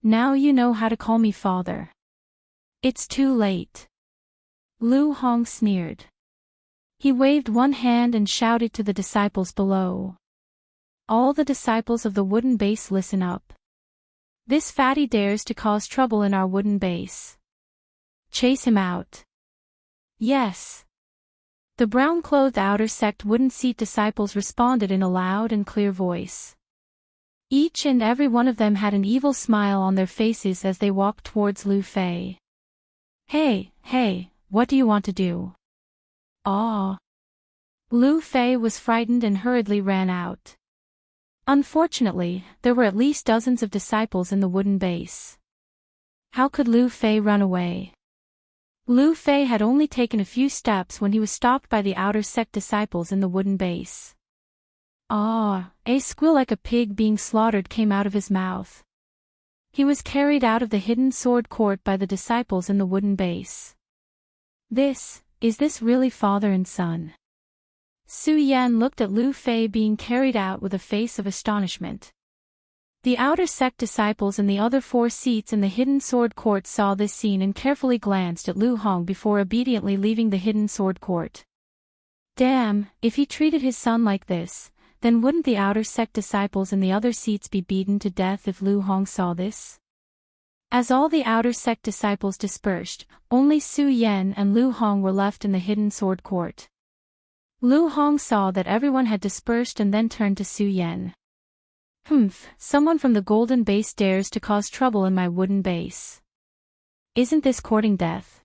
Now you know how to call me father. It's too late. Lu Hong sneered. He waved one hand and shouted to the disciples below. All the disciples of the wooden base listen up. This fatty dares to cause trouble in our wooden base. Chase him out. Yes. The brown-clothed outer sect wooden seat disciples responded in a loud and clear voice. Each and every one of them had an evil smile on their faces as they walked towards Lu Fei. Hey, what do you want to do? Ah. Lu Fei was frightened and hurriedly ran out. Unfortunately, there were at least dozens of disciples in the wooden base. How could Lu Fei run away? Lu Fei had only taken a few steps when he was stopped by the outer sect disciples in the wooden base. Ah, a squeal like a pig being slaughtered came out of his mouth. He was carried out of the hidden sword court by the disciples in the wooden base. Is this really father and son? Su Yan looked at Lu Fei being carried out with a face of astonishment. The outer sect disciples in the other 4 seats in the hidden sword court saw this scene and carefully glanced at Lu Hong before obediently leaving the hidden sword court. Damn, if he treated his son like this, then wouldn't the outer sect disciples in the other seats be beaten to death if Lu Hong saw this? As all the outer sect disciples dispersed, only Su Yan and Lu Hong were left in the hidden sword court. Lu Hong saw that everyone had dispersed and then turned to Su Yan. Someone from the golden base dares to cause trouble in my wooden base. Isn't this courting death?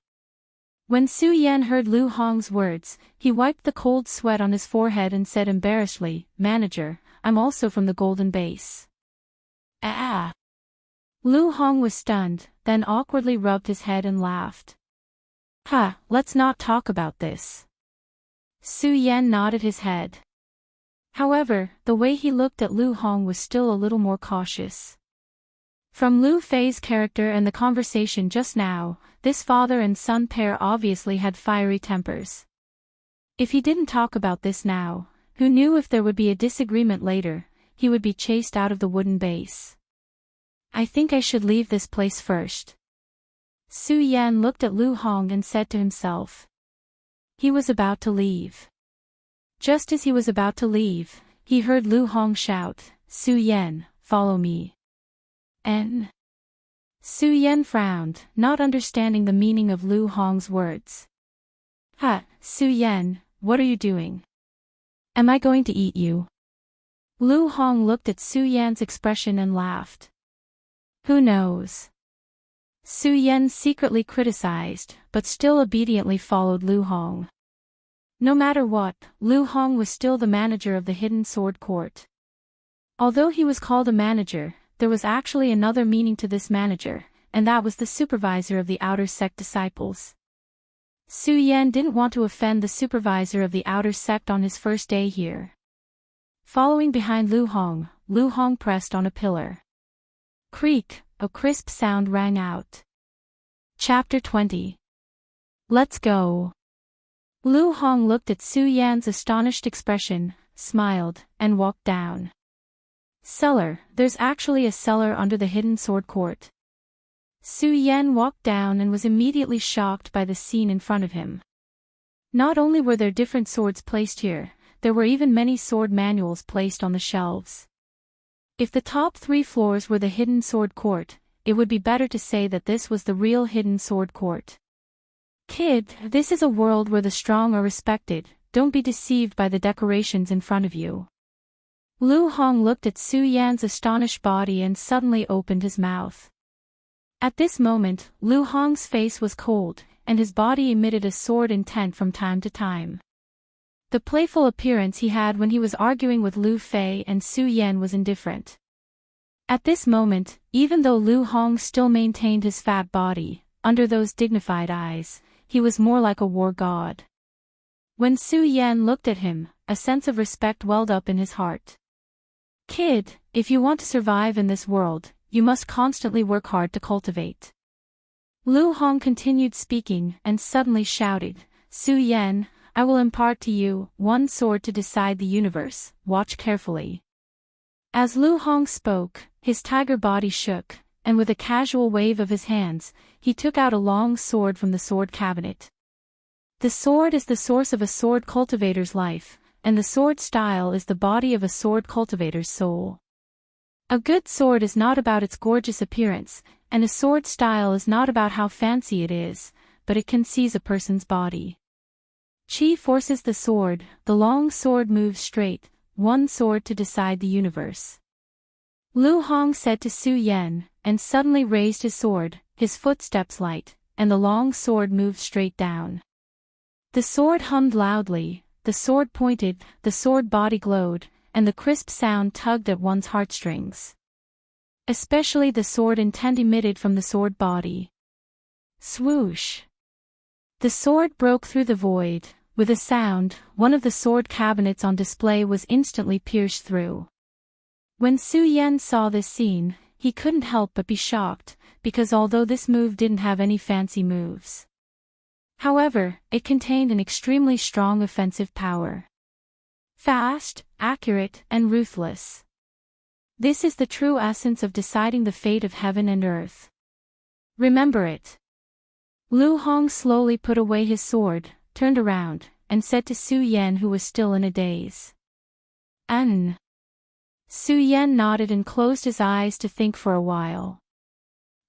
When Su Yan heard Lu Hong's words, he wiped the cold sweat on his forehead and said embarrassedly, "Manager, I'm also from the golden base." Ah! Lu Hong was stunned, then awkwardly rubbed his head and laughed. Let's not talk about this. Su Yan nodded his head. However, the way he looked at Lu Hong was still a little more cautious. From Lu Fei's character and the conversation just now, this father and son pair obviously had fiery tempers. If he didn't talk about this now, who knew if there would be a disagreement later, he would be chased out of the wooden base. I think I should leave this place first. Su Yan looked at Lu Hong and said to himself. He was about to leave. Just as he was about to leave, he heard Lu Hong shout, "Su Yan, follow me." Su Yan frowned, not understanding the meaning of Lu Hong's words. Su Yan, what are you doing? Am I going to eat you? Lu Hong looked at Su Yan's expression and laughed. Who knows? Su Yan secretly criticized, but still obediently followed Lu Hong. No matter what, Lu Hong was still the manager of the hidden sword court. Although he was called a manager, there was actually another meaning to this manager, and that was the supervisor of the outer sect disciples. Su Yan didn't want to offend the supervisor of the outer sect on his first day here. Following behind Lu Hong pressed on a pillar. Creak, a crisp sound rang out. Chapter 20. Let's go. Lu Hong looked at Su Yan's astonished expression, smiled, and walked down. Cellar, there's actually a cellar under the hidden sword court. Su Yan walked down and was immediately shocked by the scene in front of him. Not only were there different swords placed here, there were even many sword manuals placed on the shelves. If the top 3 floors were the hidden sword court, it would be better to say that this was the real hidden sword court. Kid, this is a world where the strong are respected, don't be deceived by the decorations in front of you. Lu Hong looked at Su Yan's astonished body and suddenly opened his mouth. At this moment, Lu Hong's face was cold, and his body emitted a sword intent from time to time. The playful appearance he had when he was arguing with Lu Fei and Su Yan was indifferent. At this moment, even though Lu Hong still maintained his fat body, under those dignified eyes, he was more like a war god. When Su Yan looked at him, a sense of respect welled up in his heart. Kid, if you want to survive in this world, you must constantly work hard to cultivate. Lu Hong continued speaking and suddenly shouted, Su Yan, I will impart to you 1 sword to decide the universe, watch carefully. As Lu Hong spoke, his tiger body shook, and with a casual wave of his hands, he took out a long sword from the sword cabinet. The sword is the source of a sword cultivator's life, and the sword style is the body of a sword cultivator's soul. A good sword is not about its gorgeous appearance, and a sword style is not about how fancy it is, but it can seize a person's body. Qi forces the sword, the long sword moves straight, 1 sword to decide the universe. Lu Hong said to Su Yan, and suddenly raised his sword, his footsteps light, and the long sword moved straight down. The sword hummed loudly, the sword pointed, the sword body glowed, and the crisp sound tugged at one's heartstrings. Especially the sword intent emitted from the sword body. Swoosh! The sword broke through the void. With a sound, one of the sword cabinets on display was instantly pierced through. When Su Yan saw this scene, he couldn't help but be shocked, because although this move didn't have any fancy moves, however, it contained an extremely strong offensive power. Fast, accurate, and ruthless. This is the true essence of deciding the fate of heaven and earth. Remember it. Lu Hong slowly put away his sword, turned around, and said to Su Yan, who was still in a daze. Su Yan nodded and closed his eyes to think for a while.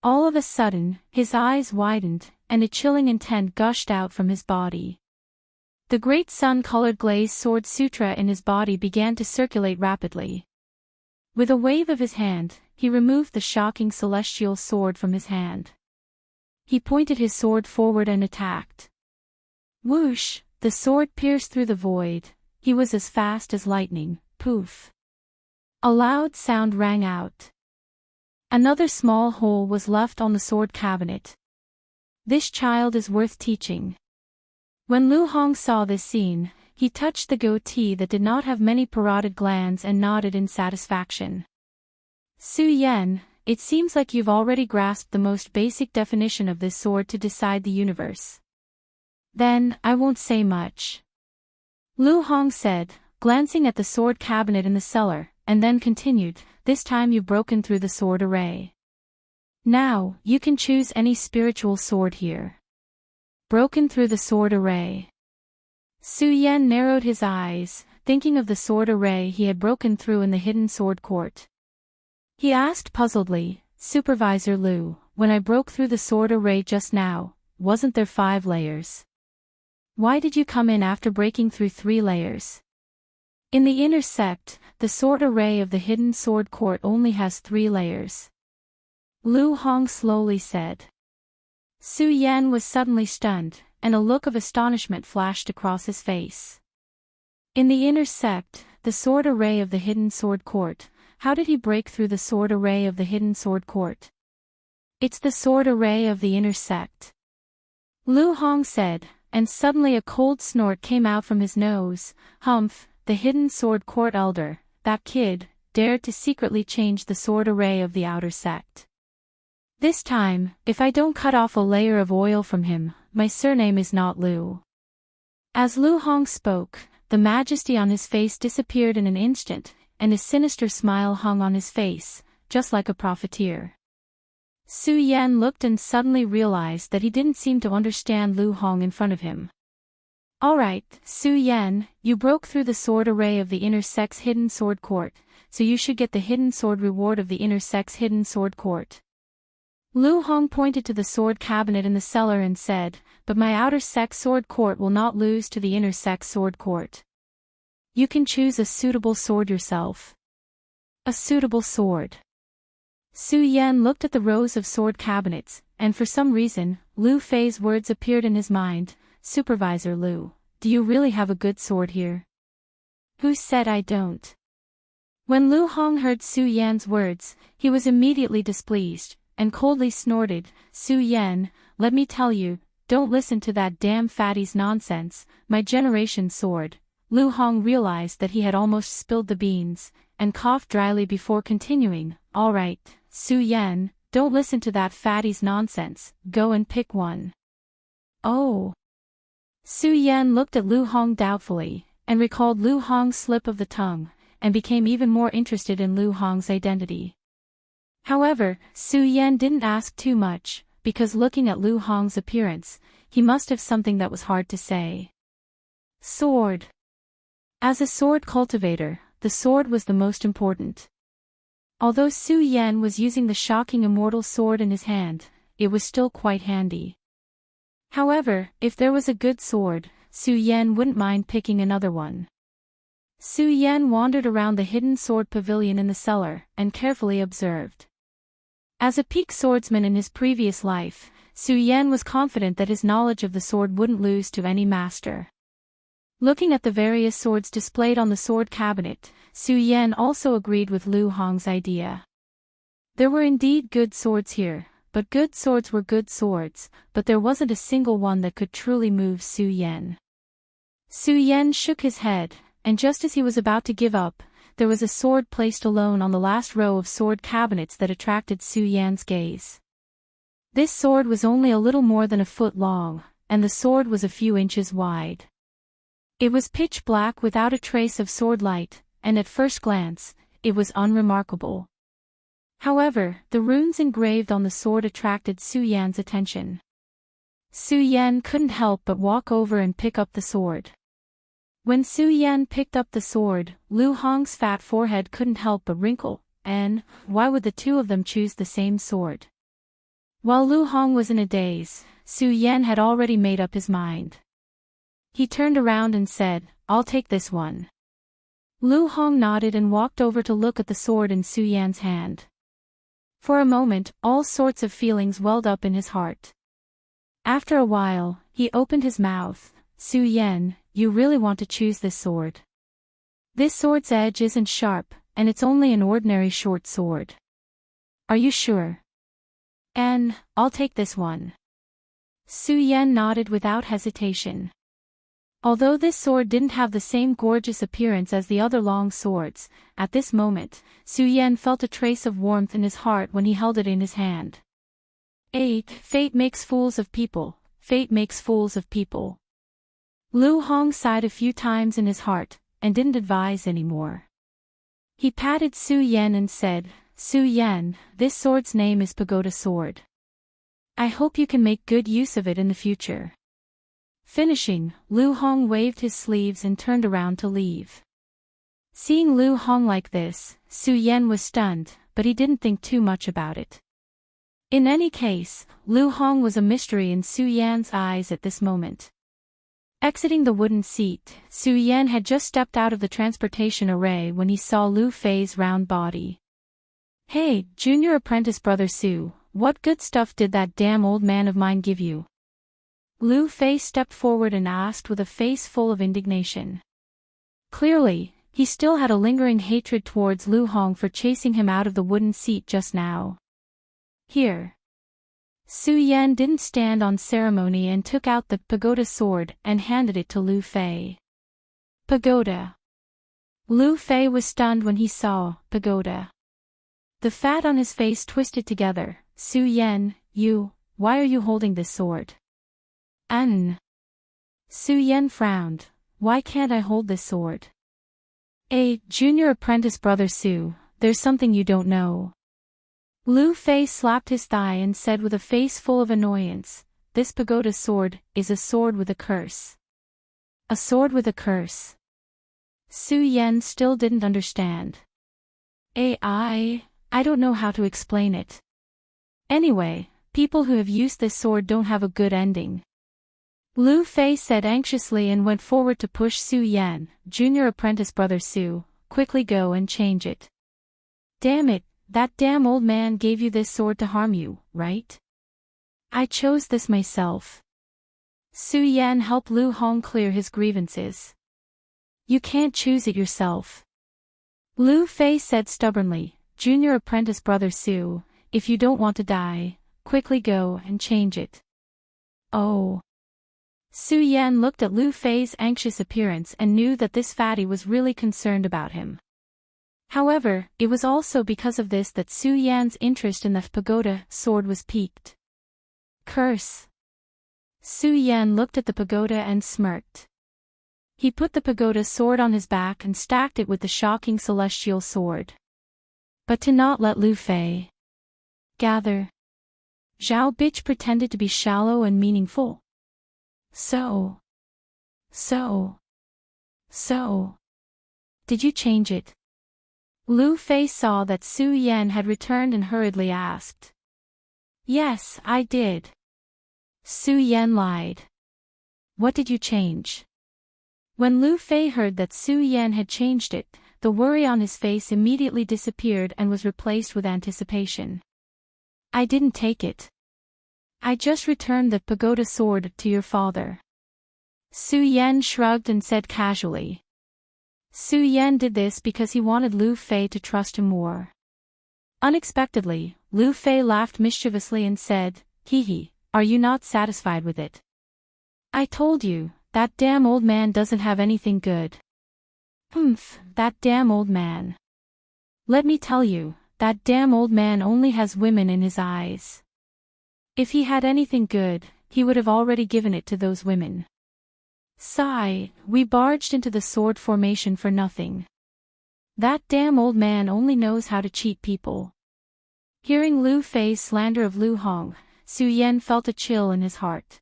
All of a sudden, his eyes widened, and a chilling intent gushed out from his body. The great sun-colored glazed sword sutra in his body began to circulate rapidly. With a wave of his hand, he removed the shocking celestial sword from his hand. He pointed his sword forward and attacked. Whoosh! The sword pierced through the void. He was as fast as lightning. Poof! A loud sound rang out. Another small hole was left on the sword cabinet. This child is worth teaching. When Lu Hong saw this scene, he touched the goatee that did not have many parotid glands and nodded in satisfaction. Su Yan, it seems like you've already grasped the most basic definition of this sword to decide the universe. Then, I won't say much. Lu Hong said, glancing at the sword cabinet in the cellar, and then continued, this time you've broken through the sword array. Now, you can choose any spiritual sword here. Broken through the sword array. Su Yan narrowed his eyes, thinking of the sword array he had broken through in the hidden sword court. He asked puzzledly, Supervisor Lu, when I broke through the sword array just now, wasn't there 5 layers? Why did you come in after breaking through 3 layers? In the inner sept, the sword array of the hidden sword court only has 3 layers. Lu Hong slowly said. Su Yan was suddenly stunned, and a look of astonishment flashed across his face. In the inner sept, the sword array of the hidden sword court, how did he break through the sword array of the hidden sword court? It's the sword array of the inner sept. Lu Hong said, and suddenly a cold snort came out from his nose. Humph, the hidden sword court elder, that kid, dared to secretly change the sword array of the outer sect. This time, if I don't cut off a layer of oil from him, my surname is not Lu. As Lu Hong spoke, the majesty on his face disappeared in an instant, and a sinister smile hung on his face, just like a profiteer. Su Yan looked and suddenly realized that he didn't seem to understand Lu Hong in front of him. Alright, Su Yan, you broke through the sword array of the inner sect's hidden sword court, so you should get the hidden sword reward of the inner sect's hidden sword court. Lu Hong pointed to the sword cabinet in the cellar and said, but my outer sect sword court will not lose to the inner sect sword court. You can choose a suitable sword yourself. A suitable sword. Su Yan looked at the rows of sword cabinets, and for some reason, Lu Fei's words appeared in his mind. Supervisor Lu, do you really have a good sword here? Who said I don't? When Lu Hong heard Su Yan's words, he was immediately displeased, and coldly snorted, Su Yan, let me tell you, don't listen to that damn fatty's nonsense, my generation's sword. Lu Hong realized that he had almost spilled the beans, and coughed dryly before continuing, alright, Su Yan, don't listen to that fatty's nonsense, go and pick one. Oh. Su Yan looked at Lu Hong doubtfully, and recalled Lu Hong's slip of the tongue, and became even more interested in Lu Hong's identity. However, Su Yan didn't ask too much, because looking at Lu Hong's appearance, he must have something that was hard to say. Sword. As a sword cultivator, the sword was the most important. Although Su Yan was using the shocking immortal sword in his hand, it was still quite handy. However, if there was a good sword, Su Yan wouldn't mind picking another one. Su Yan wandered around the hidden sword pavilion in the cellar, and carefully observed. As a peak swordsman in his previous life, Su Yan was confident that his knowledge of the sword wouldn't lose to any master. Looking at the various swords displayed on the sword cabinet, Su Yan also agreed with Lu Hong's idea. There were indeed good swords here, but good swords were good swords, but there wasn't a single one that could truly move Su Yan. Su Yan shook his head, and just as he was about to give up, there was a sword placed alone on the last row of sword cabinets that attracted Su Yan's gaze. This sword was only a little more than a foot long, and the sword was a few inches wide. It was pitch black without a trace of sword light, and at first glance, it was unremarkable. However, the runes engraved on the sword attracted Su Yan's attention. Su Yan couldn't help but walk over and pick up the sword. When Su Yan picked up the sword, Lu Hong's fat forehead couldn't help but wrinkle, and why would the two of them choose the same sword? While Lu Hong was in a daze, Su Yan had already made up his mind. He turned around and said, "I'll take this one." Lu Hong nodded and walked over to look at the sword in Su Yan's hand. For a moment, all sorts of feelings welled up in his heart. After a while, he opened his mouth. "Su Yan, you really want to choose this sword? This sword's edge isn't sharp, and it's only an ordinary short sword. Are you sure?" "And I'll take this one." Su Yan nodded without hesitation. Although this sword didn't have the same gorgeous appearance as the other long swords, at this moment, Su Yan felt a trace of warmth in his heart when he held it in his hand. 8. Fate makes fools of people. Fate makes fools of people. Lu Hong sighed a few times in his heart, and didn't advise anymore. He patted Su Yan and said, "Su Yan, this sword's name is Pagoda Sword. I hope you can make good use of it in the future." Finishing, Lu Hong waved his sleeves and turned around to leave. Seeing Lu Hong like this, Su Yan was stunned, but he didn't think too much about it. In any case, Lu Hong was a mystery in Su Yan's eyes at this moment. Exiting the wooden seat, Su Yan had just stepped out of the transportation array when he saw Lu Fei's round body. "Hey, junior apprentice brother Su, what good stuff did that damn old man of mine give you?" Lu Fei stepped forward and asked with a face full of indignation. Clearly, he still had a lingering hatred towards Lu Hong for chasing him out of the wooden seat just now. "Here." Su Yan didn't stand on ceremony and took out the pagoda sword and handed it to Lu Fei. "Pagoda." Lu Fei was stunned when he saw pagoda. The fat on his face twisted together. "Su Yan, why are you holding this sword?" Su Yan frowned. "Why can't I hold this sword?" Junior apprentice brother Su, there's something you don't know." Lu Fei slapped his thigh and said with a face full of annoyance, "This pagoda sword is a sword with a curse." "A sword with a curse?" Su Yan still didn't understand. I don't know how to explain it. Anyway, people who have used this sword don't have a good ending." Lu Fei said anxiously and went forward to push Su Yan. "Junior apprentice brother Su, quickly go and change it." "Damn it, that damn old man gave you this sword to harm you, right? I chose this myself." Su Yan helped Lu Hong clear his grievances. "You can't choose it yourself." Lu Fei said stubbornly. "Junior apprentice brother Su, if you don't want to die, quickly go and change it." "Oh." Su Yan looked at Lu Fei's anxious appearance and knew that this fatty was really concerned about him. However, it was also because of this that Su Yan's interest in the pagoda sword was piqued. "Curse." Su Yan looked at the pagoda and smirked. He put the pagoda sword on his back and stacked it with the shocking celestial sword. But to not let Lu Fei gather, Zhao Bitch pretended to be shallow and meaningful. So. Did you change it?" Lu Fei saw that Su Yan had returned and hurriedly asked. "Yes, I did." Su Yan lied. "What did you change?" When Lu Fei heard that Su Yan had changed it, the worry on his face immediately disappeared and was replaced with anticipation. "I didn't take it. I just returned the pagoda sword to your father." Su Yan shrugged and said casually. Su Yan did this because he wanted Lu Fei to trust him more. Unexpectedly, Lu Fei laughed mischievously and said, "Hee, are you not satisfied with it? I told you, that damn old man doesn't have anything good." Humph, that damn old man. Let me tell you, that damn old man only has women in his eyes. If he had anything good, he would have already given it to those women. Sigh, we barged into the sword formation for nothing. That damn old man only knows how to cheat people. Hearing Lu Fei's slander of Lu Hong, Su Yan felt a chill in his heart.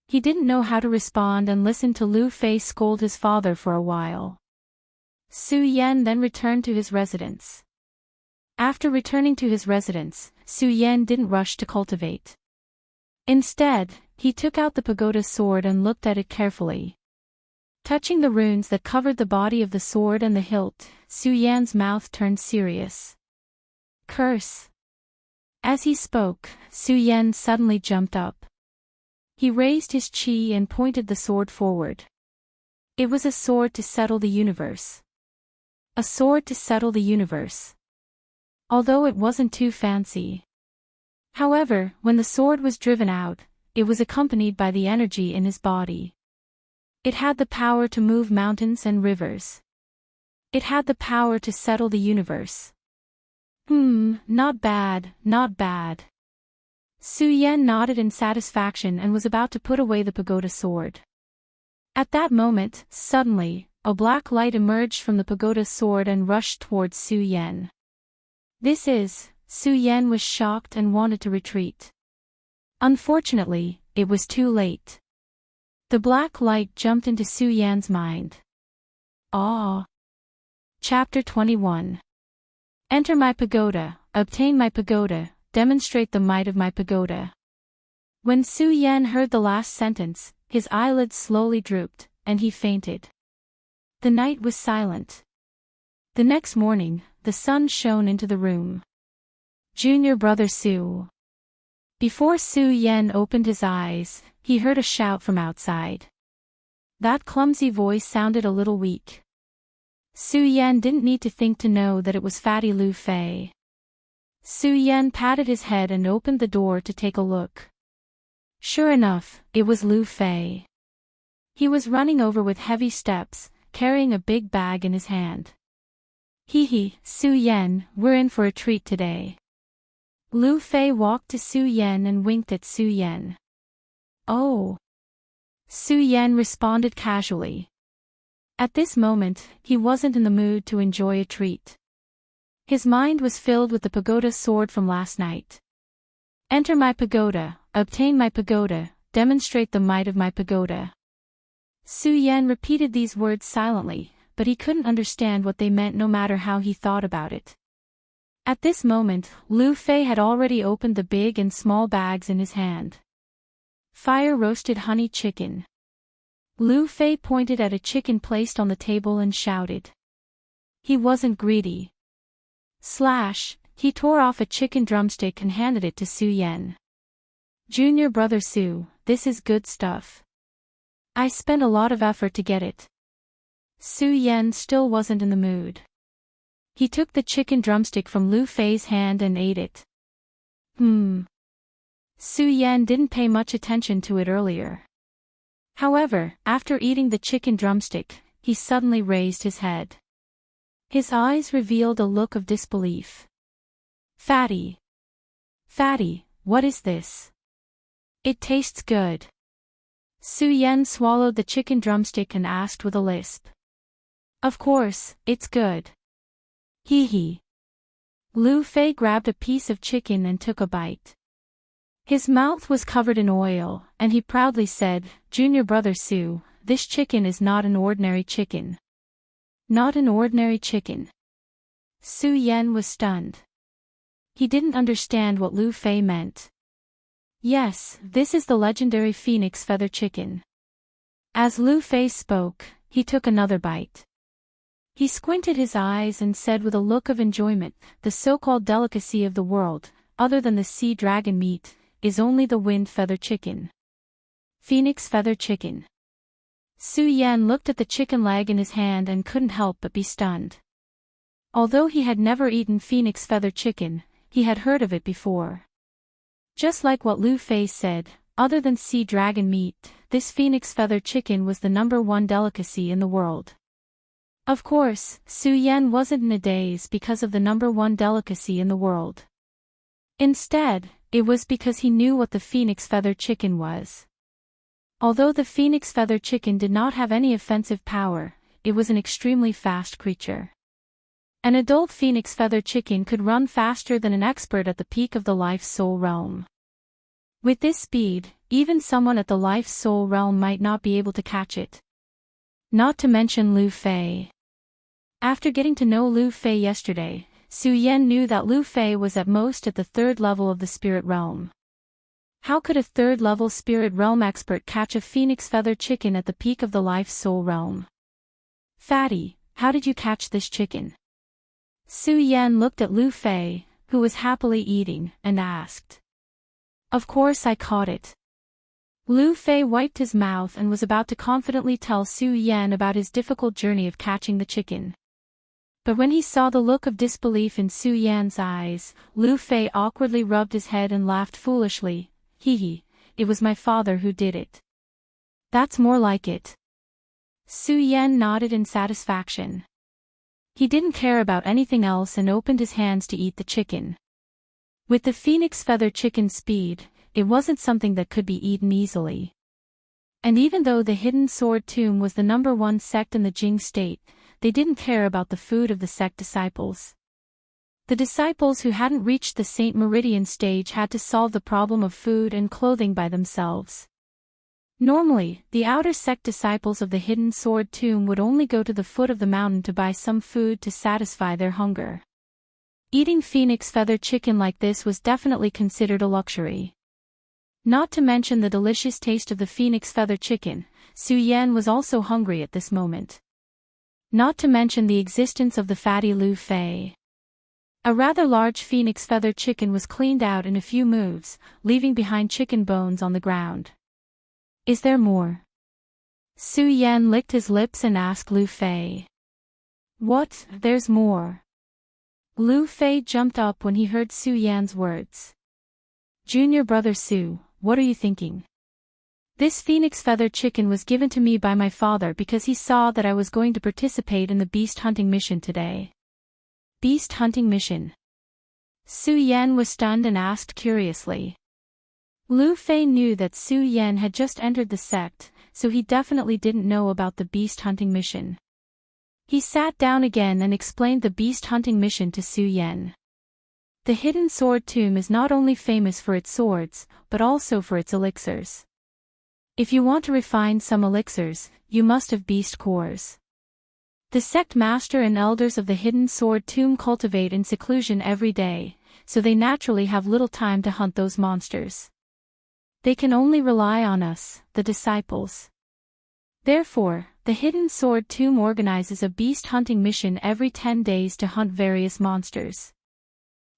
He didn't know how to respond and listened to Lu Fei scold his father for a while. Su Yan then returned to his residence. After returning to his residence, Su Yan didn't rush to cultivate. Instead, he took out the pagoda sword and looked at it carefully. Touching the runes that covered the body of the sword and the hilt, Su Yan's mouth turned serious. Curse! As he spoke, Su Yan suddenly jumped up. He raised his chi and pointed the sword forward. It was a sword to settle the universe. A sword to settle the universe. Although it wasn't too fancy. However, when the sword was driven out, it was accompanied by the energy in his body. It had the power to move mountains and rivers. It had the power to settle the universe. Not bad, not bad. Su Yan nodded in satisfaction and was about to put away the pagoda sword. At that moment, suddenly, a black light emerged from the pagoda sword and rushed towards Su Yan. Su Yan was shocked and wanted to retreat. Unfortunately, it was too late. The black light jumped into Su Yan's mind. Ah! Chapter 21. Enter my pagoda, obtain my pagoda, demonstrate the might of my pagoda. When Su Yan heard the last sentence, his eyelids slowly drooped, and he fainted. The night was silent. The next morning, the sun shone into the room. Junior brother Su. Before Su Yan opened his eyes, he heard a shout from outside. That clumsy voice sounded a little weak. Su Yan didn't need to think to know that it was Fatty Lu Fei. Su Yan patted his head and opened the door to take a look. Sure enough, it was Lu Fei. He was running over with heavy steps, carrying a big bag in his hand. Hee, Su Yan, we're in for a treat today. Lu Fei walked to Su Yan and winked at Su Yan. Oh. Su Yan responded casually. At this moment, he wasn't in the mood to enjoy a treat. His mind was filled with the pagoda sword from last night. Enter my pagoda, obtain my pagoda, demonstrate the might of my pagoda. Su Yan repeated these words silently, but he couldn't understand what they meant no matter how he thought about it. At this moment, Lu Fei had already opened the big and small bags in his hand. Fire-roasted honey chicken. Lu Fei pointed at a chicken placed on the table and shouted. He wasn't greedy. He tore off a chicken drumstick and handed it to Su Yan. Junior brother Su, this is good stuff. I spent a lot of effort to get it. Su Yan still wasn't in the mood. He took the chicken drumstick from Lu Fei's hand and ate it. Su Yan didn't pay much attention to it earlier. However, after eating the chicken drumstick, he suddenly raised his head. His eyes revealed a look of disbelief. Fatty, what is this? It tastes good. Su Yan swallowed the chicken drumstick and asked with a lisp. Of course, it's good. Hee. Lu Fei grabbed a piece of chicken and took a bite. His mouth was covered in oil, and he proudly said, Junior brother Su, this chicken is not an ordinary chicken. Not an ordinary chicken. Su Yan was stunned. He didn't understand what Lu Fei meant. Yes, this is the legendary phoenix feather chicken. As Lu Fei spoke, he took another bite. He squinted his eyes and said with a look of enjoyment, the so-called delicacy of the world, other than the sea dragon meat, is only the wind feather chicken. Phoenix feather chicken. Su Yan looked at the chicken leg in his hand and couldn't help but be stunned. Although he had never eaten phoenix feather chicken, he had heard of it before. Just like what Lu Fei said, other than sea dragon meat, this phoenix feather chicken was the #1 delicacy in the world. Of course, Su Yan wasn't in a daze because of the #1 delicacy in the world. Instead, it was because he knew what the phoenix feather chicken was. Although the phoenix feather chicken did not have any offensive power, it was an extremely fast creature. An adult phoenix feather chicken could run faster than an expert at the peak of the life soul realm. With this speed, even someone at the life soul realm might not be able to catch it. Not to mention Lu Fei. After getting to know Lu Fei yesterday, Su Yan knew that Lu Fei was at most at the 3rd level of the spirit realm. How could a 3rd level spirit realm expert catch a phoenix feather chicken at the peak of the life soul realm? Fatty, how did you catch this chicken? Su Yan looked at Lu Fei, who was happily eating, and asked. Of course I caught it. Lu Fei wiped his mouth and was about to confidently tell Su Yan about his difficult journey of catching the chicken. But when he saw the look of disbelief in Su Yan's eyes, Lu Fei awkwardly rubbed his head and laughed foolishly. Hee, it was my father who did it. That's more like it. Su Yan nodded in satisfaction. He didn't care about anything else and opened his hands to eat the chicken. With the phoenix feather chicken's speed, it wasn't something that could be eaten easily. And even though the Hidden Sword Tomb was the #1 sect in the Jing state, they didn't care about the food of the sect disciples. The disciples who hadn't reached the Saint Meridian stage had to solve the problem of food and clothing by themselves. Normally, the outer sect disciples of the Hidden Sword Tomb would only go to the foot of the mountain to buy some food to satisfy their hunger. Eating phoenix feather chicken like this was definitely considered a luxury. Not to mention the delicious taste of the phoenix feather chicken, Su Yan was also hungry at this moment. Not to mention the existence of the fatty Lu Fei. A rather large phoenix feather chicken was cleaned out in a few moves, leaving behind chicken bones on the ground. Is there more? Su Yan licked his lips and asked Lu Fei. What, there's more? Lu Fei jumped up when he heard Su Yan's words. Junior brother Su, what are you thinking? This phoenix feather chicken was given to me by my father because he saw that I was going to participate in the beast hunting mission today. Beast hunting mission? Su Yan was stunned and asked curiously. Lu Fei knew that Su Yan had just entered the sect, so he definitely didn't know about the beast hunting mission. He sat down again and explained the beast hunting mission to Su Yan. The Hidden Sword Tomb is not only famous for its swords, but also for its elixirs. If you want to refine some elixirs, you must have beast cores. The sect master and elders of the Hidden Sword Tomb cultivate in seclusion every day, so they naturally have little time to hunt those monsters. They can only rely on us, the disciples. Therefore, the Hidden Sword Tomb organizes a beast hunting mission every 10 days to hunt various monsters.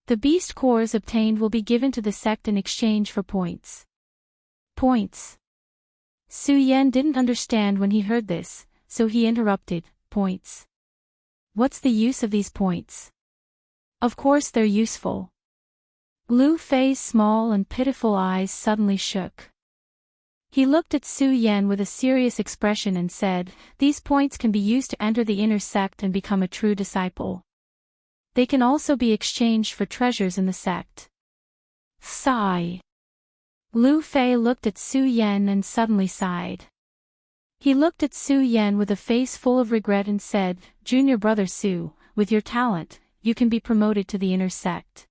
The beast cores obtained will be given to the sect in exchange for points. Points. Su Yan didn't understand when he heard this, so he interrupted. Points. What's the use of these points? Of course they're useful. Lu Fei's small and pitiful eyes suddenly shook. He looked at Su Yan with a serious expression and said, these points can be used to enter the inner sect and become a true disciple. They can also be exchanged for treasures in the sect. Sigh. Lu Fei looked at Su Yan and suddenly sighed. He looked at Su Yan with a face full of regret and said, Junior brother Su, with your talent, you can be promoted to the inner sect.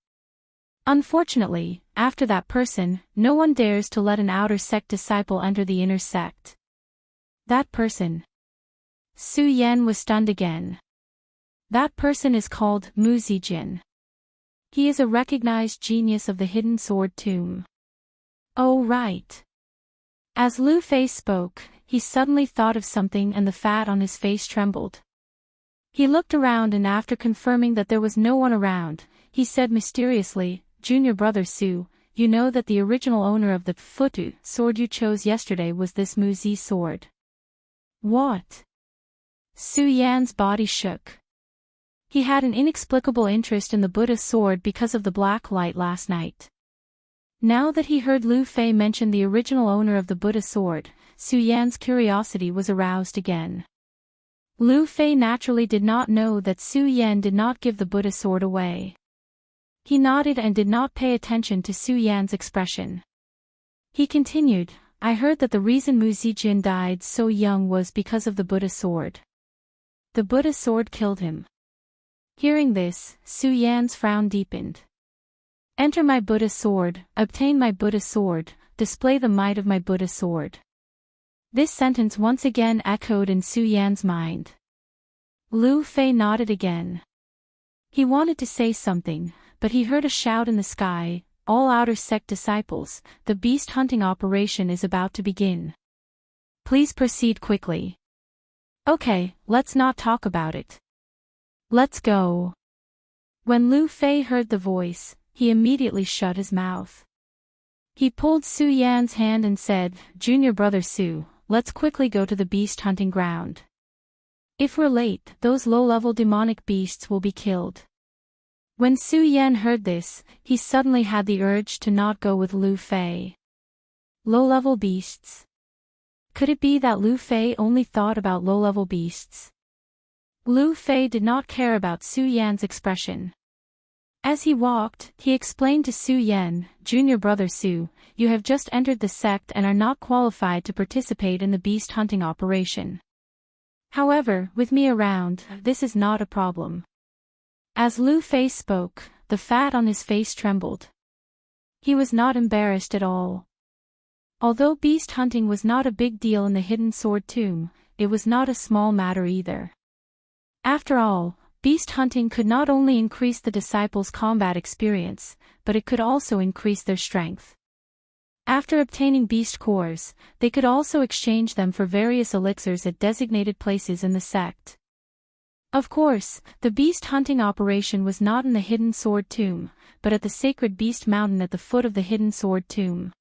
Unfortunately, after that person, no one dares to let an outer sect disciple enter the inner sect. That person. Su Yan was stunned again. That person is called Mu Zijin. He is a recognized genius of the Hidden Sword Tomb. Oh right. As Lu Fei spoke, he suddenly thought of something and the fat on his face trembled. He looked around and after confirming that there was no one around, he said mysteriously, Junior brother Su, you know that the original owner of the Futu sword you chose yesterday was this Mu Zi sword. What? Su Yan's body shook. He had an inexplicable interest in the Buddha sword because of the black light last night. Now that he heard Lu Fei mention the original owner of the Buddha sword, Su Yan's curiosity was aroused again. Lu Fei naturally did not know that Su Yan did not give the Buddha sword away. He nodded and did not pay attention to Su Yan's expression. He continued, I heard that the reason Mu Zijin died so young was because of the Buddha sword. The Buddha sword killed him. Hearing this, Su Yan's frown deepened. Enter my Buddha sword, obtain my Buddha sword, display the might of my Buddha sword. This sentence once again echoed in Su Yan's mind. Lu Fei nodded again. He wanted to say something, but he heard a shout in the sky, all outer sect disciples, the beast hunting operation is about to begin. Please proceed quickly. Okay, let's not talk about it. Let's go. When Lu Fei heard the voice, he immediately shut his mouth. He pulled Su Yan's hand and said, Junior brother Su, let's quickly go to the beast hunting ground. If we're late, those low-level demonic beasts will be killed. When Su Yan heard this, he suddenly had the urge to not go with Lu Fei. Low-level beasts. Could it be that Lu Fei only thought about low-level beasts? Lu Fei did not care about Su Yan's expression. As he walked, he explained to Su Yan, Junior brother Su, you have just entered the sect and are not qualified to participate in the beast hunting operation. However, with me around, this is not a problem. As Lu Fei spoke, the fat on his face trembled. He was not embarrassed at all. Although beast hunting was not a big deal in the hidden sword tomb, it was not a small matter either. After all, beast hunting could not only increase the disciples' combat experience, but it could also increase their strength. After obtaining beast cores, they could also exchange them for various elixirs at designated places in the sect. Of course, the beast hunting operation was not in the hidden sword tomb, but at the sacred beast mountain at the foot of the hidden sword tomb.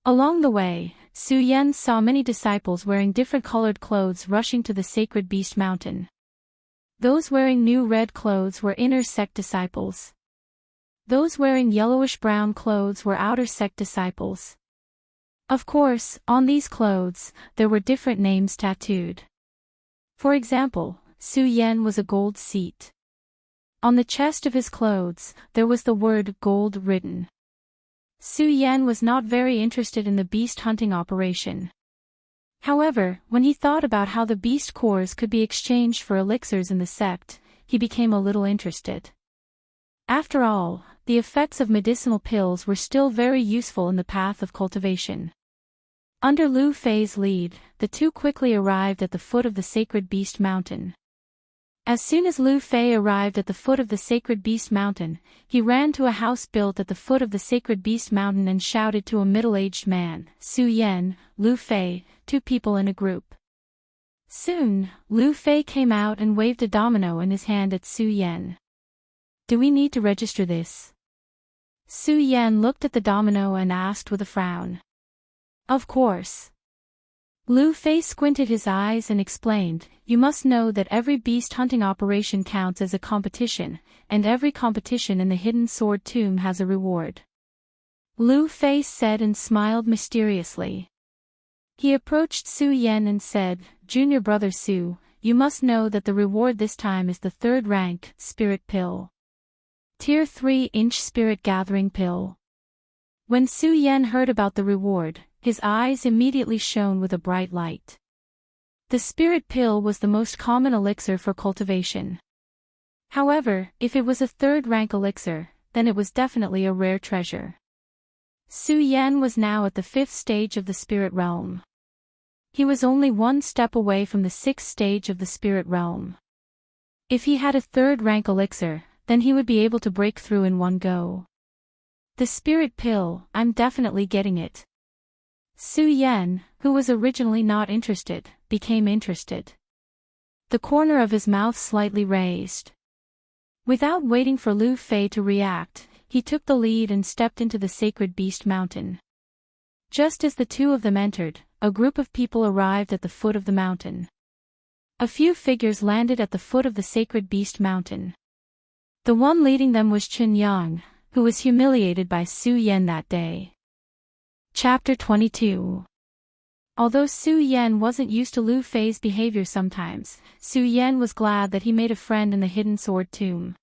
Along the way, Su Yan saw many disciples wearing different colored clothes rushing to the sacred beast mountain. Those wearing new red clothes were inner sect disciples. Those wearing yellowish-brown clothes were outer sect disciples. Of course, on these clothes, there were different names tattooed. For example, Su Yan was a gold seat. On the chest of his clothes, there was the word gold written. Su Yan was not very interested in the beast hunting operation. However, when he thought about how the beast cores could be exchanged for elixirs in the sect, he became a little interested. After all, the effects of medicinal pills were still very useful in the path of cultivation. Under Lu Fei's lead, the two quickly arrived at the foot of the sacred beast mountain. As soon as Lu Fei arrived at the foot of the sacred beast mountain, he ran to a house built at the foot of the sacred beast mountain and shouted to a middle-aged man, Su Yan, Lu Fei, two people in a group. Soon, Lu Fei came out and waved a domino in his hand at Su Yan. Do we need to register this? Su Yan looked at the domino and asked with a frown. Of course. Lu Fei squinted his eyes and explained, you must know that every beast hunting operation counts as a competition, and every competition in the hidden sword tomb has a reward. Lu Fei said and smiled mysteriously. He approached Su Yan and said, Junior brother Su, you must know that the reward this time is the 3rd rank, Spirit Pill. Tier 3-inch Spirit Gathering Pill. When Su Yan heard about the reward, his eyes immediately shone with a bright light. The Spirit Pill was the most common elixir for cultivation. However, if it was a 3rd rank elixir, then it was definitely a rare treasure. Su Yan was now at the 5th stage of the spirit realm. He was only one step away from the 6th stage of the spirit realm. If he had a 3rd rank elixir, then he would be able to break through in one go. The Spirit Pill, I'm definitely getting it. Su Yan, who was originally not interested, became interested. The corner of his mouth slightly raised. Without waiting for Lu Fei to react, he took the lead and stepped into the sacred beast mountain. Just as the two of them entered, a group of people arrived at the foot of the mountain. A few figures landed at the foot of the sacred beast mountain. The one leading them was Chen Yang, who was humiliated by Su Yan that day. Chapter 22. Although Su Yan wasn't used to Lu Fei's behavior sometimes, Su Yan was glad that he made a friend in the Hidden Sword Tomb.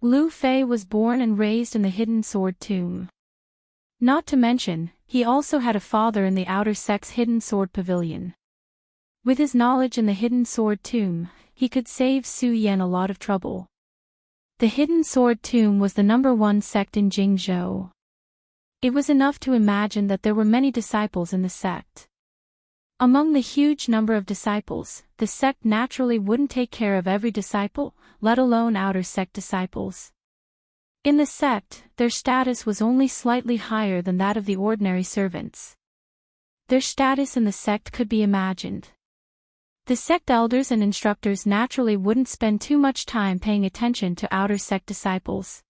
Lu Fei was born and raised in the Hidden Sword Tomb. Not to mention, he also had a father in the Outer Sect's Hidden Sword Pavilion. With his knowledge in the Hidden Sword Tomb, he could save Su Yan a lot of trouble. The Hidden Sword Tomb was the #1 sect in Jingzhou. It was enough to imagine that there were many disciples in the sect. Among the huge number of disciples, the sect naturally wouldn't take care of every disciple, let alone outer sect disciples. In the sect, their status was only slightly higher than that of the ordinary servants. Their status in the sect could be imagined. The sect elders and instructors naturally wouldn't spend too much time paying attention to outer sect disciples.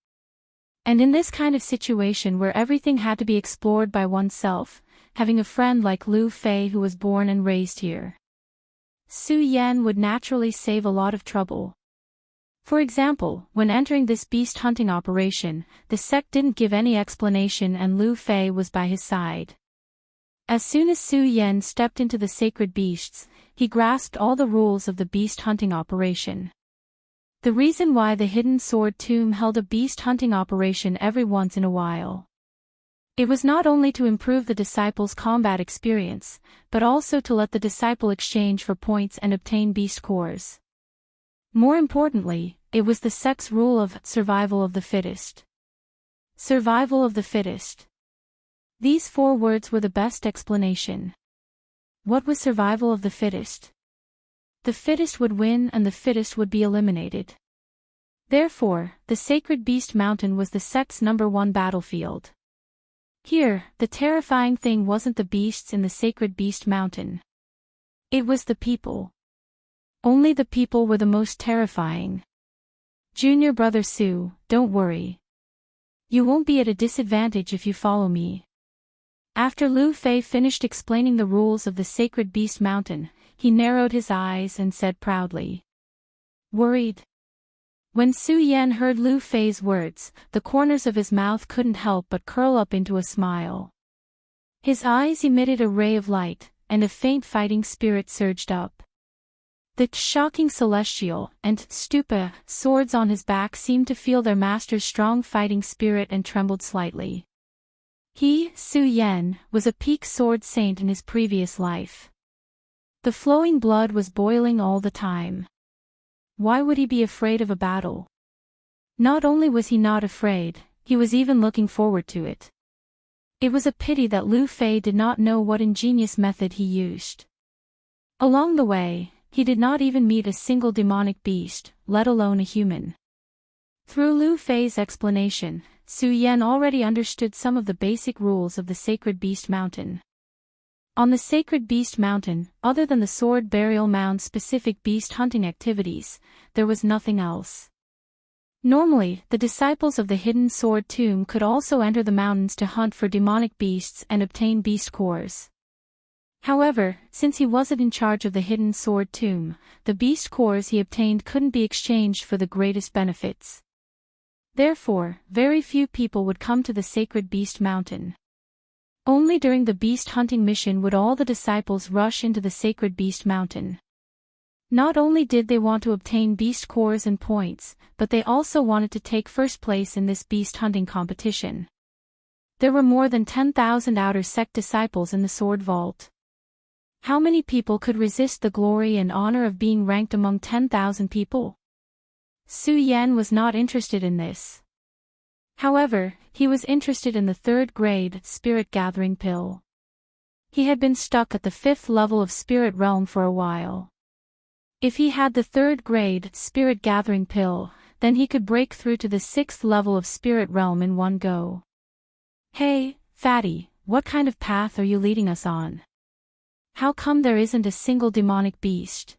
And in this kind of situation where everything had to be explored by oneself, having a friend like Lu Fei who was born and raised here, Su Yan would naturally save a lot of trouble. For example, when entering this beast hunting operation, the sect didn't give any explanation and Lu Fei was by his side. As soon as Su Yan stepped into the sacred beasts, he grasped all the rules of the beast hunting operation. The reason why the Hidden Sword Tomb held a beast hunting operation every once in a while. It was not only to improve the disciple's combat experience, but also to let the disciple exchange for points and obtain beast cores. More importantly, it was the sect's rule of survival of the fittest. Survival of the fittest. These 4 words were the best explanation. What was survival of the fittest? The fittest would win and the fittest would be eliminated. Therefore, the Sacred Beast Mountain was the sect's #1 battlefield. Here, the terrifying thing wasn't the beasts in the Sacred Beast Mountain. It was the people. Only the people were the most terrifying. Junior brother Su, don't worry. You won't be at a disadvantage if you follow me. After Lu Fei finished explaining the rules of the Sacred Beast Mountain, he narrowed his eyes and said proudly. Worried? When Su Yan heard Lu Fei's words, the corners of his mouth couldn't help but curl up into a smile. His eyes emitted a ray of light, and a faint fighting spirit surged up. The shocking celestial and stupa swords on his back seemed to feel their master's strong fighting spirit and trembled slightly. He, Su Yan, was a peak sword saint in his previous life. The flowing blood was boiling all the time. Why would he be afraid of a battle? Not only was he not afraid, he was even looking forward to it. It was a pity that Lu Fei did not know what ingenious method he used. Along the way, he did not even meet a single demonic beast, let alone a human. Through Lu Fei's explanation, Su Yan already understood some of the basic rules of the Sacred Beast Mountain. On the Sacred Beast Mountain, other than the Sword Burial Mound-specific beast hunting activities, there was nothing else. Normally, the disciples of the Hidden Sword Tomb could also enter the mountains to hunt for demonic beasts and obtain beast cores. However, since he wasn't in charge of the Hidden Sword Tomb, the beast cores he obtained couldn't be exchanged for the greatest benefits. Therefore, very few people would come to the Sacred Beast Mountain. Only during the beast hunting mission would all the disciples rush into the Sacred Beast Mountain. Not only did they want to obtain beast cores and points, but they also wanted to take first place in this beast hunting competition. There were more than 10,000 outer sect disciples in the Sword Vault. How many people could resist the glory and honor of being ranked among 10,000 people? Su Yan was not interested in this. However, he was interested in the 3rd grade Spirit Gathering Pill. He had been stuck at the 5th level of Spirit Realm for a while. If he had the 3rd grade Spirit Gathering Pill, then he could break through to the 6th level of Spirit Realm in one go. Hey, fatty, what kind of path are you leading us on? How come there isn't a single demonic beast?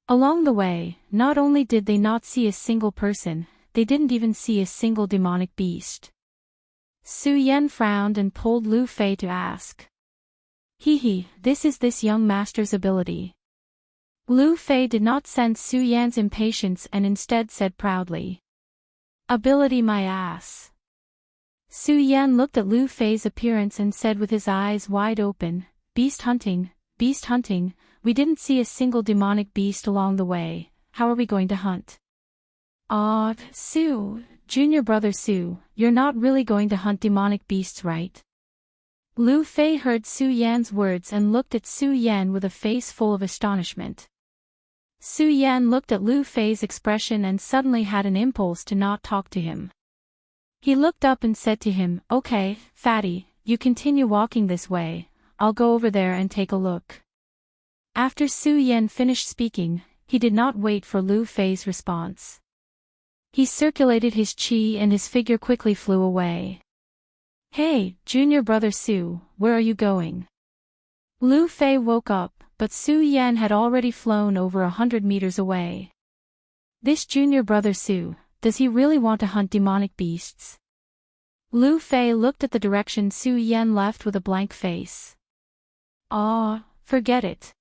Along the way, not only did they not see a single person, they didn't even see a single demonic beast. Su Yan frowned and pulled Lu Fei to ask. This is this young master's ability. Lu Fei did not sense Su Yan's impatience and instead said proudly. Ability my ass. Su Yan looked at Lu Fei's appearance and said with his eyes wide open, beast hunting, we didn't see a single demonic beast along the way, how are we going to hunt? Sue, junior brother Sue, you're not really going to hunt demonic beasts, right? Lu Fei heard Su Yan's words and looked at Su Yan with a face full of astonishment. Su Yan looked at Lu Fei's expression and suddenly had an impulse to not talk to him. He looked up and said to him, "Okay, fatty, you continue walking this way, I'll go over there and take a look." After Su Yan finished speaking, he did not wait for Lu Fei's response. He circulated his qi and his figure quickly flew away. "Hey, junior brother Su, where are you going?" Lu Fei woke up, but Su Yan had already flown over 100 meters away. This junior brother Su, does he really want to hunt demonic beasts? Lu Fei looked at the direction Su Yan left with a blank face. Forget it.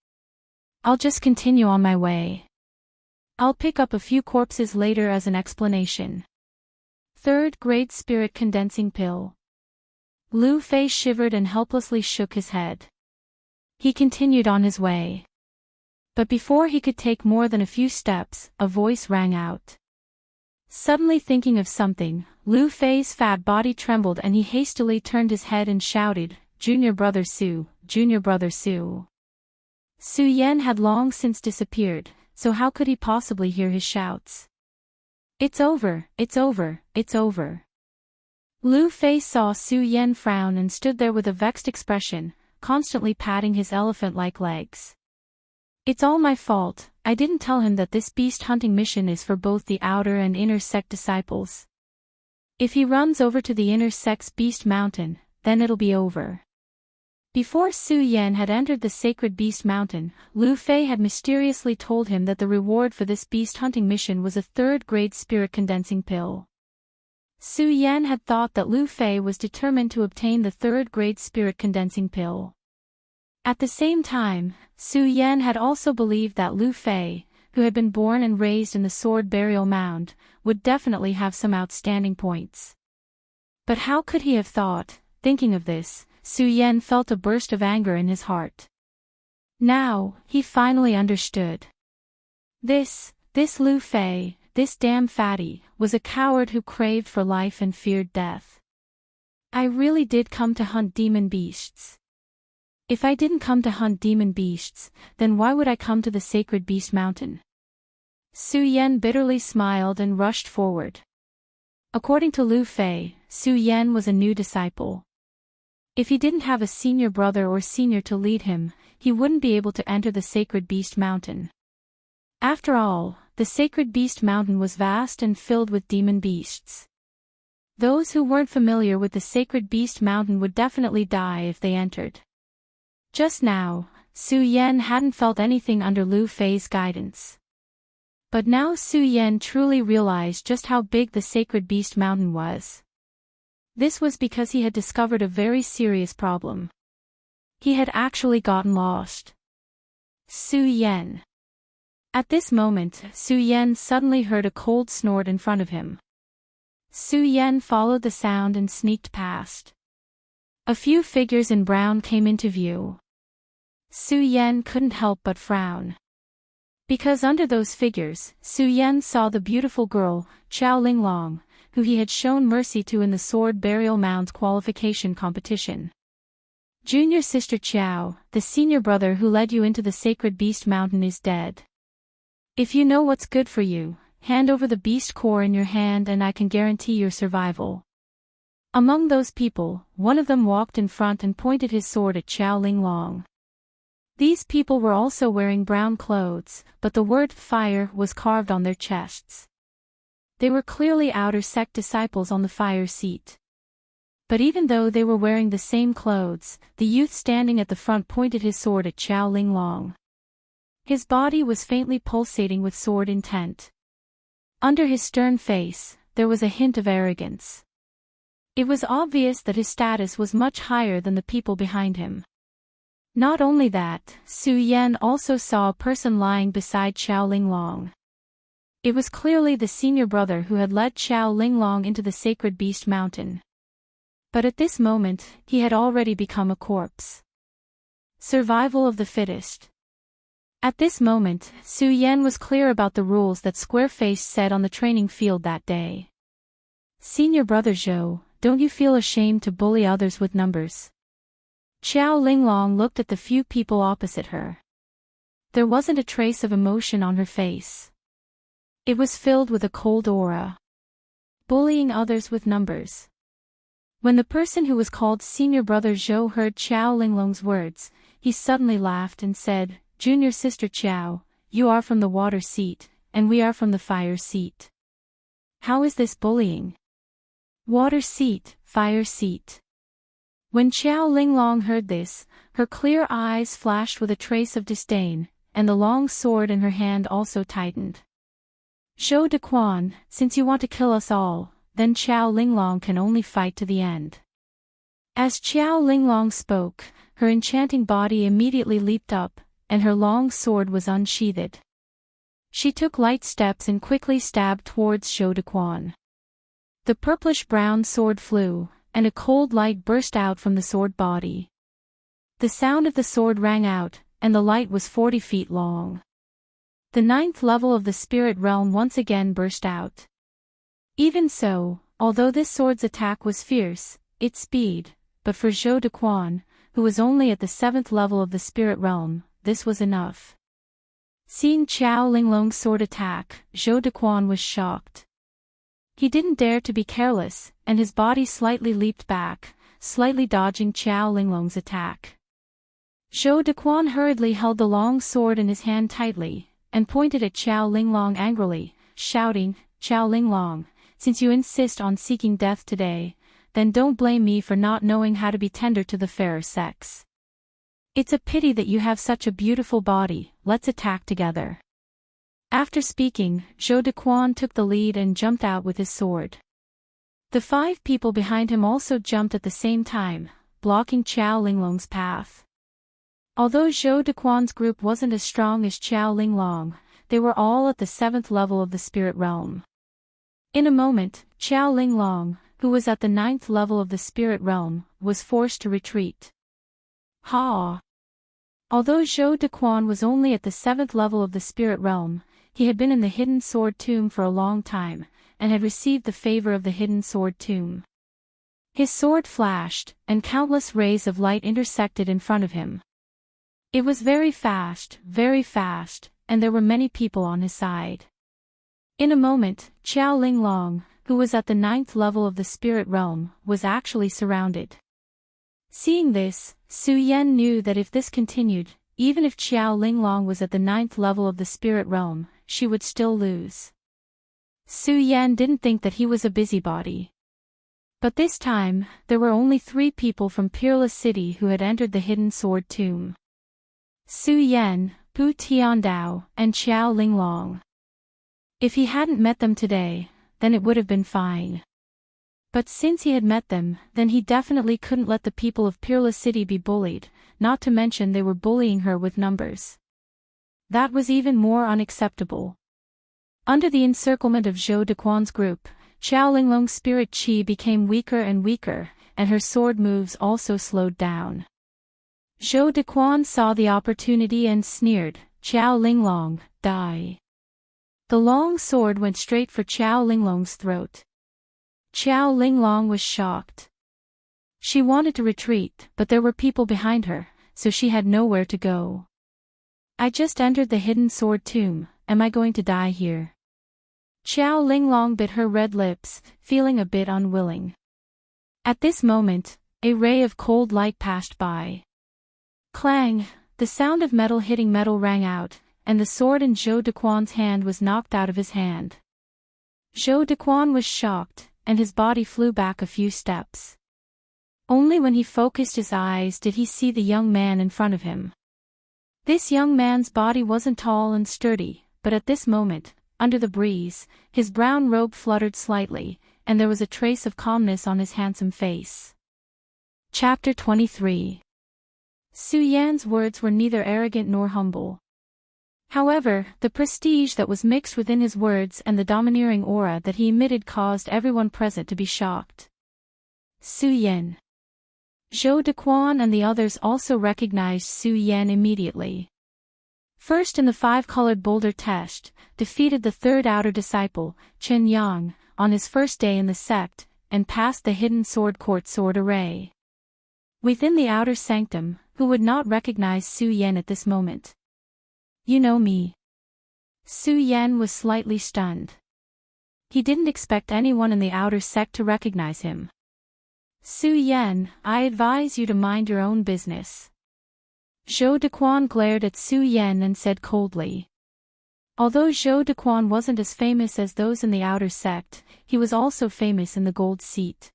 I'll just continue on my way. I'll pick up a few corpses later as an explanation. Third grade spirit condensing pill. Lu Fei shivered and helplessly shook his head. He continued on his way. But before he could take more than a few steps, a voice rang out. Suddenly thinking of something, Lu Fei's fat body trembled and he hastily turned his head and shouted, "Junior brother Su, junior brother Su." Su Yan had long since disappeared, so how could he possibly hear his shouts? "It's over, it's over, it's over." Lu Fei saw Su Yan frown and stood there with a vexed expression, constantly patting his elephant-like legs. "It's all my fault, I didn't tell him that this beast hunting mission is for both the outer and inner sect disciples. If he runs over to the inner sect's beast mountain, then it'll be over." Before Su Yan had entered the sacred beast mountain, Lu Fei had mysteriously told him that the reward for this beast hunting mission was a third-grade spirit condensing pill. Su Yan had thought that Lu Fei was determined to obtain the third-grade spirit condensing pill. At the same time, Su Yan had also believed that Lu Fei, who had been born and raised in the sword burial mound, would definitely have some outstanding points. But how could he have thought? Thinking of this, Su Yan felt a burst of anger in his heart. Now, he finally understood. This Lu Fei, this damn fatty, was a coward who craved for life and feared death. I really did come to hunt demon beasts. If I didn't come to hunt demon beasts, then why would I come to the sacred beast mountain? Su Yan bitterly smiled and rushed forward. According to Lu Fei, Su Yan was a new disciple. If he didn't have a senior brother or senior to lead him, he wouldn't be able to enter the sacred beast mountain. After all, the sacred beast mountain was vast and filled with demon beasts. Those who weren't familiar with the sacred beast mountain would definitely die if they entered. Just now, Su Yan hadn't felt anything under Lu Fei's guidance. But now Su Yan truly realized just how big the sacred beast mountain was. This was because he had discovered a very serious problem. He had actually gotten lost. Su Yan. At this moment, Su Yan suddenly heard a cold snort in front of him. Su Yan followed the sound and sneaked past. A few figures in brown came into view. Su Yan couldn't help but frown. Because under those figures, Su Yan saw the beautiful girl, Qiao Linglong, who he had shown mercy to in the sword burial mound qualification competition. Junior sister Qiao, the senior brother who led you into the sacred beast mountain is dead. If you know what's good for you, hand over the beast core in your hand and I can guarantee your survival. Among those people, one of them walked in front and pointed his sword at Qiao Linglong. These people were also wearing brown clothes, but the word fire was carved on their chests. They were clearly outer sect disciples on the fire seat. But even though they were wearing the same clothes, the youth standing at the front pointed his sword at Qiao Linglong. His body was faintly pulsating with sword intent. Under his stern face, there was a hint of arrogance. It was obvious that his status was much higher than the people behind him. Not only that, Su Yan also saw a person lying beside Qiao Linglong. It was clearly the senior brother who had led Qiao Linglong into the sacred beast mountain. But at this moment, he had already become a corpse. Survival of the fittest. At this moment, Su Yan was clear about the rules that Squareface said on the training field that day. Senior brother Zhou, don't you feel ashamed to bully others with numbers? Xiao Linglong looked at the few people opposite her. There wasn't a trace of emotion on her face. It was filled with a cold aura. Bullying others with numbers. When the person who was called Senior Brother Zhou heard Xiao Linglong's words, he suddenly laughed and said, Junior Sister Xiao, you are from the water seat, and we are from the fire seat. How is this bullying? Water seat, fire seat. When Xiao Linglong heard this, her clear eyes flashed with a trace of disdain, and the long sword in her hand also tightened. Zhou Dequan, since you want to kill us all, then Xiao Linglong can only fight to the end. As Xiao Linglong spoke, her enchanting body immediately leaped up, and her long sword was unsheathed. She took light steps and quickly stabbed towards Zhou Dequan. The purplish-brown sword flew, and a cold light burst out from the sword body. The sound of the sword rang out, and the light was 40 feet long. The 9th level of the spirit realm once again burst out. Even so, although this sword's attack was fierce, its speed, but for Zhou Dequan, who was only at the 7th level of the spirit realm, this was enough. Seeing Xiao Linglong's sword attack, Zhou Dequan was shocked. He didn't dare to be careless, and his body slightly leaped back, slightly dodging Xiao Linglong's attack. Zhou Dequan hurriedly held the long sword in his hand tightly, and pointed at Xiao Linglong angrily, shouting, Xiao Linglong, since you insist on seeking death today, then don't blame me for not knowing how to be tender to the fairer sex. It's a pity that you have such a beautiful body, let's attack together. After speaking, Zhou Dequan took the lead and jumped out with his sword. The 5 people behind him also jumped at the same time, blocking Xiao Linglong's path. Although Zhou Dequan's group wasn't as strong as Xiao Linglong, they were all at the 7th level of the spirit realm. In a moment, Xiao Linglong, who was at the 9th level of the spirit realm, was forced to retreat. Ha! Although Zhou Dequan was only at the 7th level of the spirit realm, he had been in the Hidden Sword Tomb for a long time, and had received the favor of the Hidden Sword Tomb. His sword flashed, and countless rays of light intersected in front of him. It was very fast, and there were many people on his side. In a moment, Xiao Linglong, who was at the 9th level of the spirit realm, was actually surrounded. Seeing this, Su Yan knew that if this continued, even if Xiao Linglong was at the 9th level of the spirit realm, she would still lose. Su Yan didn't think that he was a busybody. But this time, there were only 3 people from Peerless City who had entered the Hidden Sword Tomb. Su Yan, Pu Tiandao, and Xiao Linglong. If he hadn't met them today, then it would have been fine. But since he had met them, then he definitely couldn't let the people of Peerless City be bullied, not to mention they were bullying her with numbers. That was even more unacceptable. Under the encirclement of Zhou Dequan's group, Xiao Linglong's spirit chi became weaker and weaker, and her sword moves also slowed down. Zhou Dequan saw the opportunity and sneered, Xiao Linglong, die. The long sword went straight for Xiao Linglong's throat. Xiao Linglong was shocked. She wanted to retreat, but there were people behind her, so she had nowhere to go. I just entered the Hidden Sword Tomb, am I going to die here? Xiao Linglong bit her red lips, feeling a bit unwilling. At this moment, a ray of cold light passed by. Clang! The sound of metal hitting metal rang out, and the sword in Zhou Dequan's hand was knocked out of his hand. Zhou Dequan was shocked, and his body flew back a few steps. Only when he focused his eyes did he see the young man in front of him. This young man's body wasn't tall and sturdy, but at this moment, under the breeze, his brown robe fluttered slightly, and there was a trace of calmness on his handsome face. Chapter 23. Su Yan's words were neither arrogant nor humble. However, the prestige that was mixed within his words and the domineering aura that he emitted caused everyone present to be shocked. Su Yan. Zhou Dequan and the others also recognized Su Yan immediately. First in the five-colored boulder test, defeated the third outer disciple, Chen Yang, on his first day in the sect, and passed the hidden sword court sword array. Within the outer sanctum, who would not recognize Su Yan at this moment? You know me. Su Yan was slightly stunned. He didn't expect anyone in the outer sect to recognize him. Su Yan, I advise you to mind your own business. Zhou Dequan glared at Su Yan and said coldly. Although Zhou Dequan wasn't as famous as those in the outer sect, he was also famous in the gold seat.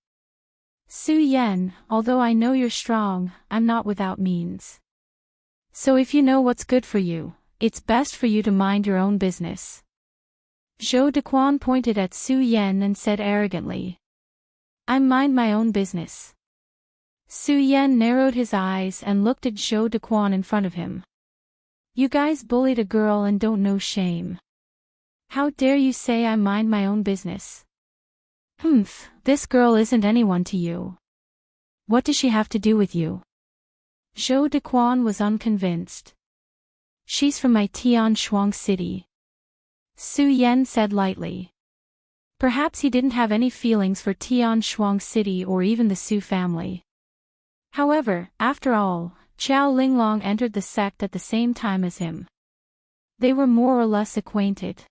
Su Yan, although I know you're strong, I'm not without means. So if you know what's good for you, it's best for you to mind your own business. Zhou Dequan pointed at Su Yan and said arrogantly. I mind my own business. Su Yan narrowed his eyes and looked at Zhou Dequan in front of him. You guys bullied a girl and don't know shame. How dare you say I mind my own business? Humph, this girl isn't anyone to you. What does she have to do with you? Zhou Dequan was unconvinced. She's from my Tian Shuang city. Su Yan said lightly. Perhaps he didn't have any feelings for Tian Shuang city or even the Su family. However, after all, Qiao Linglong entered the sect at the same time as him. They were more or less acquainted.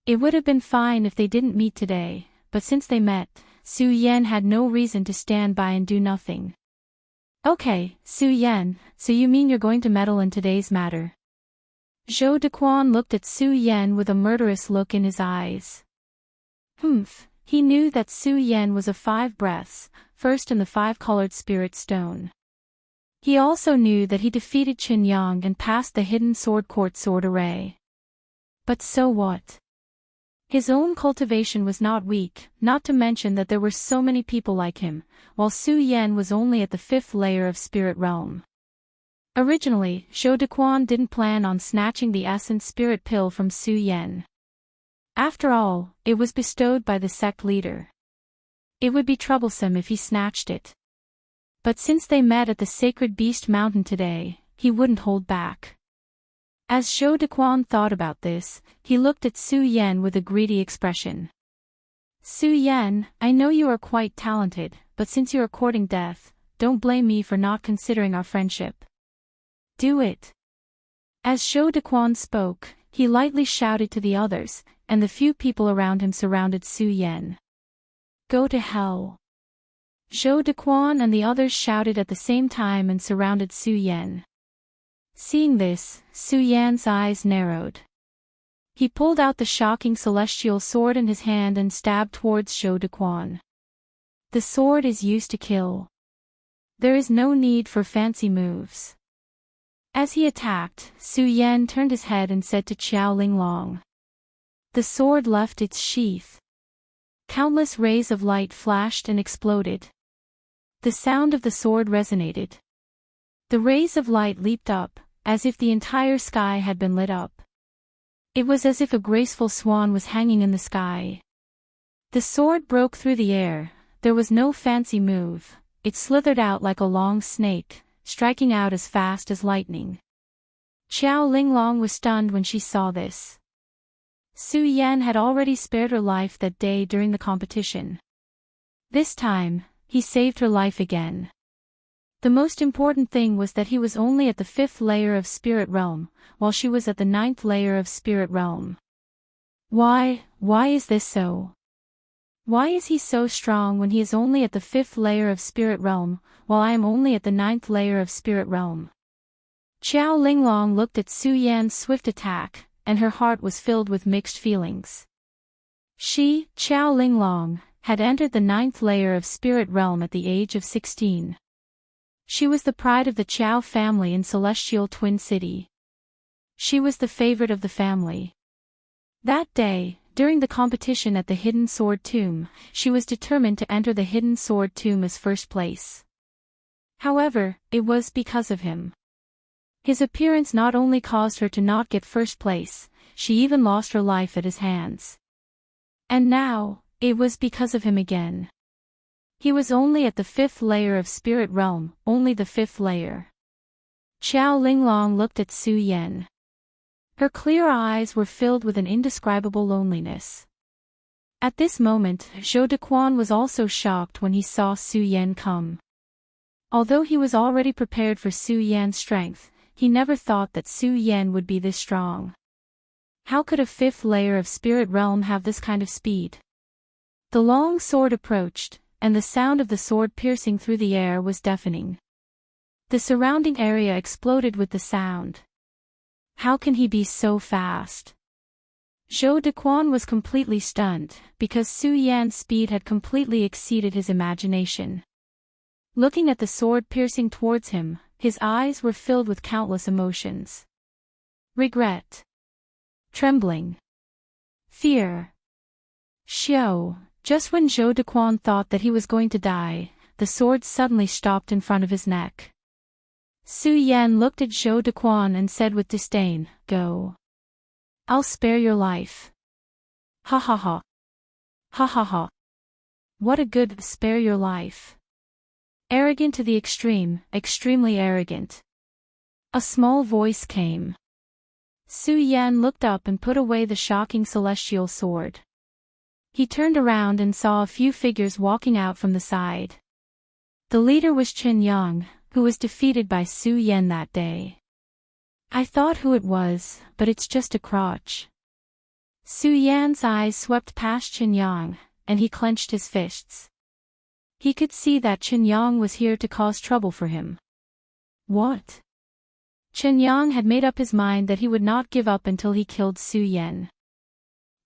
It would have been fine if they didn't meet today, but since they met, Su Yan had no reason to stand by and do nothing. Okay, Su Yan, so you mean you're going to meddle in today's matter? Zhou Dequan looked at Su Yan with a murderous look in his eyes. Humph, he knew that Su Yan was of 5 breaths, first in the 5-colored spirit stone. He also knew that he defeated Chen Yang and passed the hidden sword court sword array. But so what? His own cultivation was not weak, not to mention that there were so many people like him, while Su Yan was only at the 5th layer of spirit realm. Originally, Zhou Dequan didn't plan on snatching the essence spirit pill from Su Yan. After all, it was bestowed by the sect leader. It would be troublesome if he snatched it. But since they met at the Sacred Beast Mountain today, he wouldn't hold back. As Zhou Dequan thought about this, he looked at Su Yan with a greedy expression. Su Yan, I know you are quite talented, but since you are courting death, don't blame me for not considering our friendship. Do it. As Zhou Dequan spoke, he lightly shouted to the others, and the few people around him surrounded Su Yan. Go to hell. Zhou Dequan and the others shouted at the same time and surrounded Su Yan. Seeing this, Su Yan's eyes narrowed. He pulled out the shocking celestial sword in his hand and stabbed towards Zhou Dequan. The sword is used to kill. There is no need for fancy moves. As he attacked, Su Yan turned his head and said to Qiao Linglong. The sword left its sheath. Countless rays of light flashed and exploded. The sound of the sword resonated. The rays of light leaped up, as if the entire sky had been lit up. It was as if a graceful swan was hanging in the sky. The sword broke through the air. There was no fancy move. It slithered out like a long snake, striking out as fast as lightning. Qiao Linglong was stunned when she saw this. Su Yan had already spared her life that day during the competition. This time, he saved her life again. The most important thing was that he was only at the 5th layer of spirit realm, while she was at the 9th layer of spirit realm. Why is this so? Why is he so strong when he is only at the 5th layer of spirit realm, while I am only at the 9th layer of spirit realm? Qiao Linglong looked at Su Yan's swift attack, and her heart was filled with mixed feelings. She, Qiao Linglong, had entered the 9th layer of spirit realm at the age of 16. She was the pride of the Qiao family in Celestial Twin City. She was the favorite of the family. That day, during the competition at the Hidden Sword Tomb, she was determined to enter the Hidden Sword Tomb as first place. However, it was because of him. His appearance not only caused her to not get first place, she even lost her life at his hands. And now, it was because of him again. He was only at the 5th layer of spirit realm, only the 5th layer. Qiao Linglong looked at Su Yan. Her clear eyes were filled with an indescribable loneliness. At this moment, Zhou Dequan was also shocked when he saw Su Yan come. Although he was already prepared for Su Yan's strength, he never thought that Su Yan would be this strong. How could a 5th layer of spirit realm have this kind of speed? The long sword approached, and the sound of the sword piercing through the air was deafening. The surrounding area exploded with the sound. How can he be so fast? Zhou Dequan was completely stunned, because Su Yan's speed had completely exceeded his imagination. Looking at the sword piercing towards him, his eyes were filled with countless emotions. Regret. Trembling. Fear. Xiao. Just when Zhou Dequan thought that he was going to die, the sword suddenly stopped in front of his neck. Su Yan looked at Zhou Dequan and said with disdain, "Go. I'll spare your life." Ha ha ha. Ha ha ha. What a good spare your life. Arrogant to the extreme, extremely arrogant. A small voice came. Su Yan looked up and put away the shocking celestial sword. He turned around and saw a few figures walking out from the side. The leader was Qin Yang, who was defeated by Su Yan that day. I thought who it was, but it's just a crotch. Su Yan's eyes swept past Qin Yang, and he clenched his fists. He could see that Qin Yang was here to cause trouble for him. What? Qin Yang had made up his mind that he would not give up until he killed Su Yan.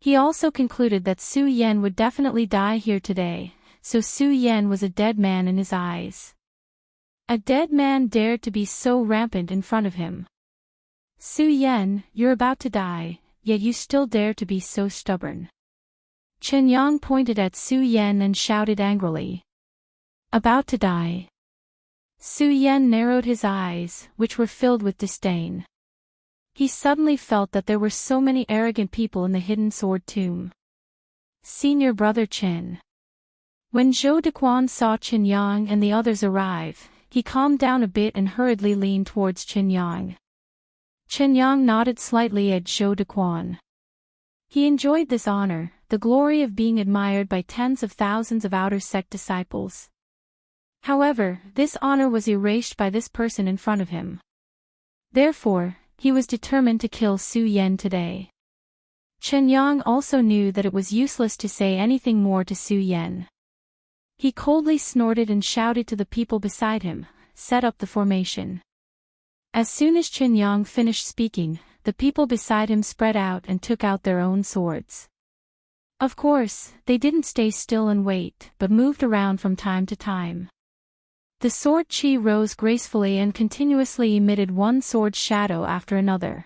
He also concluded that Su Yan would definitely die here today, so Su Yan was a dead man in his eyes. A dead man dared to be so rampant in front of him. Su Yan, you're about to die, yet you still dare to be so stubborn. Qin Yang pointed at Su Yan and shouted angrily. About to die. Su Yan narrowed his eyes, which were filled with disdain. He suddenly felt that there were so many arrogant people in the hidden sword tomb. Senior brother Qin. When Zhou Dequan saw Qin Yang and the others arrive, he calmed down a bit and hurriedly leaned towards Qin Yang. Qin Yang nodded slightly at Zhou Dequan. He enjoyed this honor, the glory of being admired by tens of thousands of outer sect disciples. However, this honor was erased by this person in front of him. Therefore, he was determined to kill Su Yan today. Qin Yang also knew that it was useless to say anything more to Su Yan. He coldly snorted and shouted to the people beside him, "Set up the formation." As soon as Qin Yang finished speaking, the people beside him spread out and took out their own swords. Of course, they didn't stay still and wait, but moved around from time to time. The sword qi rose gracefully and continuously emitted one sword shadow after another.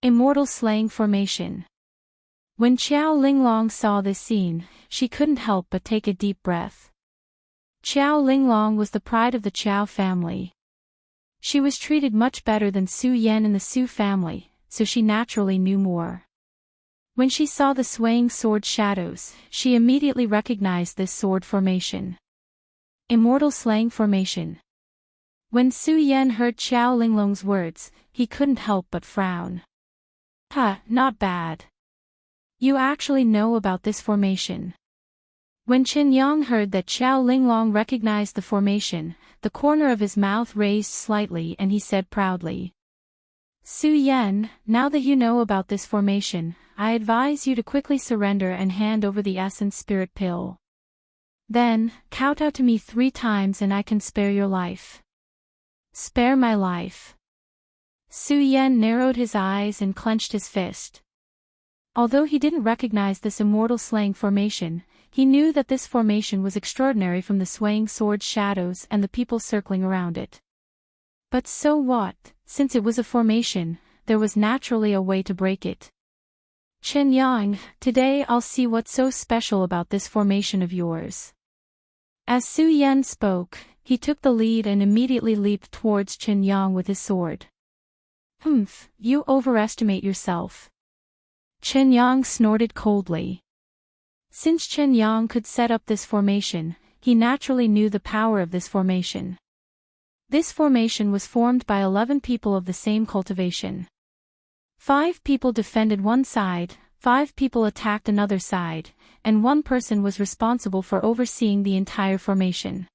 Immortal slaying formation. When Qiao Linglong saw this scene, she couldn't help but take a deep breath. Qiao Linglong was the pride of the Qiao family. She was treated much better than Su Yan in the Su family, so she naturally knew more. When she saw the swaying sword shadows, she immediately recognized this sword formation. Immortal slaying formation. When Su Yan heard Qiao Linglong's words, he couldn't help but frown. Not bad. You actually know about this formation. When Qin Yang heard that Qiao Linglong recognized the formation, the corner of his mouth raised slightly and he said proudly. Su Yan, now that you know about this formation, I advise you to quickly surrender and hand over the essence spirit pill. Then, kowtow to me 3 times and I can spare your life. Spare my life. Su Yan narrowed his eyes and clenched his fist. Although he didn't recognize this immortal slaying formation, he knew that this formation was extraordinary from the swaying sword shadows and the people circling around it. But so what, since it was a formation, there was naturally a way to break it. Qin Yang, today I'll see what's so special about this formation of yours. As Su Yan spoke, he took the lead and immediately leaped towards Qin Yang with his sword. You overestimate yourself. Qin Yang snorted coldly. Since Qin Yang could set up this formation, he naturally knew the power of this formation. This formation was formed by 11 people of the same cultivation. 5 people defended one side, 5 people attacked another side, and 1 person was responsible for overseeing the entire formation.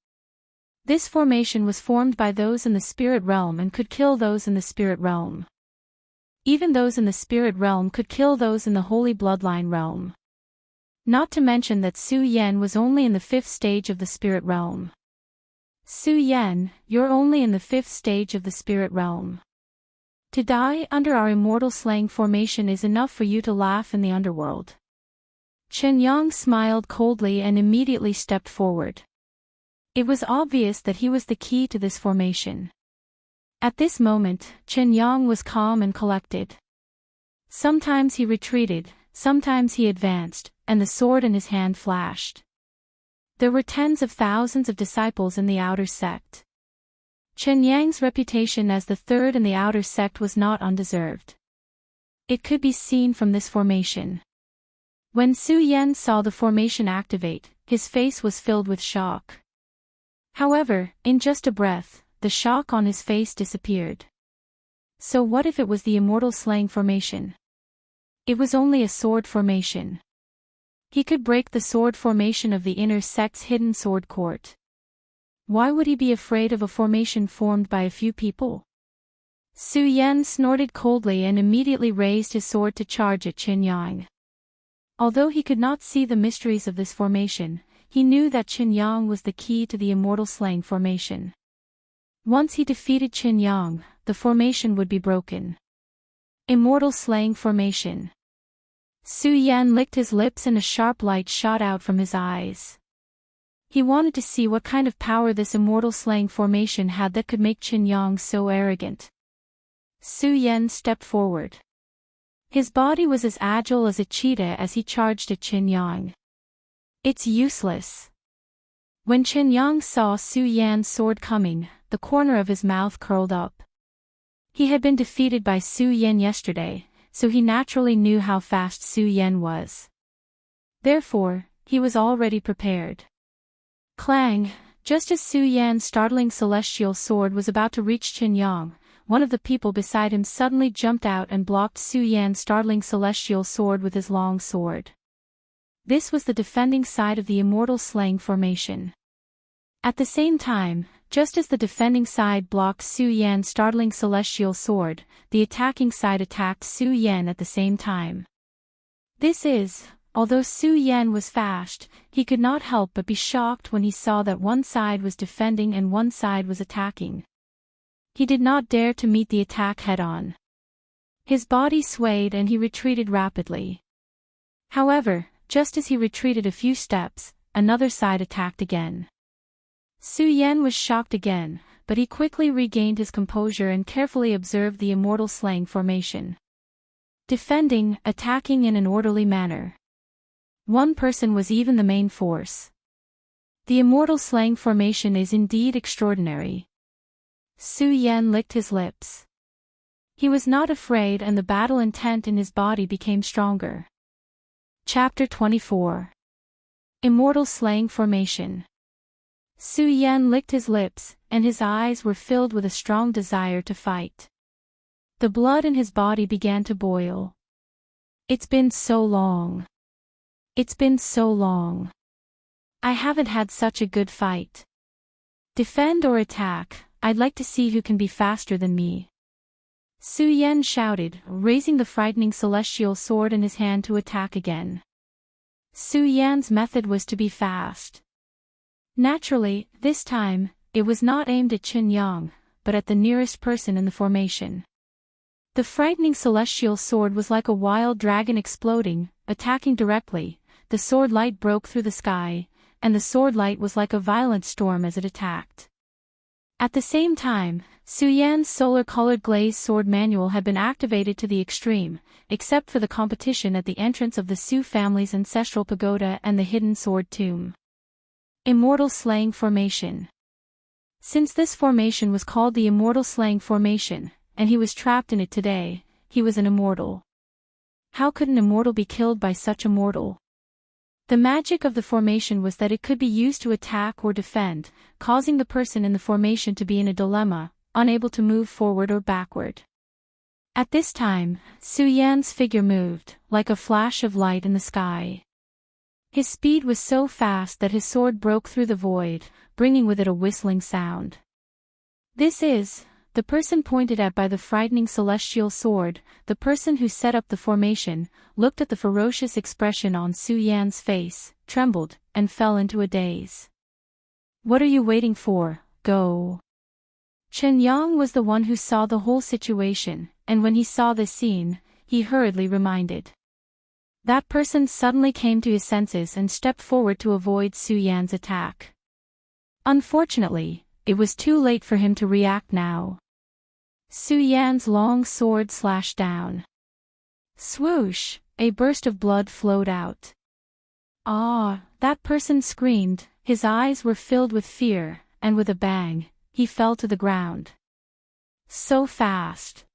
This formation was formed by those in the spirit realm and could kill those in the spirit realm. Even those in the spirit realm could kill those in the holy bloodline realm. Not to mention that Su Yan was only in the 5th stage of the spirit realm. Su Yan, you're only in the 5th stage of the spirit realm. To die under our immortal slaying formation is enough for you to laugh in the underworld. Chen Yang smiled coldly and immediately stepped forward. It was obvious that he was the key to this formation. At this moment, Chen Yang was calm and collected. Sometimes he retreated, sometimes he advanced, and the sword in his hand flashed. There were tens of thousands of disciples in the outer sect. Chen Yang's reputation as the third in the outer sect was not undeserved. It could be seen from this formation. When Su Yan saw the formation activate, his face was filled with shock. However, in just a breath, the shock on his face disappeared. So what if it was the immortal slaying formation? It was only a sword formation. He could break the sword formation of the inner sect's hidden sword court. Why would he be afraid of a formation formed by a few people? Su Yan snorted coldly and immediately raised his sword to charge at Chen Yang. Although he could not see the mysteries of this formation, he knew that Chen Yang was the key to the immortal slaying formation. Once he defeated Chen Yang, the formation would be broken. Immortal slaying formation. Su Yan licked his lips and a sharp light shot out from his eyes. He wanted to see what kind of power this immortal slaying formation had that could make Chen Yang so arrogant. Su Yan stepped forward. His body was as agile as a cheetah as he charged at Chen Yang. It's useless. When Chen Yang saw Su Yan's sword coming, the corner of his mouth curled up. He had been defeated by Su Yan yesterday, so he naturally knew how fast Su Yan was. Therefore, he was already prepared. Clang! Just as Su Yan's startling celestial sword was about to reach Chen Yang, one of the people beside him suddenly jumped out and blocked Su Yan's startling celestial sword with his long sword. This was the defending side of the immortal slaying formation. At the same time, just as the defending side blocked Su Yan's startling celestial sword, the attacking side attacked Su Yan at the same time. Although Su Yan was fast, he could not help but be shocked when he saw that one side was defending and one side was attacking. He did not dare to meet the attack head-on. His body swayed and he retreated rapidly. However, just as he retreated a few steps, another side attacked again. Su Yan was shocked again, but he quickly regained his composure and carefully observed the immortal slaying formation. Defending, attacking in an orderly manner. One person was even the main force. The immortal slaying formation is indeed extraordinary. Su Yan licked his lips. He was not afraid and the battle intent in his body became stronger. Chapter 24. Immortal Slaying Formation. Su Yan licked his lips, and his eyes were filled with a strong desire to fight. The blood in his body began to boil. It's been so long. It's been so long. I haven't had such a good fight. Defend or attack, I'd like to see who can be faster than me. Su Yan shouted, raising the frightening celestial sword in his hand to attack again. Su Yan's method was to be fast. Naturally, this time, it was not aimed at Chen Yang, but at the nearest person in the formation. The frightening celestial sword was like a wild dragon exploding, attacking directly. The sword light broke through the sky, and the sword light was like a violent storm as it attacked. At the same time, Su Yan's solar-colored glazed sword manual had been activated to the extreme, except for the competition at the entrance of the Su family's ancestral pagoda and the hidden sword tomb. Immortal Slaying Formation. Since this formation was called the Immortal Slaying Formation, and he was trapped in it today, he was an immortal. How could an immortal be killed by such a mortal? The magic of the formation was that it could be used to attack or defend, causing the person in the formation to be in a dilemma, unable to move forward or backward. At this time, Su Yan's figure moved, like a flash of light in the sky. His speed was so fast that his sword broke through the void, bringing with it a whistling sound. This is the person pointed at by the frightening celestial sword. The person who set up the formation, looked at the ferocious expression on Su Yan's face, trembled, and fell into a daze. "What are you waiting for? Go." Chen Yang was the one who saw the whole situation, and when he saw this scene, he hurriedly reminded. That person suddenly came to his senses and stepped forward to avoid Su Yan's attack. Unfortunately, it was too late for him to react now. Su Yan's long sword slashed down. Swoosh! A burst of blood flowed out. "Ah!" That person screamed, his eyes were filled with fear, and with a bang, he fell to the ground. So fast!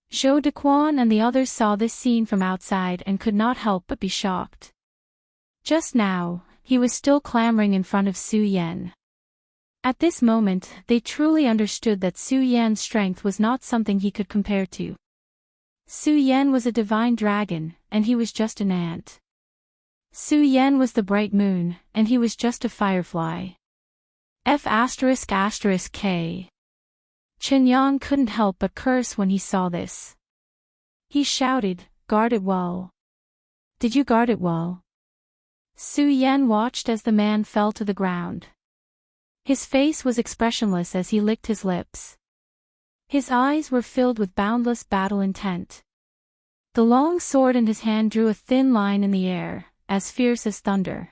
Zhou Dequan and the others saw this scene from outside and could not help but be shocked. Just now, he was still clambering in front of Su Yan. At this moment, they truly understood that Su Yan's strength was not something he could compare to. Su Yan was a divine dragon, and he was just an ant. Su Yan was the bright moon, and he was just a firefly. F***K. Chen Yang couldn't help but curse when he saw this. He shouted, "Guard it well." "Did you guard it well?" Su Yan watched as the man fell to the ground. His face was expressionless as he licked his lips. His eyes were filled with boundless battle intent. The long sword in his hand drew a thin line in the air, as fierce as thunder.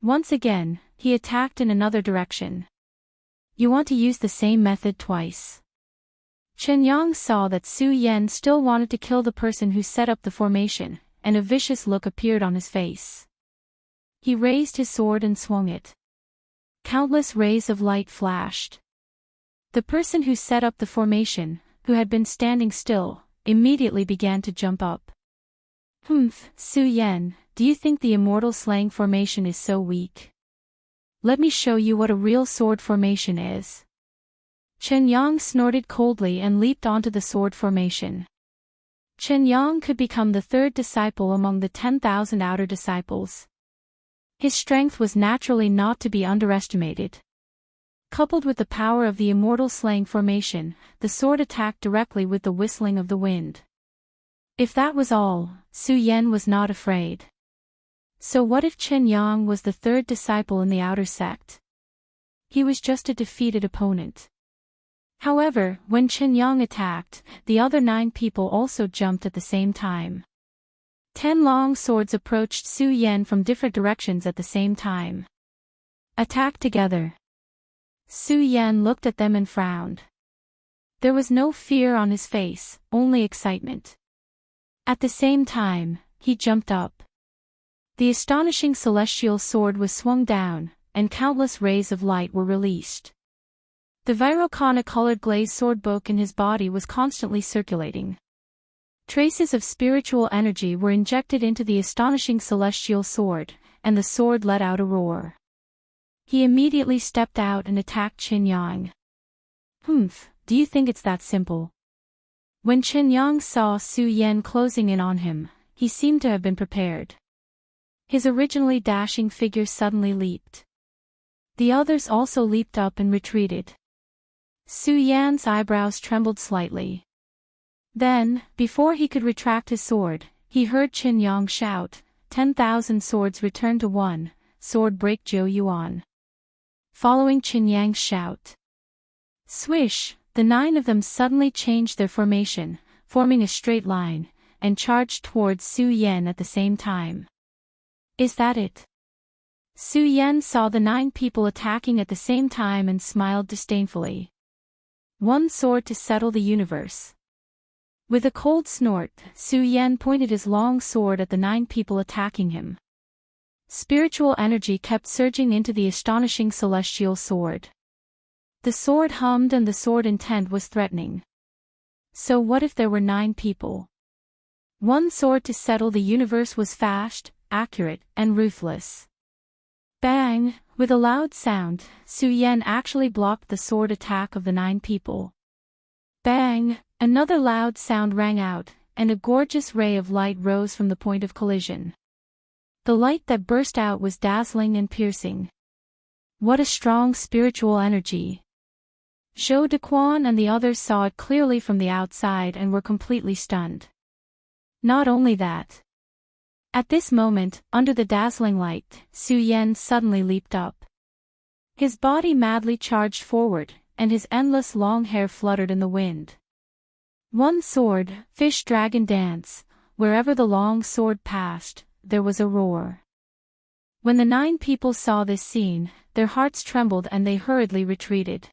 Once again, he attacked in another direction. "You want to use the same method twice." Chen Yang saw that Su Yan still wanted to kill the person who set up the formation, and a vicious look appeared on his face. He raised his sword and swung it. Countless rays of light flashed. The person who set up the formation, who had been standing still, immediately began to jump up. Su Yan, do you think the Immortal slaying formation is so weak? Let me show you what a real sword formation is." Chen Yang snorted coldly and leaped onto the sword formation. Chen Yang could become the third disciple among the 10,000 outer disciples. His strength was naturally not to be underestimated. Coupled with the power of the Immortal slaying formation, the sword attacked directly with the whistling of the wind. If that was all, Su Yan was not afraid. So what if Chen Yang was the third disciple in the outer sect? He was just a defeated opponent. However, when Chen Yang attacked, the other 9 people also jumped at the same time. 10 long swords approached Su Yan from different directions at the same time. Attack together. Su Yan looked at them and frowned. There was no fear on his face, only excitement. At the same time, he jumped up. The astonishing celestial sword was swung down, and countless rays of light were released. The Virokana-colored glazed sword book in his body was constantly circulating. Traces of spiritual energy were injected into the astonishing celestial sword, and the sword let out a roar. He immediately stepped out and attacked Chen Yang. Do you think it's that simple? When Chen Yang saw Su Yan closing in on him, he seemed to have been prepared. His originally dashing figure suddenly leaped. The others also leaped up and retreated. Su Yan's eyebrows trembled slightly. Then, before he could retract his sword, he heard Chen Yang shout, 10,000 swords return to one, sword break Zhou Yuan. Following Chen Yang's shout. Swish, the 9 of them suddenly changed their formation, forming a straight line, and charged towards Su Yan at the same time. Is that it? Su Yan saw the 9 people attacking at the same time and smiled disdainfully. One sword to settle the universe. With a cold snort, Su Yan pointed his long sword at the 9 people attacking him. Spiritual energy kept surging into the astonishing celestial sword. The sword hummed and the sword intent was threatening. So what if there were 9 people? One sword to settle the universe was fast, accurate, and ruthless. Bang! With a loud sound, Su Yan actually blocked the sword attack of the 9 people. Bang! Another loud sound rang out, and a gorgeous ray of light rose from the point of collision. The light that burst out was dazzling and piercing. What a strong spiritual energy! Zhou Dequan and the others saw it clearly from the outside and were completely stunned. Not only that. At this moment, under the dazzling light, Su Yan suddenly leaped up. His body madly charged forward, and his endless long hair fluttered in the wind. One sword, fish dragon dance, wherever the long sword passed, there was a roar. When the 9 people saw this scene, their hearts trembled and they hurriedly retreated.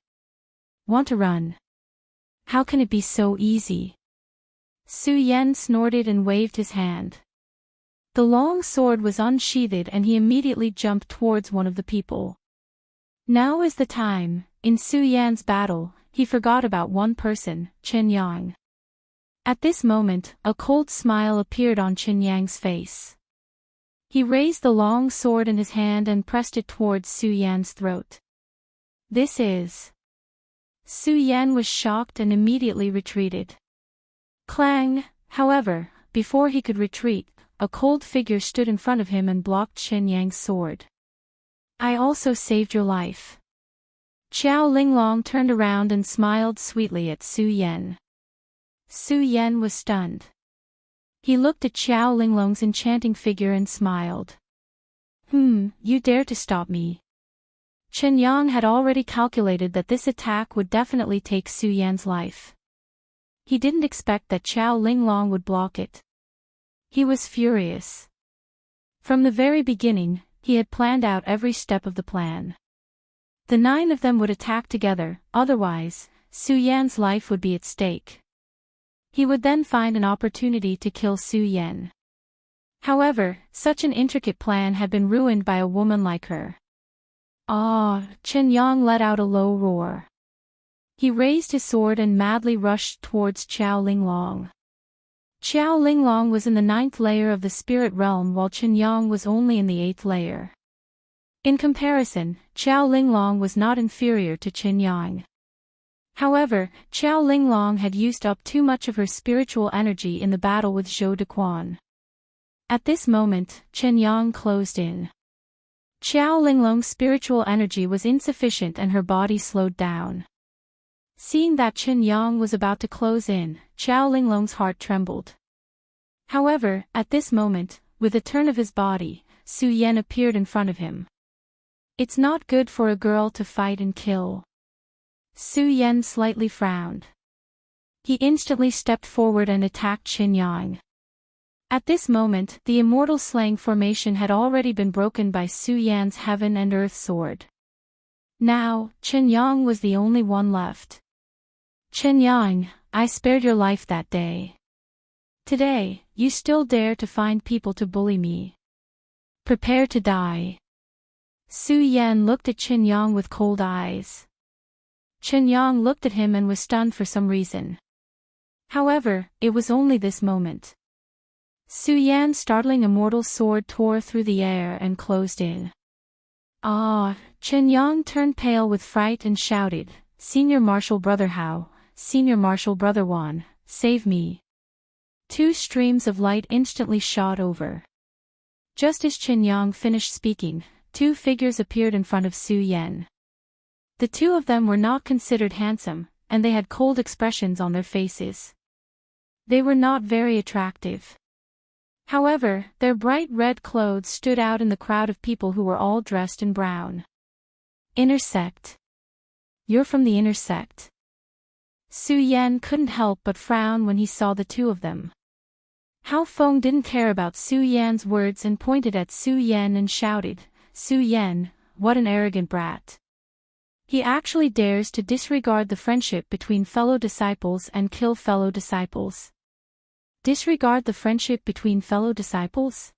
Want to run? How can it be so easy? Su Yan snorted and waved his hand. The long sword was unsheathed and he immediately jumped towards one of the people. Now is the time. In Su Yan's battle, he forgot about one person, Chen Yang. At this moment, a cold smile appeared on Chen Yang's face. He raised the long sword in his hand and pressed it towards Su Yan's throat. This is... Su Yan was shocked and immediately retreated. Clang! However, before he could retreat, a cold figure stood in front of him and blocked Chen Yang's sword. I also saved your life. Qiao Linglong turned around and smiled sweetly at Su Yan. Su Yan was stunned. He looked at Qiao Linglong's enchanting figure and smiled. You dare to stop me. Chen Yang had already calculated that this attack would definitely take Su Yan's life. He didn't expect that Qiao Linglong would block it. He was furious. From the very beginning, he had planned out every step of the plan. The 9 of them would attack together, otherwise, Su Yan's life would be at stake. He would then find an opportunity to kill Su Yan. However, such an intricate plan had been ruined by a woman like her. Chen Yang let out a low roar. He raised his sword and madly rushed towards Qiao Linglong. Qiao Linglong was in the 9th layer of the spirit realm while Chen Yang was only in the 8th layer. In comparison, Qiao Linglong was not inferior to Chen Yang. However, Qiao Linglong had used up too much of her spiritual energy in the battle with Zhou Dequan. At this moment, Chen Yang closed in. Qiao Linglong's spiritual energy was insufficient and her body slowed down. Seeing that Chen Yang was about to close in, Qiao Linglong's heart trembled. However, at this moment, with a turn of his body, Su Yan appeared in front of him. It's not good for a girl to fight and kill. Su Yan slightly frowned. He instantly stepped forward and attacked Chen Yang. At this moment, the Immortal slaying formation had already been broken by Su Yan's heaven and earth sword. Now, Chen Yang was the only one left. Chen Yang, I spared your life that day. Today, you still dare to find people to bully me. Prepare to die. Su Yan looked at Chen Yang with cold eyes. Chen Yang looked at him and was stunned for some reason. However, it was only this moment. Su Yan's startling immortal sword tore through the air and closed in. Chen Yang turned pale with fright and shouted, Senior Marshal Brother Hao, Senior Marshal Brother Wan, save me. 2 streams of light instantly shot over. Just as Chen Yang finished speaking, 2 figures appeared in front of Su Yan. The 2 of them were not considered handsome, and they had cold expressions on their faces. They were not very attractive. However, their bright red clothes stood out in the crowd of people who were all dressed in brown. Inner sect. You're from the inner sect. Su Yan couldn't help but frown when he saw the 2 of them. Hao Feng didn't care about Su Yan's words and pointed at Su Yan and shouted, Su Yan, what an arrogant brat. He actually dares to disregard the friendship between fellow disciples and kill fellow disciples. Disregard the friendship between fellow disciples?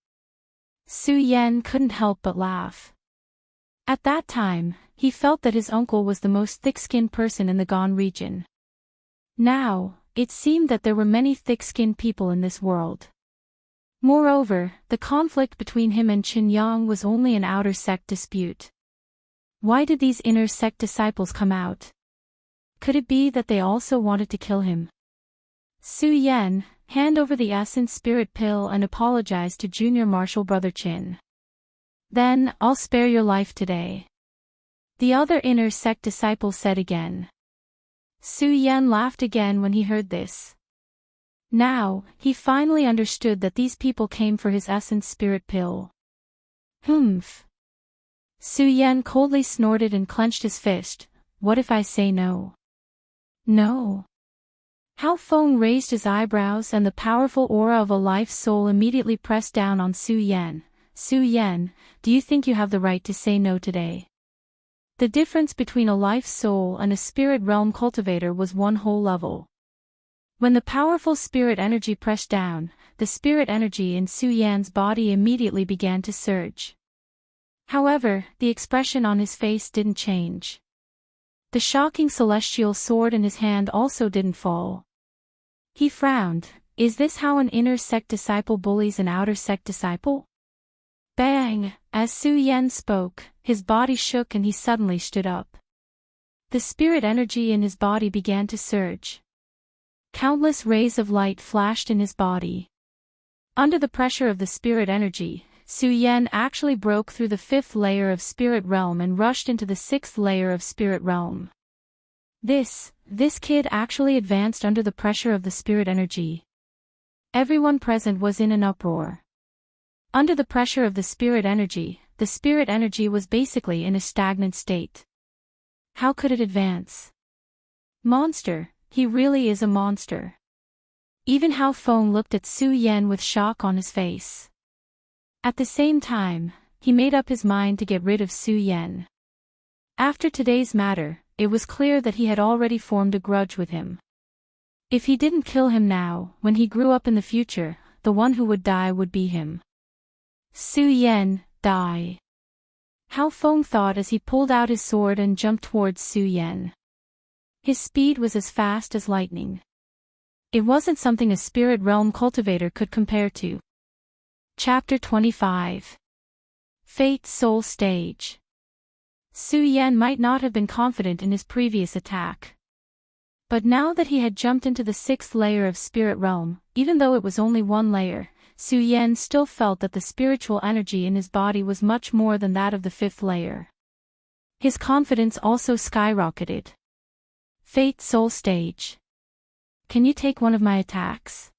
Su Yan couldn't help but laugh. At that time, he felt that his uncle was the most thick-skinned person in the Gan region. Now, it seemed that there were many thick-skinned people in this world. Moreover, the conflict between him and Qin Yang was only an outer sect dispute. Why did these inner sect disciples come out? Could it be that they also wanted to kill him? Su Yan, hand over the essence spirit pill and apologize to Junior Marshal Brother Qin. Then, I'll spare your life today. The other inner sect disciple said again. Su Yan laughed again when he heard this. Now, he finally understood that these people came for his essence spirit pill. Humph. Su Yan coldly snorted and clenched his fist. What if I say no? No. Hao Feng raised his eyebrows and the powerful aura of a life soul immediately pressed down on Su Yan. Su Yan, do you think you have the right to say no today? The difference between a life soul and a spirit realm cultivator was one whole level. When the powerful spirit energy pressed down, the spirit energy in Su Yan's body immediately began to surge. However, the expression on his face didn't change. The shocking celestial sword in his hand also didn't fall. He frowned. Is this how an inner sect disciple bullies an outer sect disciple? Bang! As Su Yan spoke, his body shook and he suddenly stood up. The spirit energy in his body began to surge. Countless rays of light flashed in his body. Under the pressure of the spirit energy, Su Yan actually broke through the 5th layer of spirit realm and rushed into the 6th layer of spirit realm. This kid actually advanced under the pressure of the spirit energy. Everyone present was in an uproar. Under the pressure of the spirit energy was basically in a stagnant state. How could it advance? Monster, he really is a monster. Even Hao Feng looked at Su Yan with shock on his face. At the same time, he made up his mind to get rid of Su Yan. After today's matter, it was clear that he had already formed a grudge with him. If he didn't kill him now, when he grew up in the future, the one who would die would be him. Su Yan, die. Hao Feng thought as he pulled out his sword and jumped towards Su Yan. His speed was as fast as lightning. It wasn't something a spirit realm cultivator could compare to. Chapter 25. Fate Soul Stage. Su Yan might not have been confident in his previous attack. But now that he had jumped into the 6th layer of spirit realm, even though it was only one layer, Su Yan still felt that the spiritual energy in his body was much more than that of the 5th layer. His confidence also skyrocketed. Fate Soul Stage. Can you take one of my attacks?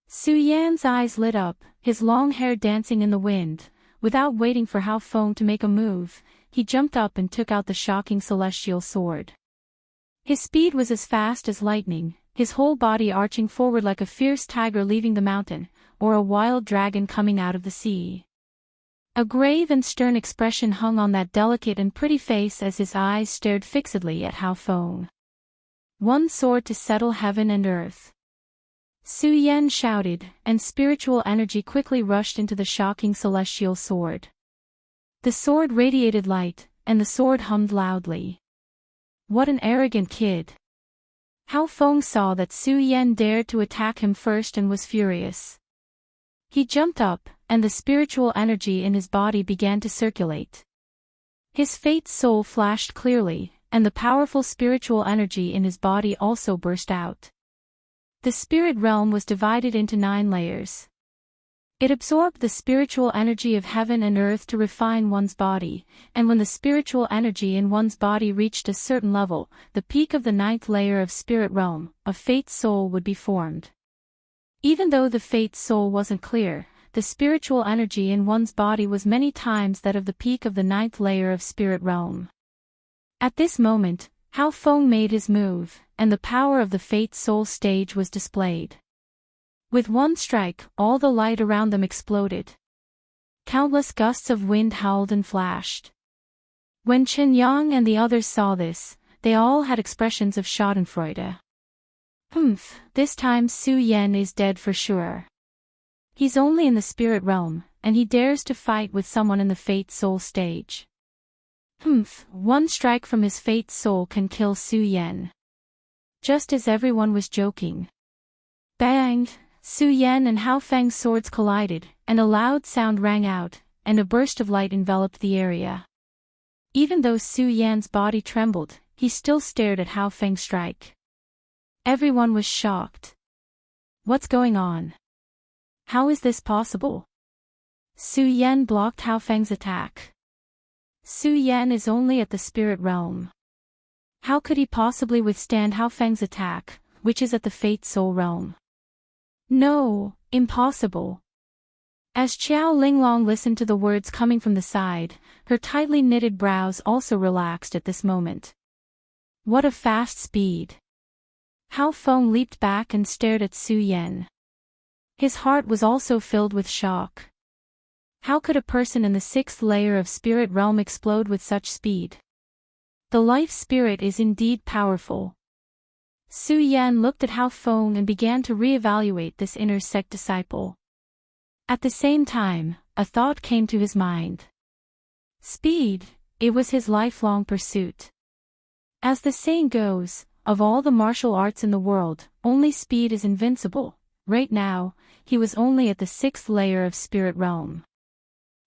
Su Yan's eyes lit up, his long hair dancing in the wind. Without waiting for Hao Feng to make a move, he jumped up and took out the shocking celestial sword. His speed was as fast as lightning, his whole body arching forward like a fierce tiger leaving the mountain, or a wild dragon coming out of the sea. A grave and stern expression hung on that delicate and pretty face as his eyes stared fixedly at Hao Feng. One sword to settle heaven and earth. Su Yan shouted, and spiritual energy quickly rushed into the shocking celestial sword. The sword radiated light, and the sword hummed loudly. What an arrogant kid! Hao Feng saw that Su Yan dared to attack him first and was furious. He jumped up, and the spiritual energy in his body began to circulate. His fate soul flashed clearly, and the powerful spiritual energy in his body also burst out. The spirit realm was divided into 9 layers. It absorbed the spiritual energy of heaven and earth to refine one's body, and when the spiritual energy in one's body reached a certain level, the peak of the 9th layer of spirit realm, a fate soul would be formed. Even though the fate soul wasn't clear, the spiritual energy in one's body was many times that of the peak of the 9th layer of spirit realm. At this moment, Hao Feng made his move, and the power of the Fate Soul stage was displayed. With one strike, all the light around them exploded. Countless gusts of wind howled and flashed. When Qin Yang and the others saw this, they all had expressions of schadenfreude. This time Su Yan is dead for sure. He's only in the spirit realm, and he dares to fight with someone in the Fate Soul stage. One strike from his Fate Soul can kill Su Yan. Just as everyone was joking. Bang! Su Yan and Hao Feng's swords collided, and a loud sound rang out, and a burst of light enveloped the area. Even though Su Yan's body trembled, he still stared at Hao Feng's strike. Everyone was shocked. What's going on? How is this possible? Su Yan blocked Hao Feng's attack. Su Yan is only at the spirit realm. How could he possibly withstand Hao Feng's attack, which is at the Fate Soul realm? No, impossible. As Qiao Linglong listened to the words coming from the side, her tightly knitted brows also relaxed at this moment. What a fast speed! Hao Feng leaped back and stared at Su Yan. His heart was also filled with shock. How could a person in the 6th layer of spirit realm explode with such speed? The life spirit is indeed powerful. Su Yan looked at Hao Feng and began to re-evaluate this inner sect disciple. At the same time, a thought came to his mind. Speed, it was his lifelong pursuit. As the saying goes, of all the martial arts in the world, only speed is invincible. Right now, he was only at the 6th layer of spirit realm.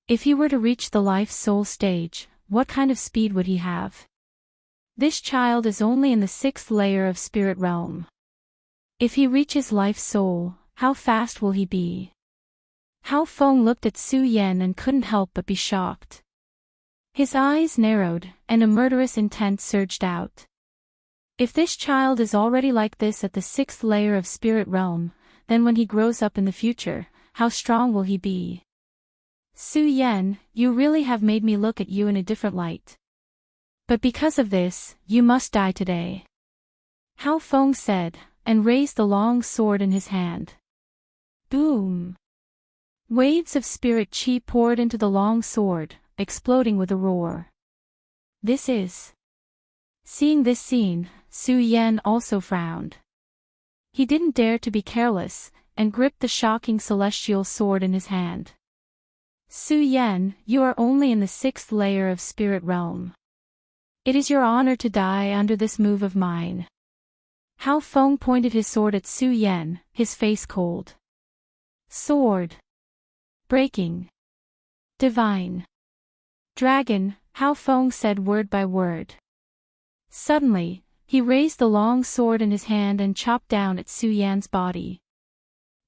If he were to reach the life soul stage, what kind of speed would he have? This child is only in the 6th layer of spirit realm. If he reaches life soul, how fast will he be? Hao Feng looked at Su Yan and couldn't help but be shocked. His eyes narrowed, and a murderous intent surged out. If this child is already like this at the 6th layer of spirit realm, then when he grows up in the future, how strong will he be? Su Yan, you really have made me look at you in a different light. But because of this, you must die today. Hao Feng said, and raised the long sword in his hand. Boom! Waves of spirit chi poured into the long sword, exploding with a roar. This is... Seeing this scene, Su Yan also frowned. He didn't dare to be careless, and gripped the shocking celestial sword in his hand. Su Yan, you are only in the 6th layer of spirit realm. It is your honor to die under this move of mine. Hao Feng pointed his sword at Su Yan, his face cold. Sword. Breaking. Divine. Dragon, Hao Feng said word by word. Suddenly, he raised the long sword in his hand and chopped down at Su Yan's body.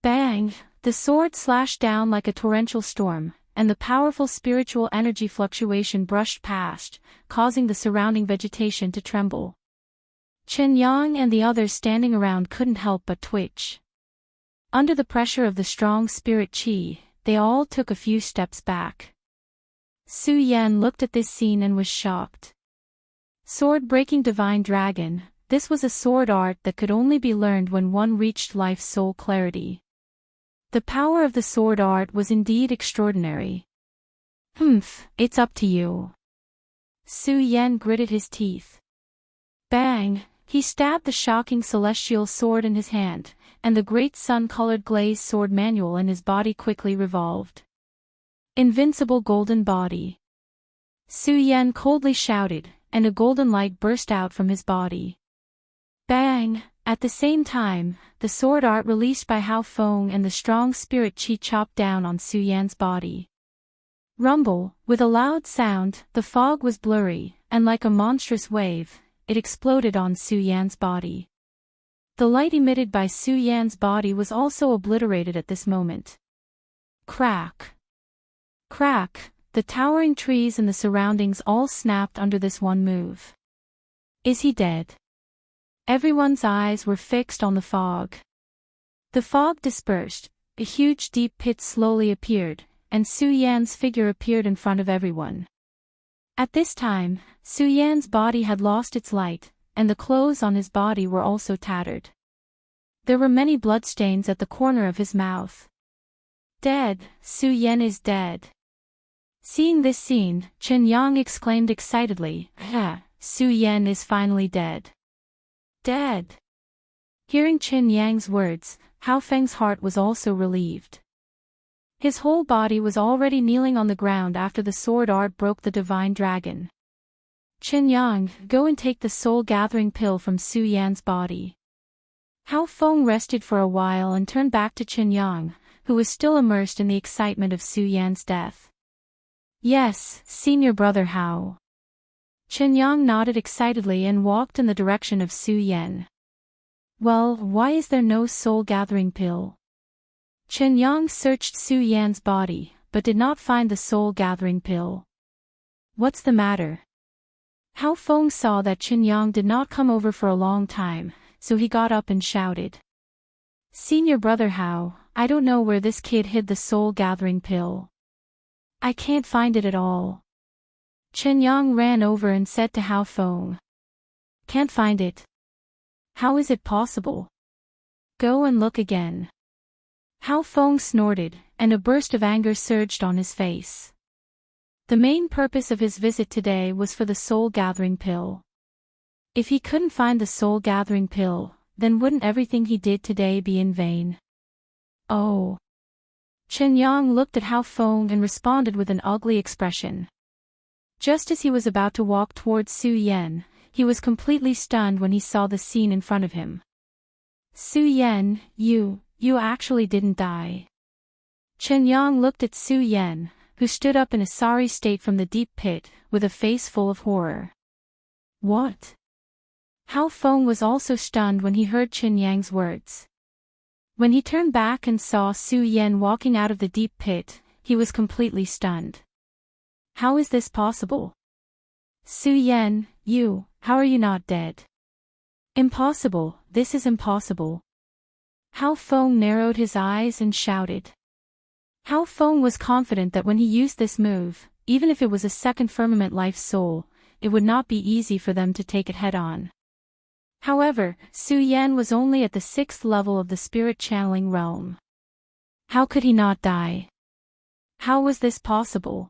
Bang! The sword slashed down like a torrential storm, and the powerful spiritual energy fluctuation brushed past, causing the surrounding vegetation to tremble. Chen Yang and the others standing around couldn't help but twitch. Under the pressure of the strong spirit chi, they all took a few steps back. Su Yan looked at this scene and was shocked. Sword-breaking divine dragon, this was a sword art that could only be learned when one reached life soul clarity. The power of the sword art was indeed extraordinary. It's up to you. Su Yan gritted his teeth. Bang! He stabbed the shocking celestial sword in his hand, and the great sun-colored glazed sword manual in his body quickly revolved. Invincible golden body. Su Yan coldly shouted, and a golden light burst out from his body. Bang! At the same time, the sword art released by Hao Feng and the strong spirit chi chopped down on Su Yan's body. Rumble, with a loud sound, the fog was blurry, and like a monstrous wave, it exploded on Su Yan's body. The light emitted by Su Yan's body was also obliterated at this moment. Crack! Crack! The towering trees and the surroundings all snapped under this one move. Is he dead? Everyone's eyes were fixed on the fog. The fog dispersed, a huge deep pit slowly appeared, and Su Yan's figure appeared in front of everyone. At this time, Su Yan's body had lost its light, and the clothes on his body were also tattered. There were many bloodstains at the corner of his mouth. Dead, Su Yan is dead. Seeing this scene, Chen Yang exclaimed excitedly, Su Yan is finally dead. Dead. Hearing Chen Yang's words, Hao Feng's heart was also relieved. His whole body was already kneeling on the ground after the sword art broke the divine dragon. Chen Yang, go and take the soul-gathering pill from Su Yan's body. Hao Feng rested for a while and turned back to Chen Yang, who was still immersed in the excitement of Su Yan's death. Yes, senior brother Hao. Chen Yang nodded excitedly and walked in the direction of Su Yan. Well, why is there no soul-gathering pill? Chen Yang searched Su Yan's body, but did not find the soul-gathering pill. What's the matter? Hao Feng saw that Chen Yang did not come over for a long time, so he got up and shouted. Senior brother Hao, I don't know where this kid hid the soul-gathering pill. I can't find it at all. Chen Yang ran over and said to Hao Feng. Can't find it. How is it possible? Go and look again. Hao Feng snorted, and a burst of anger surged on his face. The main purpose of his visit today was for the soul-gathering pill. If he couldn't find the soul-gathering pill, then wouldn't everything he did today be in vain? Oh. Chen Yang looked at Hao Feng and responded with an ugly expression. Just as he was about to walk towards Su Yan, he was completely stunned when he saw the scene in front of him. Su Yan, you actually didn't die. Chen Yang looked at Su Yan, who stood up in a sorry state from the deep pit, with a face full of horror. What? Hao Feng was also stunned when he heard Chen Yang's words. When he turned back and saw Su Yan walking out of the deep pit, he was completely stunned. How is this possible? Su Yan, how are you not dead? Impossible, this is impossible. Hao Feng narrowed his eyes and shouted. Hao Feng was confident that when he used this move, even if it was a second firmament life soul, it would not be easy for them to take it head-on. However, Su Yan was only at the 6th level of the spirit channeling realm. How could he not die? How was this possible?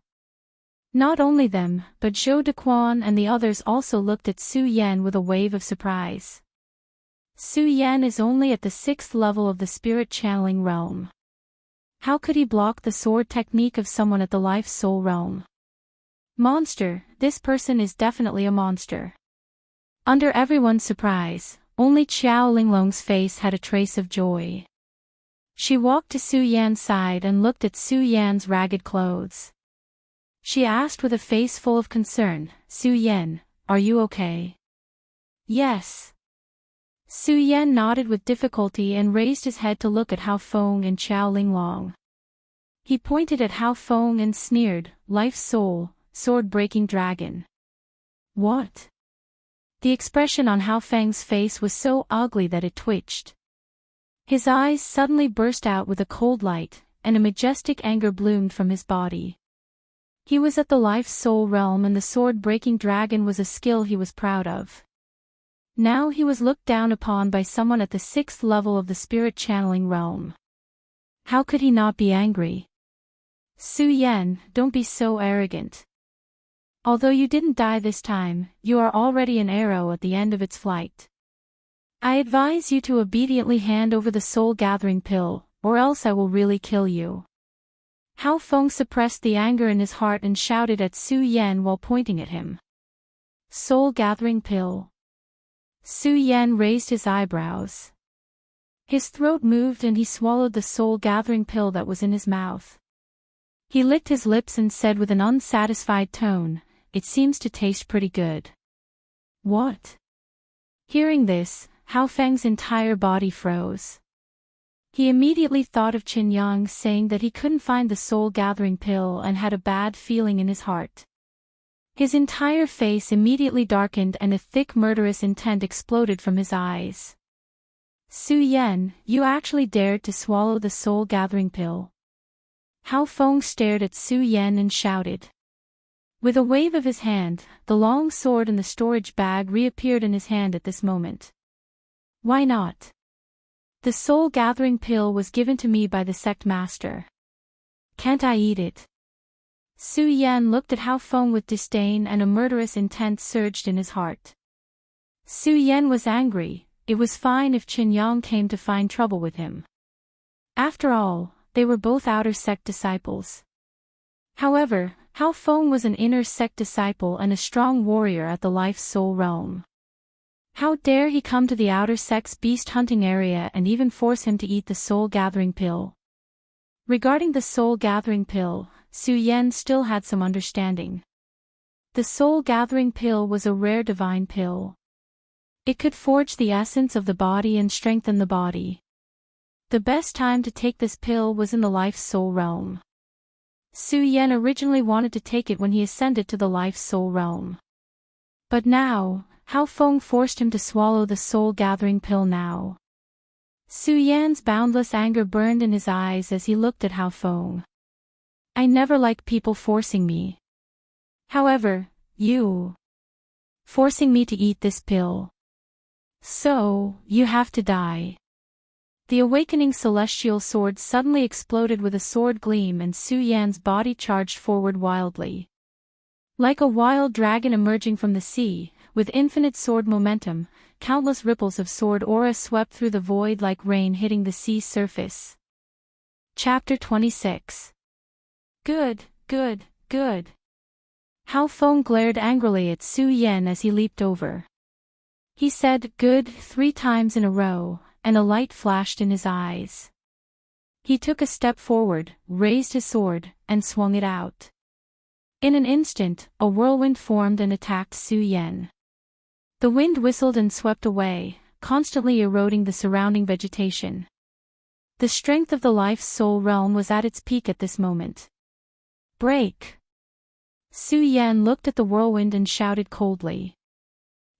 Not only them, but Zhou Dequan and the others also looked at Su Yan with a wave of surprise. Su Yan is only at the 6th level of the spirit channeling realm. How could he block the sword technique of someone at the life-soul realm? Monster, this person is definitely a monster. Under everyone's surprise, only Qiao Linglong's face had a trace of joy. She walked to Su Yan's side and looked at Su Yan's ragged clothes. She asked with a face full of concern, Su Yan, are you okay? Yes. Su Yan nodded with difficulty and raised his head to look at Hao Feng and Qiao Linglong. He pointed at Hao Feng and sneered, Life Soul, sword-breaking dragon. What? The expression on Hao Feng's face was so ugly that it twitched. His eyes suddenly burst out with a cold light, and a majestic anger bloomed from his body. He was at the life-soul realm and the sword-breaking dragon was a skill he was proud of. Now he was looked down upon by someone at the 6th level of the spirit channeling realm. How could he not be angry? Su Yan, don't be so arrogant. Although you didn't die this time, you are already an arrow at the end of its flight. I advise you to obediently hand over the soul-gathering pill, or else I will really kill you. Hao Feng suppressed the anger in his heart and shouted at Su Yan while pointing at him. Soul-gathering pill. Su Yan raised his eyebrows. His throat moved and he swallowed the soul-gathering pill that was in his mouth. He licked his lips and said with an unsatisfied tone, It seems to taste pretty good. What? Hearing this, Hao Feng's entire body froze. He immediately thought of Chen Yang saying that he couldn't find the soul-gathering pill and had a bad feeling in his heart. His entire face immediately darkened and a thick murderous intent exploded from his eyes. Su Yan, you actually dared to swallow the soul-gathering pill. Hao Feng stared at Su Yan and shouted. With a wave of his hand, the long sword in the storage bag reappeared in his hand at this moment. Why not? The soul-gathering pill was given to me by the sect master. Can't I eat it? Su Yan looked at Hao Feng with disdain and a murderous intent surged in his heart. Su Yan was angry. It was fine if Chen Yang came to find trouble with him. After all, they were both outer sect disciples. However, Hao Feng was an inner sect disciple and a strong warrior at the life-soul realm. How dare he come to the outer sex beast hunting area and even force him to eat the soul-gathering pill? Regarding the soul-gathering pill, Su Yan still had some understanding. The soul-gathering pill was a rare divine pill. It could forge the essence of the body and strengthen the body. The best time to take this pill was in the life-soul realm. Su Yan originally wanted to take it when he ascended to the life-soul realm. But now, Hao Feng forced him to swallow the soul-gathering pill now. Su Yan's boundless anger burned in his eyes as he looked at Hao Feng. I never like people forcing me. However, you forcing me to eat this pill. So, you have to die. The awakening celestial sword suddenly exploded with a sword gleam and Su Yan's body charged forward wildly. Like a wild dragon emerging from the sea, with infinite sword momentum, countless ripples of sword aura swept through the void like rain hitting the sea surface. Chapter 26. Good, good, good. Hao Feng glared angrily at Su Yan as he leaped over. He said good 3 times in a row, and a light flashed in his eyes. He took a step forward, raised his sword, and swung it out. In an instant, a whirlwind formed and attacked Su Yan. The wind whistled and swept away, constantly eroding the surrounding vegetation. The strength of the life-soul realm was at its peak at this moment. Break! Su Yan looked at the whirlwind and shouted coldly.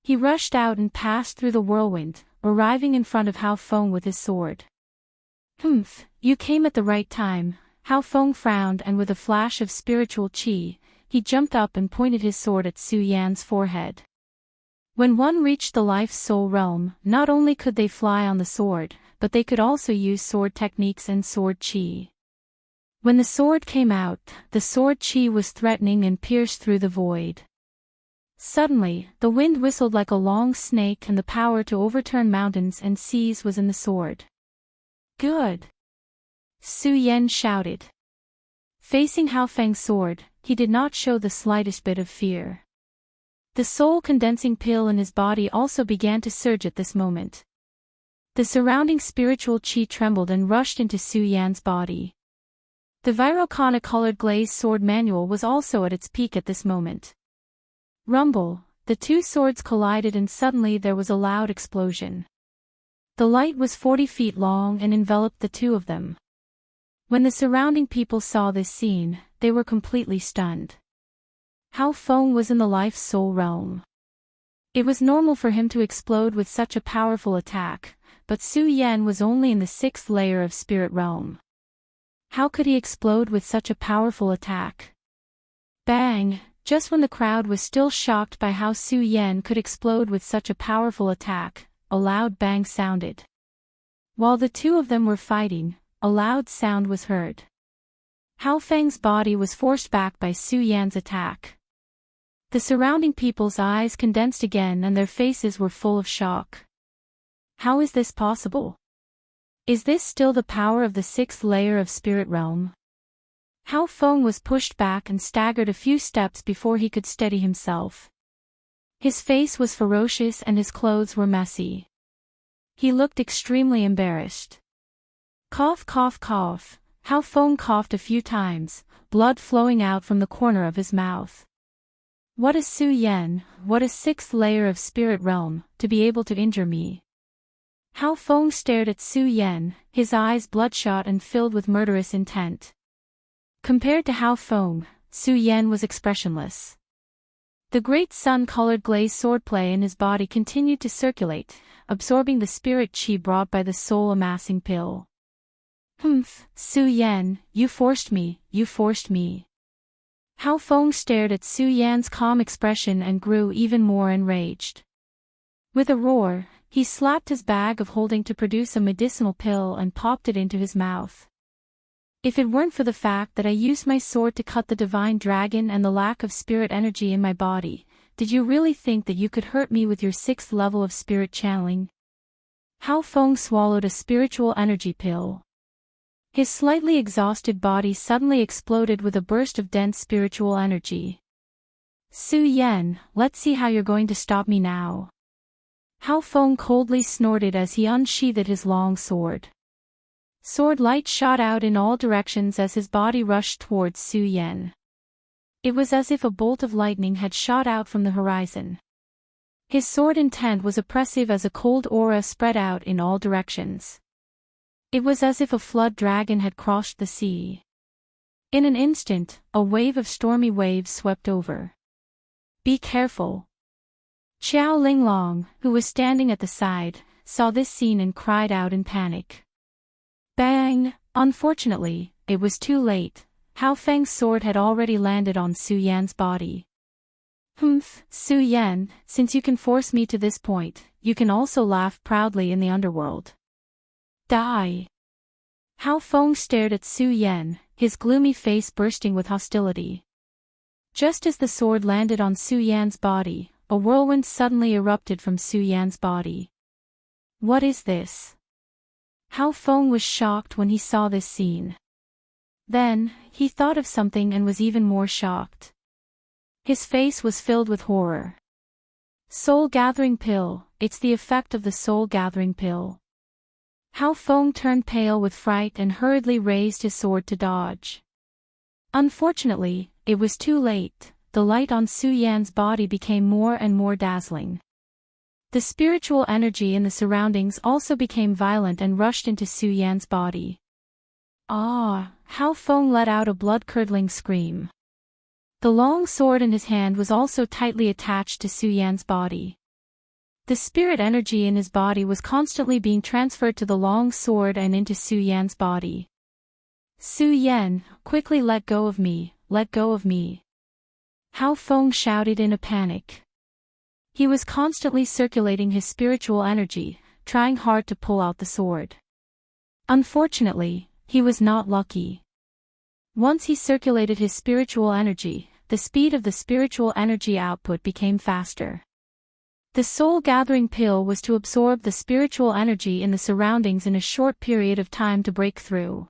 He rushed out and passed through the whirlwind, arriving in front of Hao Feng with his sword. Humph, you came at the right time. Hao Feng frowned and with a flash of spiritual qi, he jumped up and pointed his sword at Su Yan's forehead. When one reached the life-soul realm, not only could they fly on the sword, but they could also use sword techniques and sword qi. When the sword came out, the sword qi was threatening and pierced through the void. Suddenly, the wind whistled like a long snake and the power to overturn mountains and seas was in the sword. Good! Su Yan shouted. Facing Hao Feng's sword, he did not show the slightest bit of fear. The soul-condensing pill in his body also began to surge at this moment. The surrounding spiritual qi trembled and rushed into Su Yan's body. The Virokana-colored glazed sword manual was also at its peak at this moment. Rumble, the 2 swords collided and suddenly there was a loud explosion. The light was 40 feet long and enveloped the 2 of them. When the surrounding people saw this scene, they were completely stunned. Hao Feng was in the life-soul realm. It was normal for him to explode with such a powerful attack, but Su Yan was only in the 6th layer of spirit realm. How could he explode with such a powerful attack? Bang! Just when the crowd was still shocked by how Su Yan could explode with such a powerful attack, a loud bang sounded. While the 2 of them were fighting, a loud sound was heard. Hao Feng's body was forced back by Su Yan's attack. The surrounding people's eyes condensed again and their faces were full of shock. How is this possible? Is this still the power of the 6th layer of spirit realm? Hao Feng was pushed back and staggered a few steps before he could steady himself. His face was ferocious and his clothes were messy. He looked extremely embarrassed. Cough, cough, cough. Hao Feng coughed a few times, blood flowing out from the corner of his mouth. What is Su Yan, what a 6th layer of spirit realm, to be able to injure me? Hao Feng stared at Su Yan, his eyes bloodshot and filled with murderous intent. Compared to Hao Feng, Su Yan was expressionless. The great sun-colored glazed swordplay in his body continued to circulate, absorbing the spirit qi brought by the soul-amassing pill. Humph, Su Yan, you forced me, you forced me. Hao Feng stared at Su Yan's calm expression and grew even more enraged. With a roar, he slapped his bag of holding to produce a medicinal pill and popped it into his mouth. If it weren't for the fact that I used my sword to cut the divine dragon and the lack of spirit energy in my body, did you really think that you could hurt me with your 6th level of spirit channeling? Hao Feng swallowed a spiritual energy pill. His slightly exhausted body suddenly exploded with a burst of dense spiritual energy. Su Yan, let's see how you're going to stop me now. Hao Feng coldly snorted as he unsheathed his long sword. Sword light shot out in all directions as his body rushed towards Su Yan. It was as if a bolt of lightning had shot out from the horizon. His sword intent was oppressive as a cold aura spread out in all directions. It was as if a flood dragon had crossed the sea. In an instant, a wave of stormy waves swept over. "Be careful." Xiao Linglong, who was standing at the side, saw this scene and cried out in panic. Bang! Unfortunately, it was too late. Hao Feng's sword had already landed on Su Yan's body. "Humph, Su Yan, since you can force me to this point, you can also laugh proudly in the underworld. Die." Hao Feng stared at Su Yan, his gloomy face bursting with hostility. Just as the sword landed on Su Yan's body, a whirlwind suddenly erupted from Su Yan's body. "What is this?" Hao Feng was shocked when he saw this scene. Then, he thought of something and was even more shocked. His face was filled with horror. Soul-gathering pill, it's the effect of the soul-gathering pill. Hao Feng turned pale with fright and hurriedly raised his sword to dodge. Unfortunately, it was too late. The light on Su Yan's body became more and more dazzling. The spiritual energy in the surroundings also became violent and rushed into Su Yan's body. Ah! Hao Feng let out a blood-curdling scream. The long sword in his hand was also tightly attached to Su Yan's body. The spirit energy in his body was constantly being transferred to the long sword and into Su Yan's body. "Su Yan, quickly let go of me, let go of me." Hao Feng shouted in a panic. He was constantly circulating his spiritual energy, trying hard to pull out the sword. Unfortunately, he was not lucky. Once he circulated his spiritual energy, the speed of the spiritual energy output became faster. The soul-gathering pill was to absorb the spiritual energy in the surroundings in a short period of time to break through.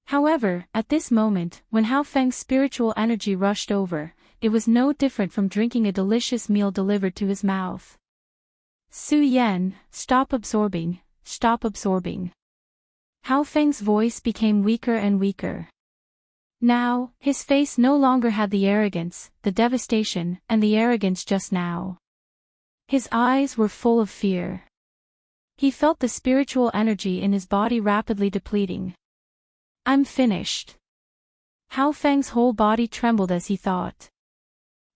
However, at this moment, when Hao Feng's spiritual energy rushed over, it was no different from drinking a delicious meal delivered to his mouth. "Su Yan, stop absorbing, stop absorbing." Hao Feng's voice became weaker and weaker. Now, his face no longer had the arrogance, the devastation, and the arrogance just now. His eyes were full of fear. He felt the spiritual energy in his body rapidly depleting. "I'm finished." Hao Feng's whole body trembled as he thought.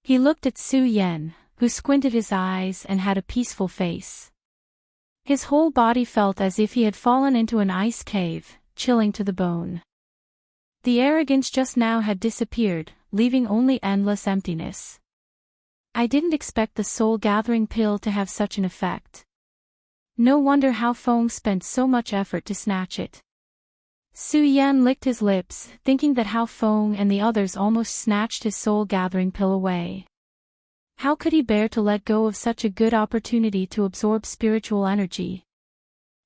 He looked at Su Yan, who squinted his eyes and had a peaceful face. His whole body felt as if he had fallen into an ice cave, chilling to the bone. The arrogance just now had disappeared, leaving only endless emptiness. I didn't expect the soul-gathering pill to have such an effect. No wonder Hao Feng spent so much effort to snatch it. Su Yan licked his lips, thinking that Hao Feng and the others almost snatched his soul-gathering pill away. How could he bear to let go of such a good opportunity to absorb spiritual energy?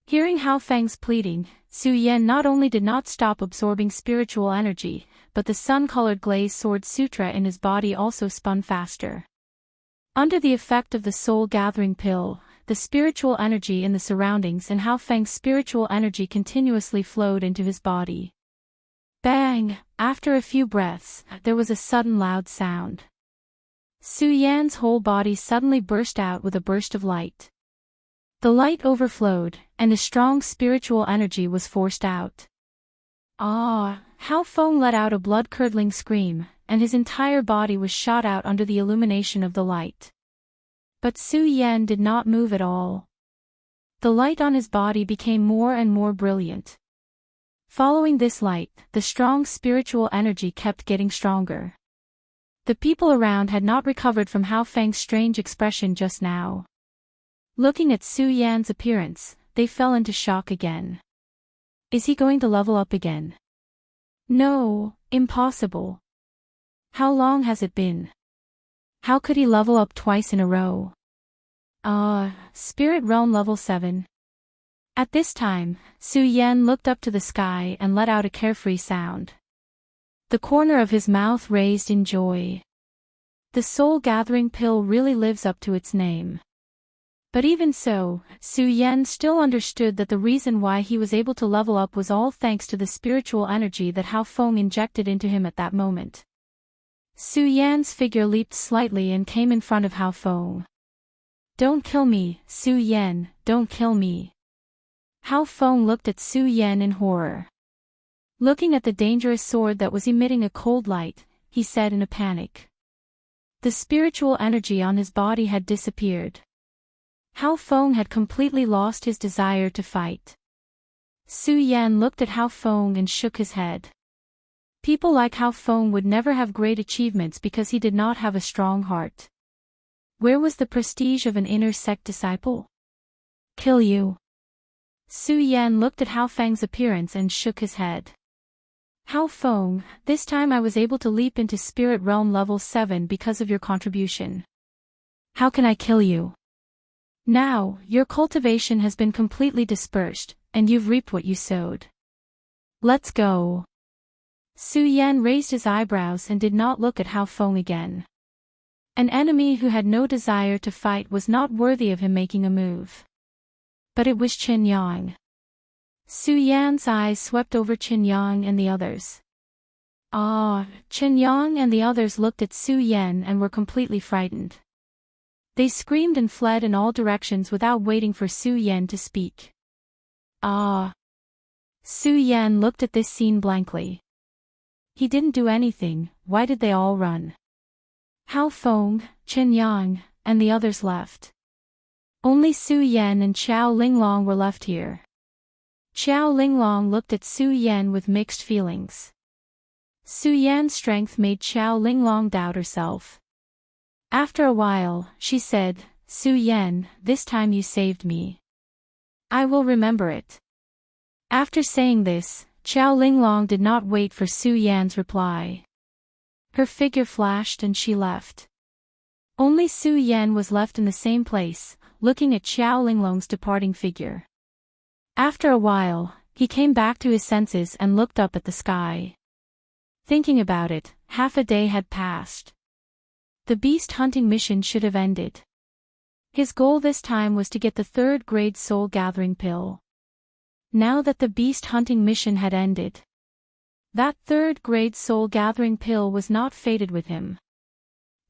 Hearing Hao Feng's pleading, Su Yan not only did not stop absorbing spiritual energy, but the sun-colored glazed sword sutra in his body also spun faster. Under the effect of the soul-gathering pill, the spiritual energy in the surroundings and Hao Feng's spiritual energy continuously flowed into his body. Bang! After a few breaths, there was a sudden loud sound. Su Yan's whole body suddenly burst out with a burst of light. The light overflowed, and a strong spiritual energy was forced out. Ah! Hao Feng let out a blood-curdling scream, and his entire body was shot out under the illumination of the light. But Su Yan did not move at all. The light on his body became more and more brilliant. Following this light, the strong spiritual energy kept getting stronger. The people around had not recovered from Hao Feng's strange expression just now. Looking at Su Yan's appearance, they fell into shock again. Is he going to level up again? No, impossible. How long has it been? How could he level up twice in a row? Spirit Realm level 7. At this time, Su Yan looked up to the sky and let out a carefree sound. The corner of his mouth raised in joy. The soul-gathering pill really lives up to its name. But even so, Su Yan still understood that the reason why he was able to level up was all thanks to the spiritual energy that Hao Feng injected into him at that moment. Su Yan's figure leaped slightly and came in front of Hao Feng. "Don't kill me, Su Yan, don't kill me." Hao Feng looked at Su Yan in horror. Looking at the dangerous sword that was emitting a cold light, he said in a panic. The spiritual energy on his body had disappeared. Hao Feng had completely lost his desire to fight. Su Yan looked at Hao Feng and shook his head. People like Hao Feng would never have great achievements because he did not have a strong heart. Where was the prestige of an inner sect disciple? "Kill you." Su Yan looked at Hao Feng's appearance and shook his head. "Hao Feng, this time I was able to leap into Spirit Realm level 7 because of your contribution. How can I kill you? Now, your cultivation has been completely dispersed, and you've reaped what you sowed. Let's go." Su Yan raised his eyebrows and did not look at Hao Feng again. An enemy who had no desire to fight was not worthy of him making a move. But it was Qin Yang. Su Yan's eyes swept over Qin Yang and the others. Qin Yang and the others looked at Su Yan and were completely frightened. They screamed and fled in all directions without waiting for Su Yan to speak. Su Yan looked at this scene blankly. He didn't do anything, why did they all run? Hao Feng, Qin Yang, and the others left. Only Su Yan and Qiao Linglong were left here. Qiao Linglong looked at Su Yan with mixed feelings. Su Yan's strength made Qiao Linglong doubt herself. After a while, she said, "Su Yan, this time you saved me. I will remember it." After saying this, Qiao Linglong did not wait for Su Yan's reply. Her figure flashed and she left. Only Su Yan was left in the same place, looking at Qiao Linglong's departing figure. After a while, he came back to his senses and looked up at the sky. Thinking about it, half a day had passed. The beast hunting mission should have ended. His goal this time was to get the 3rd grade soul gathering pill. Now that the beast hunting mission had ended, that 3rd grade soul gathering pill was not fated with him.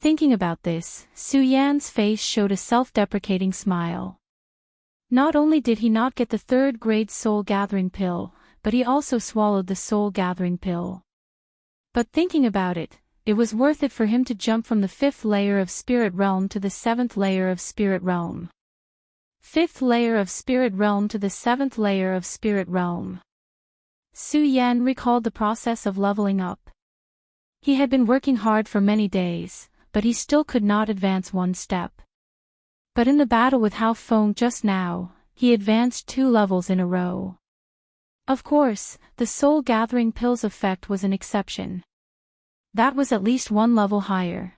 Thinking about this, Su Yan's face showed a self-deprecating smile. Not only did he not get the 3rd grade soul gathering pill, but he also swallowed the soul gathering pill. But thinking about it, it was worth it for him to jump from the 5th layer of Spirit Realm to the 7th layer of Spirit Realm. 5th layer of Spirit Realm to the 7th layer of Spirit Realm. Su Yan recalled the process of leveling up. He had been working hard for many days, but he still could not advance one step. But in the battle with Hao Feng just now, he advanced 2 levels in a row. Of course, the soul gathering pill's effect was an exception. That was at least 1 level higher.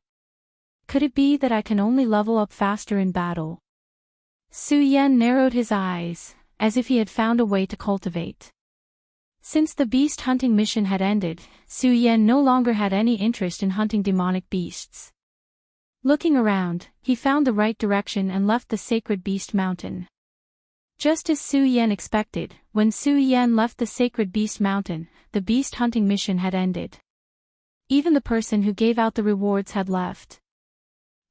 Could it be that I can only level up faster in battle? Su Yan narrowed his eyes, as if he had found a way to cultivate. Since the beast hunting mission had ended, Su Yan no longer had any interest in hunting demonic beasts. Looking around, he found the right direction and left the sacred beast mountain. Just as Su Yan expected, when Su Yan left the sacred beast mountain, the beast hunting mission had ended. Even the person who gave out the rewards had left.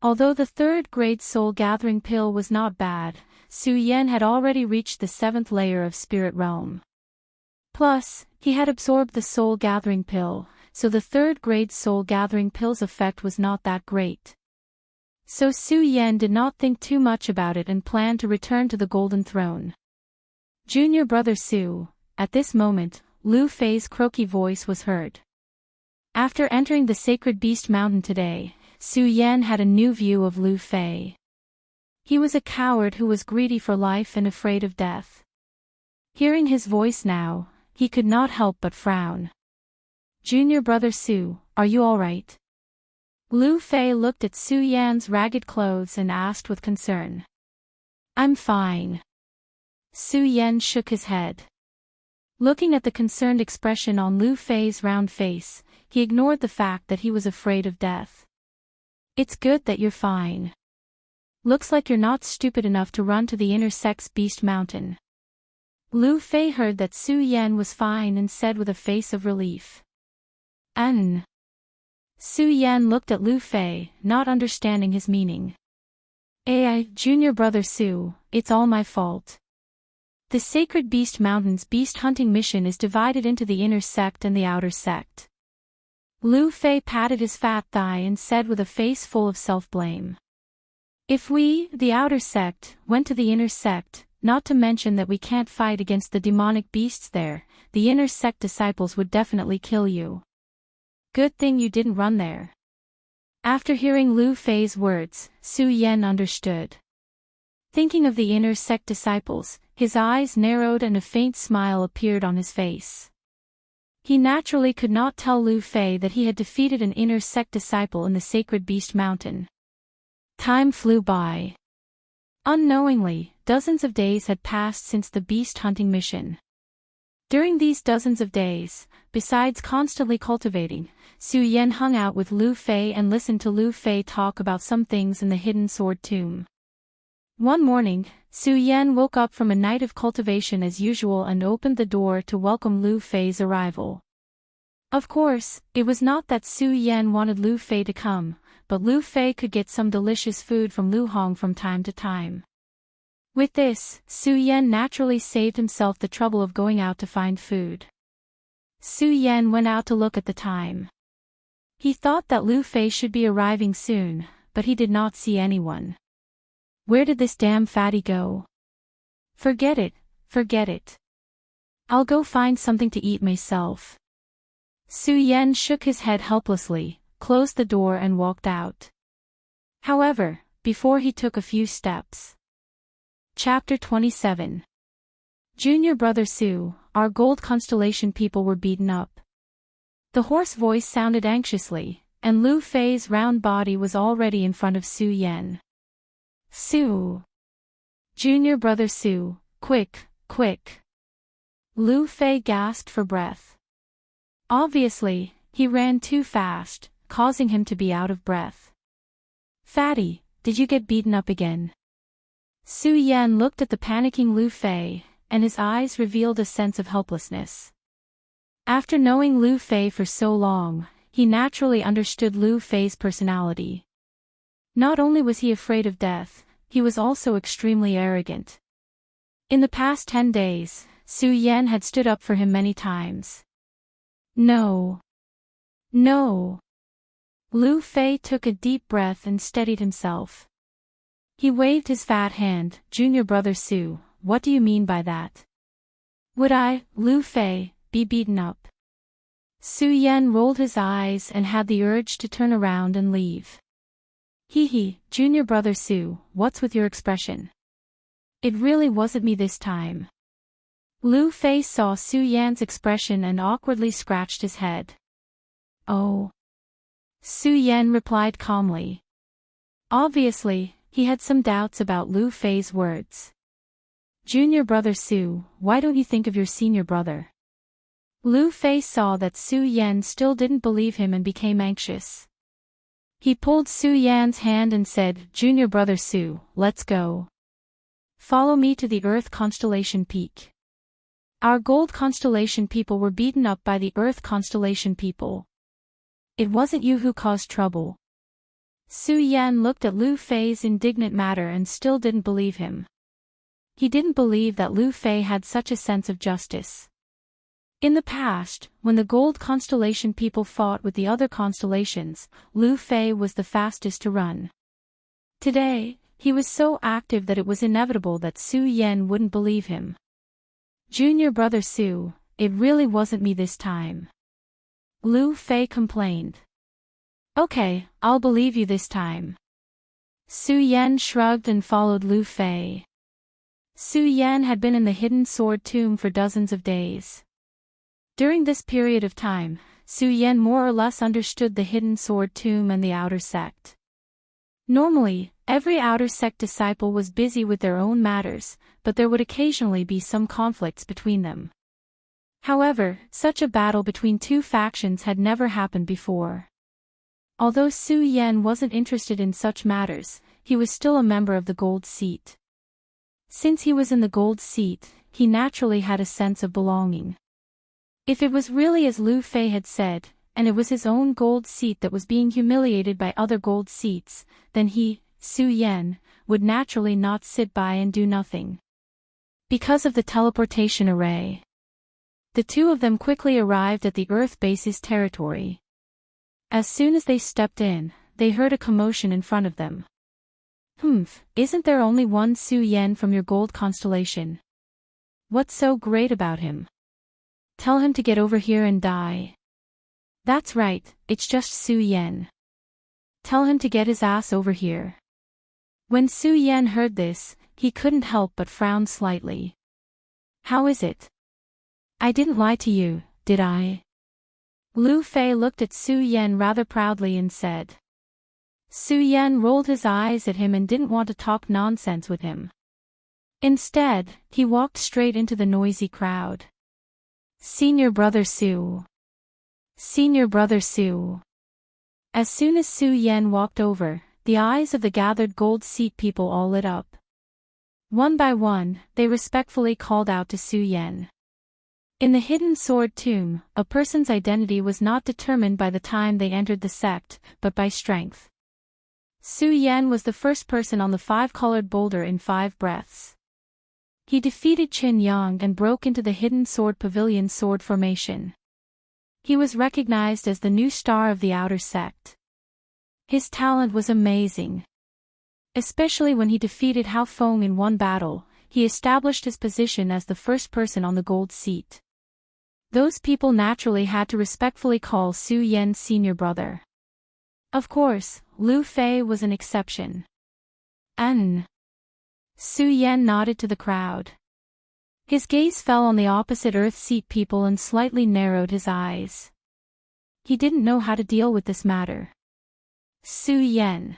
Although the 3rd grade soul gathering pill was not bad, Su Yan had already reached the 7th layer of Spirit Realm. Plus, he had absorbed the soul gathering pill, so the 3rd grade soul gathering pill's effect was not that great. So Su Yan did not think too much about it and planned to return to the Golden Throne. Junior brother Su. At this moment, Lu Fei's croaky voice was heard. After entering the Sacred Beast Mountain today, Su Yan had a new view of Lu Fei. He was a coward who was greedy for life and afraid of death. Hearing his voice now, he could not help but frown. Junior brother Su, are you all right? Lu Fei looked at Su Yan's ragged clothes and asked with concern. I'm fine. Su Yan shook his head. Looking at the concerned expression on Lu Fei's round face, he ignored the fact that he was afraid of death. It's good that you're fine. Looks like you're not stupid enough to run to the inner sect's beast mountain. Lu Fei heard that Su Yan was fine and said with a face of relief. Su Yan looked at Lu Fei, not understanding his meaning. Junior brother Su, it's all my fault. The Sacred Beast Mountain's beast hunting mission is divided into the inner sect and the outer sect. Lu Fei patted his fat thigh and said with a face full of self-blame. If we, the outer sect, went to the inner sect, not to mention that we can't fight against the demonic beasts there, the inner sect disciples would definitely kill you. Good thing you didn't run there. After hearing Lu Fei's words, Su Yan understood. Thinking of the inner sect disciples, his eyes narrowed and a faint smile appeared on his face. He naturally could not tell Lu Fei that he had defeated an inner sect disciple in the Sacred Beast Mountain. Time flew by. Unknowingly, dozens of days had passed since the beast hunting mission. During these dozens of days, besides constantly cultivating, Su Yan hung out with Lu Fei and listened to Lu Fei talk about some things in the hidden sword tomb. One morning, Su Yan woke up from a night of cultivation as usual and opened the door to welcome Lu Fei's arrival. Of course, it was not that Su Yan wanted Lu Fei to come, but Lu Fei could get some delicious food from Lu Hong from time to time. With this, Su Yan naturally saved himself the trouble of going out to find food. Su Yan went out to look at the time. He thought that Lu Fei should be arriving soon, but he did not see anyone. Where did this damn fatty go? Forget it, forget it. I'll go find something to eat myself. Su Yan shook his head helplessly, closed the door and walked out. However, before he took a few steps. Chapter 27. Junior brother Su, our gold constellation people were beaten up. The hoarse voice sounded anxiously, and Lu Fei's round body was already in front of Su Yan. Su. Junior brother Su, quick, quick. Lu Fei gasped for breath. Obviously, he ran too fast, causing him to be out of breath. Fatty, did you get beaten up again? Su Yan looked at the panicking Lu Fei, and his eyes revealed a sense of helplessness. After knowing Lu Fei for so long, he naturally understood Lu Fei's personality. Not only was he afraid of death, he was also extremely arrogant. In the past 10 days, Su Yan had stood up for him many times. No. No. Lu Fei took a deep breath and steadied himself. He waved his fat hand. Junior brother Su, what do you mean by that? Would I, Lu Fei, be beaten up? Su Yan rolled his eyes and had the urge to turn around and leave. Junior brother Su, what's with your expression? It really wasn't me this time. Lu Fei saw Su Yan's expression and awkwardly scratched his head. Oh. Su Yan replied calmly. Obviously, he had some doubts about Lu Fei's words. Junior brother Su, why don't you think of your senior brother? Lu Fei saw that Su Yan still didn't believe him and became anxious. He pulled Su Yan's hand and said, Junior brother Su, let's go. Follow me to the Earth constellation peak. Our gold constellation people were beaten up by the Earth constellation people. It wasn't you who caused trouble. Su Yan looked at Lu Fei's indignant manner and still didn't believe him. He didn't believe that Lu Fei had such a sense of justice. In the past, when the gold constellation people fought with the other constellations, Lu Fei was the fastest to run. Today, he was so active that it was inevitable that Su Yan wouldn't believe him. Junior brother Su, it really wasn't me this time. Lu Fei complained. Okay, I'll believe you this time. Su Yan shrugged and followed Lu Fei. Su Yan had been in the hidden sword tomb for dozens of days. During this period of time, Su Yan more or less understood the hidden sword tomb and the outer sect. Normally, every outer sect disciple was busy with their own matters, but there would occasionally be some conflicts between them. However, such a battle between two factions had never happened before. Although Su Yan wasn't interested in such matters, he was still a member of the gold seat. Since he was in the gold seat, he naturally had a sense of belonging. If it was really as Lu Fei had said, and it was his own gold seat that was being humiliated by other gold seats, then he, Su Yan, would naturally not sit by and do nothing. Because of the teleportation array, the two of them quickly arrived at the Earth base's territory. As soon as they stepped in, they heard a commotion in front of them. Isn't there only one Su Yan from your gold constellation? What's so great about him? Tell him to get over here and die. That's right, it's just Su Yan. Tell him to get his ass over here. When Su Yan heard this, he couldn't help but frown slightly. How is it? I didn't lie to you, did I? Lu Fei looked at Su Yan rather proudly and said. Su Yan rolled his eyes at him and didn't want to talk nonsense with him. Instead, he walked straight into the noisy crowd. Senior Brother Su. Senior Brother Su. As soon as Su Yan walked over, the eyes of the gathered gold seat people all lit up. One by one, they respectfully called out to Su Yan. In the hidden sword tomb, a person's identity was not determined by the time they entered the sect, but by strength. Su Yan was the first person on the five-colored boulder in 5 breaths. He defeated Qin Yang and broke into the hidden sword pavilion sword formation. He was recognized as the new star of the outer sect. His talent was amazing. Especially when he defeated Hao Feng in one battle, he established his position as the first person on the gold seat. Those people naturally had to respectfully call Su Yan senior brother. Of course, Lu Fei was an exception. Su Yan nodded to the crowd. His gaze fell on the opposite Earth seat people and slightly narrowed his eyes. He didn't know how to deal with this matter. Su Yan.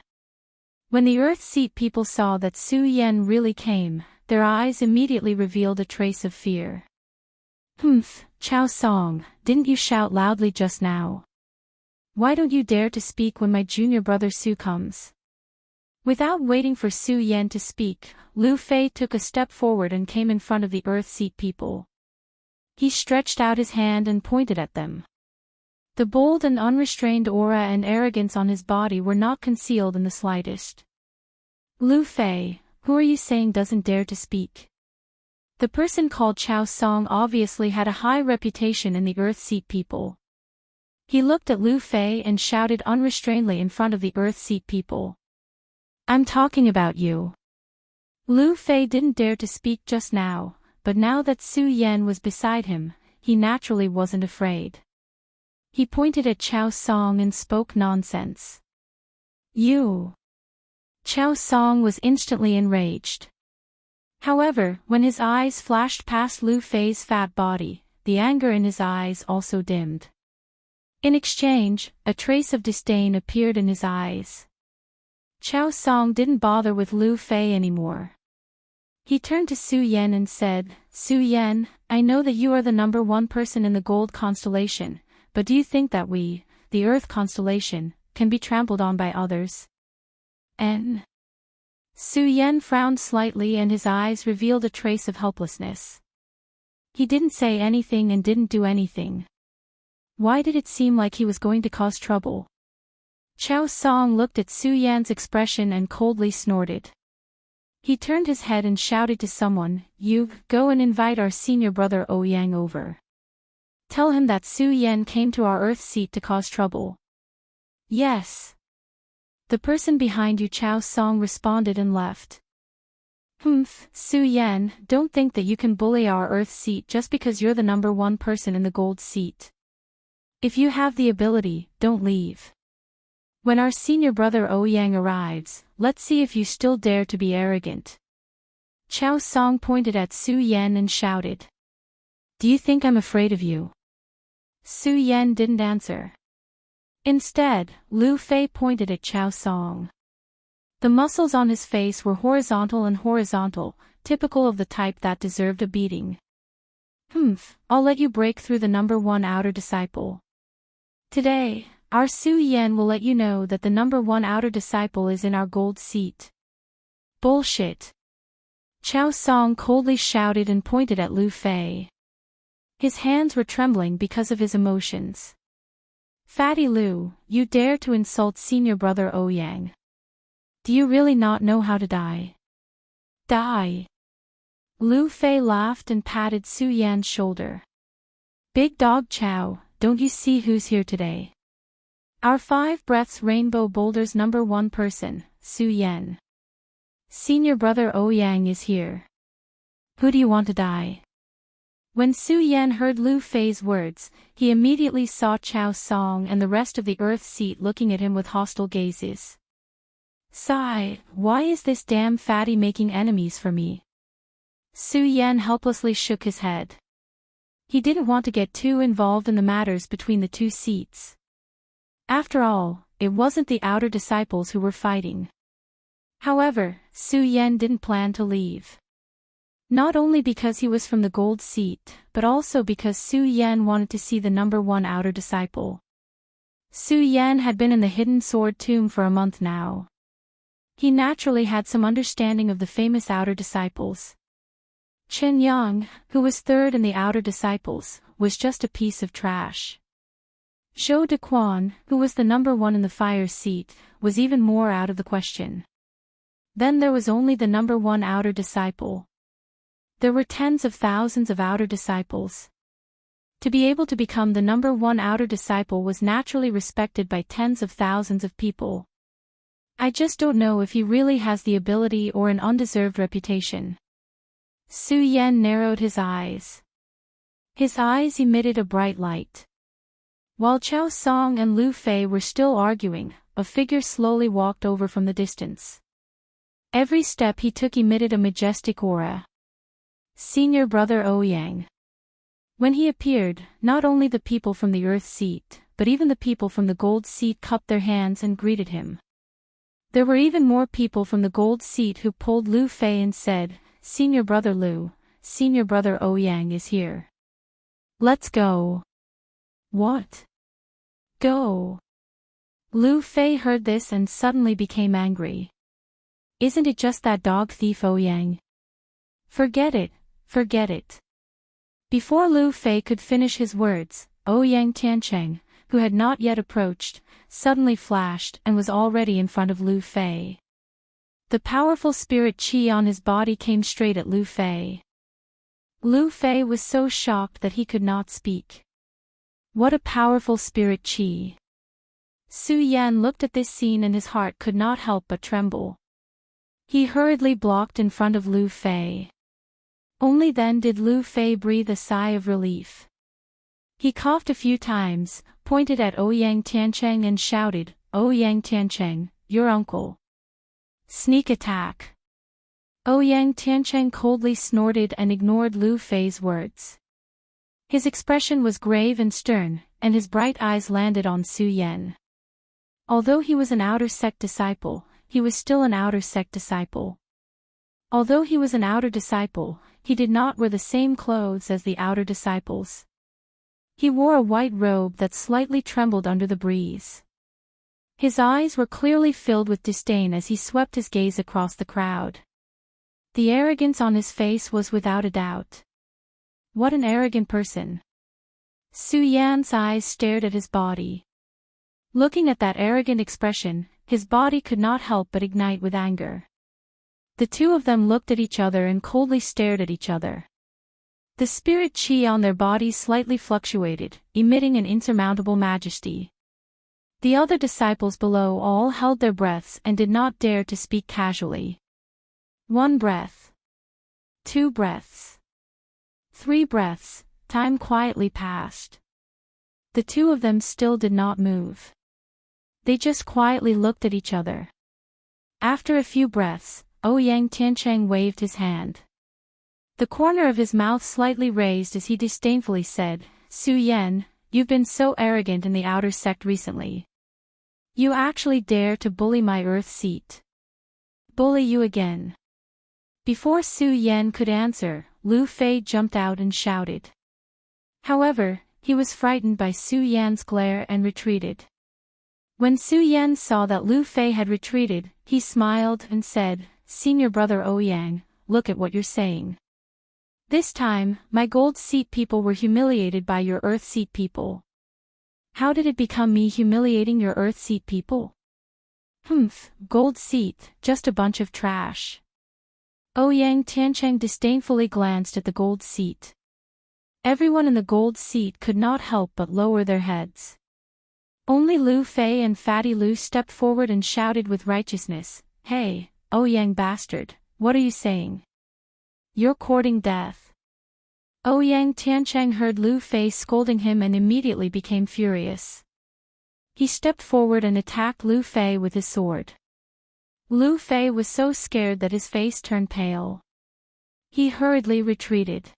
When the Earth seat people saw that Su Yan really came, their eyes immediately revealed a trace of fear. Chao Song, didn't you shout loudly just now? Why don't you dare to speak when my junior brother Su comes? Without waiting for Su Yan to speak, Lu Fei took a step forward and came in front of the Earth seat people. He stretched out his hand and pointed at them. The bold and unrestrained aura and arrogance on his body were not concealed in the slightest. Lu Fei, who are you saying doesn't dare to speak? The person called Chao Song obviously had a high reputation in the Earth seat people. He looked at Lu Fei and shouted unrestrainedly in front of the Earth seat people. I'm talking about you. Lu Fei didn't dare to speak just now, but now that Su Yan was beside him, he naturally wasn't afraid. He pointed at Chao Song and spoke nonsense. You. Chao Song was instantly enraged. However, when his eyes flashed past Lu Fei's fat body, the anger in his eyes also dimmed. In exchange, a trace of disdain appeared in his eyes. Chao Song didn't bother with Lu Fei anymore. He turned to Su Yan and said, Su Yan, I know that you are the number 1 person in the gold constellation, but do you think that we, the Earth constellation, can be trampled on by others? Su Yan frowned slightly and his eyes revealed a trace of helplessness. He didn't say anything and didn't do anything. Why did it seem like he was going to cause trouble? Chao Song looked at Su Yan's expression and coldly snorted. He turned his head and shouted to someone, You, go and invite our senior brother Ouyang over. Tell him that Su Yan came to our Earth seat to cause trouble. Yes. The person behind you Chao Song responded and left. Su Yan, don't think that you can bully our Earth seat just because you're the number 1 person in the gold seat. If you have the ability, don't leave. When our senior brother Ouyang arrives, let's see if you still dare to be arrogant. Chao Song pointed at Su Yan and shouted. Do you think I'm afraid of you? Su Yan didn't answer. Instead, Lu Fei pointed at Chao Song. The muscles on his face were horizontal and horizontal, typical of the type that deserved a beating. I'll let you break through the number 1 outer disciple. Today, our Su Yan will let you know that the number 1 outer disciple is in our gold seat. Bullshit. Chao Song coldly shouted and pointed at Lu Fei. His hands were trembling because of his emotions. Fatty Lu, you dare to insult senior brother Ouyang. Do you really not know how to die? Die. Lu Fei laughed and patted Su Yan's shoulder. Big dog Chao, don't you see who's here today? Our 5 breaths Rainbow Boulder's #1 person, Su Yan. Senior brother Ouyang is here. Who do you want to die? When Su Yan heard Lu Fei's words, he immediately saw Chao Song and the rest of the Earth Seat looking at him with hostile gazes. Sigh, why is this damn fatty making enemies for me? Su Yan helplessly shook his head. He didn't want to get too involved in the matters between the 2 seats. After all, it wasn't the outer disciples who were fighting. However, Su Yan didn't plan to leave. Not only because he was from the gold seat, but also because Su Yan wanted to see the #1 outer disciple. Su Yan had been in the hidden sword tomb for a month now. He naturally had some understanding of the famous outer disciples. Chen Yang, who was 3rd in the outer disciples, was just a piece of trash. Zhou Dequan, who was the #1 in the fire seat, was even more out of the question. Then there was only the #1 outer disciple. There were tens of thousands of outer disciples. To be able to become the #1 outer disciple was naturally respected by tens of thousands of people. I just don't know if he really has the ability or an undeserved reputation. Su Yan narrowed his eyes. His eyes emitted a bright light. While Chao Song and Lu Fei were still arguing, a figure slowly walked over from the distance. Every step he took emitted a majestic aura. Senior brother Ouyang. When he appeared, not only the people from the Earth Seat, but even the people from the Gold Seat cupped their hands and greeted him. There were even more people from the Gold Seat who pulled Lu Fei and said, Senior brother Lu, Senior brother Ouyang is here. Let's go. What? Go. Lu Fei heard this and suddenly became angry. Isn't it just that dog thief Ouyang? Forget it, forget it. Before Lu Fei could finish his words, Ouyang Tiancheng, who had not yet approached, suddenly flashed and was already in front of Lu Fei. The powerful spirit qi on his body came straight at Lu Fei. Lu Fei was so shocked that he could not speak. What a powerful spirit qi. Su Yan looked at this scene and his heart could not help but tremble. He hurriedly blocked in front of Lu Fei. Only then did Lu Fei breathe a sigh of relief. He coughed a few times, pointed at Ouyang Tiancheng and shouted, Ouyang Tiancheng, your uncle. Sneak attack. Ouyang Tiancheng coldly snorted and ignored Lu Fei's words. His expression was grave and stern, and his bright eyes landed on Su Yan. Although he was an outer sect disciple, he was still an outer sect disciple. Although he was an outer disciple, he did not wear the same clothes as the outer disciples. He wore a white robe that slightly trembled under the breeze. His eyes were clearly filled with disdain as he swept his gaze across the crowd. The arrogance on his face was without a doubt. What an arrogant person. Su Yan's eyes stared at his body. Looking at that arrogant expression, his body could not help but ignite with anger. The two of them looked at each other and coldly stared at each other. The spirit qi on their bodies slightly fluctuated, emitting an insurmountable majesty. The other disciples below all held their breaths and did not dare to speak casually. 1 breath. 2 breaths. 3 breaths, time quietly passed. The two of them still did not move. They just quietly looked at each other. After a few breaths, Ouyang Tiancheng waved his hand. The corner of his mouth slightly raised as he disdainfully said, Su Yan, you've been so arrogant in the outer sect recently. You actually dare to bully my Earth Seat. Bully you again. Before Su Yan could answer, Lu Fei jumped out and shouted. However, he was frightened by Su Yan's glare and retreated. When Su Yan saw that Lu Fei had retreated, he smiled and said, Senior brother Ouyang, look at what you're saying. This time, my gold seat people were humiliated by your earth seat people. How did it become me humiliating your earth seat people? Gold seat, just a bunch of trash. Ouyang Tiancheng disdainfully glanced at the gold seat. Everyone in the gold seat could not help but lower their heads. Only Lu Fei and Fatty Lu stepped forward and shouted with righteousness, "Hey, Ouyang bastard, what are you saying? You're courting death." Ouyang Tiancheng heard Lu Fei scolding him and immediately became furious. He stepped forward and attacked Lu Fei with his sword. Lu Fei was so scared that his face turned pale. He hurriedly retreated.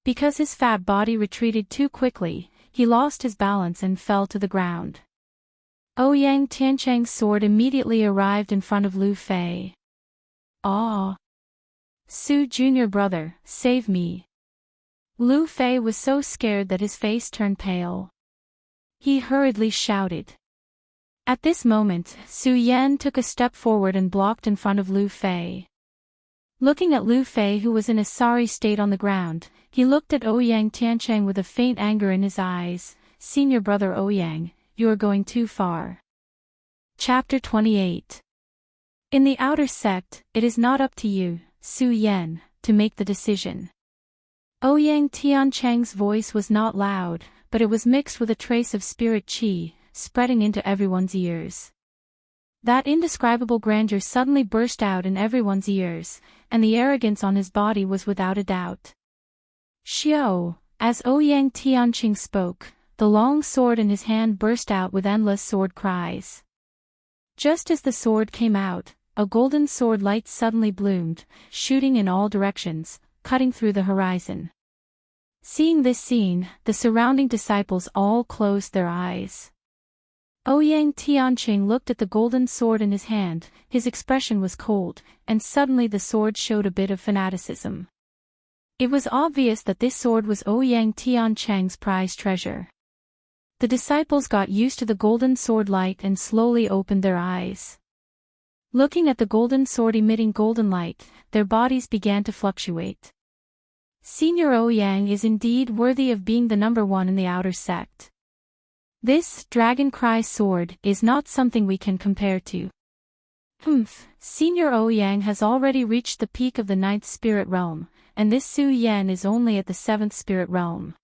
Because his fat body retreated too quickly, he lost his balance and fell to the ground. Ouyang Tiancheng's sword immediately arrived in front of Lu Fei. "Ah! Su Junior brother, save me." Lu Fei was so scared that his face turned pale. He hurriedly shouted. At this moment, Su Yan took a step forward and blocked in front of Lu Fei. Looking at Lu Fei, who was in a sorry state on the ground, he looked at Ouyang Tiancheng with a faint anger in his eyes. "Senior brother Ouyang, you are going too far." Chapter 28. In the outer sect, it is not up to you, Su Yan, to make the decision. Ouyang Tiancheng's voice was not loud, but it was mixed with a trace of spirit qi, spreading into everyone's ears. That indescribable grandeur suddenly burst out in everyone's ears, and the arrogance on his body was without a doubt. "Xiao," as Ouyang Tiancheng spoke, the long sword in his hand burst out with endless sword cries. Just as the sword came out, a golden sword light suddenly bloomed, shooting in all directions, cutting through the horizon. Seeing this scene, the surrounding disciples all closed their eyes. Ouyang Tiancheng looked at the golden sword in his hand, his expression was cold, and suddenly the sword showed a bit of fanaticism. It was obvious that this sword was Ouyang Tiancheng's prized treasure. The disciples got used to the golden sword light and slowly opened their eyes. Looking at the golden sword emitting golden light, their bodies began to fluctuate. Senior Ouyang is indeed worthy of being the number one in the outer sect. This Dragon Cry sword is not something we can compare to. Senior Ouyang has already reached the peak of the 9th spirit realm, and this Su Yan is only at the 7th spirit realm.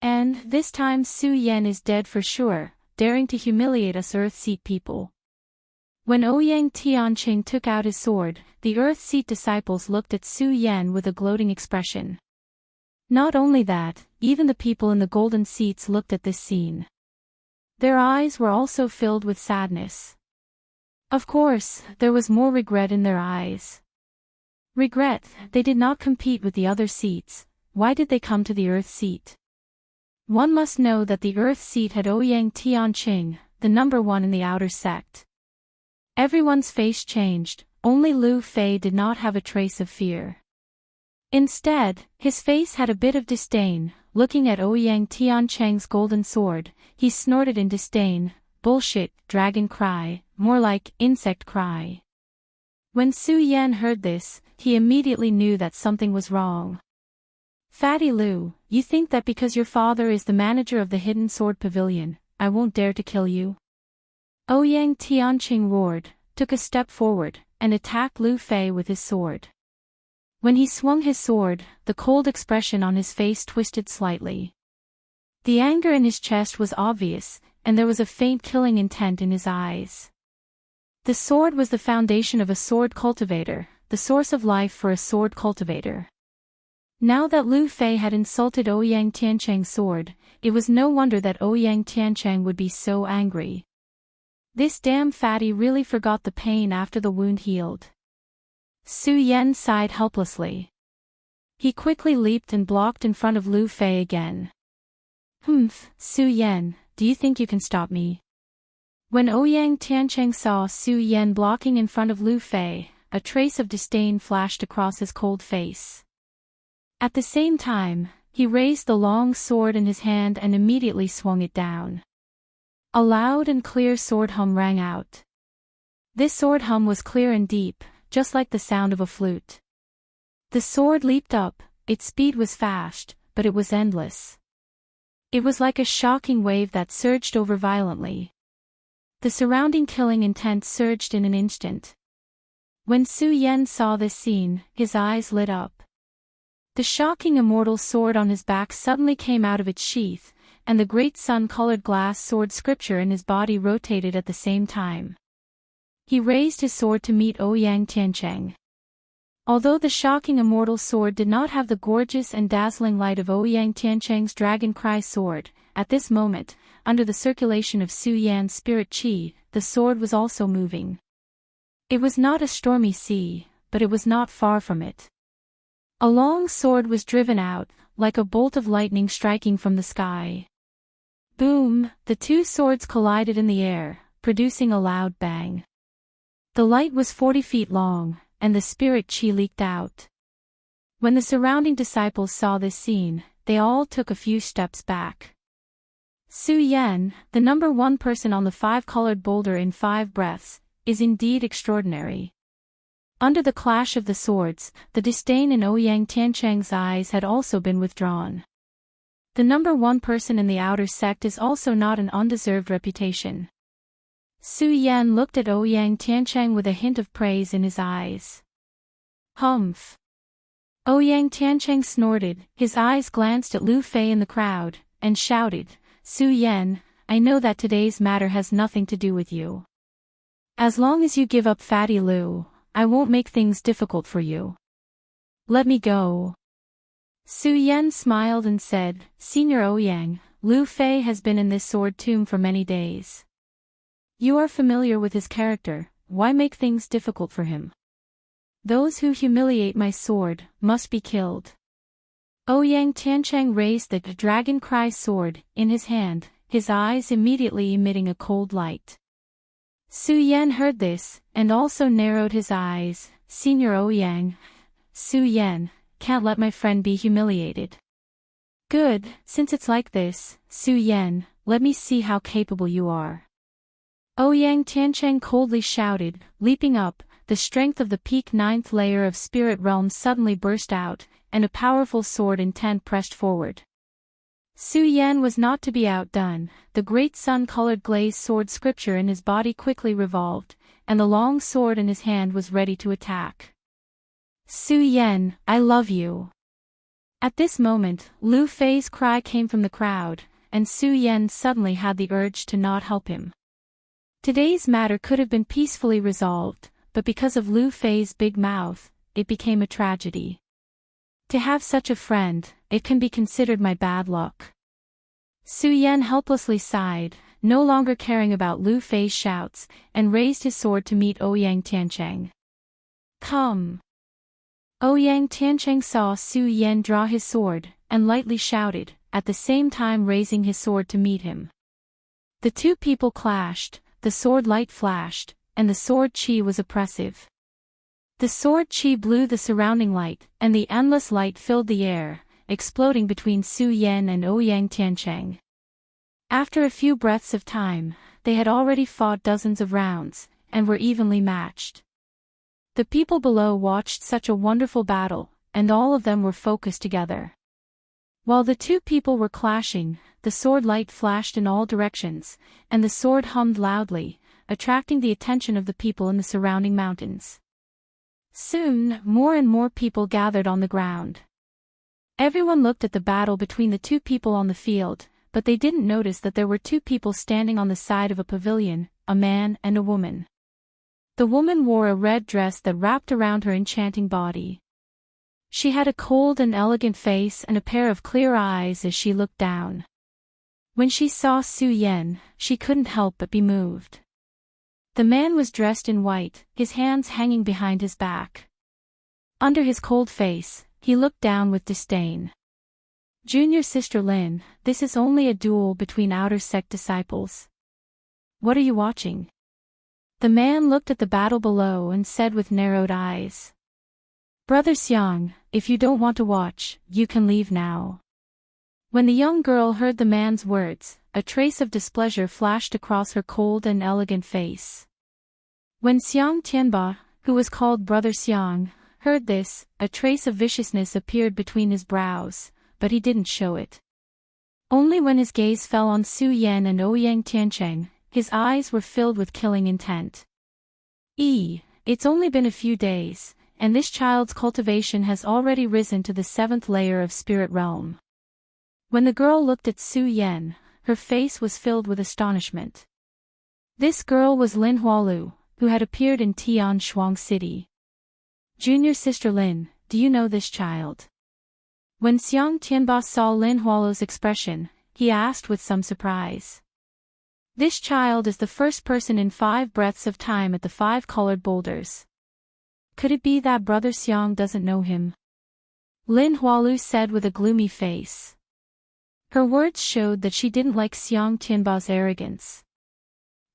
And this time Su Yan is dead for sure, daring to humiliate us Earth Seat people. When Ouyang Tiancheng took out his sword, the Earth Seat disciples looked at Su Yan with a gloating expression. Not only that, even the people in the golden seats looked at this scene. Their eyes were also filled with sadness. Of course, there was more regret in their eyes. Regret, they did not compete with the other seats. Why did they come to the Earth Seat? One must know that the Earth Seat had Ouyang Tiancheng, the number one in the outer sect. Everyone's face changed, only Lu Fei did not have a trace of fear. Instead, his face had a bit of disdain. Looking at Ouyang Tiancheng's golden sword, he snorted in disdain, "Bullshit, dragon cry, more like insect cry." When Su Yan heard this, he immediately knew that something was wrong. "Fatty Lu, you think that because your father is the manager of the Hidden Sword Pavilion, I won't dare to kill you?" Ouyang Tiancheng roared, took a step forward, and attacked Lu Fei with his sword. When he swung his sword, the cold expression on his face twisted slightly. The anger in his chest was obvious, and there was a faint killing intent in his eyes. The sword was the foundation of a sword cultivator, the source of life for a sword cultivator. Now that Lu Fei had insulted Ouyang Tiancheng's sword, it was no wonder that Ouyang Tiancheng would be so angry. This damn fatty really forgot the pain after the wound healed. Su Yan sighed helplessly. He quickly leaped and blocked in front of Lu Fei again. Su Yan, do you think you can stop me?" When Ouyang Tiancheng saw Su Yan blocking in front of Lu Fei, a trace of disdain flashed across his cold face. At the same time, he raised the long sword in his hand and immediately swung it down. A loud and clear sword hum rang out. This sword hum was clear and deep, just like the sound of a flute. The sword leaped up, its speed was fast, but it was endless. It was like a shocking wave that surged over violently. The surrounding killing intent surged in an instant. When Su Yan saw this scene, his eyes lit up. The shocking immortal sword on his back suddenly came out of its sheath, and the great sun-colored glass sword scripture in his body rotated at the same time. He raised his sword to meet Ouyang Tiancheng. Although the shocking immortal sword did not have the gorgeous and dazzling light of Ouyang Tiancheng's dragon cry sword, at this moment, under the circulation of Su Yan's spirit qi, the sword was also moving. It was not a stormy sea, but it was not far from it. A long sword was driven out, like a bolt of lightning striking from the sky. Boom! The two swords collided in the air, producing a loud bang. The light was 40 feet long, and the spirit qi leaked out. When the surrounding disciples saw this scene, they all took a few steps back. Su Yan, the number one person on the five-colored boulder in 5 breaths, is indeed extraordinary. Under the clash of the swords, the disdain in Ouyang Tiancheng's eyes had also been withdrawn. The number one person in the outer sect is also not an undeserved reputation. Su Yan looked at Ouyang Tiancheng with a hint of praise in his eyes. Humph! Ouyang Tiancheng snorted, his eyes glanced at Lu Fei in the crowd, and shouted, Su Yan, I know that today's matter has nothing to do with you. As long as you give up Fatty Lu, I won't make things difficult for you. Let me go. Su Yan smiled and said, Senior Ouyang, Lu Fei has been in this sword tomb for many days. You are familiar with his character, why make things difficult for him? Those who humiliate my sword must be killed. Ouyang Tiancheng raised the dragon cry sword in his hand, his eyes immediately emitting a cold light. Su Yan heard this, and also narrowed his eyes. Senior Ouyang, Su Yan, can't let my friend be humiliated. Good, since it's like this, Su Yan, let me see how capable you are. Ouyang Tiancheng coldly shouted, leaping up, the strength of the peak 9th layer of spirit realm suddenly burst out, and a powerful sword intent pressed forward. Su Yan was not to be outdone, the great sun-colored glazed sword scripture in his body quickly revolved, and the long sword in his hand was ready to attack. Su Yan, I love you. At this moment, Lu Fei's cry came from the crowd, and Su Yan suddenly had the urge to not help him. Today's matter could have been peacefully resolved, but because of Lu Fei's big mouth, it became a tragedy. To have such a friend, it can be considered my bad luck. Su Yan helplessly sighed, no longer caring about Lu Fei's shouts, and raised his sword to meet Ouyang Tiancheng. Come! Ouyang Tiancheng saw Su Yan draw his sword, and lightly shouted, at the same time raising his sword to meet him. The two people clashed, the sword light flashed, and the sword qi was oppressive. The sword qi blew the surrounding light, and the endless light filled the air, exploding between Su Yan and Ouyang Tiancheng. After a few breaths of time, they had already fought dozens of rounds, and were evenly matched. The people below watched such a wonderful battle, and all of them were focused together. While the two people were clashing, the sword light flashed in all directions, and the sword hummed loudly, attracting the attention of the people in the surrounding mountains. Soon, more and more people gathered on the ground. Everyone looked at the battle between the two people on the field, but they didn't notice that there were two people standing on the side of a pavilion, a man and a woman. The woman wore a red dress that wrapped around her enchanting body. She had a cold and elegant face and a pair of clear eyes as she looked down. When she saw Su Yan, she couldn't help but be moved. The man was dressed in white, his hands hanging behind his back. Under his cold face, he looked down with disdain. Junior Sister Lin, this is only a duel between outer sect disciples. What are you watching? The man looked at the battle below and said with narrowed eyes. Brother Xiang, if you don't want to watch, you can leave now. When the young girl heard the man's words, a trace of displeasure flashed across her cold and elegant face. When Xiang Tianba, who was called Brother Xiang, heard this. A trace of viciousness appeared between his brows, but he didn't show it. Only when his gaze fell on Su Yan and Ouyang Tiancheng, his eyes were filled with killing intent. It's only been a few days, and this child's cultivation has already risen to the 7th layer of spirit realm. When the girl looked at Su Yan, her face was filled with astonishment. This girl was Lin Hualu, who had appeared in Tian Shuang City. Junior sister Lin, do you know this child? When Xiang Tianba saw Lin Hualu's expression, he asked with some surprise. This child is the first person in 5 breaths of time at the 5 colored boulders. Could it be that Brother Xiang doesn't know him? Lin Hualu said with a gloomy face. Her words showed that she didn't like Xiang Tianba's arrogance.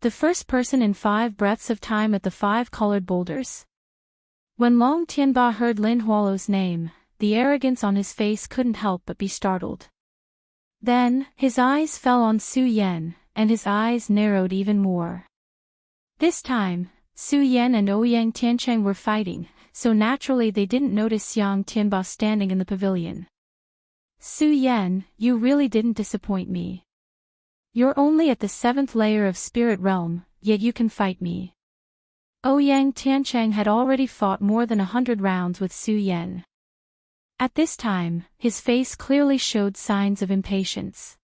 The first person in 5 breaths of time at the 5 colored boulders? When Long Tianba heard Lin Hualu's name, the arrogance on his face couldn't help but be startled. Then, his eyes fell on Su Yan, and his eyes narrowed even more. This time, Su Yan and Ouyang Tiancheng were fighting, so naturally they didn't notice Xiang Tianba standing in the pavilion. Su Yan, you really didn't disappoint me. You're only at the 7th layer of spirit realm, yet you can fight me. Ouyang Tiancheng had already fought more than 100 rounds with Su Yan. At this time, his face clearly showed signs of impatience.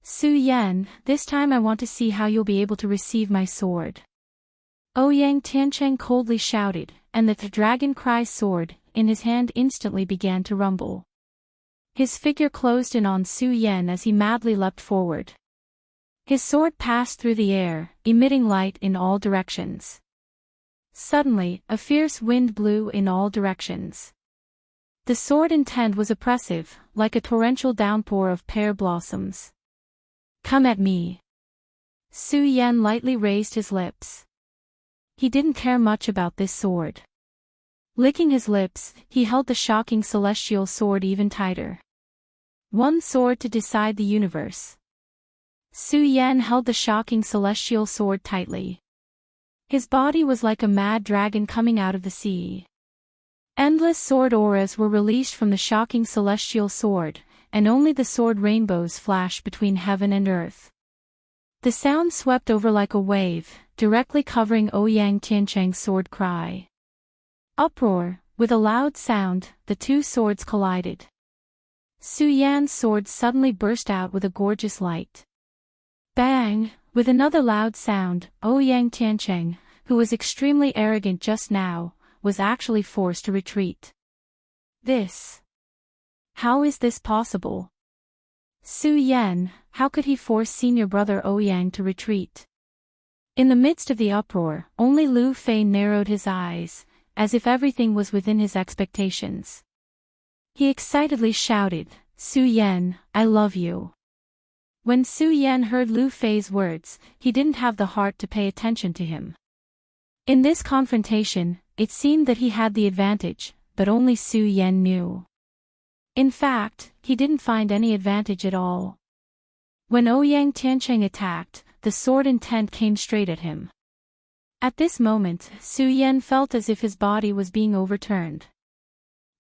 Su Yan, this time I want to see how you'll be able to receive my sword. Ouyang Tiancheng coldly shouted, and the dragon cry sword, in his hand instantly began to rumble. His figure closed in on Su Yan as he madly leapt forward. His sword passed through the air, emitting light in all directions. Suddenly, a fierce wind blew in all directions. The sword intent was oppressive, like a torrential downpour of pear blossoms. Come at me. Su Yan lightly raised his lips. He didn't care much about this sword. Licking his lips, he held the shocking celestial sword even tighter. One sword to decide the universe. Su Yan held the shocking celestial sword tightly. His body was like a mad dragon coming out of the sea. Endless sword auras were released from the shocking celestial sword, and only the sword rainbows flashed between heaven and earth. The sound swept over like a wave, directly covering Ouyang Tiancheng's sword cry. Uproar, with a loud sound, the 2 swords collided. Su Yan's sword suddenly burst out with a gorgeous light. Bang! With another loud sound, Ouyang Tiancheng, who was extremely arrogant just now, was actually forced to retreat. How is this possible? Su Yan, how could he force senior brother Ouyang to retreat? In the midst of the uproar, only Lu Fei narrowed his eyes, as if everything was within his expectations. He excitedly shouted, Su Yan, I love you. When Su Yan heard Lu Fei's words, he didn't have the heart to pay attention to him. In this confrontation, it seemed that he had the advantage, but only Su Yan knew. In fact, he didn't find any advantage at all. When Ouyang Tiancheng attacked, the sword intent came straight at him. At this moment, Su Yan felt as if his body was being overturned.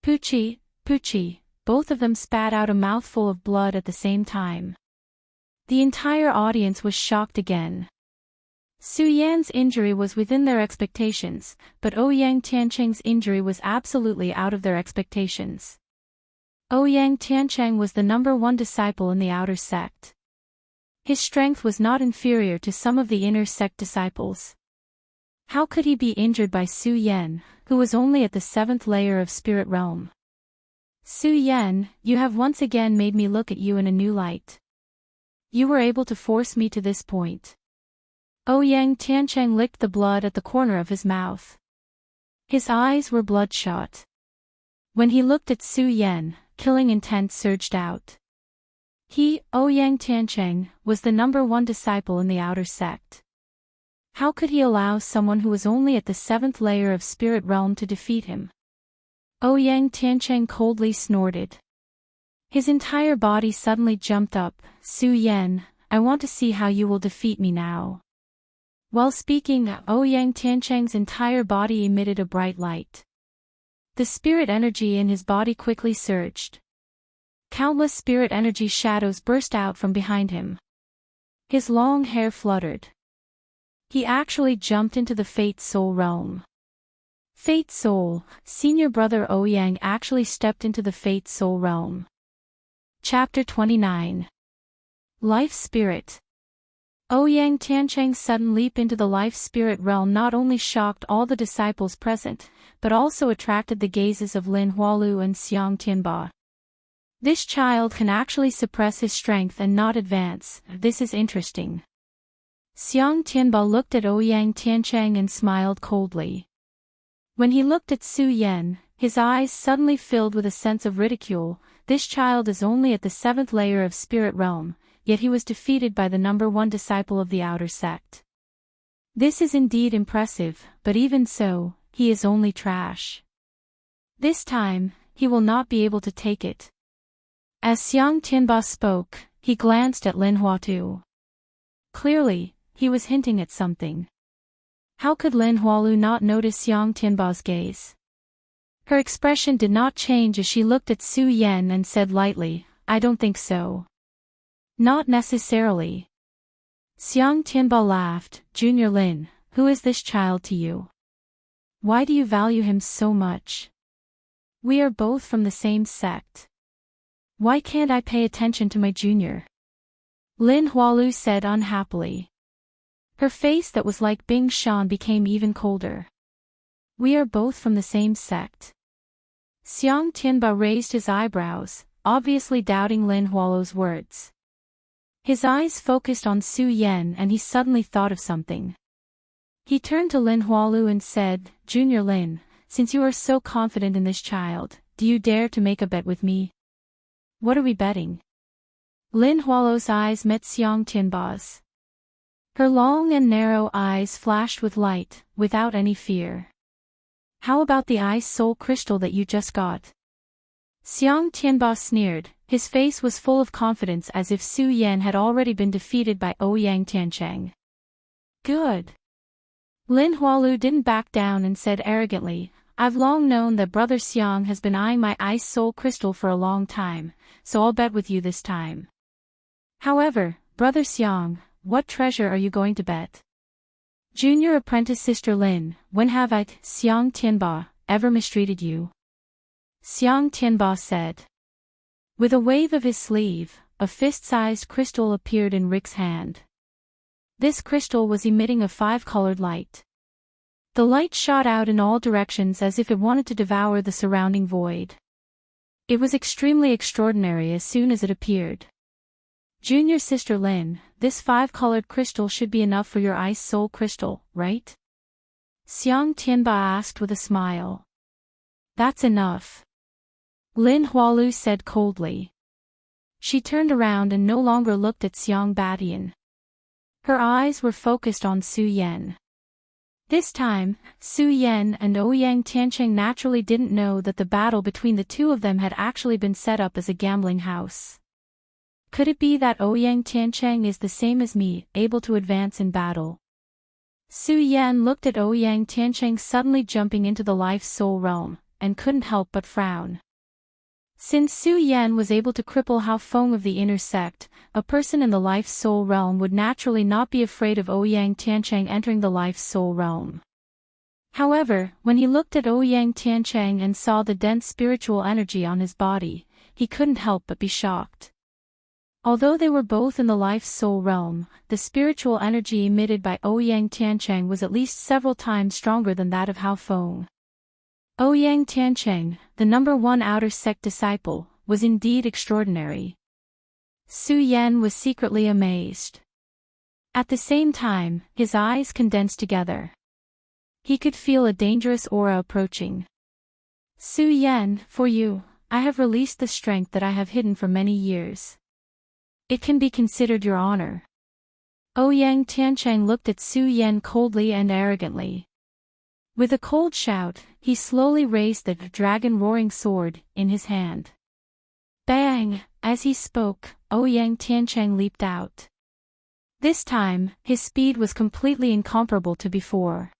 Poochie, Poochie, both of them spat out a mouthful of blood at the same time. The entire audience was shocked again. Su Yan's injury was within their expectations, but Ouyang Tiancheng's injury was absolutely out of their expectations. Ouyang Tiancheng was the #1 disciple in the outer sect. His strength was not inferior to some of the inner sect disciples. How could he be injured by Su Yan, who was only at the 7th layer of spirit realm? Su Yan, you have once again made me look at you in a new light. You were able to force me to this point. Ouyang Tiancheng licked the blood at the corner of his mouth. His eyes were bloodshot. When he looked at Su Yan, killing intent surged out. He, Ouyang Tiancheng, was the #1 disciple in the outer sect. How could he allow someone who was only at the 7th layer of spirit realm to defeat him? Ouyang Tiancheng coldly snorted. His entire body suddenly jumped up. Su Yan, I want to see how you will defeat me now. While speaking, Ouyang Tiancheng's entire body emitted a bright light. The spirit energy in his body quickly surged. Countless spirit energy shadows burst out from behind him. His long hair fluttered. He actually jumped into the Fate Soul realm. Fate Soul, senior brother Ouyang actually stepped into the Fate Soul realm. Chapter 29. Life Spirit. Ouyang Tiancheng's sudden leap into the life spirit realm not only shocked all the disciples present, but also attracted the gazes of Lin Hualu and Xiang Tianba. This child can actually suppress his strength and not advance. This is interesting. Xiang Tianba looked at Ouyang Tiancheng and smiled coldly. When he looked at Su Yan, his eyes suddenly filled with a sense of ridicule. This child is only at the 7th layer of spirit realm, yet he was defeated by the number 1 disciple of the outer sect. This is indeed impressive, but even so, he is only trash. This time, he will not be able to take it. As Xiang Tianba spoke, he glanced at Lin Huatu. Clearly, he was hinting at something. How could Lin Hualu not notice Xiang Tianba's gaze? Her expression did not change as she looked at Su Yan and said lightly, "I don't think so." "Not necessarily." Xiang Tianba laughed. "Junior Lin, who is this child to you? Why do you value him so much? We are both from the same sect. Why can't I pay attention to my junior?" Lin Hualu said unhappily. Her face that was like Bing Shan became even colder. "We are both from the same sect." Xiang Tianba raised his eyebrows, obviously doubting Lin Hualu's words. His eyes focused on Su Yan and he suddenly thought of something. He turned to Lin Hualu and said, "Junior Lin, since you are so confident in this child, do you dare to make a bet with me?" "What are we betting?" Lin Hualu's eyes met Xiang Tianba's. Her long and narrow eyes flashed with light, without any fear. "How about the ice soul crystal that you just got?" Xiang Tianba sneered. His face was full of confidence as if Su Yan had already been defeated by Ouyang Tiancheng. "Good." Lin Hualu didn't back down and said arrogantly, "I've long known that Brother Xiang has been eyeing my ice soul crystal for a long time, so I'll bet with you this time. However, Brother Xiang, what treasure are you going to bet?" "Junior apprentice Sister Lin, when have I, Xiang Tianba, ever mistreated you?" Xiang Tianba said. With a wave of his sleeve, a fist-sized crystal appeared in Rick's hand. This crystal was emitting a 5-colored light. The light shot out in all directions as if it wanted to devour the surrounding void. It was extremely extraordinary as soon as it appeared. "Junior Sister Lin, this 5-colored crystal should be enough for your ice soul crystal, right?" Xiang Tianba asked with a smile. "That's enough," Lin Hualu said coldly. She turned around and no longer looked at Xiang Batian. Her eyes were focused on Su Yan. This time, Su Yan and Ouyang Tiancheng naturally didn't know that the battle between the two of them had actually been set up as a gambling house. Could it be that Ouyang Tiancheng is the same as me, able to advance in battle? Su Yan looked at Ouyang Tiancheng suddenly jumping into the life soul realm, and couldn't help but frown. Since Su Yan was able to cripple Hao Feng of the inner sect, a person in the life soul realm would naturally not be afraid of Ouyang Tiancheng entering the life soul realm. However, when he looked at Ouyang Tiancheng and saw the dense spiritual energy on his body, he couldn't help but be shocked. Although they were both in the life soul realm, the spiritual energy emitted by Ouyang Tiancheng was at least several times stronger than that of Hao Feng. Ouyang Tiancheng, the number 1 outer sect disciple, was indeed extraordinary. Su Yan was secretly amazed. At the same time, his eyes condensed together. He could feel a dangerous aura approaching. "Su Yan, for you, I have released the strength that I have hidden for many years. It can be considered your honor." Ouyang Tiancheng looked at Su Yan coldly and arrogantly. With a cold shout, he slowly raised the dragon roaring sword in his hand. Bang! As he spoke, Ouyang Tiancheng leaped out. This time, his speed was completely incomparable to before.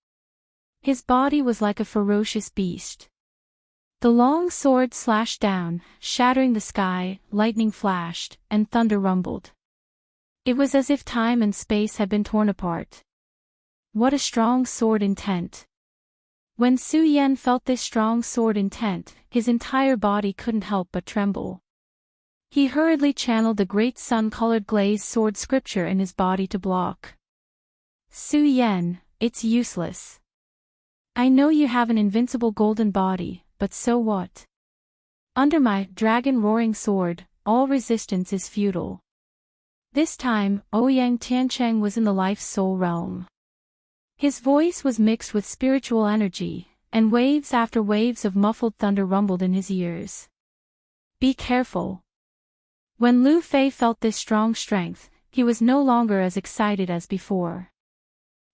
His body was like a ferocious beast. The long sword slashed down, shattering the sky, lightning flashed, and thunder rumbled. It was as if time and space had been torn apart. What a strong sword intent! When Su Yan felt this strong sword intent, his entire body couldn't help but tremble. He hurriedly channeled the great sun-colored glazed sword scripture in his body to block. Su Yan, it's useless. I know you have an invincible golden body, but so what? Under my dragon roaring sword, all resistance is futile. This time, Ouyang Tiancheng was in the life soul realm. His voice was mixed with spiritual energy, and waves after waves of muffled thunder rumbled in his ears. Be careful. When Lu Fei felt this strong strength, he was no longer as excited as before.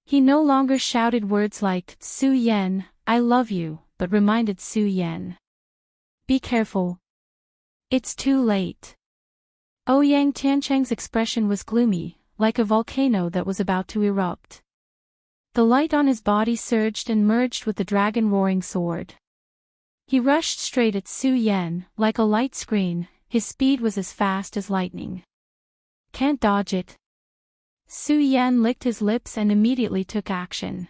He no longer shouted words like, Su Yan, I love you, but reminded Su Yan. Be careful. It's too late. Ouyang Tiancheng's expression was gloomy, like a volcano that was about to erupt. The light on his body surged and merged with the dragon roaring sword. He rushed straight at Su Yan, like a light screen. His speed was as fast as lightning. Can't dodge it. Su Yan licked his lips and immediately took action.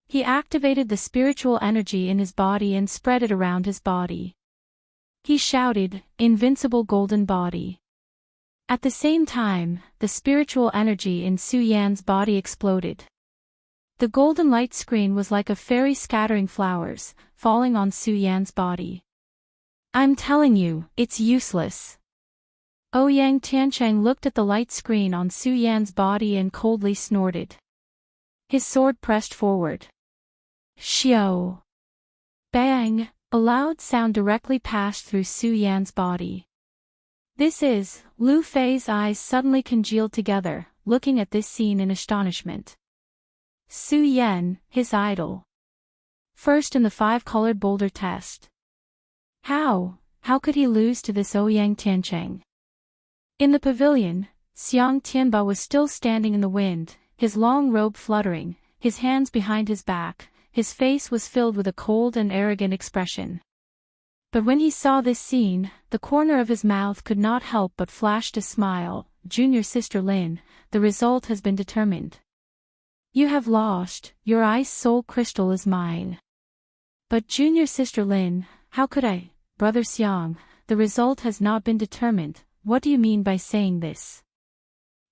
He activated the spiritual energy in his body and spread it around his body. He shouted, Invincible golden body. At the same time, the spiritual energy in Su Yan's body exploded. The golden light screen was like a fairy scattering flowers, falling on Su Yan's body. I'm telling you, it's useless. Ouyang Tiancheng looked at the light screen on Su Yan's body and coldly snorted. His sword pressed forward. Xiao! Bang! A loud sound directly passed through Su Yan's body. This is, Lu Fei's eyes suddenly congealed together, looking at this scene in astonishment. Su Yan, his idol. First in the 5-colored boulder test. How could he lose to this Ouyang Tiancheng? In the pavilion, Xiang Tianba was still standing in the wind, his long robe fluttering, his hands behind his back. His face was filled with a cold and arrogant expression. But when he saw this scene, the corner of his mouth could not help but flashed a smile. Junior sister Lin, the result has been determined. You have lost, your ice soul crystal is mine. But junior sister Lin, how could I? Brother Xiang, the result has not been determined. What do you mean by saying this?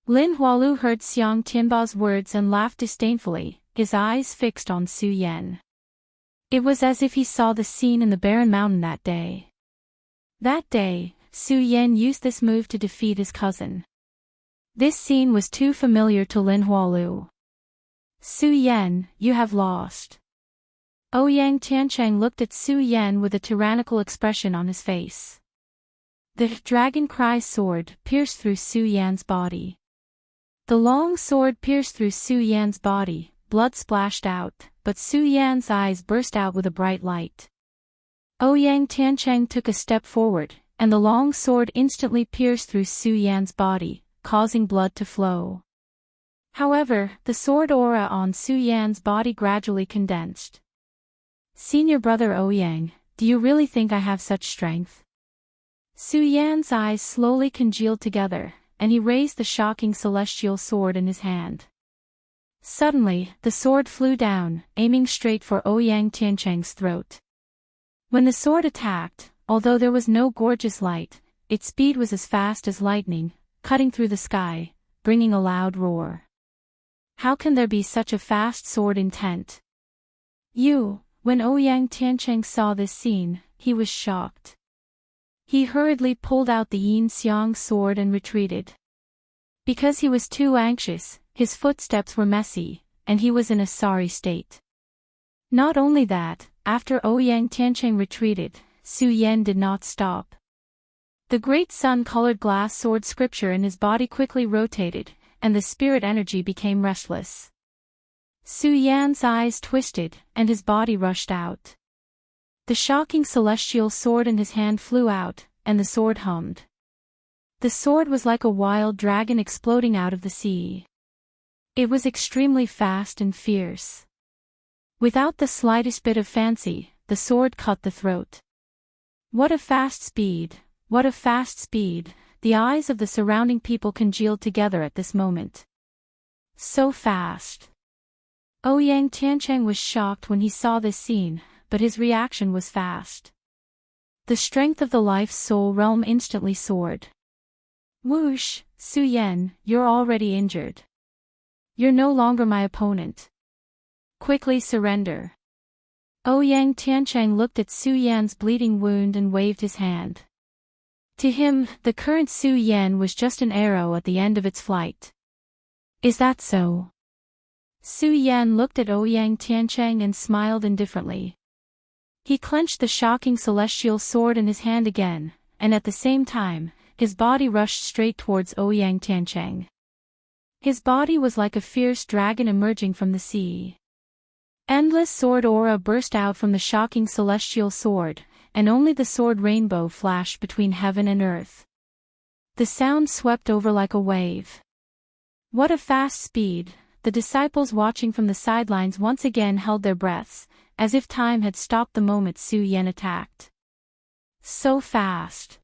Lin Hualu heard Xiang Tianba's words and laughed disdainfully, his eyes fixed on Su Yan. It was as if he saw the scene in the barren mountain that day. That day, Su Yan used this move to defeat his cousin. This scene was too familiar to Lin Hualu. Su Yan, you have lost. Ouyang Tiancheng looked at Su Yan with a tyrannical expression on his face. The dragon cry sword pierced through Su Yan's body. The long sword pierced through Su Yan's body, blood splashed out, but Su Yan's eyes burst out with a bright light. Ouyang Tiancheng took a step forward, and the long sword instantly pierced through Su Yan's body, causing blood to flow. However, the sword aura on Su Yan's body gradually condensed. Senior brother Ouyang, do you really think I have such strength? Su Yan's eyes slowly congealed together, and he raised the shocking celestial sword in his hand. Suddenly, the sword flew down, aiming straight for Ouyang Tiancheng's throat. When the sword attacked, although there was no gorgeous light, its speed was as fast as lightning, cutting through the sky, bringing a loud roar. How can there be such a fast sword intent? When Ouyang Tiancheng saw this scene, he was shocked. He hurriedly pulled out the Yin Xiang sword and retreated. Because he was too anxious, his footsteps were messy, and he was in a sorry state. Not only that, after Ouyang Tiancheng retreated, Su Yan did not stop. The great sun-colored glass sword scripture in his body quickly rotated, and the spirit energy became restless. Su Yan's eyes twisted, and his body rushed out. The shocking celestial sword in his hand flew out, and the sword hummed. The sword was like a wild dragon exploding out of the sea. It was extremely fast and fierce. Without the slightest bit of fancy, the sword cut the throat. What a fast speed! What a fast speed! The eyes of the surrounding people congealed together at this moment. So fast! Ouyang Tiancheng was shocked when he saw this scene, but his reaction was fast. The strength of the life's soul realm instantly soared. Whoosh, Su Yan, you're already injured. You're no longer my opponent. Quickly surrender. Ouyang Tiancheng looked at Su Yan's bleeding wound and waved his hand. To him, the current Su Yan was just an arrow at the end of its flight. Is that so? Su Yan looked at Ouyang Tiancheng and smiled indifferently. He clenched the shocking celestial sword in his hand again, and at the same time, his body rushed straight towards Ouyang Tiancheng. His body was like a fierce dragon emerging from the sea. Endless sword aura burst out from the shocking celestial sword, and only the sword rainbow flashed between heaven and earth. The sound swept over like a wave. What a fast speed! The disciples watching from the sidelines once again held their breaths, as if time had stopped the moment Su Yan attacked. So fast!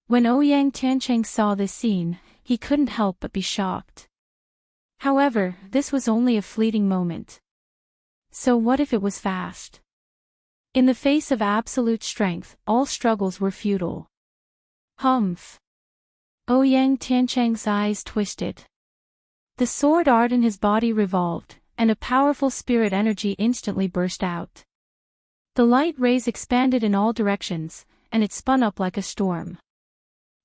When Ouyang Tiancheng saw this scene, he couldn't help but be shocked. However, this was only a fleeting moment. So what if it was fast? In the face of absolute strength, all struggles were futile. Humph! Ouyang Tiancheng's eyes twisted. The sword art in his body revolved, and a powerful spirit energy instantly burst out. The light rays expanded in all directions, and it spun up like a storm.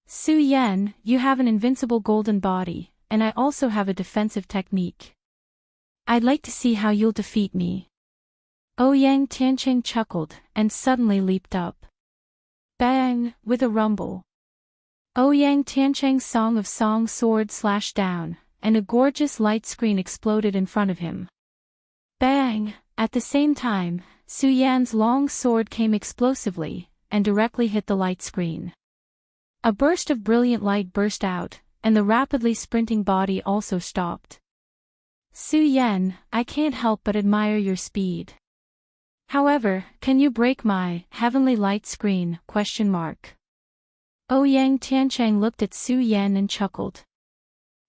Su Yan, you have an invincible golden body, and I also have a defensive technique. I'd like to see how you'll defeat me. Ouyang Tiancheng chuckled, and suddenly leaped up. Bang! With a rumble. Ouyang Tiancheng's Song of Song sword slashed down, and a gorgeous light screen exploded in front of him. Bang! At the same time, Su Yan's long sword came explosively, and directly hit the light screen. A burst of brilliant light burst out, and the rapidly sprinting body also stopped. Su Yan, I can't help but admire your speed. However, can you break my heavenly light screen? Ouyang Tiancheng looked at Su Yan and chuckled.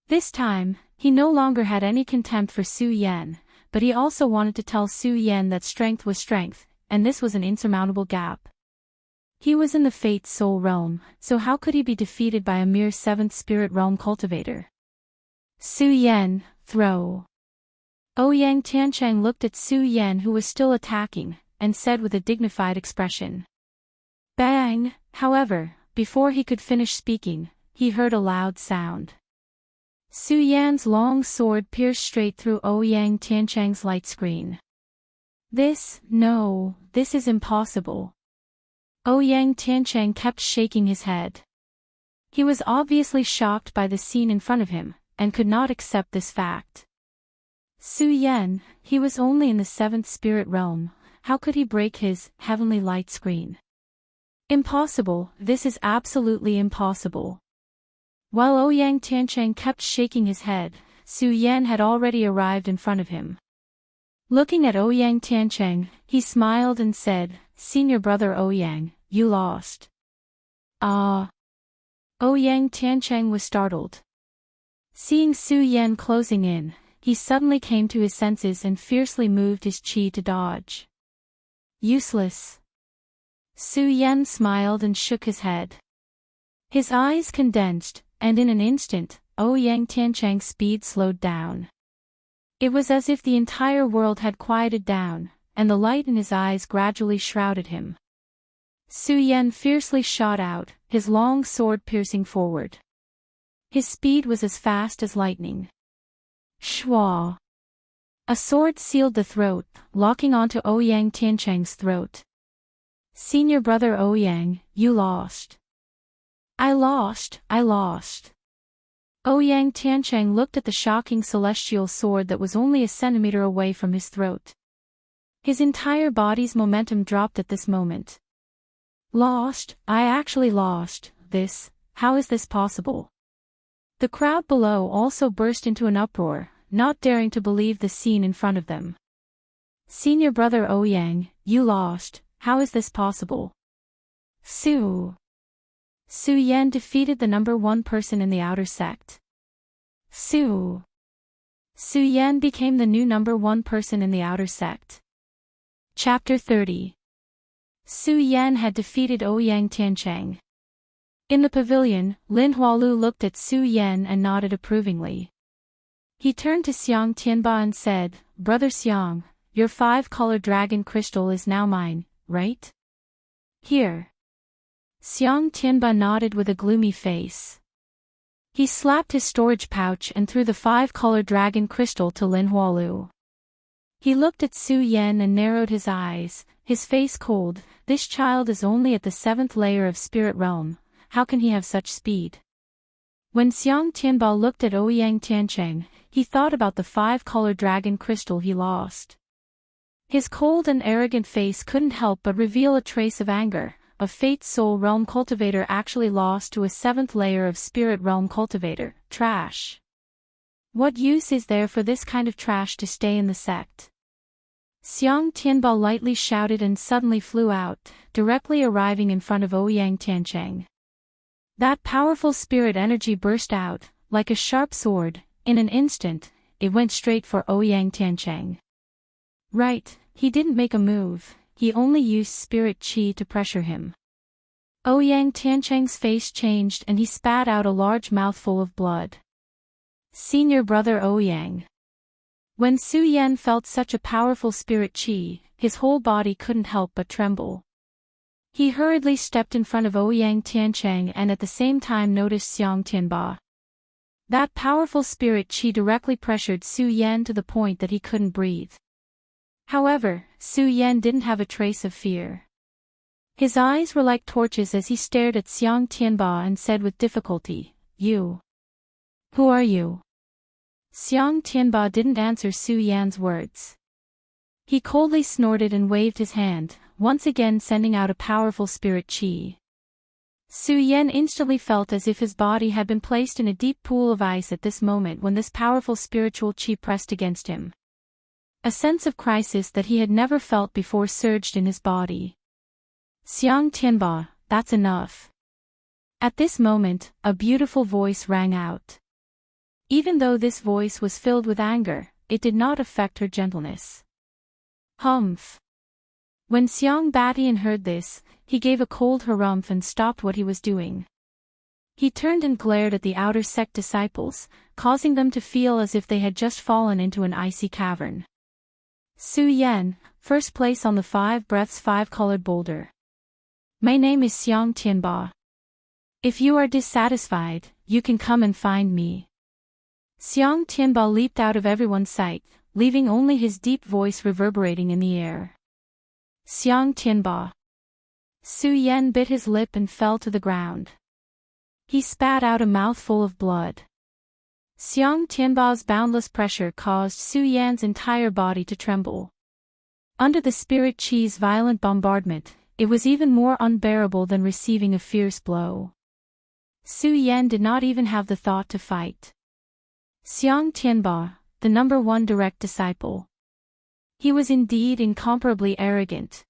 This time, he no longer had any contempt for Su Yan, but he also wanted to tell Su Yan that strength was strength, and this was an insurmountable gap. He was in the Fate Soul realm, so how could he be defeated by a mere 7th Spirit realm cultivator? Su Yan, throw. Ouyang Tiancheng looked at Su Yan, who was still attacking, and said with a dignified expression. Bang! However, before he could finish speaking, he heard a loud sound. Su Yan's long sword pierced straight through Ouyang Tiancheng's light screen. This is impossible. Ouyang Tiancheng kept shaking his head. He was obviously shocked by the scene in front of him, and could not accept this fact. Su Yan, he was only in the 7th Spirit realm, how could he break his heavenly light screen? Impossible, this is absolutely impossible. While Ouyang Tiancheng kept shaking his head, Su Yan had already arrived in front of him. Looking at Ouyang Tiancheng, he smiled and said, Senior brother Ouyang, you lost. Ah. Ouyang Tiancheng was startled. Seeing Su Yan closing in, he suddenly came to his senses and fiercely moved his chi to dodge. Useless. Su Yan smiled and shook his head. His eyes condensed, and in an instant, Ouyang Tiancheng's speed slowed down. It was as if the entire world had quieted down, and the light in his eyes gradually shrouded him. Su Yan fiercely shot out, his long sword piercing forward. His speed was as fast as lightning. Shwa! A sword sealed the throat, locking onto Ouyang Tiancheng's throat. Senior brother Ouyang, you lost. I lost. Ouyang Tiancheng looked at the shocking celestial sword that was only a centimeter away from his throat. His entire body's momentum dropped at this moment. Lost? I actually lost. How is this possible? The crowd below also burst into an uproar, not daring to believe the scene in front of them. Senior brother Ouyang, you lost, how is this possible? Su Yan defeated the number 1 person in the outer sect. Su Yan became the new number 1 person in the outer sect. Chapter 30. Su Yan had defeated Ouyang Tiancheng. In the pavilion, Lin Hualu looked at Su Yan and nodded approvingly. He turned to Xiang Tianba and said, Brother Xiang, your 5-colored dragon crystal is now mine, right? Here. Xiang Tianba nodded with a gloomy face. He slapped his storage pouch and threw the 5-colored dragon crystal to Lin Hualu. He looked at Su Yan and narrowed his eyes, his face cold. This child is only at the 7th layer of spirit realm, how can he have such speed? When Xiang Tianba looked at Ouyang Tiancheng, he thought about the 5-colored dragon crystal he lost. His cold and arrogant face couldn't help but reveal a trace of anger. A Fate's Soul Realm cultivator actually lost to a 7th layer of Spirit Realm cultivator. Trash. What use is there for this kind of trash to stay in the sect? Xiang Tianba lightly shouted and suddenly flew out, directly arriving in front of Ouyang Tiancheng. That powerful spirit energy burst out, like a sharp sword. In an instant, it went straight for Ouyang Tiancheng. Right, he didn't make a move. He only used spirit chi to pressure him. Ouyang Tiancheng's face changed and he spat out a large mouthful of blood. Senior brother Ouyang. When Su Yan felt such a powerful spirit chi, his whole body couldn't help but tremble. He hurriedly stepped in front of Ouyang Tiancheng and at the same time noticed Xiang Tianba. That powerful spirit chi directly pressured Su Yan to the point that he couldn't breathe. However, Su Yan didn't have a trace of fear. His eyes were like torches as he stared at Xiang Tianba and said with difficulty, You. Who are you? Xiang Tianba didn't answer Su Yan's words. He coldly snorted and waved his hand, once again sending out a powerful spirit chi. Su Yan instantly felt as if his body had been placed in a deep pool of ice at this moment when this powerful spiritual chi pressed against him. A sense of crisis that he had never felt before surged in his body. Xiang Tianba, that's enough. At this moment, a beautiful voice rang out. Even though this voice was filled with anger, it did not affect her gentleness. Humph. When Xiang Batian heard this, he gave a cold harumph and stopped what he was doing. He turned and glared at the outer sect disciples, causing them to feel as if they had just fallen into an icy cavern. Su Yan, first place on the 5 breaths 5-colored boulder. My name is Xiang Tianba. If you are dissatisfied, you can come and find me. Xiang Tianba leaped out of everyone's sight, leaving only his deep voice reverberating in the air. Xiang Tianba. Su Yan bit his lip and fell to the ground. He spat out a mouthful of blood. Xiang Tianba's boundless pressure caused Su Yan's entire body to tremble. Under the spirit chi's violent bombardment, it was even more unbearable than receiving a fierce blow. Su Yan did not even have the thought to fight. Xiang Tianba, the number 1 direct disciple. He was indeed incomparably arrogant.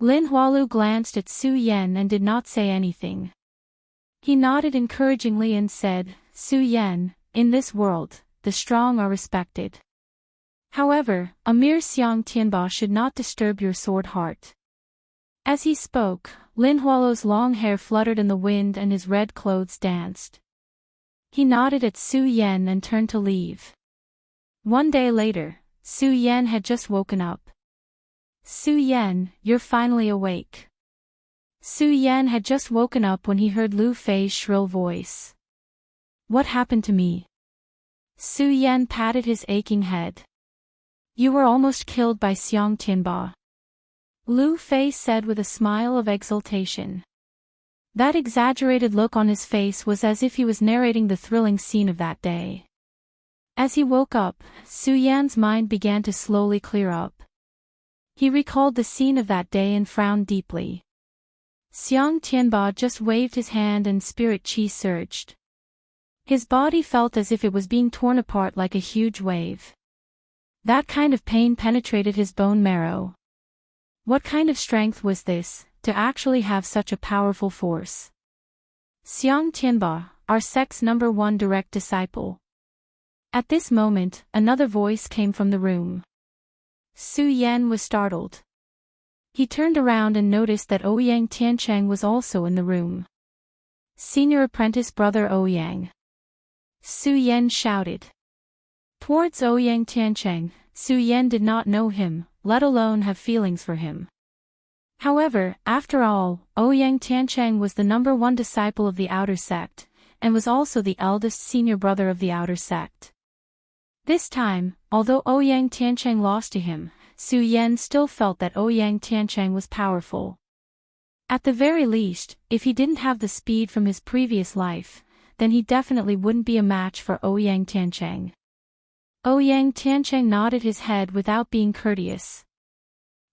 Lin Hualu glanced at Su Yan and did not say anything. He nodded encouragingly and said, Su Yan, in this world, the strong are respected. However, a mere Xiang Tianba should not disturb your sword heart. As he spoke, Lin Hualu's long hair fluttered in the wind and his red clothes danced. He nodded at Su Yan and turned to leave. One day later, Su Yan had just woken up. Su Yan, you're finally awake. Su Yan had just woken up when he heard Lu Fei's shrill voice. What happened to me? Su Yan patted his aching head. You were almost killed by Xiang Tianba. Lu Fei said with a smile of exultation. That exaggerated look on his face was as if he was narrating the thrilling scene of that day. As he woke up, Su Yan's mind began to slowly clear up. He recalled the scene of that day and frowned deeply. Xiang Tianba just waved his hand and spirit chi surged. His body felt as if it was being torn apart like a huge wave. That kind of pain penetrated his bone marrow. What kind of strength was this, to actually have such a powerful force? Xiang Tianba, our sect's #1 direct disciple. At this moment, another voice came from the room. Su Yan was startled. He turned around and noticed that Ouyang Tiancheng was also in the room. Senior apprentice brother Ouyang. Su Yan shouted. Towards Ouyang Tiancheng, Su Yan did not know him, let alone have feelings for him. However, after all, Ouyang Tiancheng was the #1 disciple of the outer sect, and was also the eldest senior brother of the outer sect. This time, although Ouyang Tiancheng lost to him, Su Yan still felt that Ouyang Tiancheng was powerful. At the very least, if he didn't have the speed from his previous life, then he definitely wouldn't be a match for Ouyang Tiancheng. Ouyang Tiancheng nodded his head without being courteous.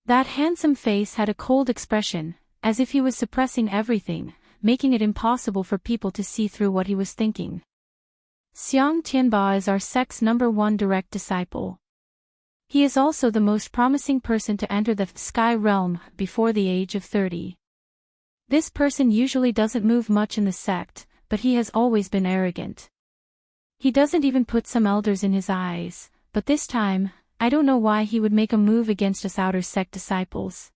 That handsome face had a cold expression, as if he was suppressing everything, making it impossible for people to see through what he was thinking. Xiang Tianba is our sect's #1 direct disciple. He is also the most promising person to enter the sky realm before the age of 30. This person usually doesn't move much in the sect, but he has always been arrogant. He doesn't even put some elders in his eyes, but this time, I don't know why he would make a move against us outer sect disciples.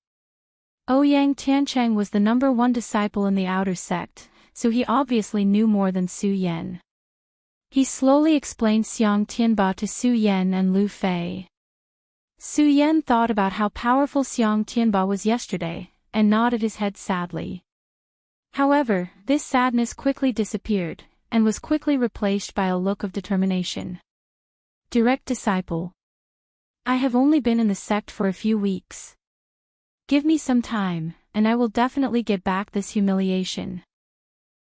Ouyang Tiancheng was the #1 disciple in the outer sect, so he obviously knew more than Su Yan. He slowly explained Xiang Tianba to Su Yan and Lu Fei. Su Yan thought about how powerful Xiang Tianba was yesterday, and nodded his head sadly. However, this sadness quickly disappeared, and was quickly replaced by a look of determination. Direct disciple. I have only been in the sect for a few weeks. Give me some time, and I will definitely get back this humiliation.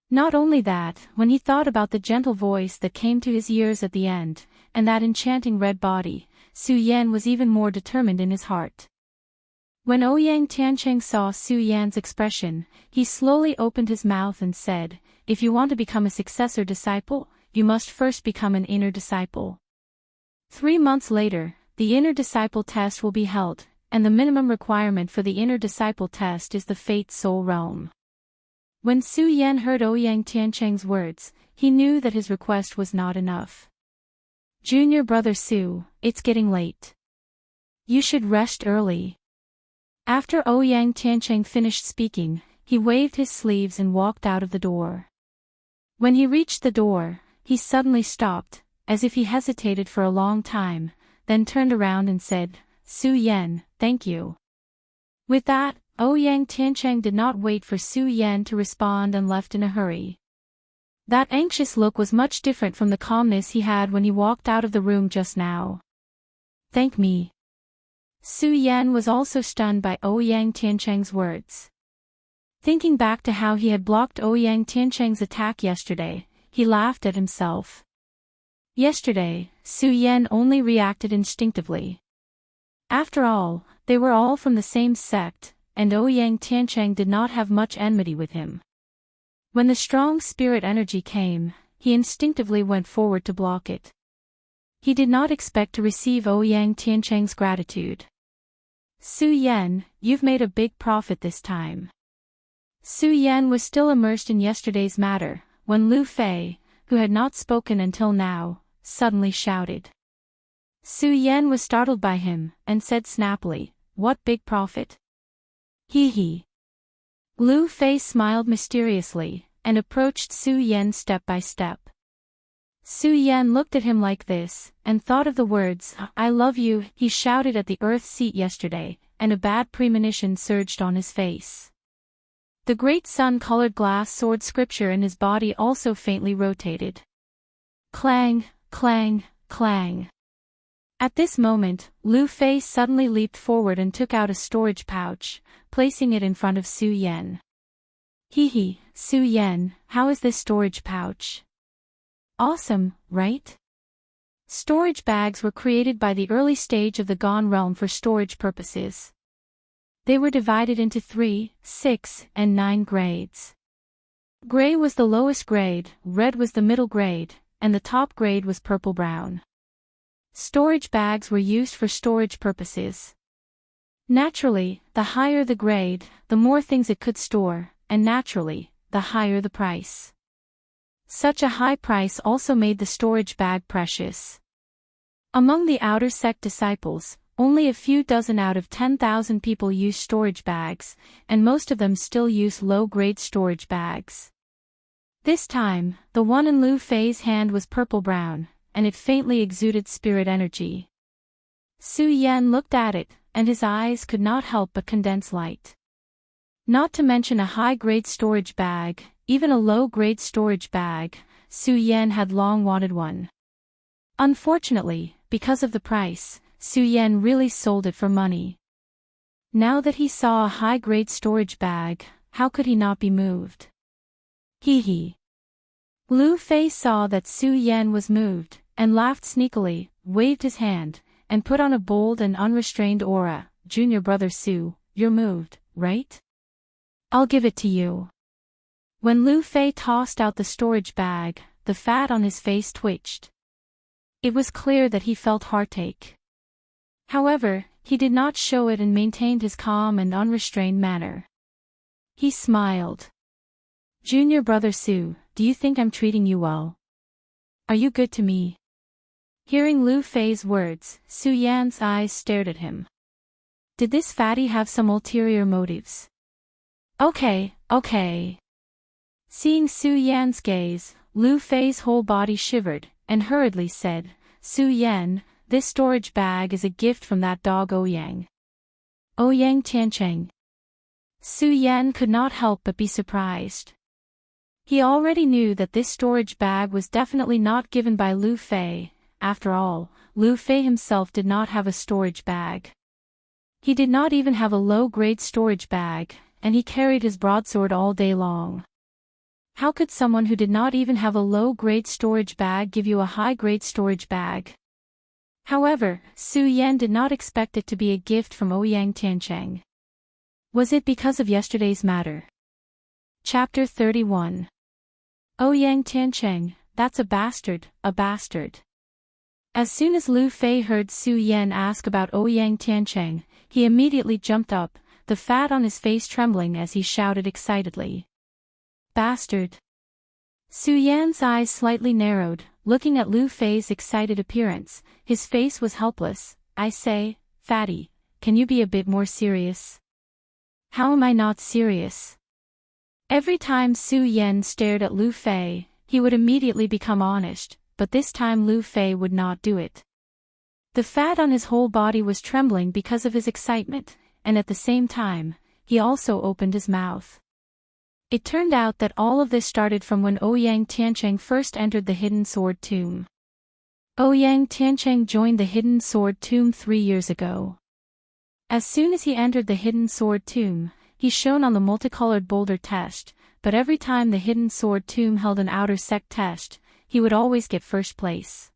Not only that, when he thought about the gentle voice that came to his ears at the end, and that enchanting red body, Su Yan was even more determined in his heart. When Ouyang Tiancheng saw Su Yan's expression, he slowly opened his mouth and said, if you want to become a successor disciple, you must first become an inner disciple. 3 months later, the inner disciple test will be held, and the minimum requirement for the inner disciple test is the Fate Soul Realm. When Su Yan heard Ouyang Tiancheng's words, he knew that his request was not enough. Junior brother Su, it's getting late. You should rest early. After Ouyang Tiancheng finished speaking, he waved his sleeves and walked out of the door. When he reached the door, he suddenly stopped, as if he hesitated for a long time, then turned around and said, Su Yan, thank you. With that, Ouyang Tiancheng did not wait for Su Yan to respond and left in a hurry. That anxious look was much different from the calmness he had when he walked out of the room just now. Thank me. Su Yan was also stunned by Ouyang Tiancheng's words. Thinking back to how he had blocked Ouyang Tiancheng's attack yesterday, he laughed at himself. Yesterday, Su Yan only reacted instinctively. After all, they were all from the same sect, and Ouyang Tiancheng did not have much enmity with him. When the strong spirit energy came, he instinctively went forward to block it. He did not expect to receive Ouyang Tiancheng's gratitude. Su Yan, you've made a big profit this time. Su Yan was still immersed in yesterday's matter, when Lu Fei, who had not spoken until now, suddenly shouted. Su Yan was startled by him, and said snappily, what big profit? Hee hee. Lu Fei smiled mysteriously, and approached Su Yan step by step. Su Yan looked at him like this, and thought of the words, I love you, he shouted at the earth seat yesterday, and a bad premonition surged on his face. The great sun-colored glass sword scripture in his body also faintly rotated. Clang, clang, clang. At this moment, Lu Fei suddenly leaped forward and took out a storage pouch, placing it in front of Su Yan. Hee hee, Su Yan, how is this storage pouch? Awesome, right? Storage bags were created by the early stage of the Gone realm for storage purposes. They were divided into 3, 6, and 9 grades. Gray was the lowest grade, red was the middle grade, and the top grade was purple-brown. Storage bags were used for storage purposes. Naturally, the higher the grade, the more things it could store, and naturally, the higher the price. Such a high price also made the storage bag precious. Among the outer sect disciples, only a few dozen out of 10,000 people use storage bags, and most of them still use low-grade storage bags. This time, the one in Lu Fei's hand was purple-brown, and it faintly exuded spirit energy. Su Yan looked at it, and his eyes could not help but condense light. Not to mention a high-grade storage bag, even a low-grade storage bag, Su Yan had long wanted one. Unfortunately, because of the price, Su Yan really sold it for money. Now that he saw a high-grade storage bag, how could he not be moved? Hee hee. Lu Fei saw that Su Yan was moved, and laughed sneakily, waved his hand, and put on a bold and unrestrained aura. Junior brother Su, you're moved, right? I'll give it to you. When Lu Fei tossed out the storage bag, the fat on his face twitched. It was clear that he felt heartache. However, he did not show it and maintained his calm and unrestrained manner. He smiled. Junior brother Su, do you think I'm treating you well? Are you good to me? Hearing Lu Fei's words, Su Yan's eyes stared at him. Did this fatty have some ulterior motives? Okay. Seeing Su Yan's gaze, Lu Fei's whole body shivered, and hurriedly said, Su Yan, this storage bag is a gift from that dog Ouyang. Ouyang Tiancheng. Su Yan could not help but be surprised. He already knew that this storage bag was definitely not given by Lu Fei. After all, Lu Fei himself did not have a storage bag. He did not even have a low-grade storage bag, and he carried his broadsword all day long. How could someone who did not even have a low-grade storage bag give you a high-grade storage bag? However, Su Yan did not expect it to be a gift from Ouyang Tiancheng. Was it because of yesterday's matter? Chapter 31. Ouyang Tiancheng, that's a bastard, a bastard. As soon as Lu Fei heard Su Yan ask about Ouyang Tiancheng, he immediately jumped up, the fat on his face trembling as he shouted excitedly. Bastard. Su Yan's eyes slightly narrowed, looking at Lu Fei's excited appearance. His face was helpless. I say, fatty, can you be a bit more serious? How am I not serious? Every time Su Yan stared at Lu Fei, he would immediately become honest, but this time Lu Fei would not do it. The fat on his whole body was trembling because of his excitement, and at the same time, he also opened his mouth. It turned out that all of this started from when Ouyang Tiancheng first entered the Hidden Sword Tomb. Ouyang Tiancheng joined the Hidden Sword Tomb 3 years ago. As soon as he entered the Hidden Sword Tomb, he shone on the multicolored boulder test, but every time the Hidden Sword Tomb held an outer sect test, he would always get first place.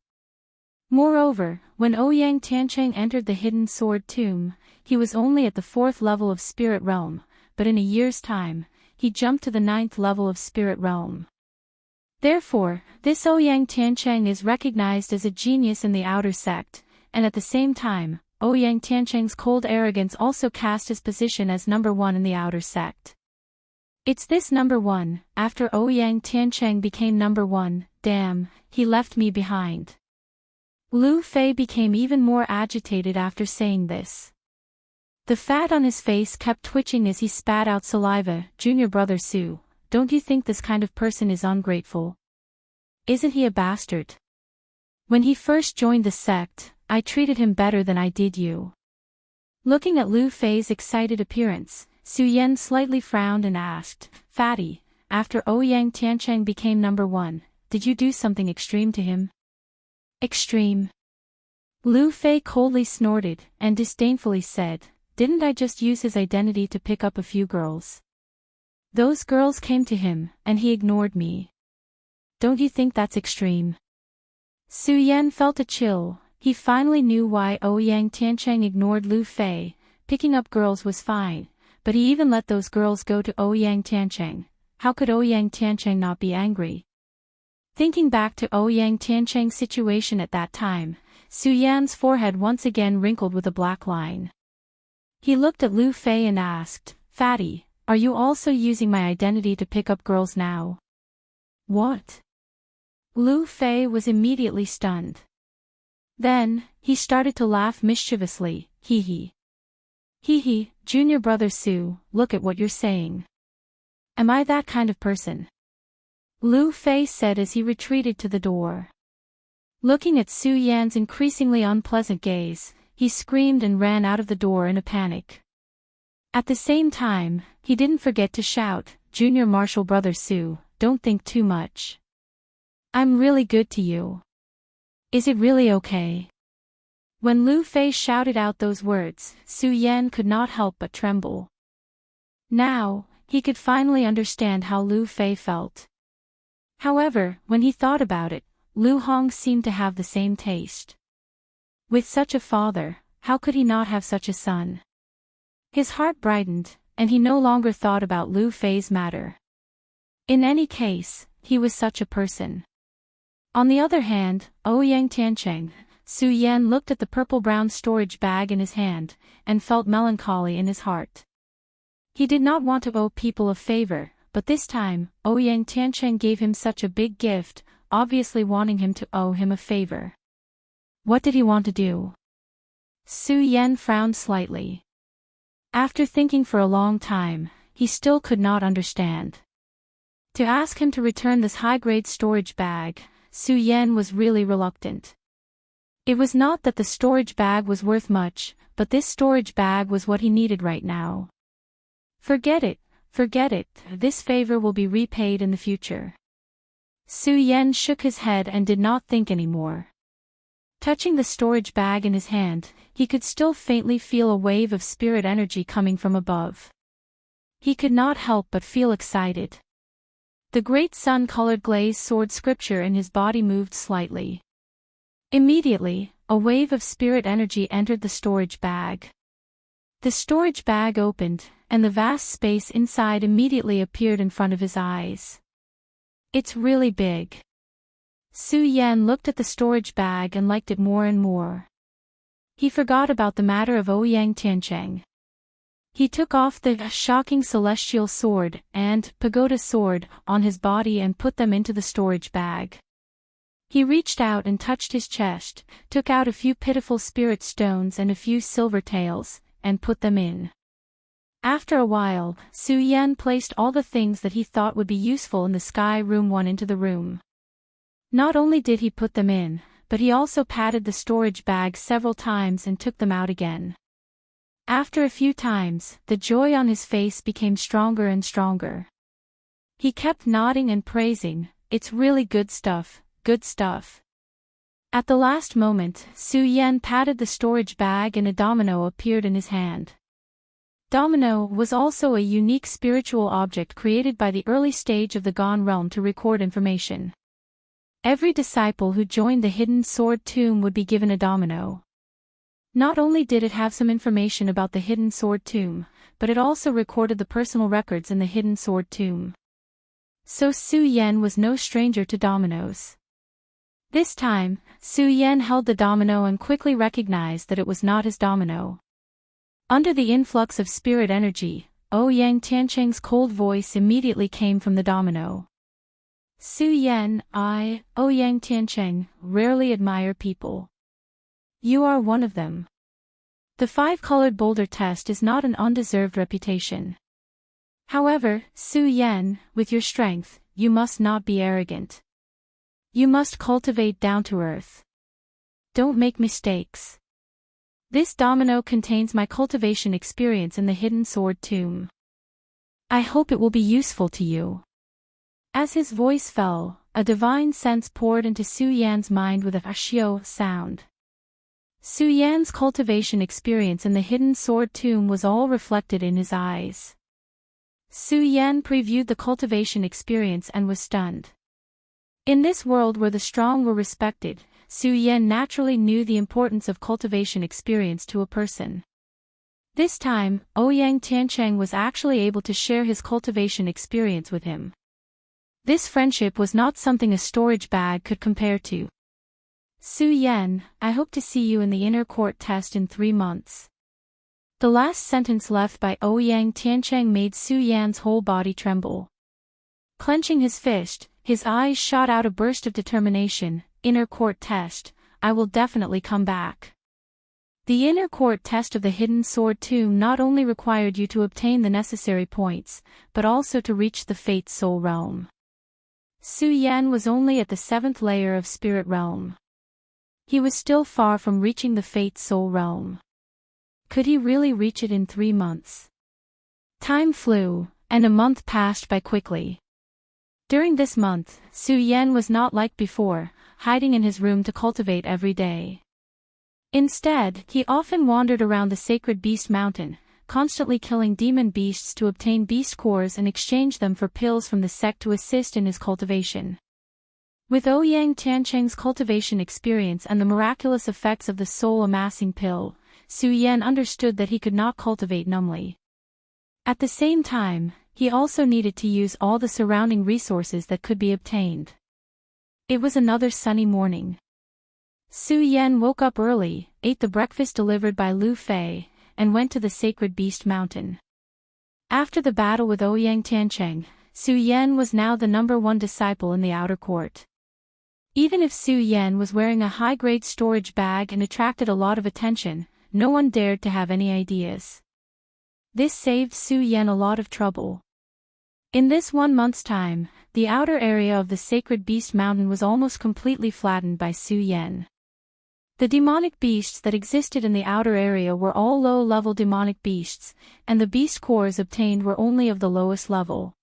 Moreover, when Ouyang Tiancheng entered the Hidden Sword Tomb, he was only at the 4th level of Spirit Realm, but in a year's time, he jumped to the 9th level of Spirit Realm. Therefore, this Ouyang Tiancheng is recognized as a genius in the outer sect, and at the same time, Ouyang Tiancheng's cold arrogance also cast his position as number 1 in the outer sect. It's this number 1, after Ouyang Tiancheng became number 1, damn, he left me behind. Lu Fei became even more agitated after saying this. The fat on his face kept twitching as he spat out saliva. Junior brother Su, don't you think this kind of person is ungrateful? Isn't he a bastard? When he first joined the sect, I treated him better than I did you. Looking at Lu Fei's excited appearance, Su Yan slightly frowned and asked, Fatty, after Ouyang Tiancheng became number 1, did you do something extreme to him? Extreme? Lu Fei coldly snorted, and disdainfully said, didn't I just use his identity to pick up a few girls? Those girls came to him, and he ignored me. Don't you think that's extreme? Su Yan felt a chill. He finally knew why Ouyang Tiancheng ignored Lu Fei. Picking up girls was fine, but he even let those girls go to Ouyang Tiancheng. How could Ouyang Tiancheng not be angry? Thinking back to Ouyang Tiancheng's situation at that time, Su Yan's forehead once again wrinkled with a black line. He looked at Lu Fei and asked, "Fatty, are you also using my identity to pick up girls now?" "What?" Lu Fei was immediately stunned. Then, he started to laugh mischievously, "Hee hee. Hee hee, junior brother Su, look at what you're saying. Am I that kind of person?" Lu Fei said as he retreated to the door. Looking at Su Yan's increasingly unpleasant gaze, he screamed and ran out of the door in a panic. At the same time, he didn't forget to shout, "Junior Marshal Brother Su, don't think too much. I'm really good to you. Is it really okay?" When Lu Fei shouted out those words, Su Yan could not help but tremble. Now, he could finally understand how Lu Fei felt. However, when he thought about it, Lu Hong seemed to have the same taste. With such a father, how could he not have such a son? His heart brightened, and he no longer thought about Lu Fei's matter. In any case, he was such a person. On the other hand, Ouyang Tiancheng, Su Yan looked at the purple-brown storage bag in his hand, and felt melancholy in his heart. He did not want to owe people a favor, but this time, Ouyang Tiancheng gave him such a big gift, obviously wanting him to owe him a favor. What did he want to do? Su Yan frowned slightly. After thinking for a long time, he still could not understand. To ask him to return this high-grade storage bag, Su Yan was really reluctant. It was not that the storage bag was worth much, but this storage bag was what he needed right now. Forget it, this favor will be repaid in the future. Su Yan shook his head and did not think anymore. Touching the storage bag in his hand, he could still faintly feel a wave of spirit energy coming from above. He could not help but feel excited. The great sun-colored glazed sword scripture in his body moved slightly. Immediately, a wave of spirit energy entered the storage bag. The storage bag opened, and the vast space inside immediately appeared in front of his eyes. It's really big. Su Yan looked at the storage bag and liked it more and more. He forgot about the matter of Ouyang Tiancheng. He took off the shocking celestial sword and pagoda sword on his body and put them into the storage bag. He reached out and touched his chest, took out a few pitiful spirit stones and a few silver taels, and put them in. After a while, Su Yan placed all the things that he thought would be useful in the Sky Room 1 into the room. Not only did he put them in, but he also patted the storage bag several times and took them out again. After a few times, the joy on his face became stronger and stronger. He kept nodding and praising, "It's really good stuff, good stuff." At the last moment, Su Yan patted the storage bag and a domino appeared in his hand. Domino was also a unique spiritual object created by the early stage of the Gone Realm to record information. Every disciple who joined the Hidden Sword Tomb would be given a domino. Not only did it have some information about the Hidden Sword Tomb, but it also recorded the personal records in the Hidden Sword Tomb. So Su Yan was no stranger to dominoes. This time, Su Yan held the domino and quickly recognized that it was not his domino. Under the influx of spirit energy, Ouyang Tiancheng's cold voice immediately came from the domino. "Su Yan, I, Ouyang Tiancheng, rarely admire people. You are one of them. The 5-colored boulder test is not an undeserved reputation. However, Su Yan, with your strength, you must not be arrogant. You must cultivate down-to-earth. Don't make mistakes. This domino contains my cultivation experience in the Hidden Sword Tomb. I hope it will be useful to you." As his voice fell, a divine sense poured into Su Yan's mind with a xiao sound. Su Yan's cultivation experience in the Hidden Sword Tomb was all reflected in his eyes. Su Yan previewed the cultivation experience and was stunned. In this world where the strong were respected, Su Yan naturally knew the importance of cultivation experience to a person. This time, Ouyang Tiancheng was actually able to share his cultivation experience with him. This friendship was not something a storage bag could compare to. Su Yan, I hope to see you in the inner court test in 3 months. The last sentence left by Ouyang Tiancheng made Su Yan's whole body tremble. Clenching his fist, his eyes shot out a burst of determination. Inner court test, I will definitely come back. The inner court test of the Hidden Sword Tomb not only required you to obtain the necessary points, but also to reach the Fate Soul Realm. Su Yan was only at the 7th layer of Spirit Realm. He was still far from reaching the Fate Soul Realm. Could he really reach it in 3 months? Time flew, and a month passed by quickly. During this month, Su Yan was not like before, hiding in his room to cultivate every day. Instead, he often wandered around the sacred beast mountain, constantly killing demon beasts to obtain beast cores and exchange them for pills from the sect to assist in his cultivation. With Ouyang Tiancheng's cultivation experience and the miraculous effects of the soul-amassing pill, Su Yan understood that he could not cultivate numbly. At the same time, he also needed to use all the surrounding resources that could be obtained. It was another sunny morning. Su Yan woke up early, ate the breakfast delivered by Lu Fei, and went to the sacred beast mountain. After the battle with Ouyang Tiancheng, Su Yan was now the #1 disciple in the outer court. Even if Su Yan was wearing a high-grade storage bag and attracted a lot of attention, no one dared to have any ideas. This saved Su Yan a lot of trouble. In this 1 month's time, the outer area of the sacred beast mountain was almost completely flattened by Su Yan. The demonic beasts that existed in the outer area were all low-level demonic beasts, and the beast cores obtained were only of the lowest level.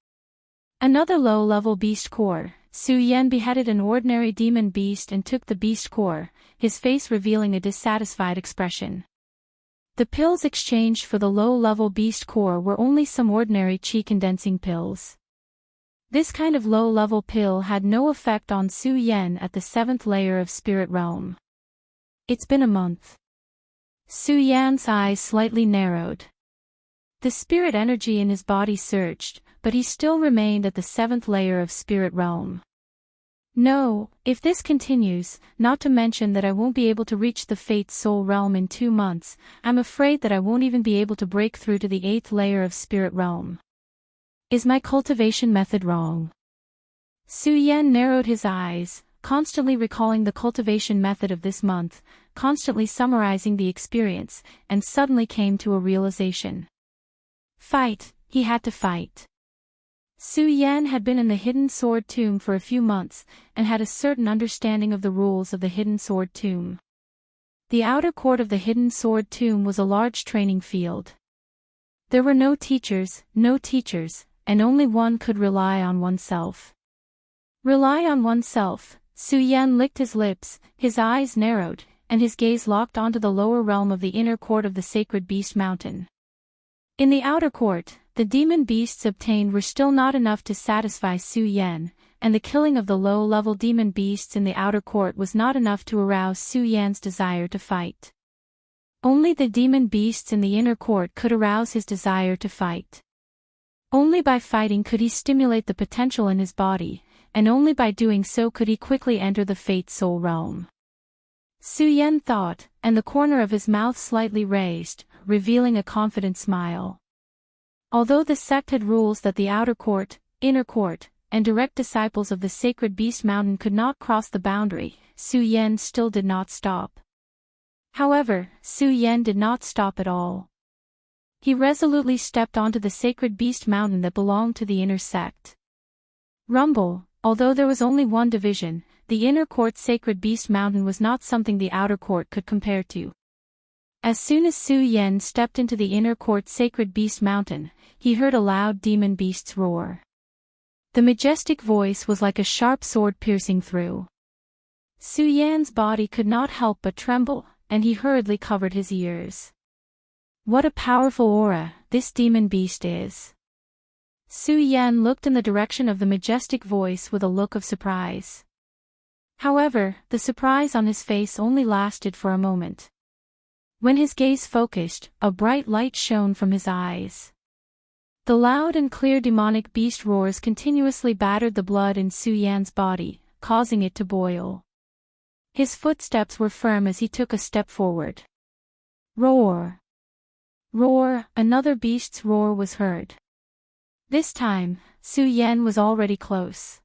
Another low-level beast core, Su Yan beheaded an ordinary demon beast and took the beast core, his face revealing a dissatisfied expression. The pills exchanged for the low-level beast core were only some ordinary qi-condensing pills. This kind of low-level pill had no effect on Su Yan at the 7th layer of Spirit Realm. It's been a month. Su Yan's eyes slightly narrowed. The spirit energy in his body surged, but he still remained at the 7th layer of Spirit Realm. No, if this continues, not to mention that I won't be able to reach the Fate Soul Realm in 2 months, I'm afraid that I won't even be able to break through to the 8th layer of Spirit Realm. Is my cultivation method wrong? Su Yan narrowed his eyes, constantly recalling the cultivation method of this month, constantly summarizing the experience, and suddenly came to a realization. Fight, he had to fight. Su Yan had been in the Hidden Sword Tomb for a few months, and had a certain understanding of the rules of the Hidden Sword Tomb. The outer court of the Hidden Sword Tomb was a large training field. There were no teachers, and only one could rely on oneself. Rely on oneself, Su Yan licked his lips, his eyes narrowed, and his gaze locked onto the lower realm of the inner court of the Sacred Beast Mountain. In the outer court, the demon beasts obtained were still not enough to satisfy Su Yan, and the killing of the low-level demon beasts in the outer court was not enough to arouse Su Yan's desire to fight. Only the demon beasts in the inner court could arouse his desire to fight. Only by fighting could he stimulate the potential in his body, and only by doing so could he quickly enter the Fate Soul Realm. Su Yan thought, and the corner of his mouth slightly raised, revealing a confident smile. Although the sect had rules that the outer court, inner court, and direct disciples of the Sacred Beast Mountain could not cross the boundary, Su Yan still did not stop. However, Su Yan did not stop at all. He resolutely stepped onto the Sacred Beast Mountain that belonged to the inner sect. Rumble, although there was only one division, the inner court Sacred Beast Mountain was not something the outer court could compare to. As soon as Su Yan stepped into the inner court Sacred Beast Mountain, he heard a loud demon beast's roar. The majestic voice was like a sharp sword piercing through. Su Yan's body could not help but tremble, and he hurriedly covered his ears. What a powerful aura this demon beast is. Su Yan looked in the direction of the majestic voice with a look of surprise. However, the surprise on his face only lasted for a moment. When his gaze focused, a bright light shone from his eyes. The loud and clear demonic beast roars continuously battered the blood in Su Yan's body, causing it to boil. His footsteps were firm as he took a step forward. Roar! Roar! Another beast's roar was heard. This time, Su Yan was already close.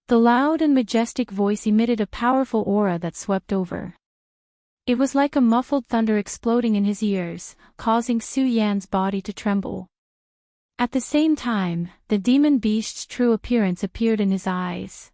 The loud and majestic voice emitted a powerful aura that swept over. It was like a muffled thunder exploding in his ears, causing Su Yan's body to tremble. At the same time, the demon beast's true appearance appeared in his eyes.